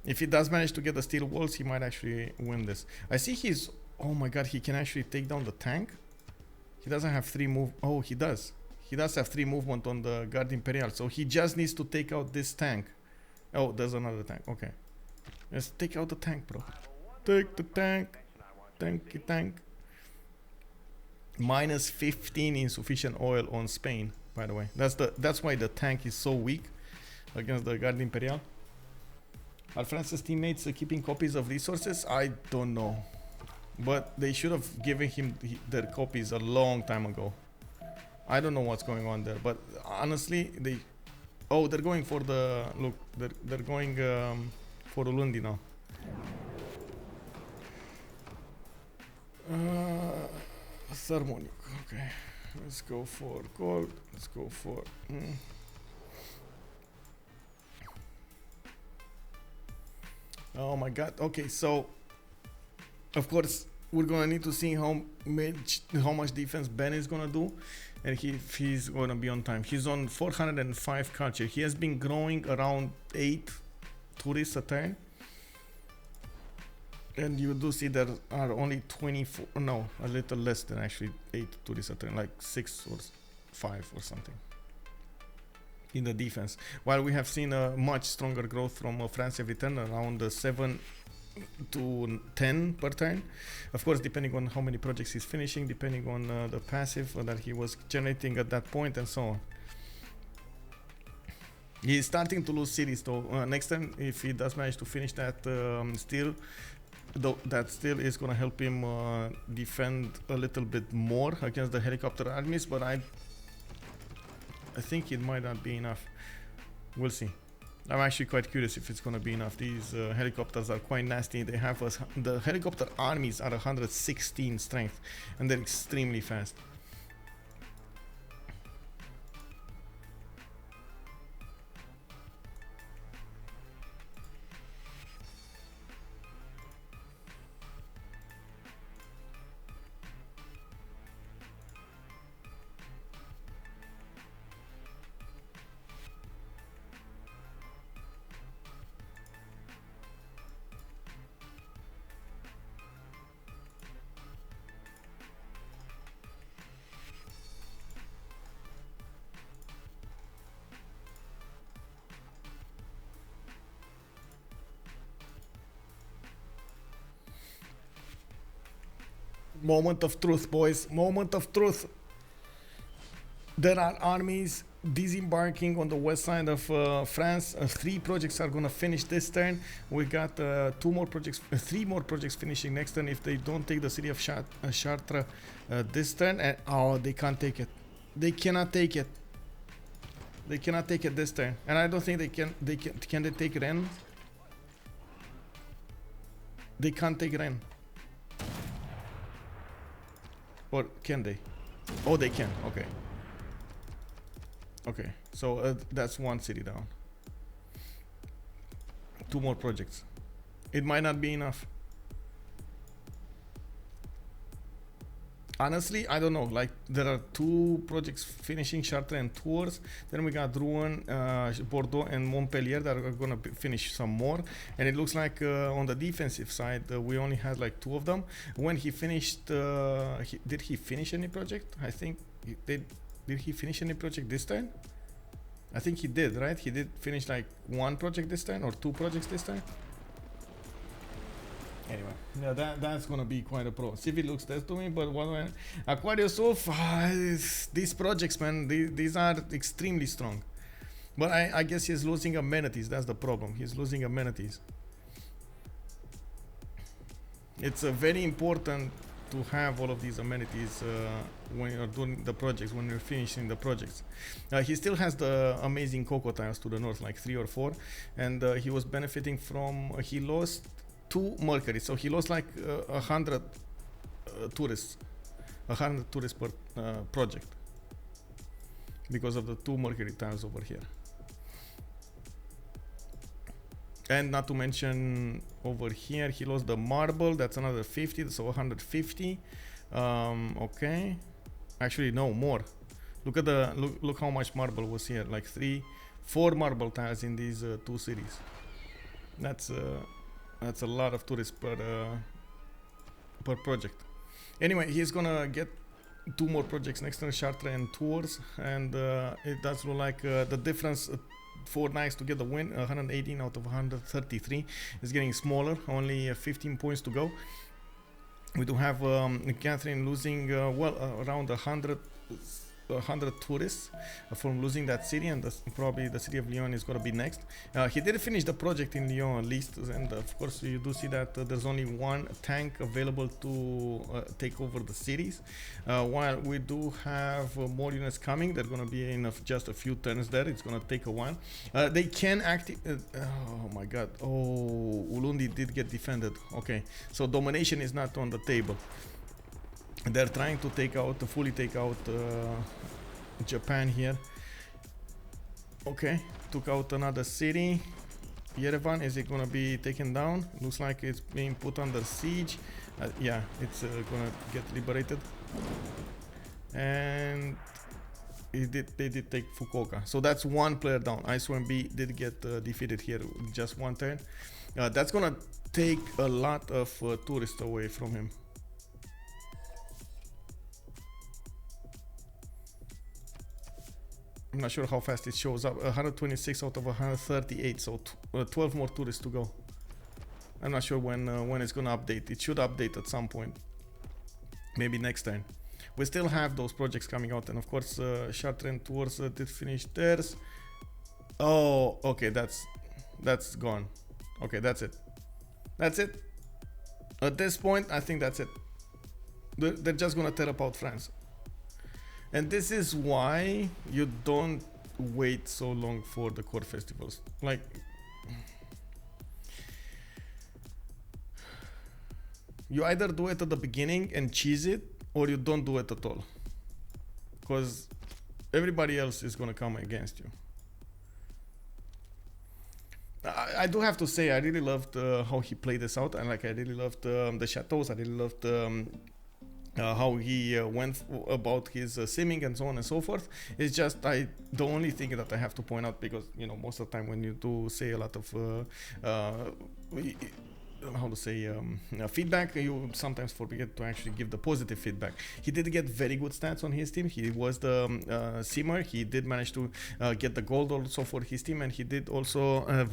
If he does manage to get the steel walls, he might actually win this. I see he's, oh my god, he can actually take down the tank. He doesn't have 3 move. Oh, he does. He does have 3 movement on the Guard Imperial, so he just needs to take out this tank. Oh, there's another tank. Okay, let's take out the tank, bro. Take the tank. Tank. Minus 15 insufficient oil on Spain, by the way. That's why the tank is so weak against the Guard Imperial. Are France's teammates keeping copies of resources? I don't know, but they should have given him their copies a long time ago. I don't know what's going on there, but honestly, they're going for the look. They're going for Ulundi now. Thermonic. Okay, let's go for gold. Let's go for. Oh my god. Okay, so of course we're gonna need to see how much defense Ben is gonna do, and if he's gonna be on time. He's on 405 culture. He has been growing around 8 tourists a turn, and you do see there are only 24, no, a little less than actually 8 tourists a turn, like 6 or 5 or something in the defense, while we have seen a much stronger growth from France every turn, around 7 to 10 per turn, of course depending on how many projects he's finishing, depending on the passive that he was generating at that point, and so on. He's starting to lose cities though. Next time, if he does manage to finish that steel, though, that still is gonna help him defend a little bit more against the helicopter armies, but I think it might not be enough. We'll see. I'm actually quite curious if it's gonna be enough. These helicopters are quite nasty. They have the helicopter armies are 116 strength, and they're extremely fast. Moment of truth, boys. Moment of truth. There are armies disembarking on the west side of France. 3 projects are gonna finish this turn. We got 3 more projects finishing next turn if they don't take the city of Chartres this turn. And oh, they can't take it. They cannot take it. They cannot take it this turn. And I don't think they can. Can they take Rennes? They can't take Rennes. Or can they? Oh, they can. Okay. Okay. So that's 1 city down. 2 more projects. It might not be enough. honestly, I don't know. Like, there are 2 projects finishing, Chartres and Tours. Then we got Rouen, Bordeaux, and Montpellier that are gonna finish some more. And it looks like on the defensive side, we only had like 2 of them. When he finished, did he finish any project? I think he did. Did he finish any project this time? I think he did, right? He did finish like 1 project this time or 2 projects this time. Anyway, yeah, that's gonna be quite a pro. CV looks dead to me, but what Aquarius these projects, man, these are extremely strong. But I guess he's losing amenities. That's the problem. He's losing amenities. It's very important to have all of these amenities when you're doing the projects, when you're finishing the projects. He still has the amazing cocoa tiles to the north, like 3 or 4, and he was benefiting from. He lost 2 Mercury, so he lost like 100 tourists, 100 tourists per project because of the 2 Mercury tiles over here. And not to mention over here, he lost the marble. That's another 50, so 150. Okay, actually no more. Look at the look how much marble was here. Like 4 marble tiles in these 2 cities. That's a lot of tourists per project. Anyway, he's gonna get 2 more projects next to Chartres and Tours, and it does look like the difference. 4 nights to get the win, 118 out of 133 is getting smaller, only 15 points to go. We do have Catherine losing around 100 tourists from losing that city, and probably the city of Lyon is going to be next. He did finish the project in Lyon at least, and of course you do see that there's only 1 tank available to take over the cities, while we do have more units coming. They're going to be in just a few turns there. It's going to take a while. They can activate. Oh my god. Oh, Ulundi did get defended. Okay, so domination is not on the table. They're trying to fully take out Japan here. Okay, took out another city. Yerevan, is it gonna be taken down? Looks like it's being put under siege. Yeah, it's gonna get liberated. And they did take Fukuoka. So that's 1 player down. Icewormb did get defeated here with just 1 turn. That's gonna take a lot of tourists away from him. I'm not sure how fast it shows up. 126 out of 138, so 12 more tourists to go. I'm not sure when it's gonna update. It should update at some point, maybe next time. We still have those projects coming out, and of course Chartres and Tours did finish theirs. Oh, okay, that's gone. Okay, that's it. That's it. At this point, I think that's it. They're just gonna tear apart France. And this is why you don't wait so long for the core festivals. Like, you either do it at the beginning and cheese it, or you don't do it at all. Because everybody else is gonna come against you. I do have to say, I really loved how he played this out, and like I really loved the chateaus. I really loved how he went about his simming and so on and so forth. It's just the only thing that I have to point out, because you know, most of the time when you do say a lot of how to say feedback, you sometimes forget to actually give the positive feedback. He did get very good stats on his team. He was the simmer. He did manage to get the gold also for his team, and he did also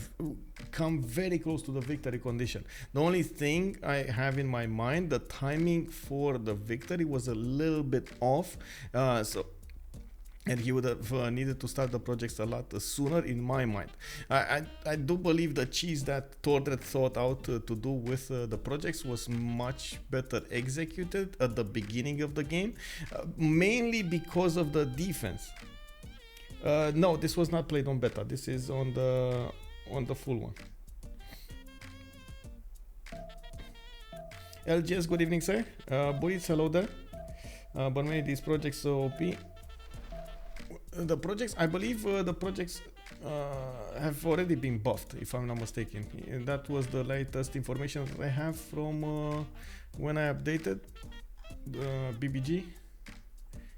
come very close to the victory condition. The only thing I have in my mind, the timing for the victory was a little bit off, and he would have needed to start the projects a lot sooner, in my mind. I do believe the cheese that Tordred thought out to do with the projects was much better executed at the beginning of the game, mainly because of the defense. No, this was not played on beta. This is on the full one. LGS, good evening, sir. Boris, hello there. But many of these projects are OP. The projects, I believe the projects have already been buffed, if I'm not mistaken. And that was the latest information that I have from when I updated. BBG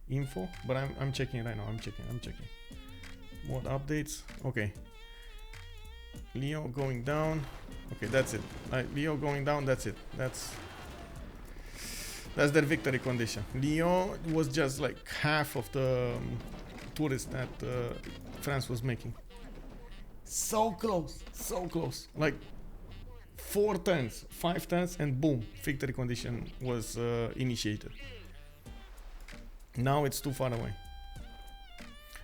info, but I'm checking right now. I'm checking. More updates. Okay. Leo going down. Okay, that's it. Leo going down. That's it. That's their victory condition. Leo was just like half of the tourists that France was making. So close, so close. Like 4 turns, 5 turns, and boom, victory condition was initiated. Now it's too far away.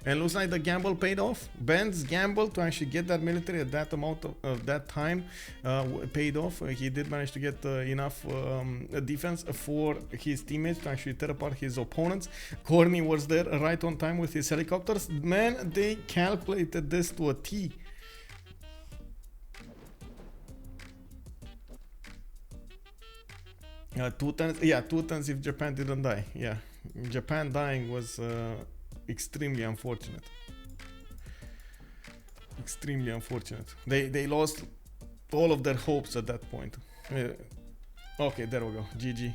And looks like the gamble paid off. Ben's gamble to actually get that military at that amount of that time paid off. He did manage to get enough defense for his teammates to actually tear apart his opponents. Khornie was there right on time with his helicopters. Man, they calculated this to a T. Two turns if Japan didn't die. Yeah, Japan dying was extremely unfortunate. Extremely unfortunate. They lost all of their hopes at that point. Okay, there we go. GG.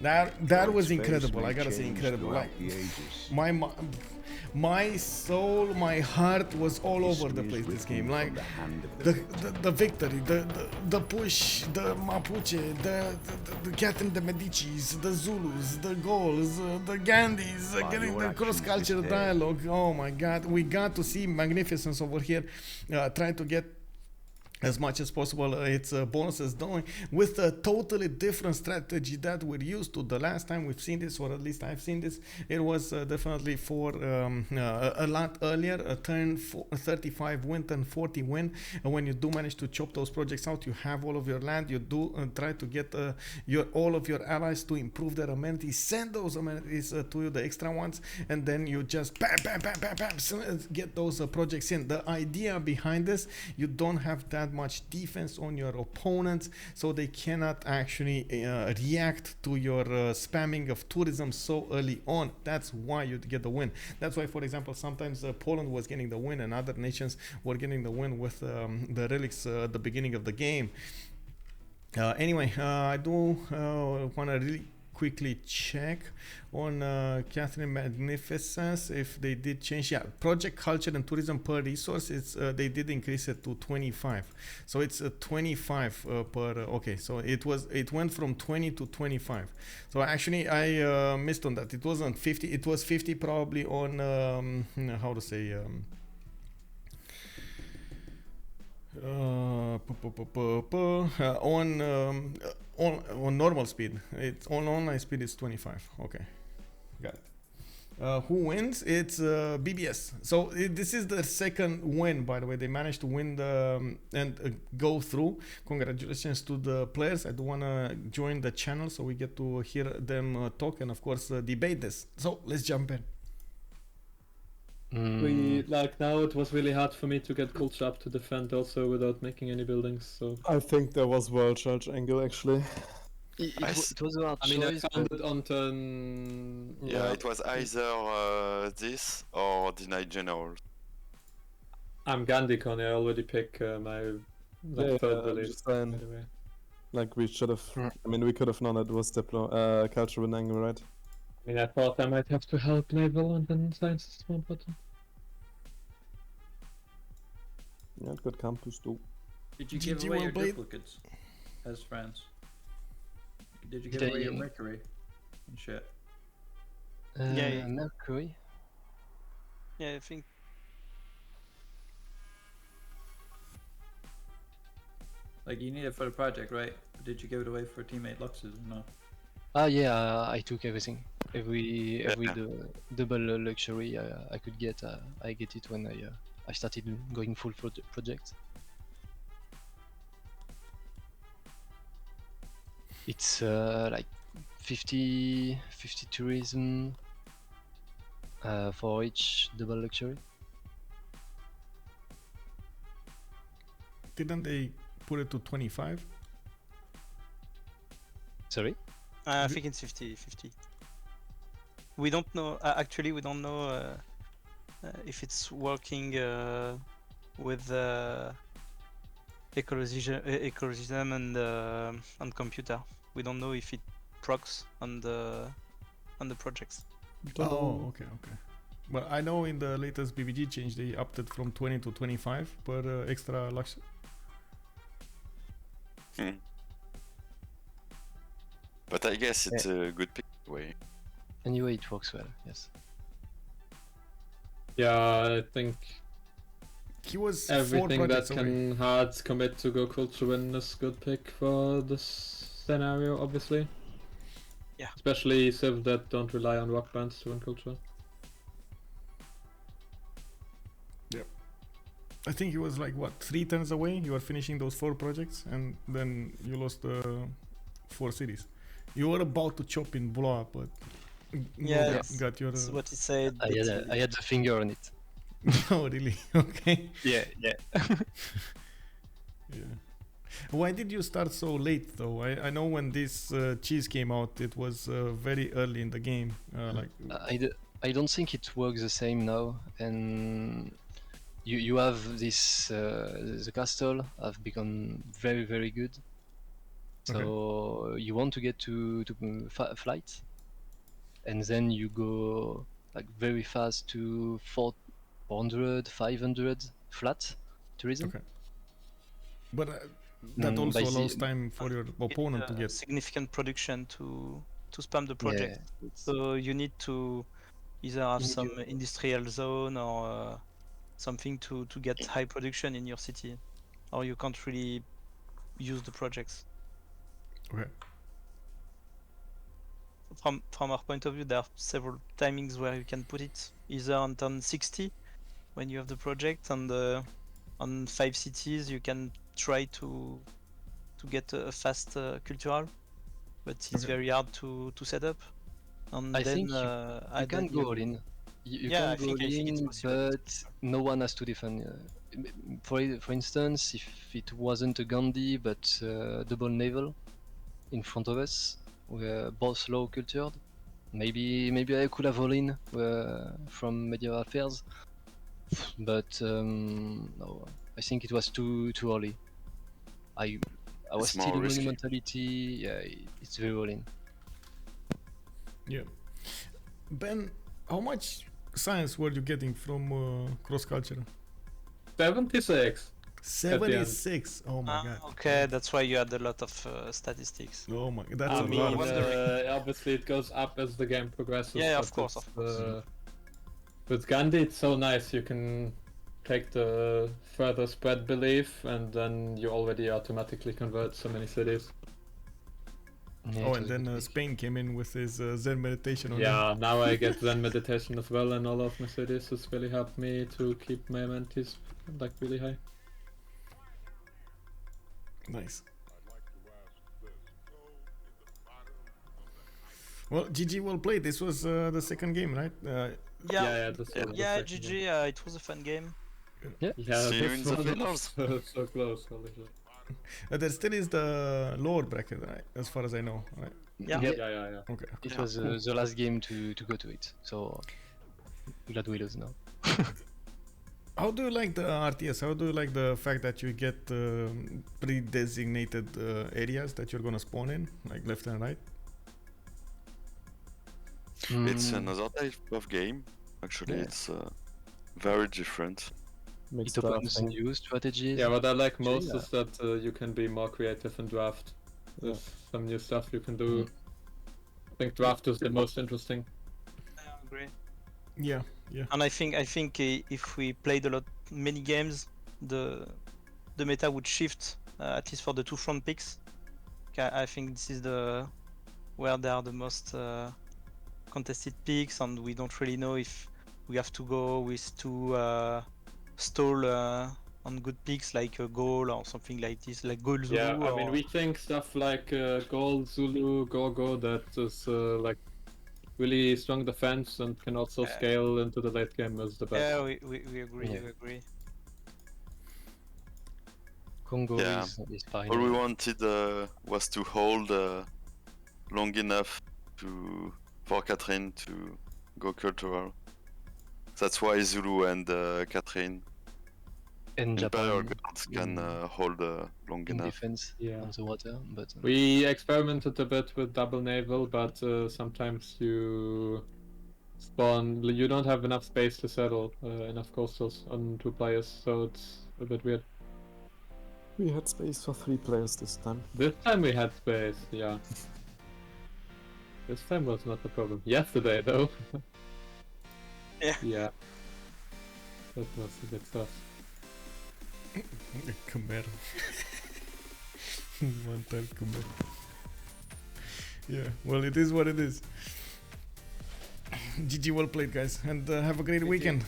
That was incredible. I gotta say, incredible. Like my soul, my heart was all over the place this game. Like the victory, the push, the Mapuche, the Catherine de Medicis, the Zulus, the Gauls, the Gandhis, getting the cross-cultural dialogue. Oh my God, we got to see Magnificence over here trying to get as much as possible its bonuses going with a totally different strategy that we're used to. The last time we've seen this, or at least I've seen this, it was definitely for a lot earlier, a turn 35 win, turn 40 win. And when you do manage to chop those projects out, you have all of your land, you do try to get all of your allies to improve their amenities, send those amenities to you, the extra ones, and then you just bam, bam, bam, bam, bam, get those projects in. The idea behind this, you don't have that much defense on your opponents, so they cannot actually react to your spamming of tourism so early on. That's why you get the win. That's why, for example, sometimes Poland was getting the win and other nations were getting the win with the relics at the beginning of the game. Anyway, I do want to really quickly check on Catherine Magnificence if they did change. Yeah, project culture and tourism per resource, it's they did increase it to 25, so it's 25 per okay, so it went from 20 to 25. So actually I missed on that. It wasn't 50, it was 50 probably on how to say on normal speed. It's on online speed is 25. Okay, got it. Who wins? It's BBS. So this is the second win, by the way. They managed to win and go through. Congratulations to the players. I do want to join the channel so we get to hear them talk and of course debate this. So let's jump in. Now it was really hard for me to get culture up to defend also without making any buildings, so I think there was world charge angle actually. It was about I mean, choice, I found it on turn... Yeah, it was either this or denied general. I'm Gandhi, Khornie. I already pick my third belief. Anyway. Like we should have, I mean we could have known it was cultural angle, right? I mean, I thought I might have to help naval and then science system, but... Yeah, good campus too. Did you give away your duplicates as France? Did you give away your Mercury and shit? yeah, Mercury. Yeah, I think. Like, you need it for the project, right? Did you give it away for teammate Luxes or no? Yeah, I took everything. Every double luxury I could get, I get it when I started going full project. It's like 50 tourism for each double luxury. Didn't they put it to 25? Sorry? I think it's 50-50. We don't know, actually we don't know if it's working with ecologism and computer. We don't know if it procs on the projects. Oh, okay. But I know in the latest BBG change they upped it from 20 to 25 per extra lux. But I guess it's a good pick way. Anyway, it works well. Yes. Yeah, I think He was everything 4 that projects away. can hard commit to go culture win is good pick for this scenario, obviously. Yeah. Especially Civ that don't rely on rock bands to win culture. I think he was like what 3 turns away. You were finishing those 4 projects, and then you lost 4 cities. You were about to chop in blow up, but Yeah, got your. that's what he said. I had the finger on it. Oh really? Okay. Yeah. Yeah. Why did you start so late though? I know when this cheese came out, it was very early in the game. I don't think it works the same now, and you have this the castle have become very good. So you want to get to flight, and then you go like very fast to 400, 500 flat tourism. Okay. But that also allows time for your opponent to get significant production to spam the project. Yeah, so you need to either have some industrial zone or something to get high production in your city, or you can't really use the projects. Okay. From our point of view, there are several timings where you can put it, either on turn 60 when you have the project, and on 5 cities you can try to get a fast cultural, but it's very hard to set up. And I then think you can go all in. You Yeah, can go all in, but no one has to defend. For instance, if it wasn't a Gandhi but double naval in front of us, we're both low cultured, maybe I could have all in from medieval affairs, but no, I think it was too early. I was It's more still in risky. monumentality. Yeah, it's very all in. Yeah. Ben, how much science were you getting from cross culture? 76. 76. Oh my god. Okay, that's why you had a lot of statistics. Oh my, that's I a mean, lot of obviously it goes up as the game progresses. Yeah, but of course. With Gandhi, it's so nice. You can take the further spread belief, and then you already automatically convert so many cities. Yeah, Oh, it and was then good. Spain came in with his Zen meditation on Yeah, now I get Zen meditation as well, and all of my cities has really helped me to keep my mentis like really high. Nice. Well, GG, well played. This was the second game, right? Yeah, That's the yeah, second GG. game. It was a fun game. Yeah. Yeah, See you in this the one finals. was so close. Holy shit. There still is the lower bracket, right? As far as I know, right? Yeah. Yep. Yeah. Okay. It was the last game to go to it, so glad we lose now. How do you like the RTS? How do you like the fact that you get pre-designated areas that you're gonna spawn in, like left and right? It's another type of game. Actually, Yeah. it's very different. It opens new strategies. Yeah, what I like most Yeah. is that you can be more creative in draft. There's some new stuff you can do. I think draft is the most interesting. I agree. Yeah. And I think if we played many games, the meta would shift, at least for the 2 front picks. I think this is where they are the most contested picks, and we don't really know if we have to go with 2 stall on good picks like Gaul or something like this, like Gaul Zulu. Yeah, I mean, we think stuff like Gaul, Zulu, Go, that is like really strong defense and can also scale into the late game is the best. Yeah, we agree. Yeah. We agree. Congo Yeah. is fine. All we wanted was to hold long enough for Catherine to go cultural. That's why Zulu and Catherine And Imperial Japan Guards can hold long in enough. defense on the water, but We experimented a bit with double naval, but sometimes you spawn. You don't have enough space to settle enough coastals on 2 players, so it's a bit weird. We had space for 3 players this time. This time we had space, yeah. This time was not the problem. Yesterday, though. Yeah. Yeah. That was a bit tough. Khmer. One time Khmer. Yeah, well, it is what it is. GG, well played, guys, and have a great weekend.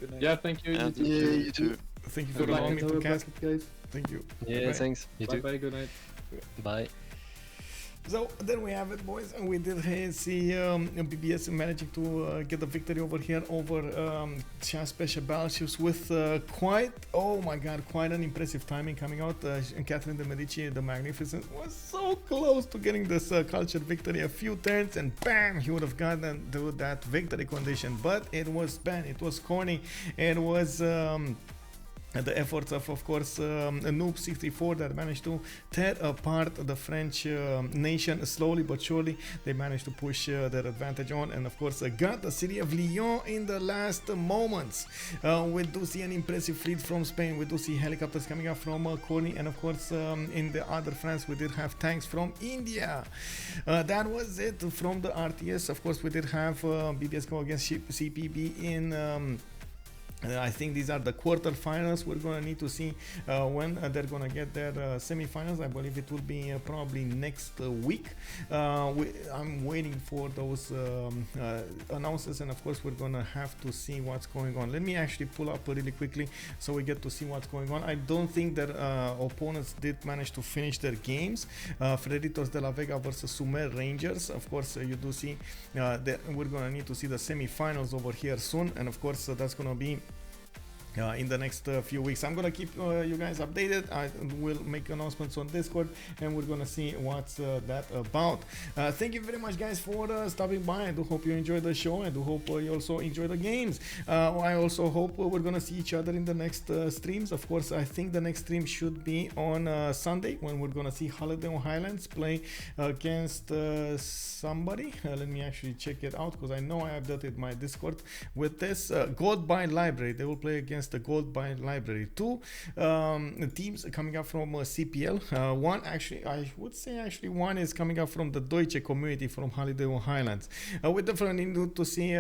Good night. Yeah, thank you. And you too. Thank you for Good luck allowing me in to our cast. bracket, guys. Thank you. Yeah, Bye. thanks. You Bye too. bye, good night. Bye. So there we have it, boys, and we did see BBS managing to get the victory over here over Chasse Peche Battleships with quite an impressive timing coming out. Catherine de Medici, the Magnificence, was so close to getting this culture victory. A few turns and bam, he would have gotten to that victory condition, but it was bad. It was Khornie. It was the efforts of course, Noob 64 that managed to tear apart the French nation slowly but surely. They managed to push their advantage on, and of course got the city of Lyon in the last moments. We do see an impressive fleet from Spain. We do see helicopters coming up from Khornie, and of course in the other France we did have tanks from India. That was it from the RTS. Of course we did have BBS go against CPB in I think these are the quarterfinals. We're gonna need to see when they're gonna get their semifinals. I believe it will be probably next week. I'm waiting for those announcements, and of course we're gonna have to see what's going on. Let me actually pull up really quickly so we get to see what's going on. I don't think that opponents did manage to finish their games. Freditos de la Vega versus Sumer Rangers. Of course you do see that we're gonna need to see the semifinals over here soon, and of course that's gonna be in the next few weeks. I'm gonna keep you guys updated. I will make announcements on Discord, and we're gonna see what's that about. Thank you very much, guys, for stopping by. I do hope you enjoyed the show. I do hope you also enjoy the games. I also hope we're gonna see each other in the next streams. Of course, I think the next stream should be on Sunday, when we're gonna see Holiday on Highlands play against somebody. Let me actually check it out, because I know I updated my Discord with this. Goldbind Library, they will play against the Goldbind Library. 2 teams coming up from CPL. One, actually, I would say actually one is coming up from the Deutsche community from Holiday on Highlands. We definitely need to see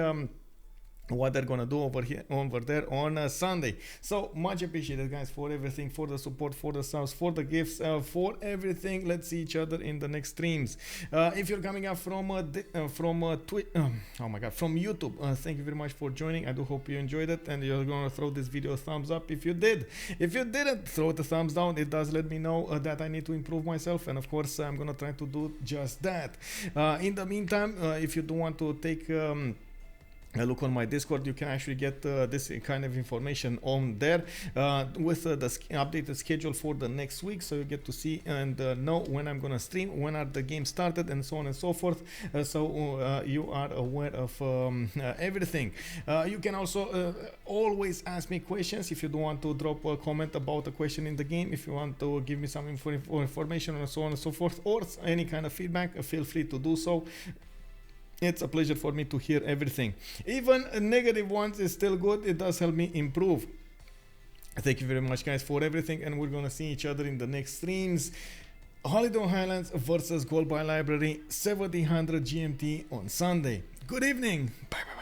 what they're gonna do over there on Sunday. So much appreciated, guys, for everything, for the support, for the subs, for the gifts, for everything. Let's see each other in the next streams. If you're coming up from YouTube, thank you very much for joining. I do hope you enjoyed it, and you're gonna throw this video a thumbs up if you did. If you didn't, throw the thumbs down. It does let me know that I need to improve myself, and of course I'm gonna try to do just that. In the meantime, if you do want to take look on my Discord, you can actually get this kind of information on there with the updated schedule for the next week, so you get to see and know when I'm gonna stream, when are the games started, and so on and so forth, so you are aware of everything. You can also always ask me questions if you do want to drop a comment about a question in the game, if you want to give me some information and so on and so forth, or any kind of feedback, feel free to do so. It's a pleasure for me to hear everything. Even negative ones is still good. It does help me improve. Thank you very much, guys, for everything, and we're gonna see each other in the next streams. Holiday on Highlands versus Goldbind Library, 1700 GMT on Sunday. Good evening. Bye bye.